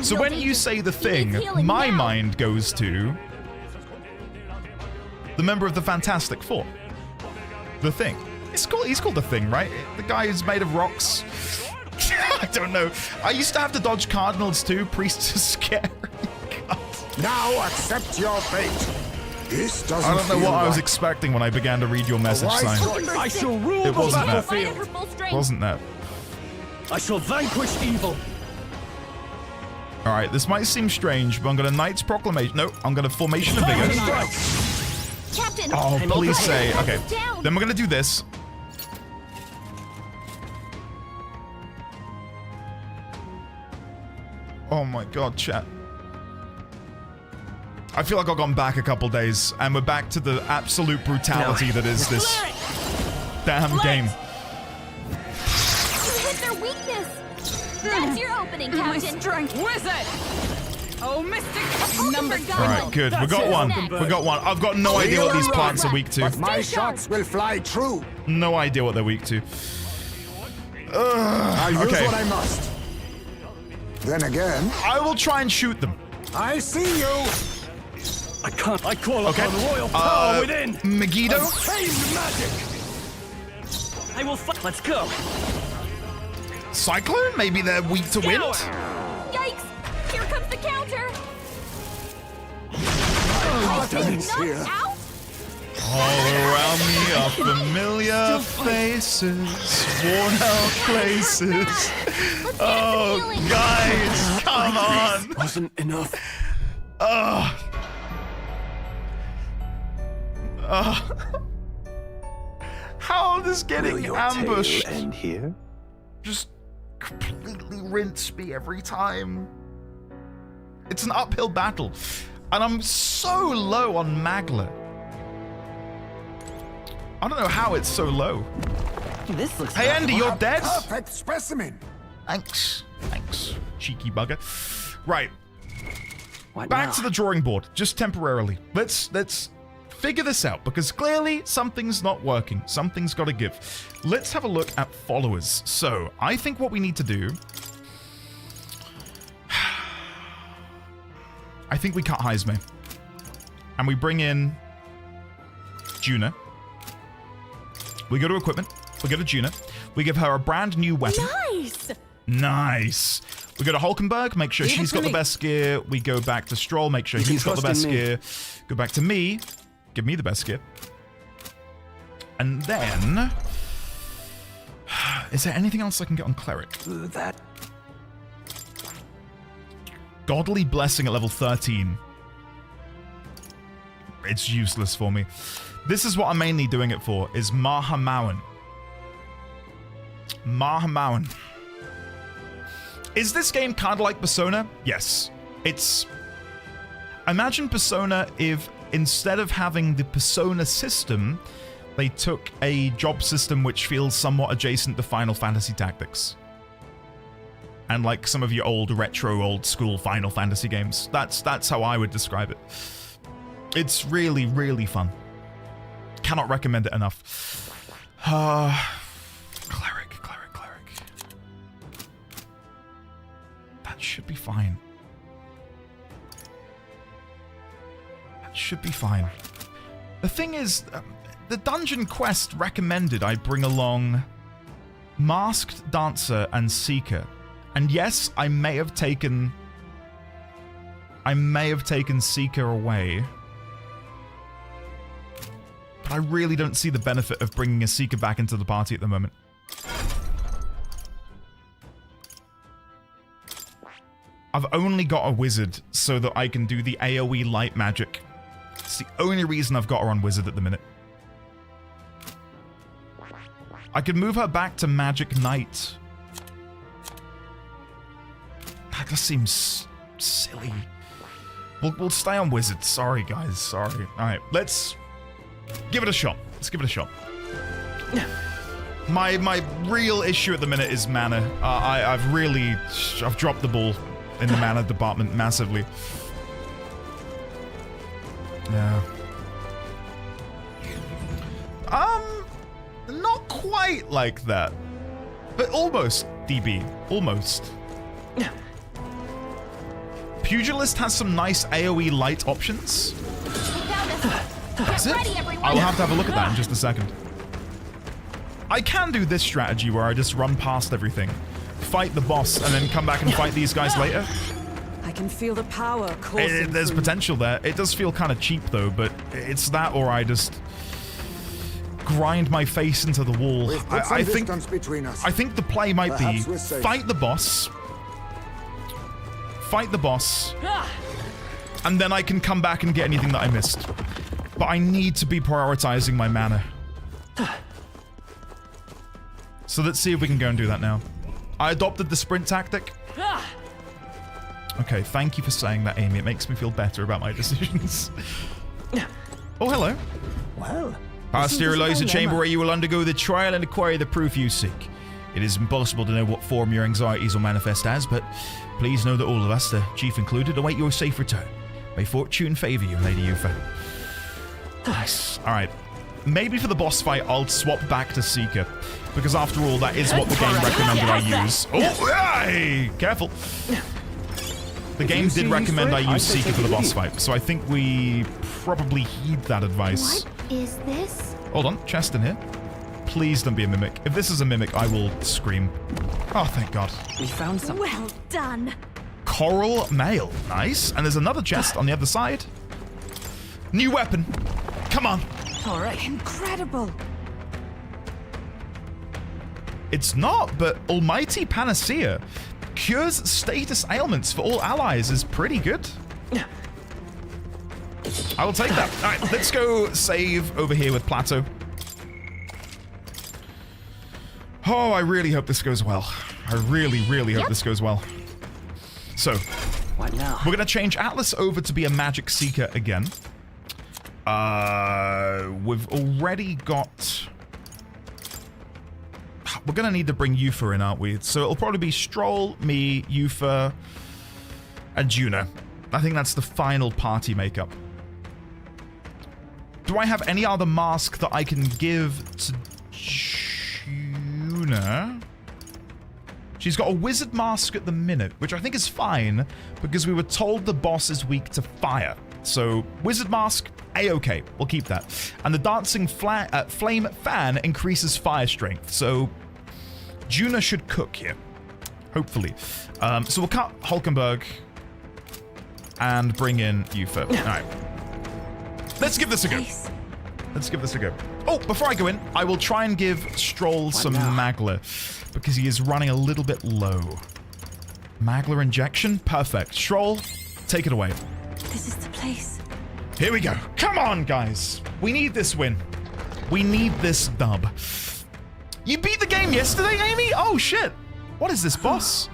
[SPEAKER 19] So when you say the thing, my mind goes to the member of the Fantastic Four. The Thing. He's called the Thing, right? The guy who's made of rocks. I don't know. I used to have to dodge cardinals too. Priests are scary. God.
[SPEAKER 16] Now accept your fate. This doesn't
[SPEAKER 19] I don't know
[SPEAKER 16] feel
[SPEAKER 19] what I was
[SPEAKER 16] right.
[SPEAKER 19] expecting when I began to read your message sign.
[SPEAKER 14] I shall rule
[SPEAKER 19] It
[SPEAKER 14] the
[SPEAKER 19] wasn't that.
[SPEAKER 14] battlefield!
[SPEAKER 19] Wasn't that?
[SPEAKER 14] I shall vanquish evil!
[SPEAKER 19] Alright, this might seem strange, but I'm gonna Knight's Proclamation. No, I'm gonna Formation of Vigor.
[SPEAKER 11] Captain.
[SPEAKER 19] Oh, please say. Okay. Then we're gonna do this. Oh my god, chat. I feel like I've gone back a couple days, and we're back to the absolute brutality that is this damn game.
[SPEAKER 11] You hit their weakness. That's your opening,
[SPEAKER 7] My
[SPEAKER 11] Captain.
[SPEAKER 7] strength. Wizard. Oh, Mystic. Number
[SPEAKER 19] All right, good. We got one. We got one. I've got no idea what these plants are weak to.
[SPEAKER 16] But my shots will fly true.
[SPEAKER 19] No idea what they're weak to.
[SPEAKER 16] I'll use
[SPEAKER 19] Okay.
[SPEAKER 16] what I must. Then again,
[SPEAKER 19] I will try and shoot them.
[SPEAKER 16] I see you.
[SPEAKER 10] I can't. I call
[SPEAKER 19] Okay.
[SPEAKER 10] upon royal power within.
[SPEAKER 19] Megiddo.
[SPEAKER 10] Untamed magic. I will fight. Let's go.
[SPEAKER 19] Cyclone? Maybe they're weak to wind?
[SPEAKER 11] Yikes! Here comes the counter.
[SPEAKER 16] Confidence
[SPEAKER 11] Knocked
[SPEAKER 16] here.
[SPEAKER 11] out?
[SPEAKER 19] All around me are familiar faces, worn out places. Oh, guys, come on.
[SPEAKER 10] Wasn't enough.
[SPEAKER 19] How does getting ambushed
[SPEAKER 9] end here?
[SPEAKER 19] just completely rinse me every time? It's an uphill battle, and I'm so low on Magla. I don't know how it's so low.
[SPEAKER 14] This looks
[SPEAKER 19] Hey, Andy, you're dead?
[SPEAKER 16] Perfect specimen.
[SPEAKER 19] Thanks. Thanks, cheeky bugger. Right.
[SPEAKER 14] What
[SPEAKER 19] Back
[SPEAKER 14] now?
[SPEAKER 19] to the drawing board, just temporarily. Let's figure this out, because clearly something's not working. Something's got to give. Let's have a look at followers. So, I think what we need to do... I think we cut Heisme. And we bring in Juna. We go to equipment. We go to Juna. We give her a brand new weapon.
[SPEAKER 11] Nice.
[SPEAKER 19] Nice. We go to Hulkenberg, make sure she's got the best gear. We go back to Stroll, make sure he's got the best gear. Go back to me, give me the best gear. And then... Is there anything else I can get on Cleric?
[SPEAKER 9] That...
[SPEAKER 19] Godly Blessing at level 13. It's useless for me. This is what I'm mainly doing it for, is Mahamawan. Mahamawan. Is this game kind of like Persona? Yes. It's... Imagine Persona if instead of having the Persona system, they took a job system which feels somewhat adjacent to Final Fantasy Tactics. And like some of your old retro, old school Final Fantasy games. That's how I would describe it. It's really, really fun. Cannot recommend it enough. Cleric. That should be fine. That should be fine. The thing is, the dungeon quest recommended I bring along Masked Dancer and Seeker. And yes, I may have taken Seeker away. But I really don't see the benefit of bringing a Seeker back into the party at the moment. I've only got a wizard so that I can do the AoE light magic. It's the only reason I've got her on wizard at the minute. I could move her back to Magic Knight. That just seems silly. We'll stay on wizard. Sorry, guys. Sorry. All right, let's give it a shot. Let's give it a shot. My real issue at the minute is mana. I've dropped the ball in the mana department massively. Yeah. Not quite like that. But almost, DB. Almost. Pugilist has some nice AoE light options. That's it. I will have to have a look at that in just a second. I can do this strategy where I just run past everything, fight the boss, and then come back and fight these guys later.
[SPEAKER 7] I can feel the power coursing
[SPEAKER 19] There's
[SPEAKER 7] through.
[SPEAKER 19] potential there. It does feel kind of cheap though, but it's that or I just grind my face into the wall.
[SPEAKER 16] We've put some
[SPEAKER 19] I think
[SPEAKER 16] between us.
[SPEAKER 19] I think the play might
[SPEAKER 16] Perhaps
[SPEAKER 19] be
[SPEAKER 16] we're safe.
[SPEAKER 19] fight the boss, and then I can come back and get anything that I missed. But I need to be prioritizing my mana. So let's see if we can go and do that now. I adopted the sprint tactic. Okay, thank you for saying that, Amy. It makes me feel better about my decisions. Oh, hello.
[SPEAKER 5] Well,
[SPEAKER 19] Past your Eliza chamber where you will undergo the trial and acquire the proof you seek. It is impossible to know what form your anxieties will manifest as, but please know that all of us, the chief included, await your safe return. May fortune favor you, Lady Yufa. Nice. Alright. Maybe for the boss fight, I'll swap back to Seeker. Because after all, that is what the game recommended I use. Oh, hey! Careful. The game did recommend I use Seeker for the boss fight, so I think we probably heed that advice.
[SPEAKER 11] What is this?
[SPEAKER 19] Hold on, chest in here. Please don't be a mimic. If this is a mimic, I will scream. Oh, thank God.
[SPEAKER 7] We found something.
[SPEAKER 3] Well done.
[SPEAKER 19] Coral mail. Nice. And there's another chest on the other side. New weapon. Come on.
[SPEAKER 7] All right.
[SPEAKER 13] Incredible.
[SPEAKER 19] It's not, but Almighty Panacea cures status ailments for all allies is pretty good. I will take that. All right, let's go save over here with Plateau. Oh, I really hope this goes well. I really, really hope this goes well. So,
[SPEAKER 7] what now?
[SPEAKER 19] We're going to change Atlas over to be a magic seeker again. We've already got... We're going to need to bring Yufa in, aren't we? So it'll probably be Stroll, me, Yufa, and Juna. I think that's the final party makeup. Do I have any other mask that I can give to Juna? She's got a wizard mask at the minute, which I think is fine, because we were told the boss is weak to fire. So, wizard mask, A-okay. We'll keep that. And the dancing flame fan increases fire strength, so Juna should cook here. Hopefully. So we'll cut Hulkenberg and bring in Yufa. Alright. Let's give this a go. Let's give this a go. Oh, before I go in, I will try and give Stroll some Magler, because he is running a little bit low. Magler injection? Perfect. Stroll, take it away.
[SPEAKER 13] This is the place.
[SPEAKER 19] Here we go. Come on, guys. We need this win. We need this dub. You beat the game yesterday, Amy? Oh, shit. What is this, boss?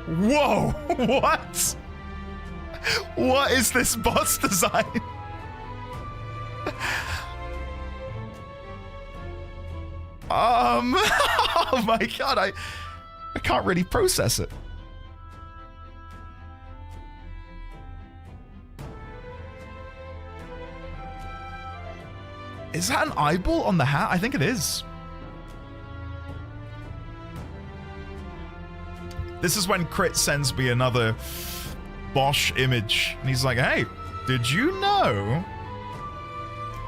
[SPEAKER 19] Whoa. What? What is this boss design? Oh my God, I can't really process it. Is that an eyeball on the hat? I think it is. This is when Crit sends me another Bosch image, and he's like, hey, did you know?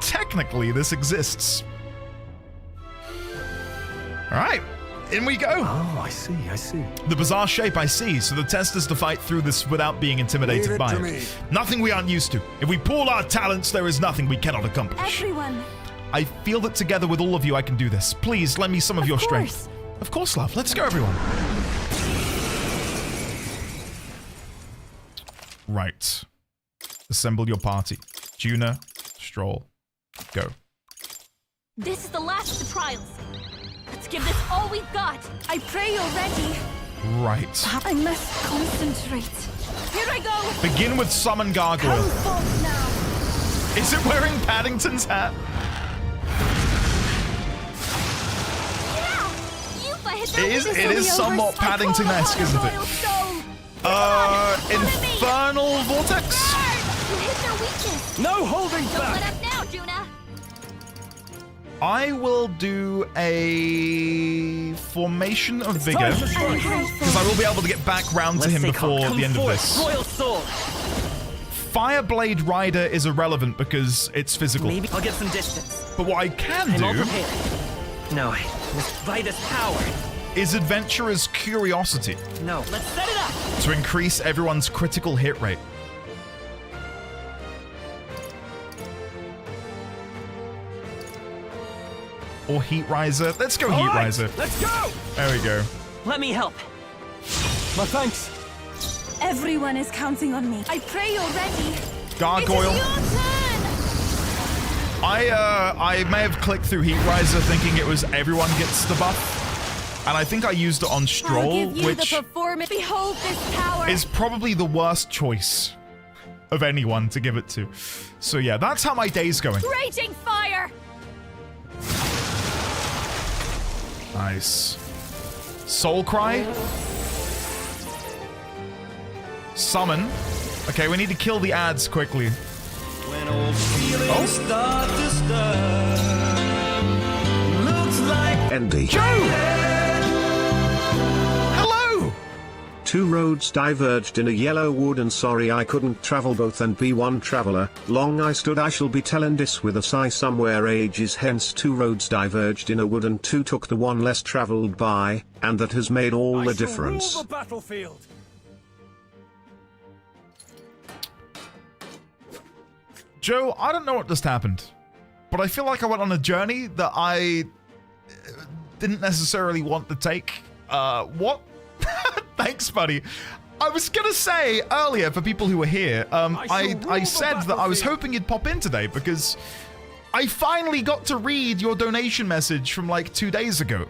[SPEAKER 19] Technically, this exists. All right, in we go.
[SPEAKER 9] Oh, I see, I see.
[SPEAKER 19] The bizarre shape I see, so the test is to fight through this without being intimidated by it. Nothing we aren't used to. If we pool our talents, there is nothing we cannot accomplish.
[SPEAKER 13] Everyone.
[SPEAKER 19] I feel that together with all of you, I can do this. Please, lend me some of your strength. Of course, love. Let's go, everyone. Right. Assemble your party. Juna, Stroll, go.
[SPEAKER 3] This is the last of the trials. Let's give this all we've got. I pray you're ready.
[SPEAKER 19] Right.
[SPEAKER 13] I must concentrate.
[SPEAKER 3] Here I go.
[SPEAKER 19] Begin with Summon Gargoyle. Is it wearing Paddington's hat? It is somewhat Paddington-esque, isn't it? Infernal Vortex?
[SPEAKER 3] You hit their weakness.
[SPEAKER 5] No holding
[SPEAKER 3] Don't
[SPEAKER 5] back.
[SPEAKER 3] let up now, Juna.
[SPEAKER 19] I will do a Formation of Vigor, because I will be able to get back round to him before the end of this.
[SPEAKER 14] Royal Sword.
[SPEAKER 19] Fireblade Rider is irrelevant because it's physical.
[SPEAKER 14] Maybe I'll get some distance.
[SPEAKER 19] But what I can
[SPEAKER 14] I'm all
[SPEAKER 19] do
[SPEAKER 14] prepared. No, Vitus power.
[SPEAKER 19] is Adventurer's Curiosity
[SPEAKER 14] No, let's set it up.
[SPEAKER 19] to increase everyone's critical hit rate. Or Heat Riser. Let's go Heat Riser.
[SPEAKER 5] Let's go.
[SPEAKER 19] There we go.
[SPEAKER 14] Let me help.
[SPEAKER 5] My thanks.
[SPEAKER 13] Everyone is counting on me.
[SPEAKER 3] I pray you're ready.
[SPEAKER 19] Gargoyle.
[SPEAKER 3] It is your turn.
[SPEAKER 19] I may have clicked through Heat Riser thinking it was everyone gets the buff. And I think I used it on Stroll,
[SPEAKER 3] I'll give you
[SPEAKER 19] which
[SPEAKER 3] the performance. Behold this power.
[SPEAKER 19] is probably the worst choice of anyone to give it to. So yeah, that's how my day's going.
[SPEAKER 3] Raging fire.
[SPEAKER 19] Nice. Soul Cry. Summon. Okay, we need to kill the ads quickly.
[SPEAKER 5] When old feelings start to stir, looks like
[SPEAKER 12] Andy.
[SPEAKER 19] Joe! Hello!
[SPEAKER 12] Two roads diverged in a yellow wood, and sorry I couldn't travel both and be one traveler. Long I stood, I shall be telling this with a sigh somewhere ages hence. Two roads diverged in a wood, and two took the one less traveled by, and that has made all the difference.
[SPEAKER 5] rule the battlefield.
[SPEAKER 19] Joe, I don't know what just happened, but I feel like I went on a journey that I didn't necessarily want to take. What? Thanks, buddy. I was gonna say earlier, for people who were here, I said that I was hoping you'd pop in today because I finally got to read your donation message from like 2 days ago,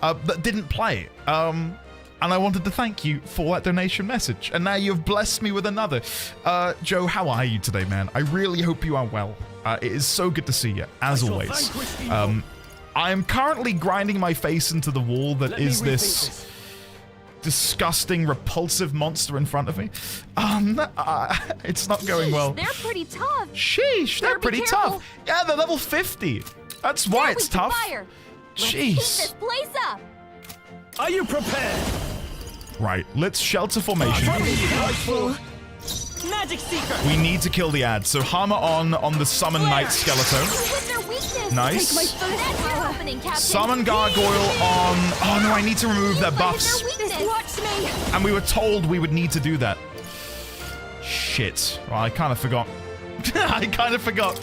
[SPEAKER 19] but didn't play. And I wanted to thank you for that donation message. And now you've blessed me with another. Joe, how are you today, man? I really hope you are well. It is so good to see you, as always. I am currently grinding my face into the wall that is this disgusting, repulsive monster in front of me. It's not going well.
[SPEAKER 3] They're pretty tough.
[SPEAKER 19] Sheesh, they're pretty tough. Yeah, they're level 50. That's why it's tough.
[SPEAKER 3] Let's keep this
[SPEAKER 19] Jeez.
[SPEAKER 3] place up.
[SPEAKER 5] Are you prepared?
[SPEAKER 19] Right, let's shelter formation.
[SPEAKER 14] Magic Seeker.
[SPEAKER 19] We need to kill the ad. So hammer on the summon knight skeleton. Nice. Summon gargoyle on. Oh no, I need to remove their buffs.
[SPEAKER 3] Watch me.
[SPEAKER 19] And we were told we would need to do that. Shit. Well, I kind of forgot. I kind of forgot.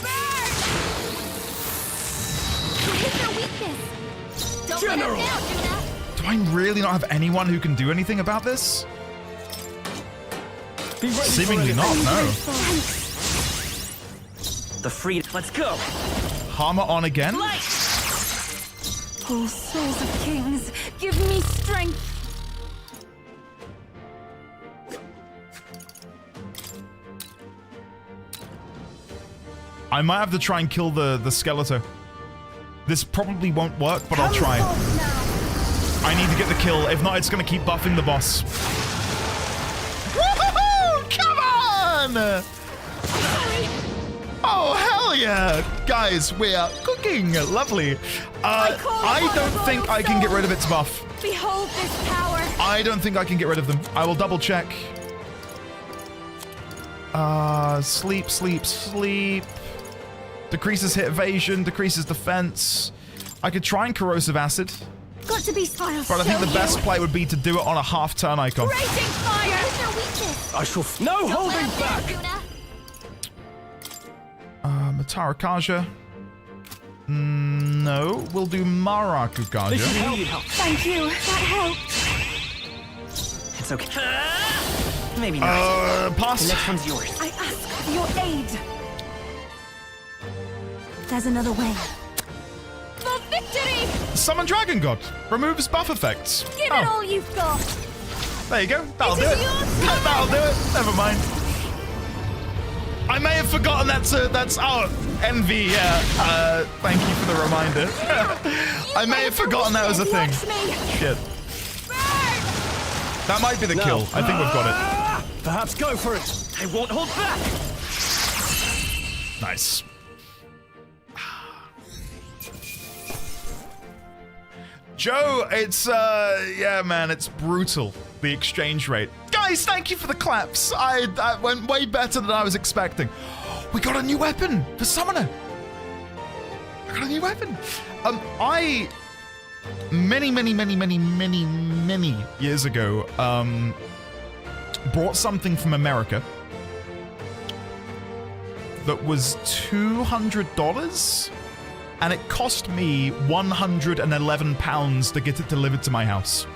[SPEAKER 5] General.
[SPEAKER 19] Do I really not have anyone who can do anything about this? Seemingly not, no.
[SPEAKER 14] The free. Let's go.
[SPEAKER 19] Hammer on again.
[SPEAKER 13] Oh, souls of kings, give me strength.
[SPEAKER 19] I might have to try and kill the Skeletor. This probably won't work, but I'll try. I need to get the kill. If not, it's going to keep buffing the boss. Woohoo! Come on! Oh, hell yeah! Guys, we are cooking. Lovely. I don't think I can get rid of its buff.
[SPEAKER 3] Behold this power.
[SPEAKER 19] I don't think I can get rid of them. I will double check. Sleep, sleep, sleep. Decreases hit evasion, decreases defense. I could try and corrosive acid.
[SPEAKER 3] Got to be style.
[SPEAKER 19] But I think the best play would be to do it on a half turn icon.
[SPEAKER 3] Raging fire. Where's their weakness?
[SPEAKER 5] I shall. No holding back.
[SPEAKER 19] Matara Kaja. No, we'll do Maraku Kaja.
[SPEAKER 3] Thank you. That helped.
[SPEAKER 14] It's okay. Maybe not.
[SPEAKER 19] Pass.
[SPEAKER 14] The next one's yours.
[SPEAKER 3] I ask for your aid. There's another way. For victory!
[SPEAKER 19] Summon Dragon God. Removes buff effects.
[SPEAKER 3] Give it all you've got.
[SPEAKER 19] There you go. That'll do it. That'll do it. Never mind. I may have forgotten that's envy. Yeah. Thank you for the reminder. I may have forgotten that was a thing. Shit. That might be the kill. I think we've got it.
[SPEAKER 5] Perhaps go for it.
[SPEAKER 14] I won't hold back.
[SPEAKER 19] Nice. Joe, it's, yeah, man, it's brutal, the exchange rate. Guys, thank you for the claps. That went way better than I was expecting. We got a new weapon for Summoner. I got a new weapon. Many years ago, brought something from America that was $200. And it cost me £111 to get it delivered to my house.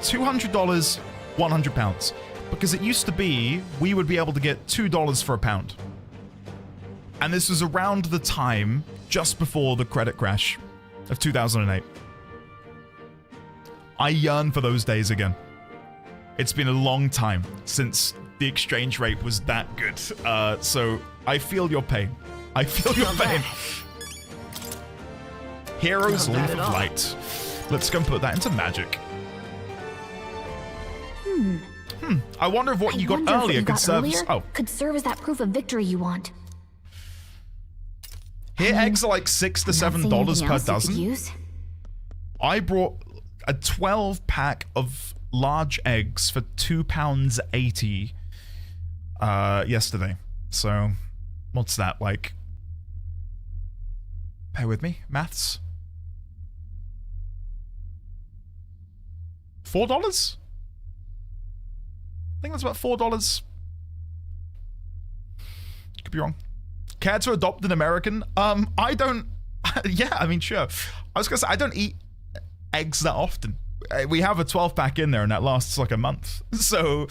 [SPEAKER 19] $200, £100. Because it used to be, we would be able to get $2 for a pound. And this was around the time, just before the credit crash of 2008. I yearn for those days again. It's been a long time since the exchange rate was that good. So I feel your pain. I feel your pain. Heroes Leaf of Light. Let's go and put that into magic. I wonder if what you got earlier could serve as... Oh.
[SPEAKER 11] Could serve as that proof of victory you want.
[SPEAKER 19] Here, eggs are like $6 to $7 per dozen. I brought a 12-pack of large eggs for £2.80 yesterday. So, what's that like? Bear with me, maths. $4? I think that's about $4. Could be wrong. Care to adopt an American? I don't... yeah, I mean, sure. I was gonna say, I don't eat eggs that often. We have a 12-pack in there, and that lasts like a month. So,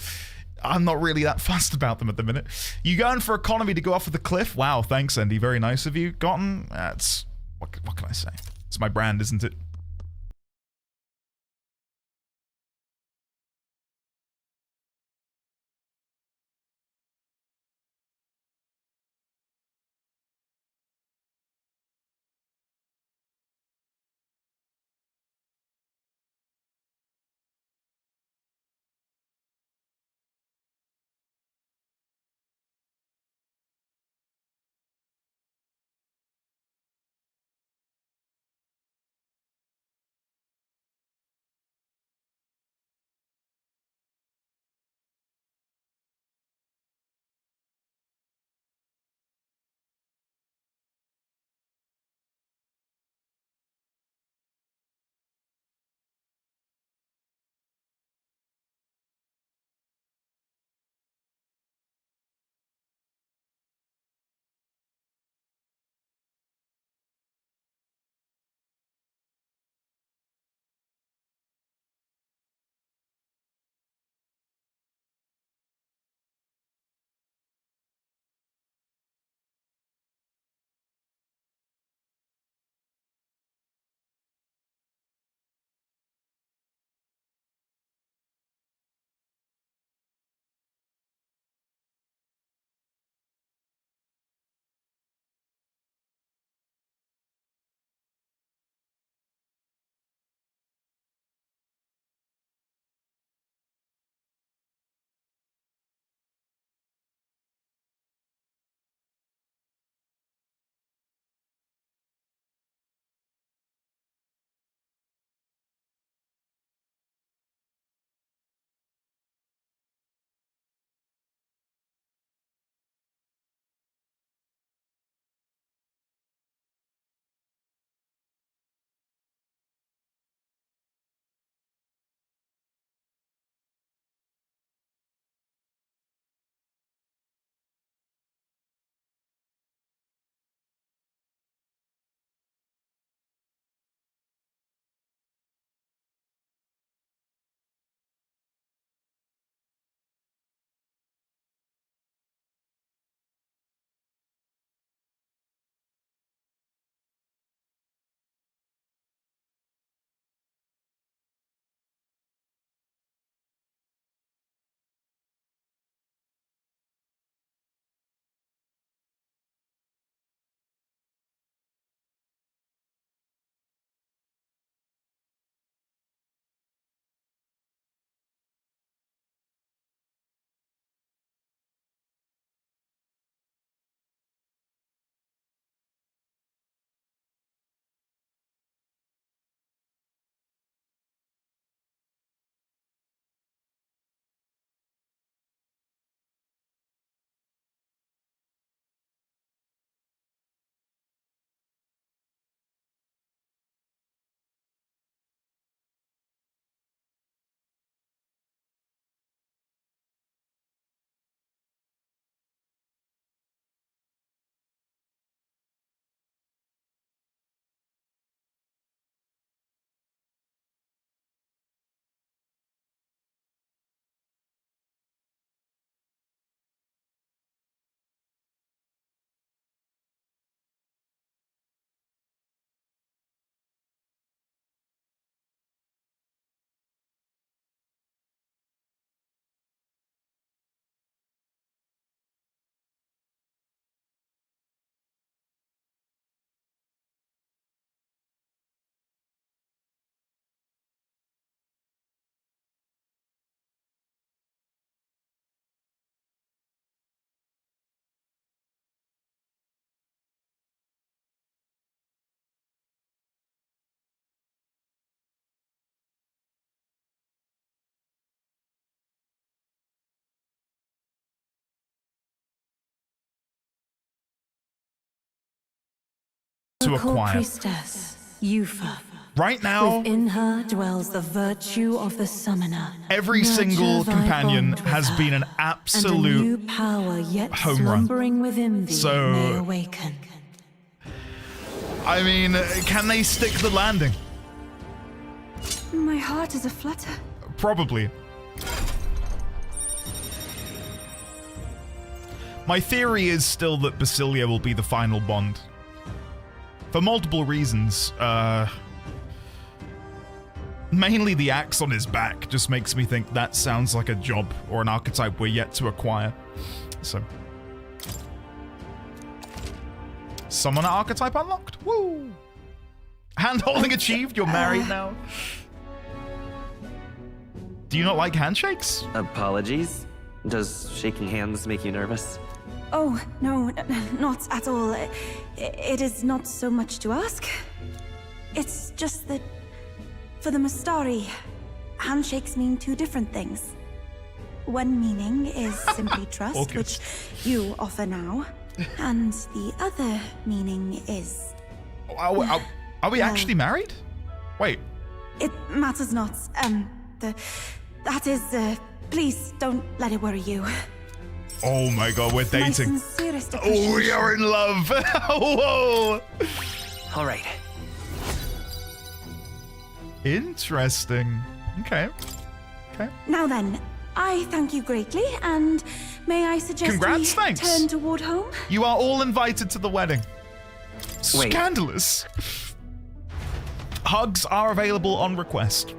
[SPEAKER 19] I'm not really that fussed about them at the minute. You going for economy to go off of the cliff? Wow, thanks, Andy. Very nice of you. Gotten? That's... What can I say? It's my brand, isn't it?
[SPEAKER 13] Miracle
[SPEAKER 19] acquire.
[SPEAKER 13] priestess, Yufa.
[SPEAKER 19] Right now,
[SPEAKER 13] Within her dwells the virtue of the summoner.
[SPEAKER 19] every
[SPEAKER 13] Nurture
[SPEAKER 19] single
[SPEAKER 13] thy
[SPEAKER 19] companion
[SPEAKER 13] bond with
[SPEAKER 19] has
[SPEAKER 13] her,
[SPEAKER 19] been an
[SPEAKER 13] and
[SPEAKER 19] absolute
[SPEAKER 13] a new power yet
[SPEAKER 19] home run.
[SPEAKER 13] slumbering within thee
[SPEAKER 19] So-
[SPEAKER 13] may awaken.
[SPEAKER 19] I mean, can they stick the landing?
[SPEAKER 13] My heart is aflutter.
[SPEAKER 19] Probably. My theory is still that Basilia will be the final Bond. For multiple reasons. Mainly the axe on his back just makes me think that sounds like a job or an archetype we're yet to acquire. So. Summoner archetype unlocked. Woo! Hand-holding achieved. You're married now. Do you not like handshakes?
[SPEAKER 14] Apologies. Does shaking hands make you nervous?
[SPEAKER 20] Oh, no, not at all. It is not so much to ask. It's just that for the Mastari, handshakes mean two different things. One meaning is simply trust, which you offer now. And the other meaning is...
[SPEAKER 19] Are we actually married? Wait.
[SPEAKER 20] It matters not. That is, please don't let it worry you.
[SPEAKER 19] Oh my god, we're
[SPEAKER 20] My
[SPEAKER 19] dating.
[SPEAKER 20] sincerest
[SPEAKER 19] Oh, we are in love. Whoa.
[SPEAKER 14] All right.
[SPEAKER 19] Interesting. Okay. Okay.
[SPEAKER 20] Now then, I thank you greatly, and may I suggest
[SPEAKER 19] Congrats,
[SPEAKER 20] we
[SPEAKER 19] thanks.
[SPEAKER 20] turn toward home?
[SPEAKER 19] You are all invited to the wedding.
[SPEAKER 14] Wait.
[SPEAKER 19] Scandalous. Hugs are available on request.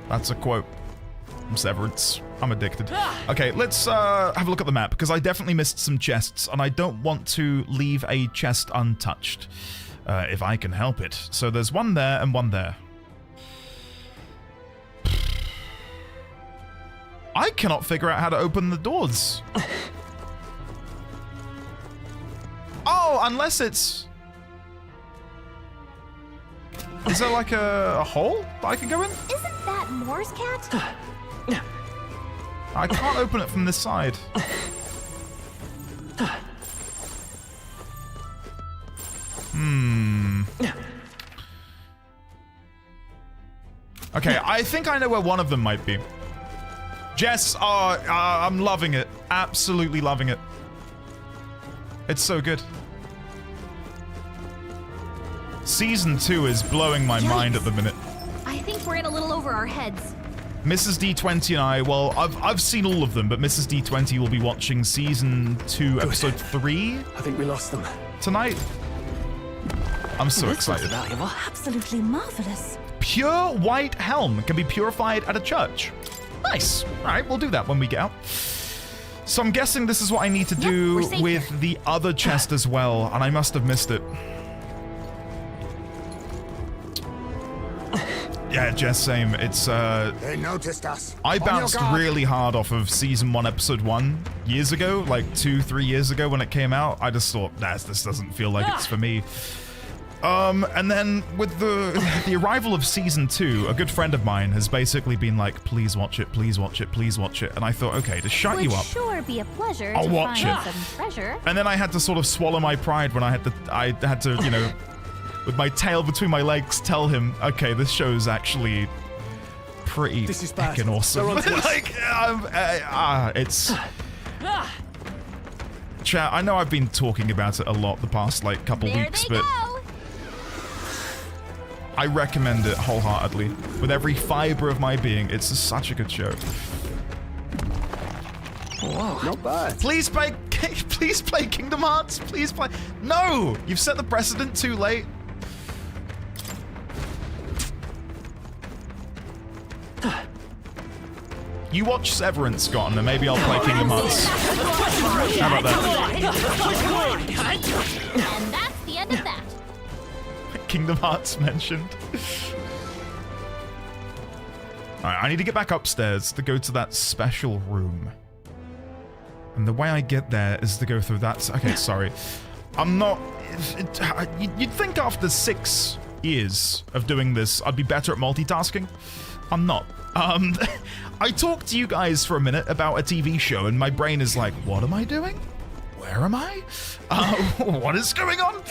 [SPEAKER 19] That's a quote from Severance. I'm addicted. Okay, let's have a look at the map, because I definitely missed some chests, and I don't want to leave a chest untouched, if I can help it. So there's one there and one there. I cannot figure out how to open the doors. Oh, unless it's... Is there like a hole that I can go in?
[SPEAKER 11] Isn't that Moore's cat?
[SPEAKER 19] I can't open it from this side. Okay, I think I know where one of them might be. Jess, I'm loving it. Absolutely loving it. It's so good. Season 2 is blowing my mind at the minute.
[SPEAKER 11] I think we're in a little over our heads.
[SPEAKER 19] Mrs. D20 and I, well, I've seen all of them, but Mrs. D20 will be watching Season 2, Episode 3
[SPEAKER 4] I think we lost them.
[SPEAKER 19] tonight. I'm so excited.
[SPEAKER 20] Absolutely marvelous.
[SPEAKER 19] Pure white helm can be purified at a church. Nice. All right, we'll do that when we get out. So I'm guessing this is what I need to do with the other chest as well, and I must have missed it. Yeah, Jess, same. It's,
[SPEAKER 16] They noticed us.
[SPEAKER 19] I
[SPEAKER 16] On your
[SPEAKER 19] bounced
[SPEAKER 16] guard.
[SPEAKER 19] really hard off of Season 1, Episode 1 years ago, like 2-3 years ago when it came out. I just thought, this doesn't feel like it's for me. And then with the arrival of Season 2, a good friend of mine has basically been like, please watch it, please watch it, please watch it. And I thought, okay, to shut you up.
[SPEAKER 11] Would sure be a pleasure
[SPEAKER 19] I'll
[SPEAKER 11] to
[SPEAKER 19] watch
[SPEAKER 11] find
[SPEAKER 19] it.
[SPEAKER 11] some treasure.
[SPEAKER 19] And then I had to sort of swallow my pride when I had to, you know, with my tail between my legs, tell him, okay, this show's actually pretty fucking awesome. Like, it's... Chat, I know I've been talking about it a lot the past, like, couple weeks, but... I recommend it wholeheartedly. With every fiber of my being, it's just such a good show.
[SPEAKER 4] Whoa, not bad.
[SPEAKER 19] Please play Kingdom Hearts. Please play. No, you've set the precedent too late. You watch Severance, Scott, and then maybe I'll play Kingdom Hearts. How about that?
[SPEAKER 11] And that's the end of that.
[SPEAKER 19] Kingdom Hearts mentioned. Alright, I need to get back upstairs to go to that special room. And the way I get there is to go through that... Okay, sorry. I'm not... You'd think after 6 years of doing this, I'd be better at multitasking. I'm not. I talked to you guys for a minute about a TV show, and my brain is like, what am I doing? Where am I? What is going on?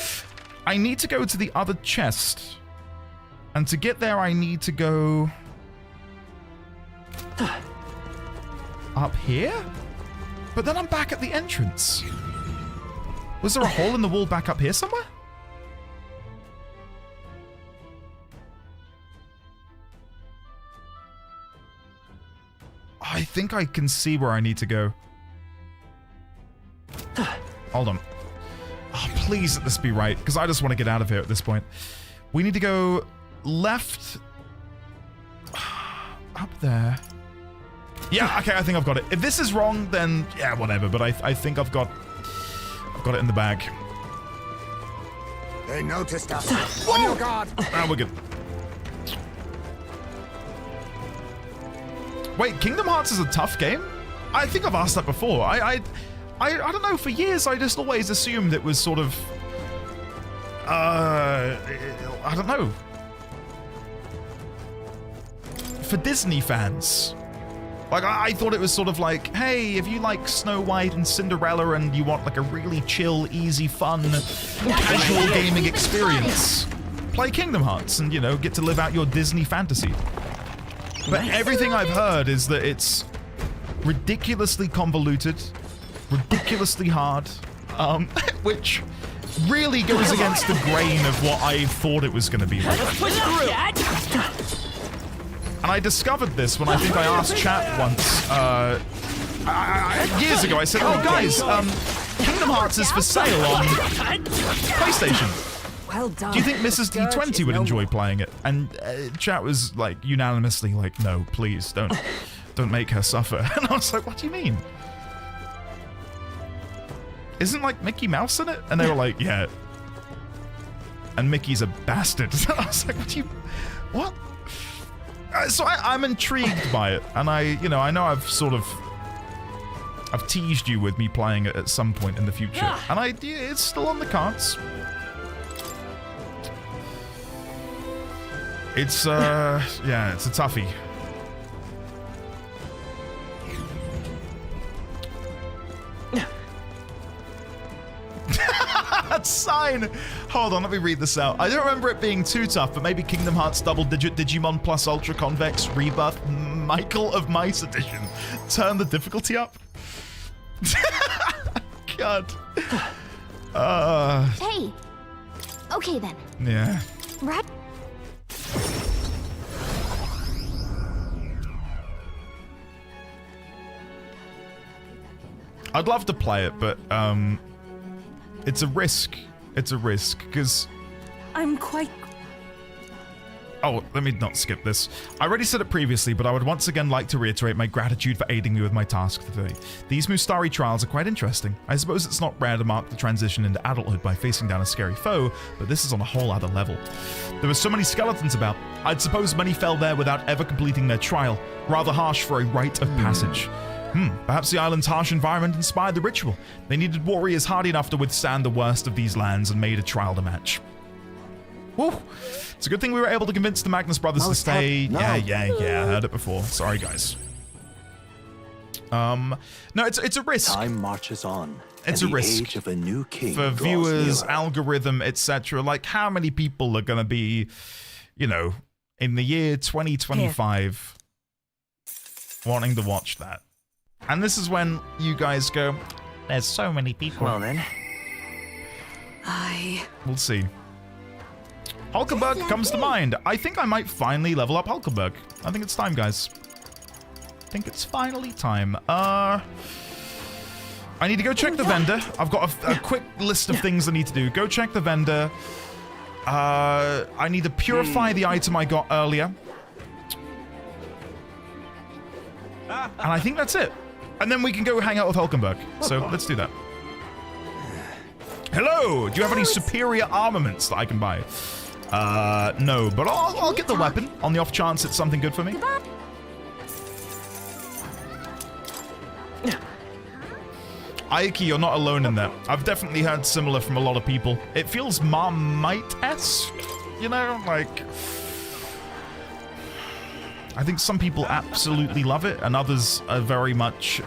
[SPEAKER 19] I need to go to the other chest. And to get there, I need to go... up here? But then I'm back at the entrance. Was there a hole in the wall back up here somewhere? I think I can see where I need to go. Hold on. Oh, please let this be right, because I just want to get out of here at this point. We need to go left. Up there. Yeah, okay, I think I've got it. If this is wrong, then yeah, whatever. But I think I've got it in the bag.
[SPEAKER 16] They noticed us. On your guard.
[SPEAKER 19] Ah, we're good. Wait, Kingdom Hearts is a tough game? I think I've asked that before. I don't know, for years I just always assumed it was sort of... I don't know. For Disney fans. Like, I thought it was sort of like, hey, if you like Snow White and Cinderella and you want like a really chill, easy, fun, casual gaming experience, play Kingdom Hearts and, you know, get to live out your Disney fantasy. But everything I've heard is that it's ridiculously convoluted, ridiculously hard, which really goes against the grain of what I thought it was going to be like. And I discovered this when I think I asked chat once, years ago. I said, oh guys, Kingdom Hearts is for sale on PlayStation.
[SPEAKER 7] Well done.
[SPEAKER 19] Do you think Mrs. D20 would enjoy playing it? And chat was like unanimously like, no, please don't make her suffer. And I was like, what do you mean? Isn't like Mickey Mouse in it? And they were like, yeah. And Mickey's a bastard. I was like, what? So I'm intrigued by it, and I know I've teased you with me playing it at some point in the future, and it's still on the cards. It's yeah, it's a toughie. That sign! Hold on, let me read this out. I don't remember it being too tough, but maybe Kingdom Hearts Double-Digit Digimon Plus Ultra Convex Rebirth Michael of Mice Edition. Turn the difficulty up? God.
[SPEAKER 11] Hey. Okay then.
[SPEAKER 19] Yeah.
[SPEAKER 11] Right.
[SPEAKER 19] I'd love to play it, but it's a risk. It's a risk, because...
[SPEAKER 20] I'm quite...
[SPEAKER 19] Oh, let me not skip this. I already said it previously, but I would once again like to reiterate my gratitude for aiding me with my task today. These Mustari trials are quite interesting. I suppose it's not rare to mark the transition into adulthood by facing down a scary foe, but this is on a whole other level. There were so many skeletons about. I'd suppose many fell there without ever completing their trial. Rather harsh for a rite of passage. Perhaps the island's harsh environment inspired the ritual. They needed warriors hardy enough to withstand the worst of these lands and made a trial to match. Woo! It's a good thing we were able to convince the Magnus brothers to stay. Yeah, I heard it before. Sorry, guys. No, it's a risk.
[SPEAKER 9] Time marches on.
[SPEAKER 19] It's a risk.
[SPEAKER 9] Age of a new king
[SPEAKER 19] for viewers,
[SPEAKER 9] nearer.
[SPEAKER 19] Algorithm, etc. Like, how many people are going to be, you know, in the year 2025 wanting to watch that? And this is when you guys go, there's so many people.
[SPEAKER 14] Well then.
[SPEAKER 19] We'll see. Hulkenberg comes to mind. I think I might finally level up Hulkenberg. I think it's time, guys. I think it's finally time. I need to go check the vendor. I've got a quick list of things I need to do. Go check the vendor. I need to purify the item I got earlier. And I think that's it. And then we can go hang out with Hulkenberg. So let's do that. Hello! Do you have any superior armaments that I can buy? No, but I'll get the weapon on the off chance it's something good for me. Aiki, you're not alone in that. I've definitely heard similar from a lot of people. It feels Marmite-esque, you know, like... I think some people absolutely love it, and others are very much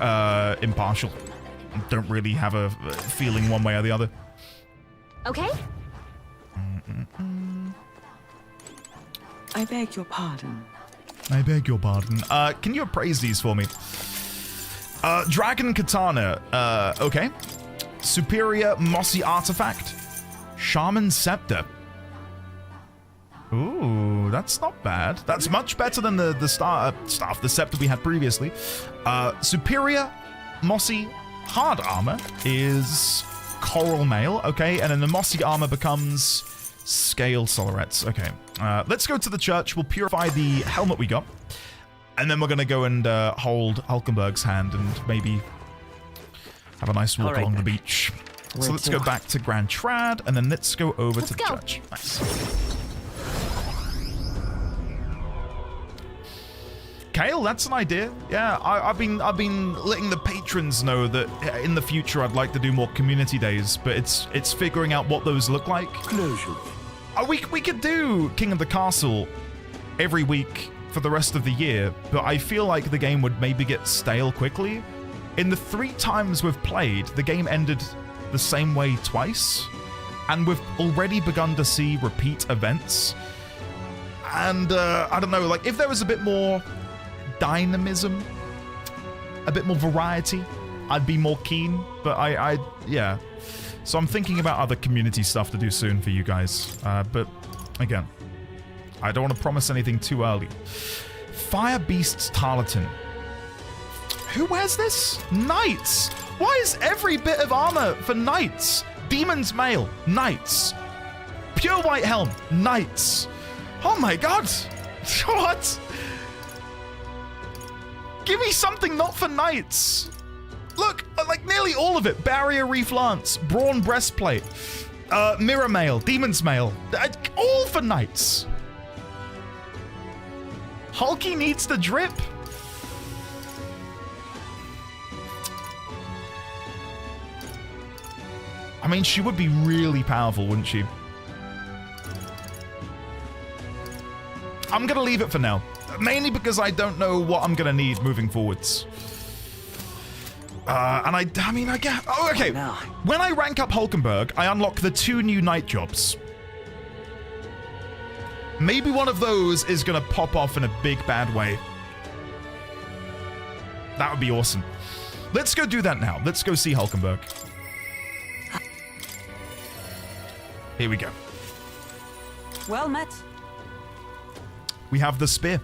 [SPEAKER 19] impartial. Don't really have a feeling one way or the other.
[SPEAKER 11] Okay.
[SPEAKER 7] I beg your pardon.
[SPEAKER 19] I beg your pardon. Can you appraise these for me? Dragon Katana. Okay. Superior Mossy Artifact. Shaman Scepter. Ooh, that's not bad. That's much better than the scepter we had previously. Superior Mossy Hard Armor is Coral Mail. Okay, and then the Mossy Armor becomes Scale Solarates. Okay, let's go to the church. We'll purify the helmet we got. And then we're going to go and hold Hulkenberg's hand and maybe have a nice walk along the beach. So let's go back to Grand Trad, and then let's go over to the church. Nice. Kale, that's an idea. Yeah, I've been letting the patrons know that in the future I'd like to do more community days, but it's figuring out what those look like.
[SPEAKER 10] Closure.
[SPEAKER 19] We could do King of the Castle every week for the rest of the year, but I feel like the game would maybe get stale quickly. In the 3 times we've played, the game ended the same way twice, and we've already begun to see repeat events. And I don't know, like if there was a bit more dynamism, a bit more variety, I'd be more keen, but yeah. So I'm thinking about other community stuff to do soon for you guys, but again, I don't want to promise anything too early. Fire Beast's Tarleton. Who wears this? Knights! Why is every bit of armor for knights? Demon's Mail, knights. Pure White Helm, knights. Oh my god! What? Give me something not for knights. Look, like nearly all of it. Barrier Reef Lance, Brawn Breastplate, Mirror Mail, Demon's Mail. All for knights. Hulky needs the drip. I mean, she would be really powerful, wouldn't she? I'm gonna leave it for now. Mainly because I don't know what I'm gonna need moving forwards. And I mean, I get... Oh, okay. When I rank up Hulkenberg, I unlock the 2 new night jobs. Maybe one of those is gonna pop off in a big bad way. That would be awesome. Let's go do that now. Let's go see Hulkenberg. Here we go.
[SPEAKER 20] Well met.
[SPEAKER 19] We have the spear,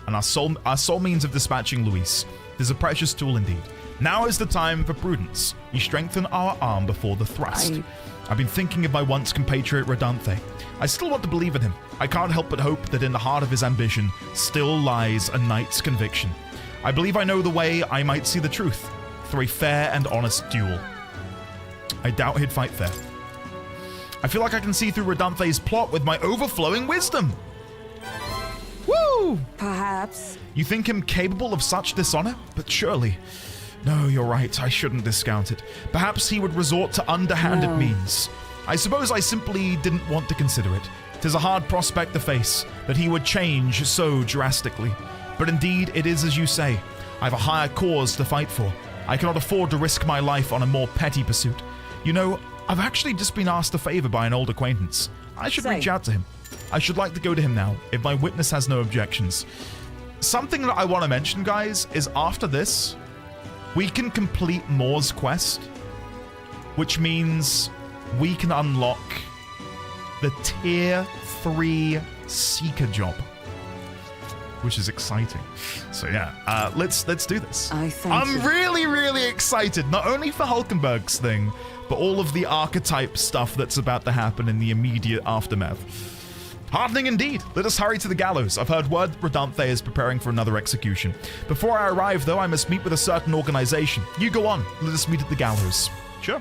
[SPEAKER 19] and our sole means of dispatching Luis. It is a precious tool indeed. Now is the time for prudence. We strengthen our arm before the thrust. I've been thinking of my once compatriot Rodanthe. I still want to believe in him. I can't help but hope that in the heart of his ambition still lies a knight's conviction. I believe I know the way I might see the truth through a fair and honest duel. I doubt he'd fight fair. I feel like I can see through Rodanthe's plot with my overflowing wisdom. Woo!
[SPEAKER 20] Perhaps.
[SPEAKER 19] You think him capable of such dishonor? But surely... No, you're right. I shouldn't discount it. Perhaps he would resort to underhanded means. I suppose I simply didn't want to consider it. 'Tis a hard prospect to face, that he would change so drastically. But indeed, it is as you say. I have a higher cause to fight for. I cannot afford to risk my life on a more petty pursuit. You know, I've actually just been asked a favor by an old acquaintance. I should reach out to him. I should like to go to him now, if my witness has no objections. Something that I want to mention, guys, is after this, we can complete Moore's quest, which means we can unlock the Tier 3 Seeker job, which is exciting. So yeah, let's do this. I'm really, really excited, not only for Hulkenberg's thing, but all of the archetype stuff that's about to happen in the immediate aftermath. Heartening indeed. Let us hurry to the gallows. I've heard word Rodanthe is preparing for another execution. Before I arrive, though, I must meet with a certain organization. You go on. Let us meet at the gallows. Sure.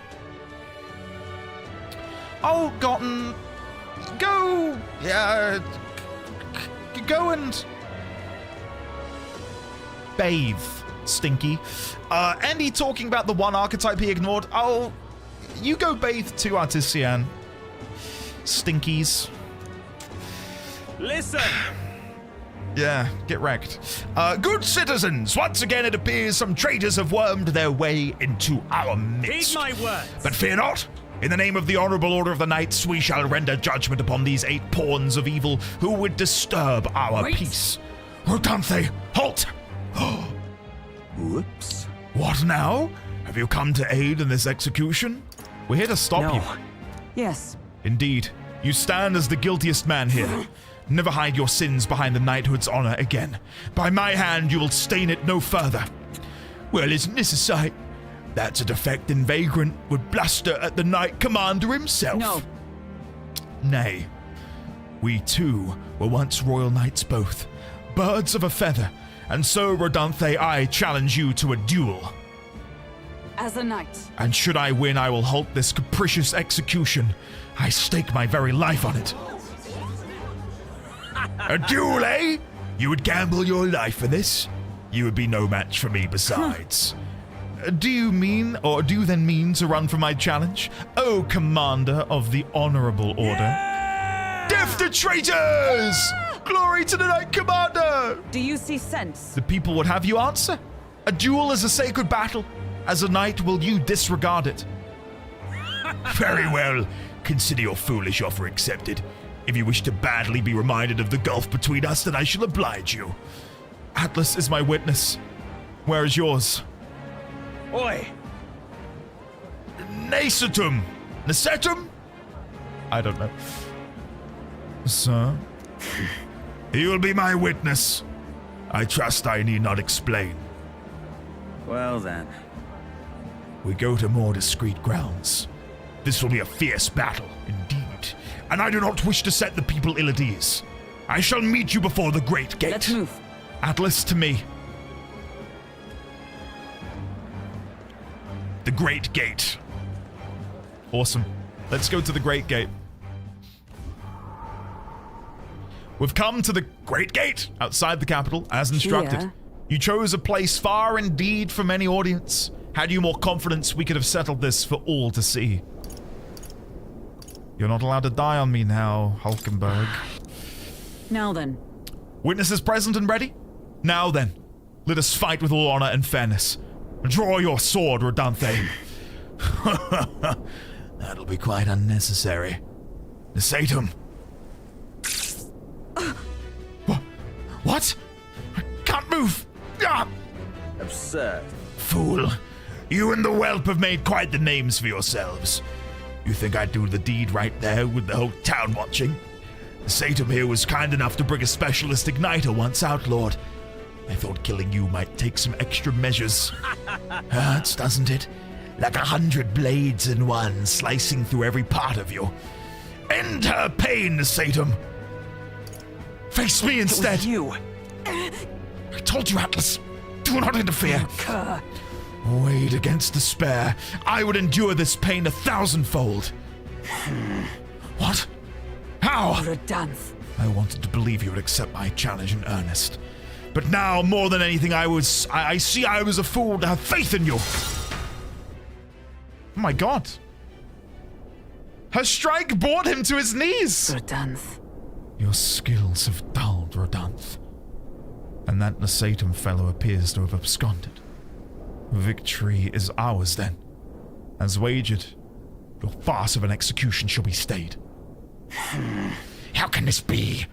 [SPEAKER 19] Oh, Gotten. Go. Yeah. Go and bathe, Stinky. Andy talking about the one archetype he ignored. Oh, you go bathe too, Artisian. Stinkies.
[SPEAKER 14] Listen!
[SPEAKER 19] Yeah, get wrecked. Good citizens, once again it appears some traitors have wormed their way into our midst.
[SPEAKER 14] Heed my words.
[SPEAKER 1] But fear not,
[SPEAKER 19] In the name of the honorable order of the knights, we shall render judgment upon these 8 pawns of evil who would disturb our peace. Rodanthe, halt!
[SPEAKER 15] Whoops.
[SPEAKER 19] What now? Have you come to aid in this execution? We're here to stop you.
[SPEAKER 7] Yes.
[SPEAKER 19] Indeed. You stand as the guiltiest man here. Never hide your sins behind the knighthood's honor again. By my hand, you will stain it no further. Well, isn't this a sight? That's a defecting vagrant would bluster at the knight commander himself.
[SPEAKER 7] No.
[SPEAKER 19] Nay. We too were once royal knights both. Birds of a feather. And so, Rodanthe, I challenge you to a duel.
[SPEAKER 7] As a knight.
[SPEAKER 19] And should I win, I will halt this capricious execution. I stake my very life on it. A duel, eh? You would gamble your life for this? You would be no match for me besides. Do you then mean to run for my challenge? Oh, Commander of the Honorable Order. Death to traitors! Glory to the Knight Commander!
[SPEAKER 7] Do you see sense?
[SPEAKER 19] The people would have you answer. A duel is a sacred battle. As a knight, will you disregard it? Very well. Consider your foolish offer accepted. If you wish to badly be reminded of the gulf between us, then I shall oblige you. Atlas is my witness. Where is yours?
[SPEAKER 15] Oi!
[SPEAKER 19] Nacetum! Nacetum? I don't know. Sir? You will be my witness. I trust I need not explain.
[SPEAKER 15] Well then.
[SPEAKER 19] We go to more discreet grounds. This will be a fierce battle, indeed. And I do not wish to set the people ill at ease. I shall meet you before the Great Gate.
[SPEAKER 7] Let's move.
[SPEAKER 19] Atlas to me. The Great Gate. Awesome. Let's go to the Great Gate. We've come to the Great Gate outside the capital, as instructed.
[SPEAKER 7] Here.
[SPEAKER 19] You chose a place far indeed from any audience. Had you more confidence, we could have settled this for all to see. You're not allowed to die on me now, Hulkenberg.
[SPEAKER 7] Now then.
[SPEAKER 19] Witnesses present and ready? Now then, let us fight with all honor and fairness. Draw your sword, Rodanthe. That'll be quite unnecessary. Nacetum. What? I can't move. Ah!
[SPEAKER 15] Absurd.
[SPEAKER 19] Fool. You and the whelp have made quite the names for yourselves. You think I'd do the deed right there with the whole town watching? Nacetum here was kind enough to bring a specialist igniter once outlawed. I thought killing you might take some extra measures. Hurts, doesn't it? Like 100 blades in one, slicing through every part of you. End her pain, Nacetum. Face me instead.
[SPEAKER 7] You.
[SPEAKER 19] I told you, Atlas. Do not interfere. Weighed against despair, I would endure this pain 1,000-fold. What? How?
[SPEAKER 7] Rodanthe.
[SPEAKER 19] I wanted to believe you would accept my challenge in earnest. But now, more than anything, I see I was a fool to have faith in you. Oh my god. Her strike brought him to his knees.
[SPEAKER 7] Rodanthe.
[SPEAKER 19] Your skills have dulled, Rodanthe. And that Nacetum fellow appears to have absconded. Victory is ours, then. As wagered, your farce of an execution shall be stayed. How can this be?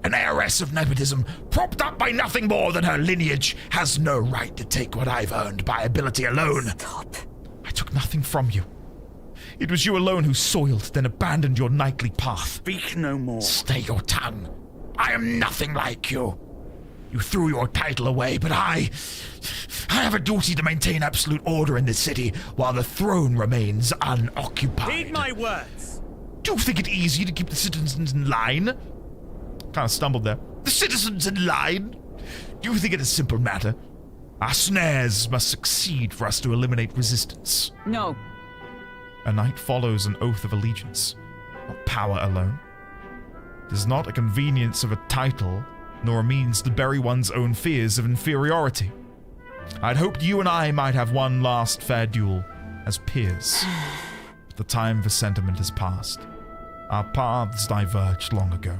[SPEAKER 19] An heiress of nepotism, propped up by nothing more than her lineage, has no right to take what I've earned by ability alone.
[SPEAKER 7] Stop.
[SPEAKER 19] I took nothing from you. It was you alone who soiled, then abandoned your knightly path.
[SPEAKER 15] Speak no more.
[SPEAKER 19] Stay your tongue. I am nothing like you. You threw your title away, but I have a duty to maintain absolute order in this city while the throne remains unoccupied.
[SPEAKER 14] Heed my words.
[SPEAKER 19] Do you think it easy to keep the citizens in line? Kind of stumbled there. The citizens in line? Do you think it is a simple matter? Our snares must succeed for us to eliminate resistance.
[SPEAKER 7] No.
[SPEAKER 19] A knight follows an oath of allegiance, not power alone. It is not a convenience of a title, nor a means to bury one's own fears of inferiority. I'd hoped you and I might have one last fair duel as peers. But the time for sentiment has passed. Our paths diverged long ago.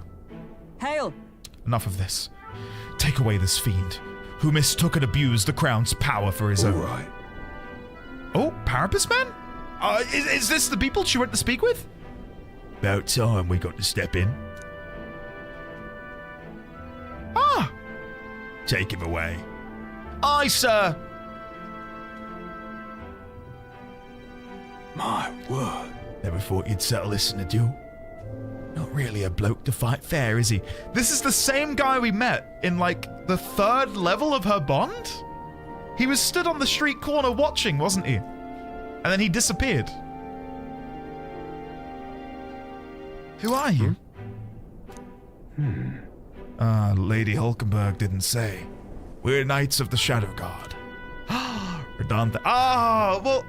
[SPEAKER 7] Hail!
[SPEAKER 19] Enough of this. Take away this fiend, who mistook and abused the crown's power for his own.
[SPEAKER 15] Right.
[SPEAKER 19] Oh, Parapus Man? Is this the people she went to speak with? About time we got to step in. Ah! Take him away. Aye, sir. My word. Never thought you'd settle this in a duel. Not really a bloke to fight fair, is he? This is the same guy we met in, like, the 3rd level of her bond? He was stood on the street corner watching, wasn't he? And then he disappeared. Who are you? Lady Hulkenberg didn't say. We're Knights of the Shadow Guard. Redundant. Well...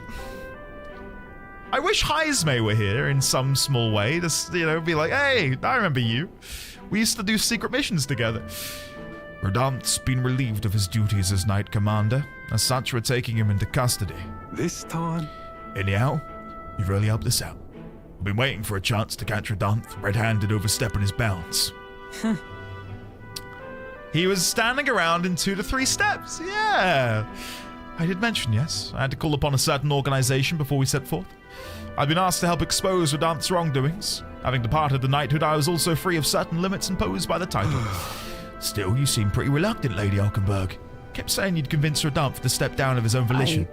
[SPEAKER 19] I wish Heisme were here in some small way. Just, you know, be like, hey, I remember you. We used to do secret missions together. Redant's been relieved of his duties as Knight Commander. As such, we're taking him into custody. This time? Anyhow, you've really helped us out. I've been waiting for a chance to catch Redant red-handed overstepping his bounds. He was standing around in 2 to 3 steps. Yeah. I did mention, yes. I had to call upon a certain organization before we set forth. I've been asked to help expose Redant's wrongdoings. Having departed the knighthood, I was also free of certain limits imposed by the title. Still, you seem pretty reluctant, Lady Hulkenberg. Kept saying you'd convince Redant to step down of his own volition.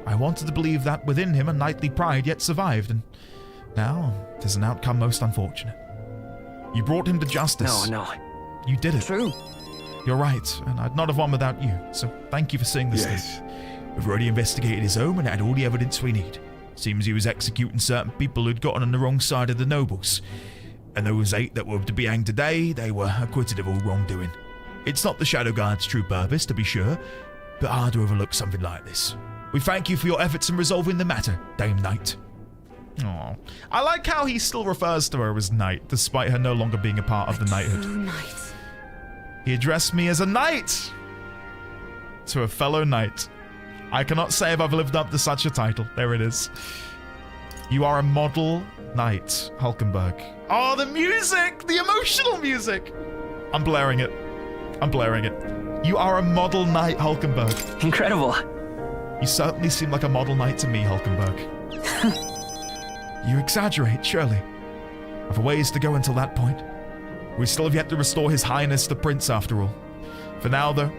[SPEAKER 19] I wanted to believe that within him a knightly pride yet survived, and now it is an outcome most unfortunate. You brought him to justice. No. You did it. True. You're right, and I'd not have won without you, so thank you for seeing this thing. We've already investigated his home and had all the evidence we need. Seems he was executing certain people who'd gotten on the wrong side of the nobles. And those 8 that were to be hanged today, they were acquitted of all wrongdoing. It's not the Shadow Guard's true purpose, to be sure, but hard to overlook something like this. We thank you for your efforts in resolving the matter, Dame Knight. Aww. I like how he still refers to her as Knight, despite her no longer being a part of the knighthood.
[SPEAKER 13] Knight.
[SPEAKER 19] He addressed me as a knight! To a fellow knight. I cannot say if I've lived up to such a title. There it is. You are a model knight, Hulkenberg. Oh, the music! The emotional music! I'm blaring it. You are a model knight, Hulkenberg.
[SPEAKER 14] Incredible.
[SPEAKER 19] You certainly seem like a model knight to me, Hulkenberg. You exaggerate, surely. I've a ways to go until that point. We still have yet to restore His Highness the Prince, after all. For now, though,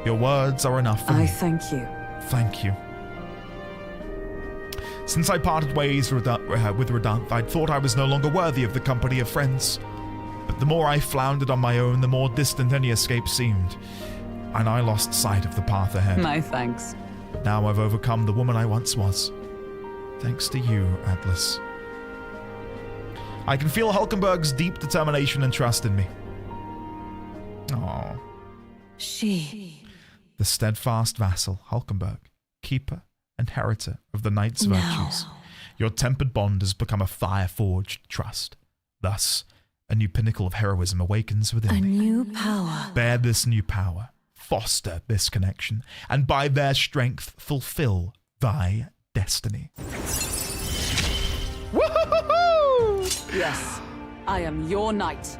[SPEAKER 19] your words are enough for me.
[SPEAKER 13] I thank you.
[SPEAKER 19] Thank you. Since I parted ways with Redant, I'd thought I was no longer worthy of the company of friends. But the more I floundered on my own, the more distant any escape seemed. And I lost sight of the path ahead.
[SPEAKER 13] My thanks.
[SPEAKER 19] But now I've overcome the woman I once was. Thanks to you, Atlas. I can feel Hulkenberg's deep determination and trust in me. Aww. The steadfast vassal, Hulkenberg, keeper and inheritor of the knight's virtues. Your tempered bond has become a fire-forged trust. Thus, a new pinnacle of heroism awakens within me.
[SPEAKER 13] A new power.
[SPEAKER 19] Bear this new power, foster this connection, and by their strength fulfill thy destiny. Woohoo!
[SPEAKER 7] Yes, I am your knight.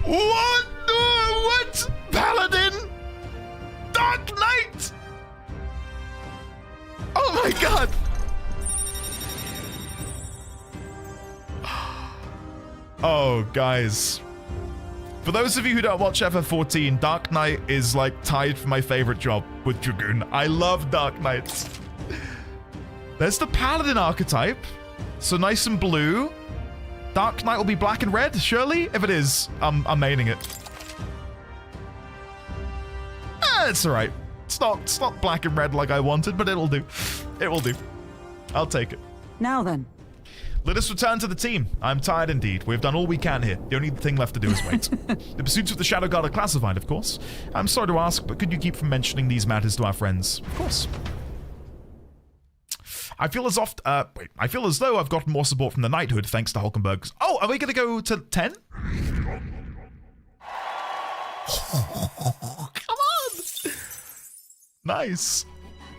[SPEAKER 19] What? What? Paladin? Dark Knight? Oh my god! Oh, guys. For those of you who don't watch FF14, Dark Knight is like tied for my favorite job with Dragoon. I love Dark Knights. There's the Paladin archetype. So nice and blue. Dark Knight will be black and red, surely? If it is, I'm maining it. It's alright. It's not black and red like I wanted, but it'll do. It will do. I'll take it.
[SPEAKER 13] Now then.
[SPEAKER 19] Let us return to the team. I'm tired indeed. We've done all we can here. The only thing left to do is wait. The pursuits of the Shadow Guard are classified, of course. I'm sorry to ask, but could you keep from mentioning these matters to our friends? Of course. I feel as though I've gotten more support from the knighthood thanks to Hulkenberg's. Oh, are we going to go to 10? Come on! Nice.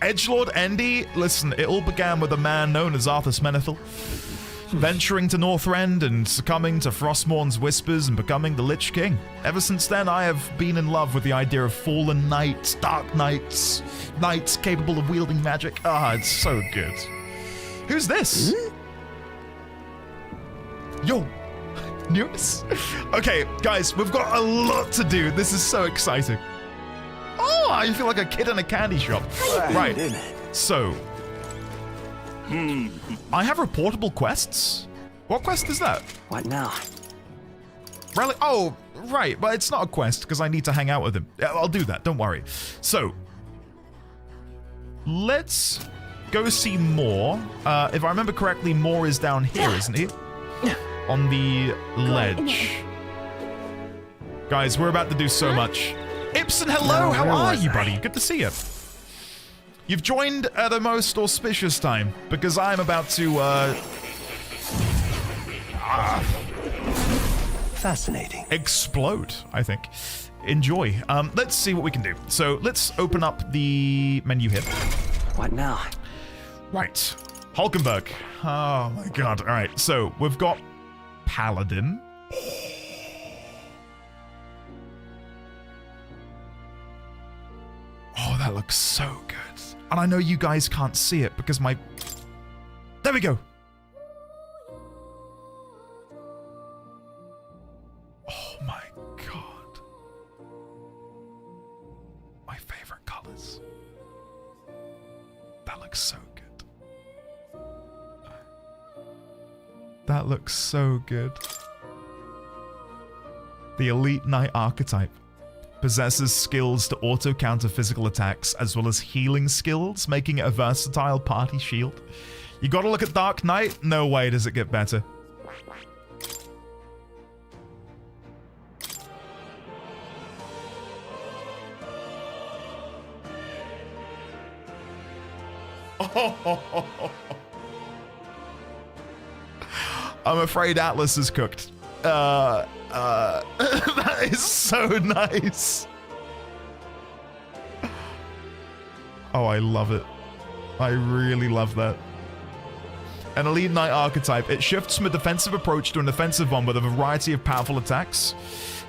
[SPEAKER 19] Edgelord Endy, listen, it all began with a man known as Arthur Smenethil. venturing to Northrend and succumbing to Frostmourn's whispers and becoming the Lich King. Ever since then, I have been in love with the idea of fallen knights, dark knights, knights capable of wielding magic. Ah, it's so good. Who's this? Yo, news? Okay, guys, we've got a lot to do. This is so exciting. Oh, I feel like a kid in a candy shop. Right, so... I have reportable quests. What quest is that?
[SPEAKER 14] What now?
[SPEAKER 19] Rally. Oh, right. But it's not a quest because I need to hang out with him. Yeah, I'll do that. Don't worry. So, let's go see Moore. If I remember correctly, Moore is down here, isn't he? On the ledge. Guys, we're about to do so much. Ibsen, hello. How are you, buddy? Good to see you. You've joined at a most auspicious time, because I'm about to,
[SPEAKER 9] Fascinating.
[SPEAKER 19] Explode, I think. Enjoy. Let's see what we can do. So, let's open up the menu here.
[SPEAKER 14] What now?
[SPEAKER 19] Right. Hulkenberg. Oh my god. Alright, so, we've got Paladin. Oh, that looks so good. And I know you guys can't see it because my... There we go. Oh my god. My favorite colors. That looks so good. That looks so good. The Elite Knight archetype possesses skills to auto-counter physical attacks as well as healing skills, making it a versatile party shield. You gotta look at Dark Knight? No way does it get better. I'm afraid Atlas is cooked. That is so nice. Oh, I love it. I really love that. An Elite Knight archetype. It shifts from a defensive approach to an offensive one with a variety of powerful attacks.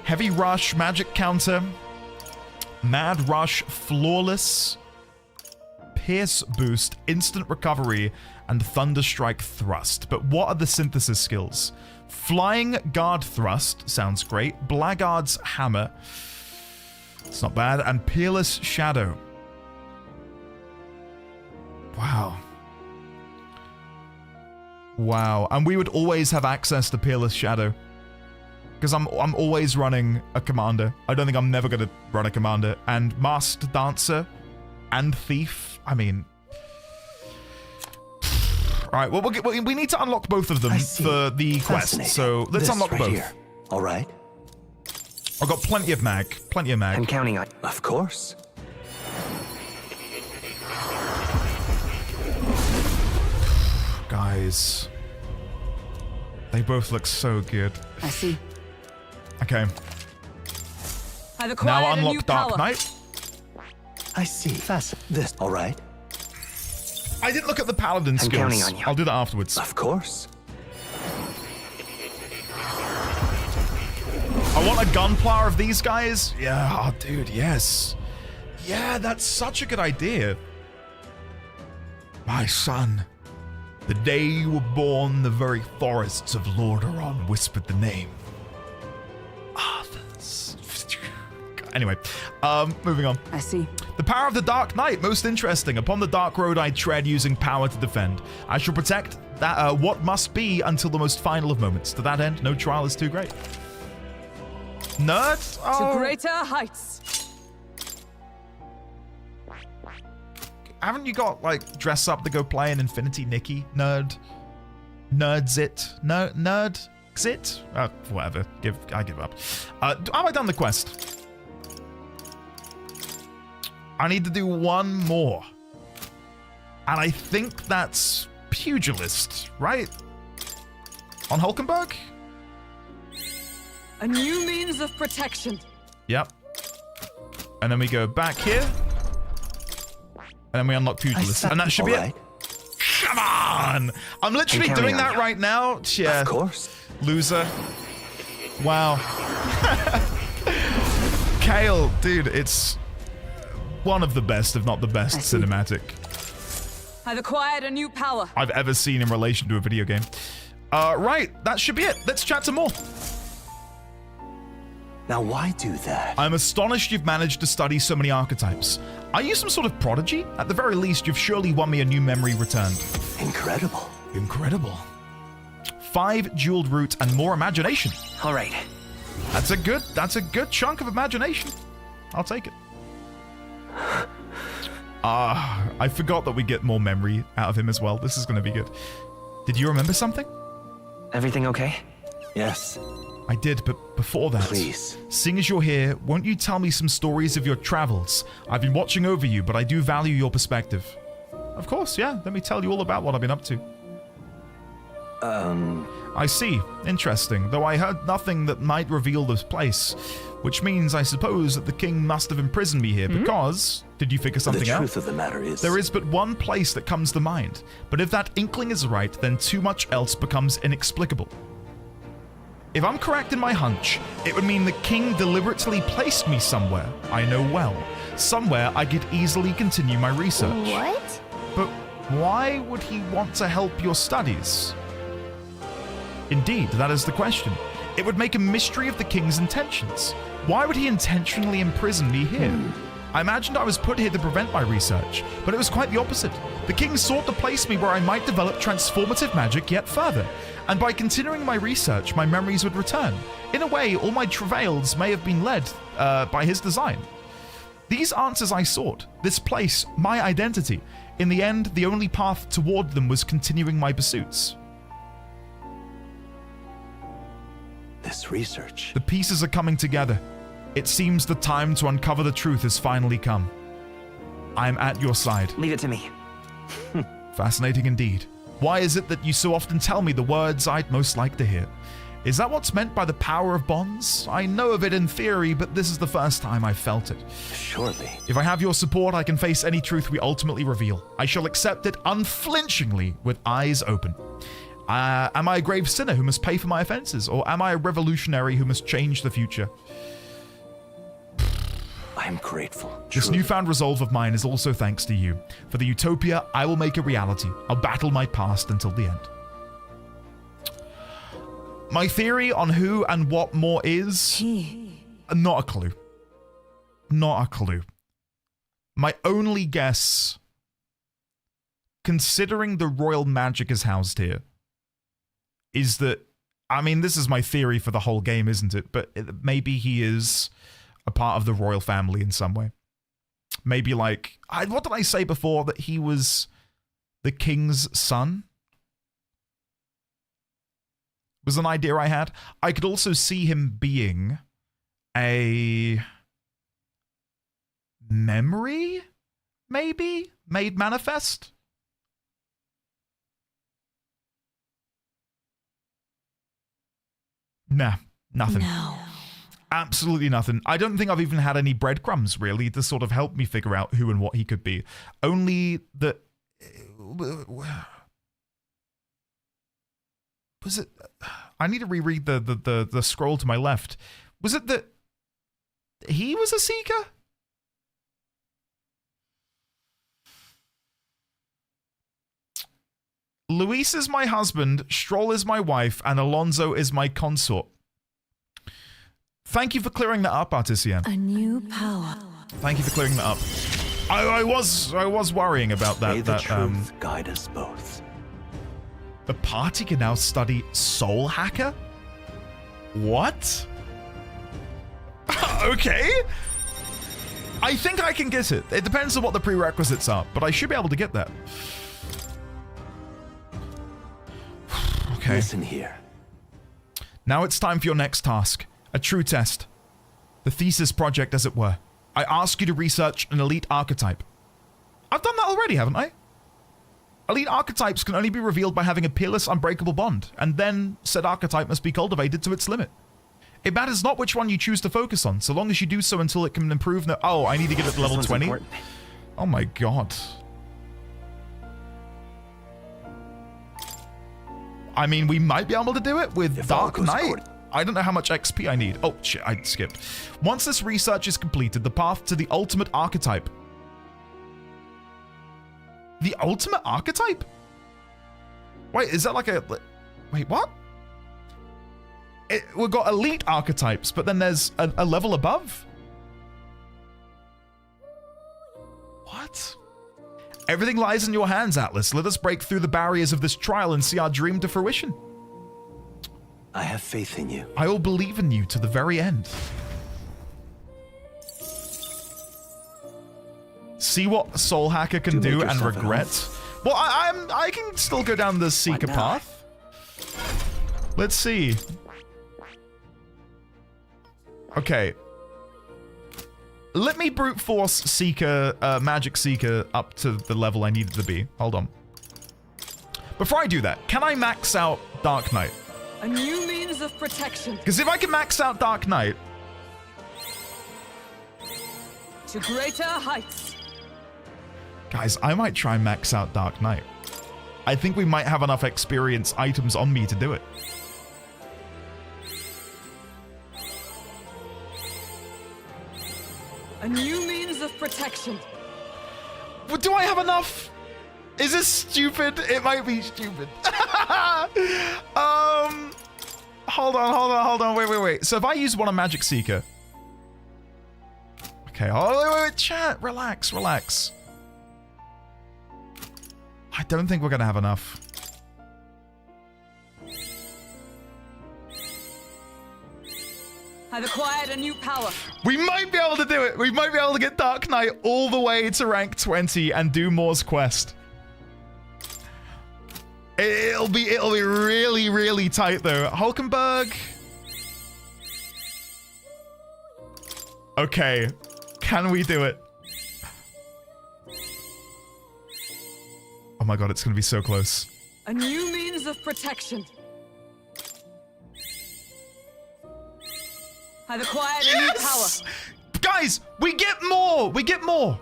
[SPEAKER 19] Heavy Rush, Magic Counter, Mad Rush, Flawless, Pierce Boost, Instant Recovery, and Thunderstrike Thrust. But what are the synthesis skills? Flying Guard Thrust sounds great. Blackguard's Hammer. It's not bad. And Peerless Shadow. Wow. Wow. And we would always have access to Peerless Shadow. Because I'm always running a commander. I don't think I'm never going to run a commander. And Masked Dancer and Thief. I mean... Alright, well, we need to unlock both of them for the quest, so let's unlock both. Here.
[SPEAKER 9] All right.
[SPEAKER 19] I've got plenty of mag. Plenty of mag.
[SPEAKER 14] I'm counting on...
[SPEAKER 9] Of course.
[SPEAKER 19] Guys. They both look so good.
[SPEAKER 7] I see.
[SPEAKER 19] Okay.
[SPEAKER 7] I've acquired
[SPEAKER 19] now unlock
[SPEAKER 7] a new
[SPEAKER 19] Dark
[SPEAKER 7] power.
[SPEAKER 19] Knight.
[SPEAKER 9] I see. This. All right.
[SPEAKER 19] I didn't look at the Paladin skills.
[SPEAKER 14] Counting on you.
[SPEAKER 19] I'll do that afterwards.
[SPEAKER 9] Of course.
[SPEAKER 19] I want a Gunpla of these guys. Yeah, oh, dude, yes. Yeah, that's such a good idea. My son, the day you were born, the very forests of Lordaeron whispered the name. Arthur's. Anyway, moving on.
[SPEAKER 7] I see.
[SPEAKER 19] The power of the Dark Knight, most interesting. Upon the dark road I tread, using power to defend. I shall protect that what must be until the most final of moments. To that end, no trial is too great. Nerd? Oh.
[SPEAKER 7] To greater heights.
[SPEAKER 19] Haven't you got, like, dress up to go play an Infinity Nikki? Nerd? Nerdzit? Nerdxit? Whatever. I give up. Have I done the quest? I need to do one more. And I think that's Pugilist, right? On Hulkenberg?
[SPEAKER 7] A new means of protection.
[SPEAKER 19] Yep. And then we go back here. And then we unlock Pugilist. And that should be it. Come on! I'm literally doing that right now. Yeah.
[SPEAKER 9] Of course.
[SPEAKER 19] Loser. Wow. Kale, dude, it's one of the best, if not the best, cinematic
[SPEAKER 7] I've acquired a new power.
[SPEAKER 19] I've ever seen in relation to a video game. Right, that should be it. Let's chat some more.
[SPEAKER 9] Now, why do that?
[SPEAKER 19] I'm astonished you've managed to study so many archetypes. Are you some sort of prodigy? At the very least, you've surely won me a new memory returned.
[SPEAKER 9] Incredible.
[SPEAKER 19] Incredible. 5 jeweled root and more imagination.
[SPEAKER 14] All right.
[SPEAKER 19] That's a good chunk of imagination. I'll take it. I forgot that we get more memory out of him as well. This is going to be good. Did you remember something?
[SPEAKER 14] Everything okay?
[SPEAKER 9] Yes.
[SPEAKER 19] I did, but before that,
[SPEAKER 9] please.
[SPEAKER 19] Seeing as you're here, won't you tell me some stories of your travels? I've been watching over you, but I do value your perspective. Of course, yeah. Let me tell you all about what I've been up to. I see. Interesting. Though I heard nothing that might reveal this place. Which means, I suppose, that the king must have imprisoned me here because... Did you figure something out?
[SPEAKER 9] The truth of the matter is...
[SPEAKER 19] There is but one place that comes to mind. But if that inkling is right, then too much else becomes inexplicable. If I'm correct in my hunch, it would mean the king deliberately placed me somewhere I know well. Somewhere I could easily continue my research.
[SPEAKER 11] What?
[SPEAKER 19] But why would he want to help your studies? Indeed, that is the question. It would make a mystery of the king's intentions. Why would he intentionally imprison me here? I imagined I was put here to prevent my research, but it was quite the opposite. The king sought to place me where I might develop transformative magic yet further, and by continuing my research, my memories would return. In a way, all my travails may have been led by his design. These answers I sought, this place, my identity. In the end, the only path toward them was continuing my pursuits.
[SPEAKER 9] This research.
[SPEAKER 19] The pieces are coming together. It seems the time to uncover the truth has finally come. I am at your side.
[SPEAKER 14] Leave it to me.
[SPEAKER 19] Fascinating indeed. Why is it that you so often tell me the words I'd most like to hear? Is that what's meant by the power of bonds? I know of it in theory, but this is the first time I've felt it.
[SPEAKER 9] Surely.
[SPEAKER 19] If I have your support, I can face any truth we ultimately reveal. I shall accept it unflinchingly with eyes open. Am I a grave sinner who must pay for my offenses, or am I a revolutionary who must change the future?
[SPEAKER 9] I am grateful.
[SPEAKER 19] This newfound resolve of mine is also thanks to you. For the utopia, I will make a reality. I'll battle my past until the end. My theory on who and what more is... Not a clue. Not a clue. My only guess, considering the royal magic is housed here, is that, I mean, this is my theory for the whole game, isn't it? But maybe he is a part of the royal family in some way. Maybe like, what did I say before? That he was the king's son? Was an idea I had. I could also see him being a memory, maybe? Made manifest? Nah, nothing.
[SPEAKER 13] No.
[SPEAKER 19] Absolutely nothing. I don't think I've even had any breadcrumbs, really, to sort of help me figure out who and what he could be. Only that... Was it... I need to reread the scroll to my left. Was it that he was a seeker? Luis is my husband, Stroll is my wife, and Alonso is my consort. Thank you for clearing that up, Artisian.
[SPEAKER 13] A new power.
[SPEAKER 19] Thank you for clearing that up. I was worrying about that.
[SPEAKER 9] May the truth guide us both.
[SPEAKER 19] The party can now study Soul Hacker? What? Okay. I think I can get it. It depends on what the prerequisites are, but I should be able to get that. Okay.
[SPEAKER 9] Listen here.
[SPEAKER 19] Now it's time for your next task. A true test. The thesis project, as it were. I ask you to research an elite archetype. I've done that already, haven't I? Elite archetypes can only be revealed by having a peerless, unbreakable bond, and then said archetype must be cultivated to its limit. It matters not which one you choose to focus on, so long as you do so until it can improve... Oh, I need to get it to level 20? Oh my god. I mean, we might be able to do it with Dark Knight. I don't know how much XP I need. Oh, shit, I skipped. Once this research is completed, the path to the ultimate archetype. The ultimate archetype? Wait, is that like a... Wait, what? We've got elite archetypes, but then there's a level above? What? Everything lies in your hands, Atlas. Let us break through the barriers of this trial and see our dream to fruition.
[SPEAKER 9] I have faith in you.
[SPEAKER 19] I will believe in you to the very end. See what Soul Hacker can do and regret. Well, I can still go down the Seeker path. Let's see. Okay. Let me brute force Seeker, Magic Seeker up to the level I needed to be. Hold on. Before I do that, can I max out Dark Knight?
[SPEAKER 7] A new means of protection.
[SPEAKER 19] Because if I can max out Dark Knight...
[SPEAKER 7] To greater heights.
[SPEAKER 19] Guys, I might try and max out Dark Knight. I think we might have enough experience items on me to do it.
[SPEAKER 7] A new means of protection.
[SPEAKER 19] Well, do I have enough? Is this stupid? It might be stupid. Hold on. Wait. So if I use one on Magic Seeker. Okay, wait, chat. Relax. I don't think we're gonna have enough.
[SPEAKER 7] I've acquired a new power.
[SPEAKER 19] We might be able to do it. We might be able to get Dark Knight all the way to rank 20 and do Moore's Quest. It'll be really, really tight though. Hulkenberg. Okay. Can we do it? Oh my god, it's gonna be so close.
[SPEAKER 7] A new means of protection. I've acquired a new power.
[SPEAKER 19] Guys, we get more. We get more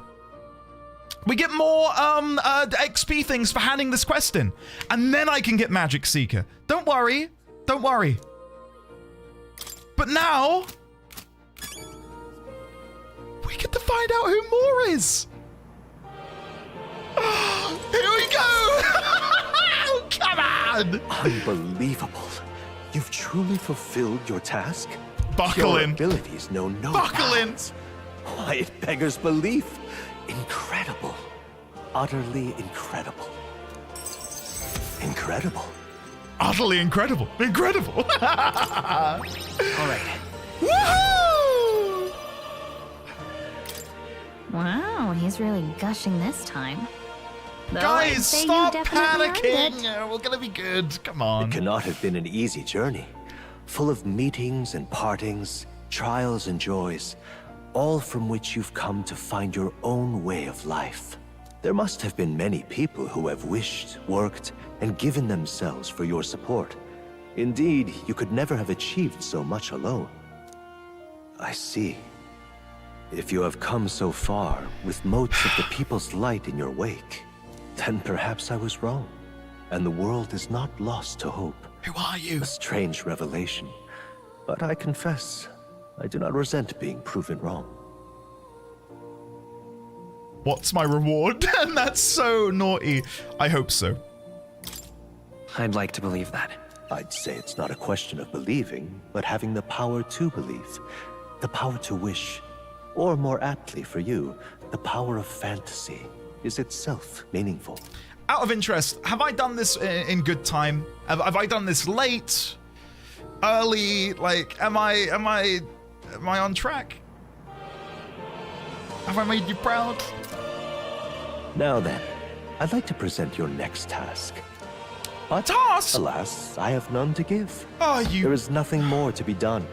[SPEAKER 19] XP things for handing this quest in. And then I can get Magic Seeker. Don't worry. But now we get to find out who Moore is. Here we go. Come on.
[SPEAKER 9] Unbelievable. You've truly fulfilled your task?
[SPEAKER 19] Buckle
[SPEAKER 9] Your
[SPEAKER 19] in.
[SPEAKER 9] abilities know no
[SPEAKER 19] Buckle in.
[SPEAKER 9] bounds. Why, it beggars belief. Incredible. Utterly incredible. Incredible.
[SPEAKER 19] Utterly incredible. Incredible.
[SPEAKER 9] All right.
[SPEAKER 19] Woohoo!
[SPEAKER 11] Wow, he's really gushing this time. Though
[SPEAKER 19] Guys,
[SPEAKER 11] I'd say
[SPEAKER 19] stop
[SPEAKER 11] you definitely earned
[SPEAKER 19] panicking. We're gonna be good. Come on.
[SPEAKER 9] It cannot have been an easy journey. Full of meetings and partings, trials and joys, all from which you've come to find your own way of life. There must have been many people who have wished, worked, and given themselves for your support. Indeed, you could never have achieved so much alone. I see. If you have come so far with motes of the people's light in your wake, then perhaps I was wrong, and the world is not lost to hope.
[SPEAKER 19] Who are you?
[SPEAKER 9] A strange revelation, but I confess, I do not resent being proven wrong.
[SPEAKER 19] What's my reward? And that's so naughty. I hope so.
[SPEAKER 5] I'd like to believe that.
[SPEAKER 9] I'd say it's not a question of believing, but having the power to believe, the power to wish, or more aptly for you, the power of fantasy is itself meaningful.
[SPEAKER 19] Out of interest, have I done this in good time? Have I done this late? Early? Like, am I on track? Have I made you proud?
[SPEAKER 9] Now then, I'd like to present your next task. But
[SPEAKER 19] task?
[SPEAKER 9] Alas, I have none to give.
[SPEAKER 19] You...
[SPEAKER 9] There is nothing more to be done.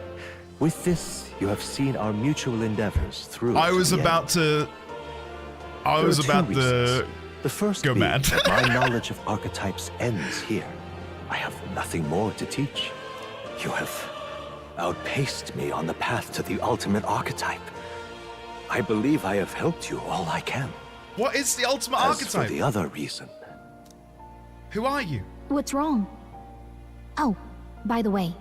[SPEAKER 9] With this, you have seen our mutual endeavors through.
[SPEAKER 19] I was about to
[SPEAKER 9] The first
[SPEAKER 19] go
[SPEAKER 9] being
[SPEAKER 19] mad.
[SPEAKER 9] that my knowledge of archetypes ends here. I have nothing more to teach. You have outpaced me on the path to the ultimate archetype. I believe I have helped you all I can.
[SPEAKER 19] What is the ultimate
[SPEAKER 9] As
[SPEAKER 19] archetype?
[SPEAKER 9] for the other reason,
[SPEAKER 19] Who are you?
[SPEAKER 11] What's wrong? Oh, by the way,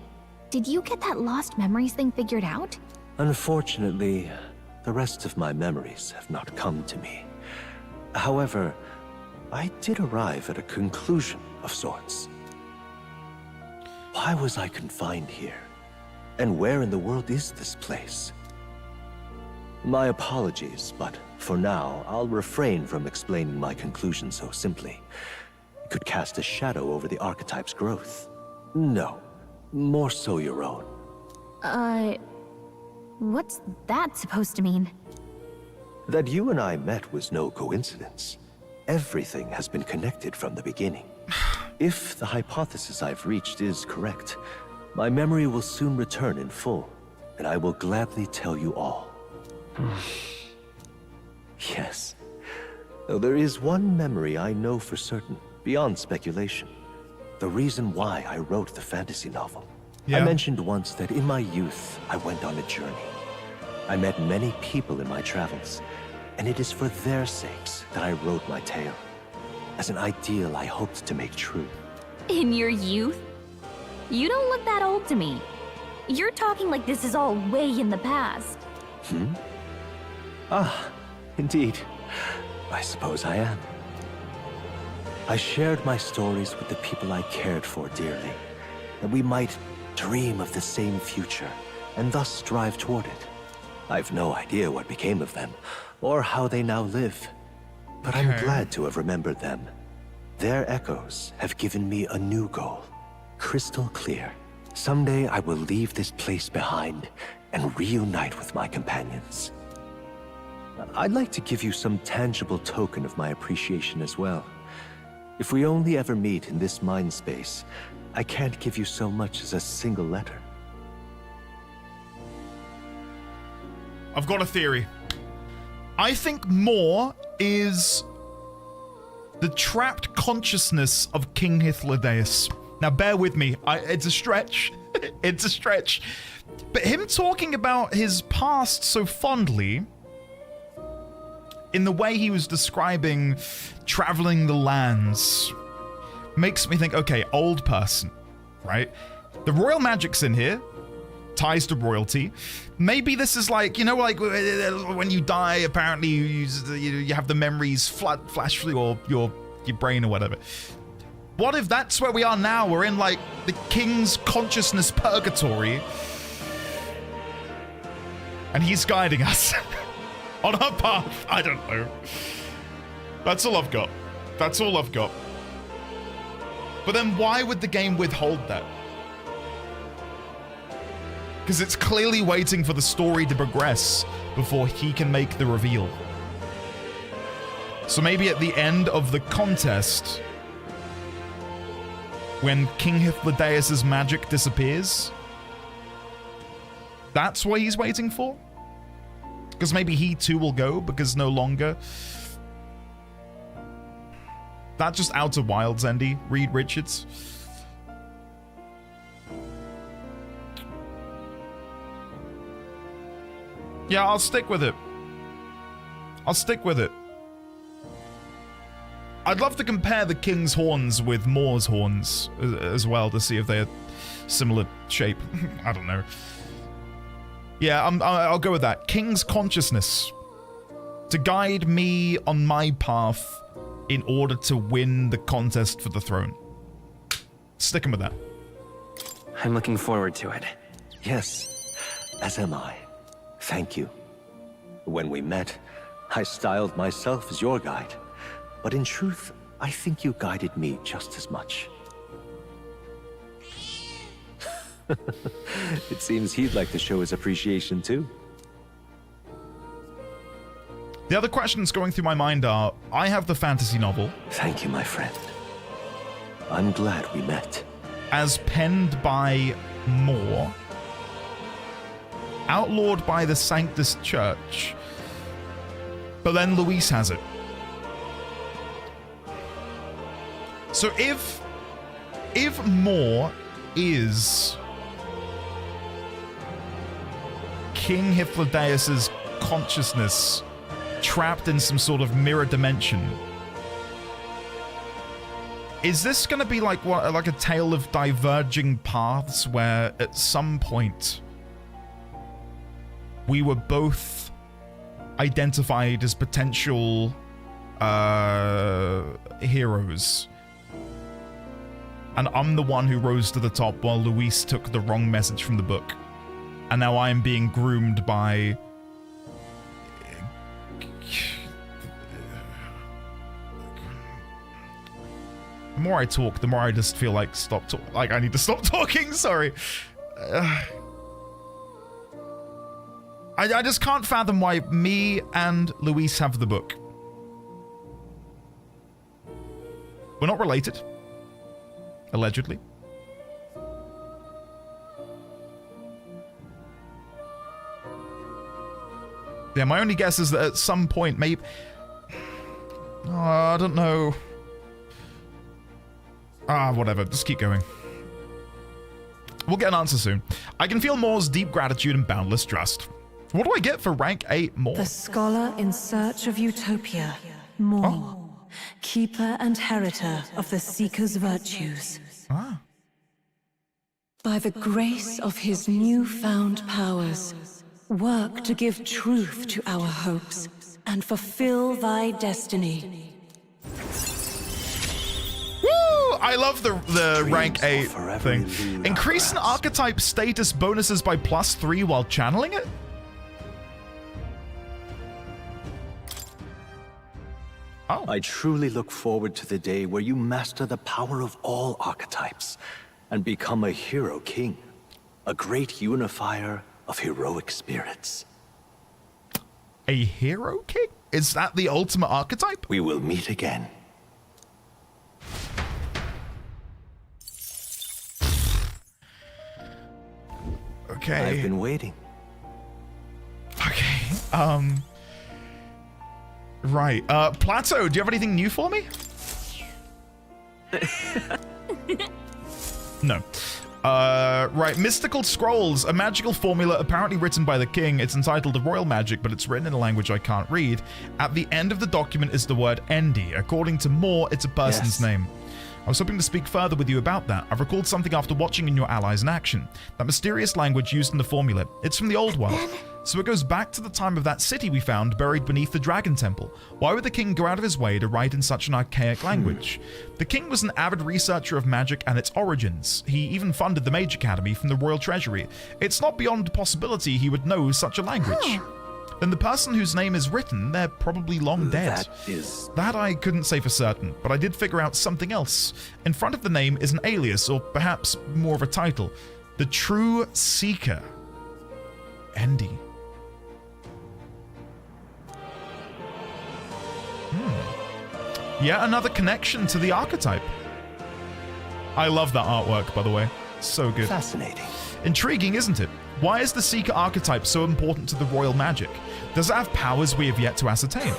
[SPEAKER 11] did you get that lost memories thing figured out?
[SPEAKER 9] Unfortunately, the rest of my memories have not come to me. However, I did arrive at a conclusion of sorts. Why was I confined here? And where in the world is this place? My apologies, but for now, I'll refrain from explaining my conclusion so simply. It could cast a shadow over the archetype's growth. No, more so your own.
[SPEAKER 11] What's that supposed to mean?
[SPEAKER 9] That you and I met was no coincidence. Everything has been connected from the beginning. If the hypothesis I've reached is correct, my memory will soon return in full, and I will gladly tell you all. Yes. Though there is one memory I know for certain, beyond speculation. The reason why I wrote the fantasy novel.
[SPEAKER 19] Yeah.
[SPEAKER 9] I mentioned once that in my youth, I went on a journey. I met many people in my travels, and it is for their sakes that I wrote my tale, as an ideal I hoped to make true.
[SPEAKER 11] In your youth? You don't look that old to me. You're talking like this is all way in the past.
[SPEAKER 9] Ah, indeed. I suppose I am. I shared my stories with the people I cared for dearly, that we might dream of the same future, and thus strive toward it. I've no idea what became of them, or how they now live. But I'm glad to have remembered them. Their echoes have given me a new goal, crystal clear. Someday I will leave this place behind and reunite with my companions. I'd like to give you some tangible token of my appreciation as well. If we only ever meet in this mind space, I can't give you so much as a single letter.
[SPEAKER 19] I've got a theory. I think more is the trapped consciousness of King Hythlodaeus. Now bear with me, it's a stretch. It's a stretch. But him talking about his past so fondly, in the way he was describing traveling the lands, makes me think, okay, old person, right? The royal magic's in here, ties to royalty. Maybe this is like, you know, like when you die, apparently you have the memories flash through your brain or whatever. What if that's where we are now? We're in like the king's consciousness purgatory, and he's guiding us on our path. I don't know. That's all I've got. That's all I've got. But then why would the game withhold that? Because it's clearly waiting for the story to progress before he can make the reveal. So maybe at the end of the contest, when King Hythlodaeus' magic disappears, that's what he's waiting for? Because maybe he too will go, because no longer. That just Outer Wilds, Andy. Reed Richards. Yeah, I'll stick with it. I'll stick with it. I'd love to compare the King's horns with Moor's horns as well to see if they're similar shape. I don't know. Yeah, I'll go with that. King's consciousness. To guide me on my path in order to win the contest for the throne. Sticking with that.
[SPEAKER 14] I'm looking forward to it.
[SPEAKER 9] Yes, as am I. Thank you. When we met, I styled myself as your guide. But in truth, I think you guided me just as much. It seems he'd like to show his appreciation too.
[SPEAKER 19] The other questions going through my mind are, I have the fantasy novel.
[SPEAKER 9] Thank you, my friend. I'm glad we met.
[SPEAKER 19] As penned by Moore. Outlawed by the Sanctus Church. But then Luis has it. So if Moore is King Hythlodaeus' consciousness trapped in some sort of mirror dimension, Is this going to be like what, like a tale of diverging paths where at some point we were both identified as potential heroes, and I'm the one who rose to the top while Luis took the wrong message from the book, and now I'm being groomed by the more I talk, the more I just feel like I need to stop talking. Sorry. I just can't fathom why me and Luis have the book. We're not related. Allegedly. Yeah, my only guess is that at some point, maybe... Oh, I don't know. Whatever. Just keep going. We'll get an answer soon. I can feel Moore's deep gratitude and boundless trust. What do I get for rank 8 Moore?
[SPEAKER 13] The scholar in search of utopia. Moore. Keeper and heriter of the Seeker's virtues.
[SPEAKER 19] Ah.
[SPEAKER 13] By the grace of his newfound powers, work to give truth to our hopes and fulfill thy destiny.
[SPEAKER 19] Woo! I love the rank 8 thing. Increase an archetype status bonuses by +3 while channeling it?
[SPEAKER 9] Oh. I truly look forward to the day where you master the power of all archetypes and become a hero king, a great unifier of heroic spirits.
[SPEAKER 19] A hero king? Is that the ultimate archetype?
[SPEAKER 9] We will meet again.
[SPEAKER 19] Okay.
[SPEAKER 9] I've been waiting.
[SPEAKER 19] Okay. Right. Plateau, do you have anything new for me? No. Right. Mystical Scrolls, a magical formula apparently written by the king. It's entitled Royal Magic, but it's written in a language I can't read. At the end of the document is the word Endi. According to Moore, it's a person's name. I was hoping to speak further with you about that. I've recalled something after watching in your allies in action. That mysterious language used in the formula. It's from the old world. So it goes back to the time of that city we found buried beneath the Dragon Temple. Why would the king go out of his way to write in such an archaic language? The king was an avid researcher of magic and its origins. He even funded the Mage Academy from the Royal Treasury. It's not beyond possibility he would know such a language. Then the person whose name is written, they're probably long dead. That I couldn't say for certain, but I did figure out something else. In front of the name is an alias, or perhaps more of a title. The True Seeker. Endi. Yet another connection to the archetype. I love that artwork, by the way. So good.
[SPEAKER 9] Fascinating.
[SPEAKER 19] Intriguing, isn't it? Why is the Seeker archetype so important to the royal magic? Does it have powers we have yet to ascertain?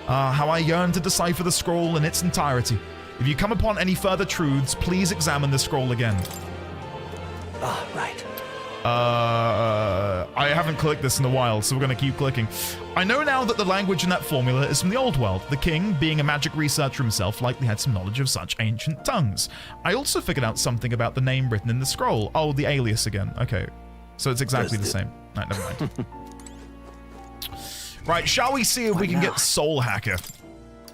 [SPEAKER 19] How I yearn to decipher the scroll in its entirety. If you come upon any further truths, please examine the scroll again.
[SPEAKER 9] Ah, right.
[SPEAKER 19] I haven't clicked this in a while, so we're going to keep clicking. I know now that the language in that formula is from the old world. The king, being a magic researcher himself, likely had some knowledge of such ancient tongues. I also figured out something about the name written in the scroll. Oh, the alias again. Okay. So it's exactly the same. Right, never mind. Right, shall we see if we can get Soul Hacker?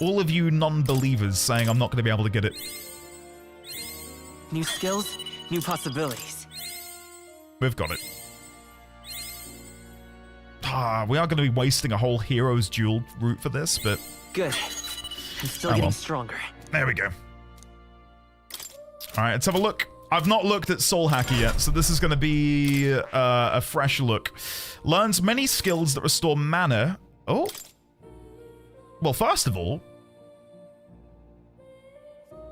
[SPEAKER 19] All of you non-believers saying I'm not going to be able to get it.
[SPEAKER 14] New skills, new possibilities.
[SPEAKER 19] We've got it. We are going to be wasting a whole Heroes Duel route for this, but...
[SPEAKER 14] Good. I'm still getting stronger.
[SPEAKER 19] There we go. Alright, let's have a look. I've not looked at Soul Hacker yet, so this is going to be a fresh look. Learns many skills that restore mana. Oh. Well, first of all,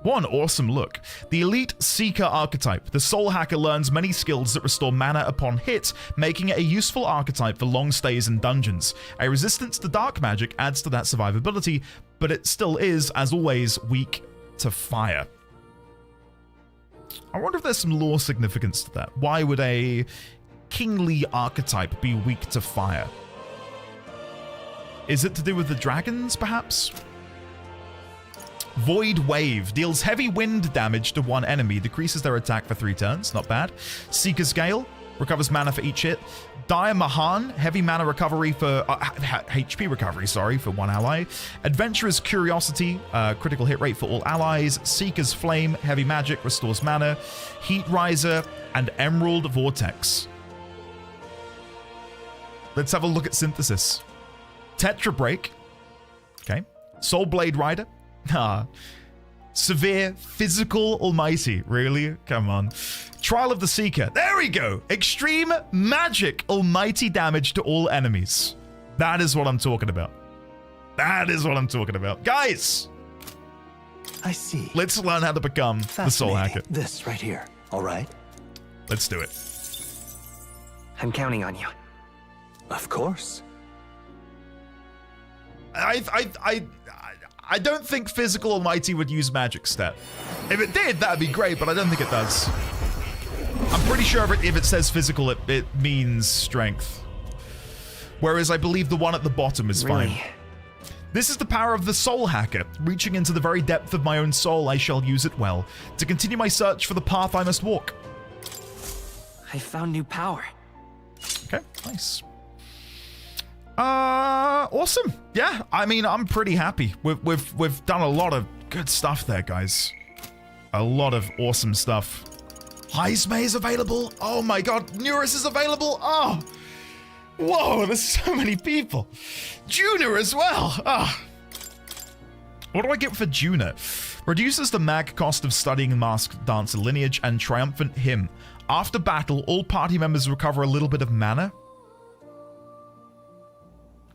[SPEAKER 19] one awesome look. The Elite Seeker archetype. The Soul Hacker learns many skills that restore mana upon hit, making it a useful archetype for long stays in dungeons. A resistance to dark magic adds to that survivability, but it still is, as always, weak to fire. I wonder if there's some lore significance to that. Why would a kingly archetype be weak to fire? Is it to do with the dragons, perhaps? Void Wave deals heavy wind damage to one enemy, decreases their attack for 3 turns. Not bad. Seeker's Gale recovers mana for each hit. Dire Mahan, heavy mana recovery for HP recovery, sorry, for one ally. Adventurer's Curiosity, critical hit rate for all allies. Seeker's Flame, heavy magic, restores mana. Heat Riser, and Emerald Vortex. Let's have a look at synthesis. Tetra Break. Okay. Soul Blade Rider. Severe Physical Almighty. Really? Come on. Trial of the Seeker. There we go. Extreme Magic Almighty damage to all enemies. That is what I'm talking about. That is what I'm talking about. Guys!
[SPEAKER 9] I see.
[SPEAKER 19] Let's learn how to become the Soul Hacker.
[SPEAKER 9] This right here. All right?
[SPEAKER 19] Let's do it.
[SPEAKER 14] I'm counting on you.
[SPEAKER 9] Of course.
[SPEAKER 19] I don't think Physical Almighty would use magic stat. If it did, that'd be great, but I don't think it does. I'm pretty sure if it says physical, it means strength. Whereas I believe the one at the bottom is fine. This is the power of the Soul Hacker. Reaching into the very depth of my own soul, I shall use it well. To continue my search for the path I must walk.
[SPEAKER 14] I found new power.
[SPEAKER 19] Okay, nice. Awesome. Yeah, I mean, I'm pretty happy. We've done a lot of good stuff there, guys. A lot of awesome stuff. Heisme is available. Oh my god, Neuris is available. Oh, whoa, there's so many people. Juna as well. Ah. What do I get for Juna? Reduces the mag cost of studying Masked Dancer lineage and Triumphant Hymn. After battle, all party members recover a little bit of mana.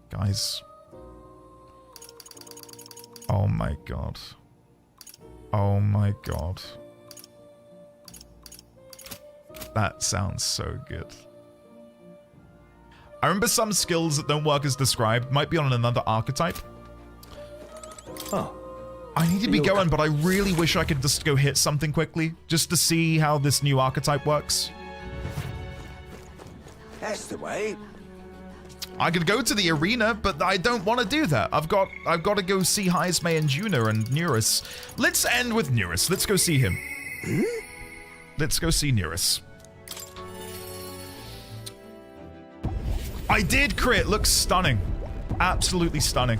[SPEAKER 19] Guys. Oh my god. Oh my god. That sounds so good. I remember some skills that don't work as described might be on another archetype.
[SPEAKER 9] Oh.
[SPEAKER 19] I need to be going, but I really wish I could just go hit something quickly, just to see how this new archetype works.
[SPEAKER 15] That's the way.
[SPEAKER 19] I could go to the arena, but I don't want to do that. I've got to go see Heisme and Juna and Neuris. Let's end with Neuris. Let's go see him. Let's go see Neuris. I did crit. Looks stunning. Absolutely stunning.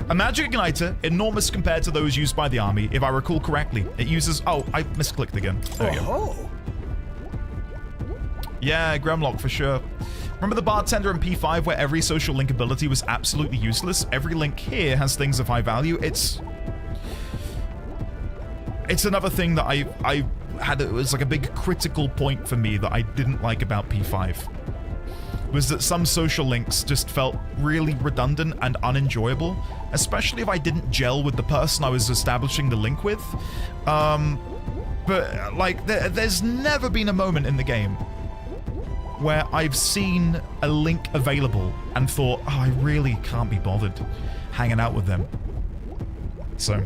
[SPEAKER 19] A magic igniter, enormous compared to those used by the army, if I recall correctly. It uses... Oh, I misclicked again. There we go. Yeah, Gremlock for sure. Remember the bartender in P5 where every social link ability was absolutely useless? Every link here has things of high value. It's another thing that I had. It was like a big critical point for me that I didn't like about P5. Was that some social links just felt really redundant and unenjoyable, especially if I didn't gel with the person I was establishing the link with. But like, there's never been a moment in the game where I've seen a link available and thought, oh, I really can't be bothered hanging out with them. So,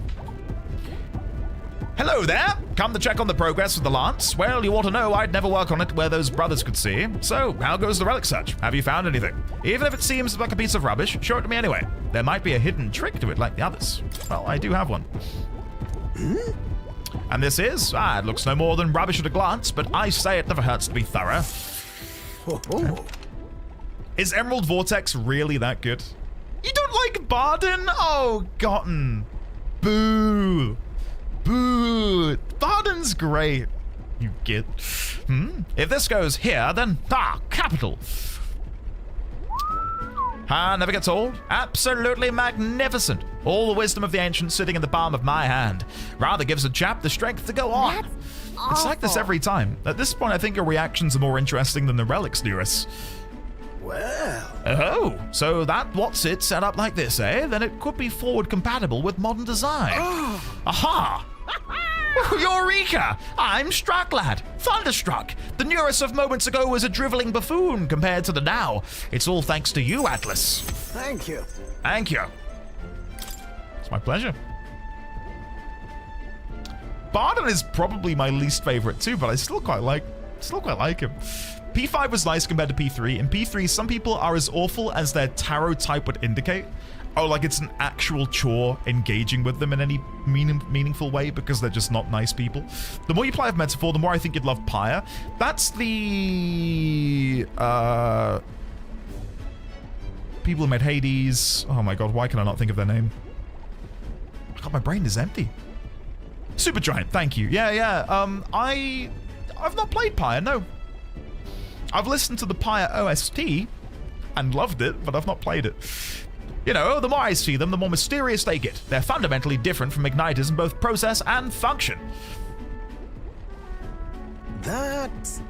[SPEAKER 19] hello there! Come to check on the progress of the Lance. Well, you ought to know I'd never work on it where those brothers could see. So, how goes the relic search? Have you found anything? Even if it seems like a piece of rubbish, show it to me anyway. There might be a hidden trick to it like the others. Well, I do have one. And this is, it looks no more than rubbish at a glance, but I say it never hurts to be thorough. Is Emerald Vortex really that good? You don't like Barden? Oh, Gotten. Boo. Boo. Barden's great. You git. If this goes here, then, capital. Never gets old. Absolutely magnificent. All the wisdom of the ancients sitting in the palm of my hand. Rather gives a chap the strength to go on. It's like this every time. At this point, I think your reactions are more interesting than the relics, Neuris.
[SPEAKER 15] Well.
[SPEAKER 19] Oh, so that what's it set up like this, eh? Then it could be forward compatible with modern design. Aha! Eureka! I'm struck, lad. Thunderstruck. The Neuris of moments ago was a driveling buffoon compared to the now. It's all thanks to you, Atlas.
[SPEAKER 15] Thank you.
[SPEAKER 19] Thank you. It's my pleasure. Barden is probably my least favorite too, but I still quite like him. P5 was nice compared to P3. In P3, some people are as awful as their tarot type would indicate, Oh, like it's an actual chore engaging with them in any meaningful way because they're just not nice people. The more you play with Metaphor, the more I think you'd love Pyre. That's the people who made Hades. Oh my god, why can I not think of their name? God, my brain is empty. Supergiant, thank you. Yeah. I've not played Pyre, no. I've listened to the Pyre OST and loved it, but I've not played it. You know, the more I see them, the more mysterious they get. They're fundamentally different from igniters in both process and function.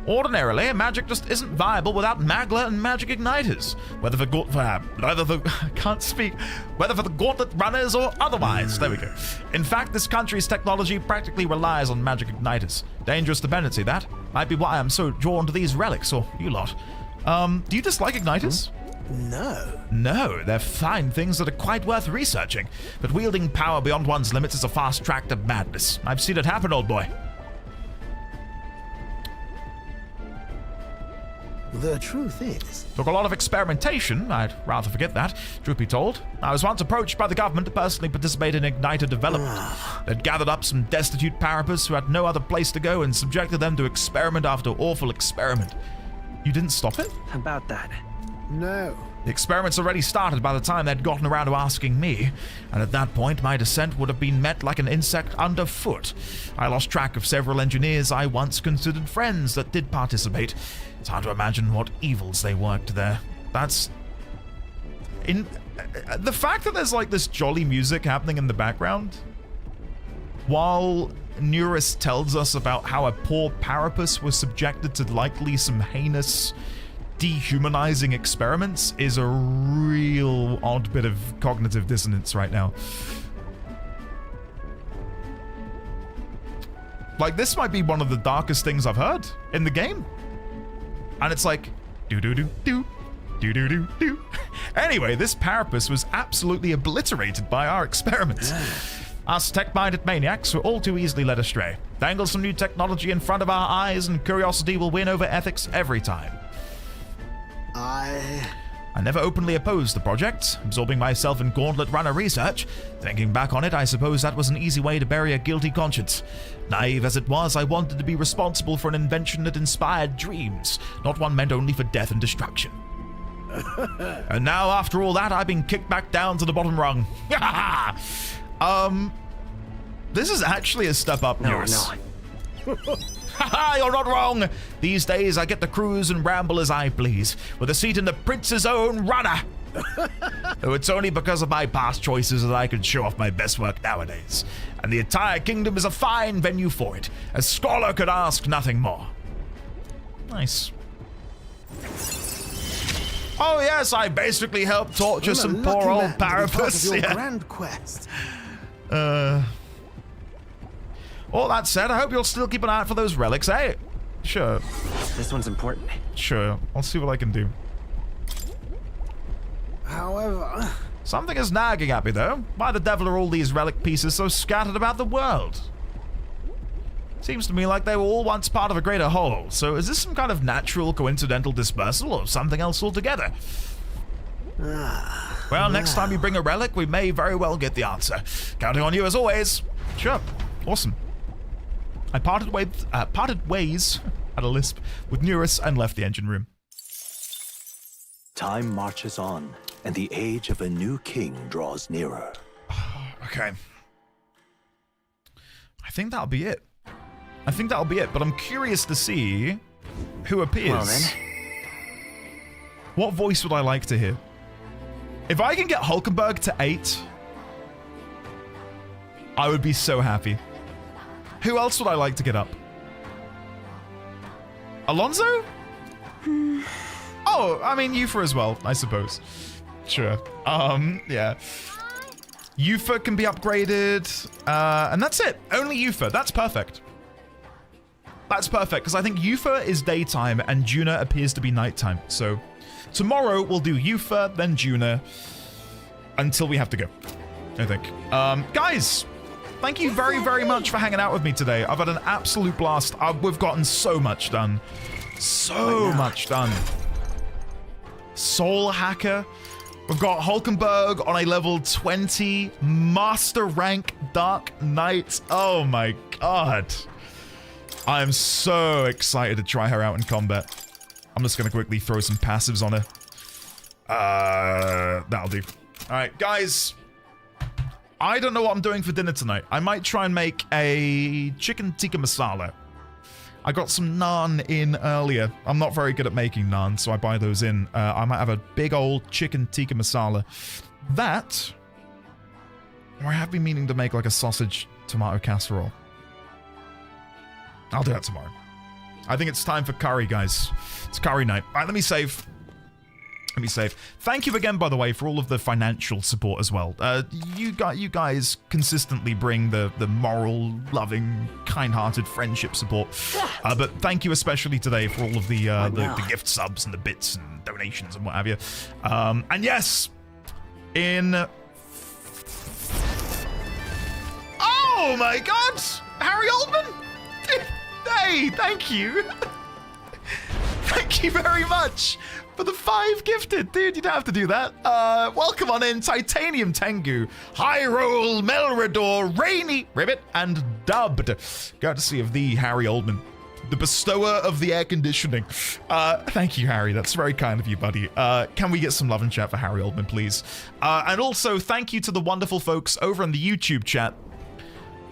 [SPEAKER 19] Ordinarily, magic just isn't viable without Magla and magic igniters. Whether for the gauntlet runners or otherwise. There we go. In fact, this country's technology practically relies on magic igniters. Dangerous dependency, that. Might be why I'm so drawn to these relics, or you lot. Do you dislike igniters? No, they're fine things that are quite worth researching. But wielding power beyond one's limits is a fast track to madness. I've seen it happen, old boy.
[SPEAKER 15] The truth is...
[SPEAKER 19] Took a lot of experimentation, I'd rather forget that, truth be told. I was once approached by the government to personally participate in igniter development. They'd gathered up some destitute parapets who had no other place to go and subjected them to experiment after awful experiment. You didn't stop it?
[SPEAKER 14] About that.
[SPEAKER 15] No.
[SPEAKER 19] The experiments already started by the time they'd gotten around to asking me, and at that point my descent would have been met like an insect underfoot. I lost track of several engineers I once considered friends that did participate. It's hard to imagine what evils they worked there. That's... the fact that there's like this jolly music happening in the background, while Neuris tells us about how a poor Parapus was subjected to likely some heinous, dehumanizing experiments, is a real odd bit of cognitive dissonance right now. Like, this might be one of the darkest things I've heard in the game. And it's like, do-do-do-do, do-do-do-do. Anyway, this Parapus was absolutely obliterated by our experiments. Us tech-minded maniacs were all too easily led astray. Dangle some new technology in front of our eyes and curiosity will win over ethics every time. I never openly opposed the project, absorbing myself in gauntlet runner research. Thinking back on it, I suppose that was an easy way to bury a guilty conscience. Naive as it was, I wanted to be responsible for an invention that inspired dreams, not one meant only for death and destruction. And now, after all that, I've been kicked back down to the bottom rung. This is actually a step up, Neuris. Haha, you're not wrong! These days I get to cruise and ramble as I please, with a seat in the Prince's own runner! Though it's only because of my past choices that I can show off my best work nowadays. And the entire kingdom is a fine venue for it. A scholar could ask nothing more. Nice. Oh yes, I basically helped torture some poor old Parapus.
[SPEAKER 15] Yeah. Grand quest.
[SPEAKER 19] All that said, I hope you'll still keep an eye out for those relics, eh? Sure.
[SPEAKER 14] This one's important.
[SPEAKER 19] Sure, I'll see what I can do.
[SPEAKER 15] However...
[SPEAKER 19] Something is nagging at me, though. Why the devil are all these relic pieces so scattered about the world? Seems to me like they were all once part of a greater whole, so is this some kind of natural coincidental dispersal or something else altogether? Well, next time you bring a relic, we may very well get the answer. Counting on you as always. Sure. Awesome. I parted ways, at a lisp, with Neuris and left the engine room.
[SPEAKER 9] Time marches on, and the age of a new king draws nearer.
[SPEAKER 19] Okay. I think that'll be it. But I'm curious to see who appears.
[SPEAKER 14] Well, then.
[SPEAKER 19] What voice would I like to hear? If I can get Hulkenberg to 8, I would be so happy. Who else would I like to get up? Alonso? Oh, I mean, Yufa as well, I suppose. Sure. Yeah. Yufa can be upgraded, and that's it. Only Yufa. That's perfect. That's perfect, because I think Yufa is daytime, and Juna appears to be nighttime. So, tomorrow we'll do Yufa, then Juna, until we have to go, I think. Guys, thank you very, very much for hanging out with me today. I've had an absolute blast. We've gotten so much done. So much done. Soul Hacker. We've got Hulkenberg on a level 20 Master Rank Dark Knight. Oh my god. I am so excited to try her out in combat. I'm just going to quickly throw some passives on her. That'll do. Alright, guys. I don't know what I'm doing for dinner tonight. I might try and make a chicken tikka masala. I got some naan in earlier. I'm not very good at making naan, so I buy those in. I might have a big old chicken tikka masala. That, or I have been meaning to make like a sausage tomato casserole. I'll do that tomorrow. I think it's time for curry, guys. It's curry night. All right, let me save. Let me save. Thank you again, by the way, for all of the financial support as well. You guys consistently bring the moral, loving, kind-hearted friendship support. But thank you especially today for all of the gift subs and the bits and donations and what have you. And yes, in... Oh my god! Harry Oldman? Hey, thank you. Thank you very much for the 5 gifted. Dude, you don't have to do that. Welcome on in, Titanium Tengu, High Roll, Melrador, Rainy, Ribbit, and Dubbed. Courtesy of the Harry Oldman, the bestower of the air conditioning. Thank you, Harry. That's very kind of you, buddy. Can we get some love and chat for Harry Oldman, please? And also, thank you to the wonderful folks over in the YouTube chat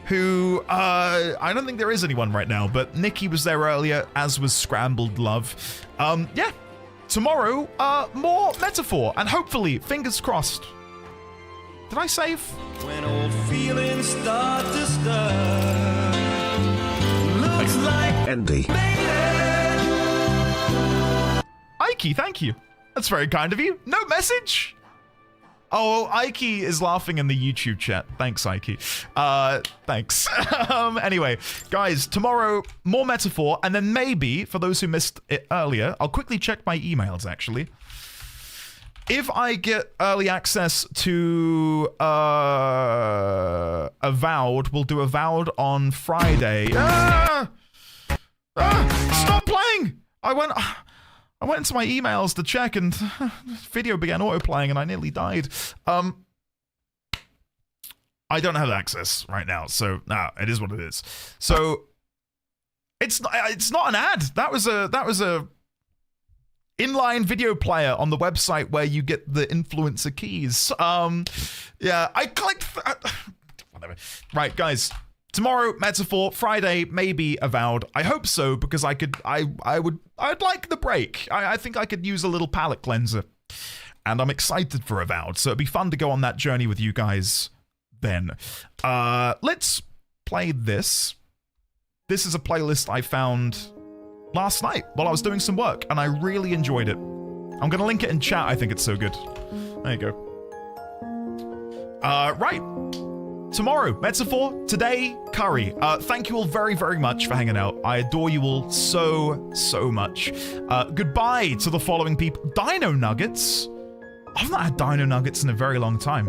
[SPEAKER 19] who, I don't think there is anyone right now, but Nikki was there earlier, as was Scrambled Love. Yeah, tomorrow, more Metaphor, and hopefully, fingers crossed. Did I save?
[SPEAKER 5] When old feelings start to stir, looks like
[SPEAKER 12] Andy.
[SPEAKER 19] Ike, thank you. That's very kind of you. No message? Oh, Ike is laughing in the YouTube chat. Thanks, Ike. Thanks. Anyway, guys, tomorrow, more Metaphor, and then maybe, for those who missed it earlier, I'll quickly check my emails, actually. If I get early access to Avowed, we'll do Avowed on Friday. Stop playing! I went into my emails to check and video began auto-playing and I nearly died. I don't have access right now, so it is what it is. So it's not an ad. That was a inline video player on the website where you get the influencer keys. Yeah, I clicked whatever. Right, guys. Tomorrow, Metaphor. Friday, maybe Avowed. I hope so, because I'd like the break. I think I could use a little palate cleanser. And I'm excited for Avowed, so it'd be fun to go on that journey with you guys then. Let's play this. This is a playlist I found last night while I was doing some work, and I really enjoyed it. I'm going to link it in chat. I think it's so good. There you go. Right. Tomorrow, Metaphor. Today, Curry. Thank you all very, very much for hanging out. I adore you all so, so much. Goodbye to the following people. Dino Nuggets? I've not had Dino Nuggets in a very long time.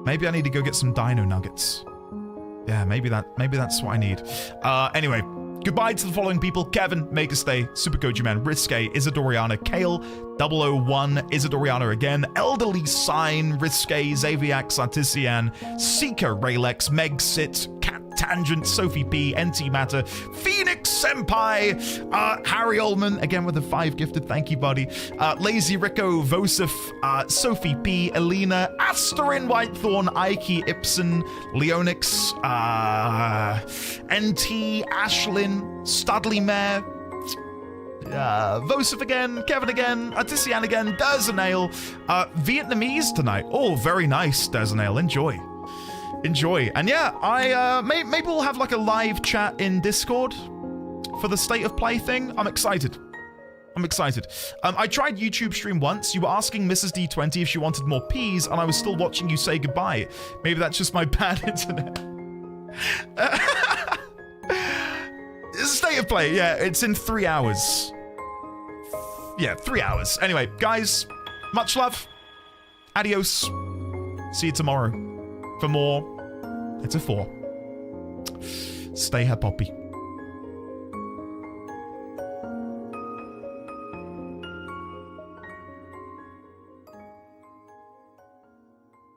[SPEAKER 19] Maybe I need to go get some Dino Nuggets. Yeah, maybe that's what I need. Anyway, goodbye to the following people: Kevin, Makerstay, Super Koji Man, Risque, Isadoriana, Kale, 001, Isadoriana again, Elderly Sign, Risque, Xaviax, Artisian, Seeker, Raylex, Meg Sit, Cat Tangent, Sophie P, NT Matter, Phoenix Senpai, Harry Ullman, again with the 5 gifted, thank you, buddy, Lazy Rico, Vosif, Sophie P, Elena, Asterin, Whitethorn, Ike, Ibsen, Leonix, NT, Ashlyn, Studley Mare, Vosif again, Kevin again, Artisian again, Derzanail, Vietnamese tonight. Oh, very nice, Derzanail. Enjoy. And yeah, maybe we'll have like a live chat in Discord for the State of Play thing. I'm excited. I tried YouTube stream once. You were asking Mrs. D20 if she wanted more peas, and I was still watching you say goodbye. Maybe that's just my bad internet. State of Play, yeah, it's in 3 hours. Yeah, 3 hours. Anyway, guys, much love. Adios. See you tomorrow for more Metaphor. Stay happy.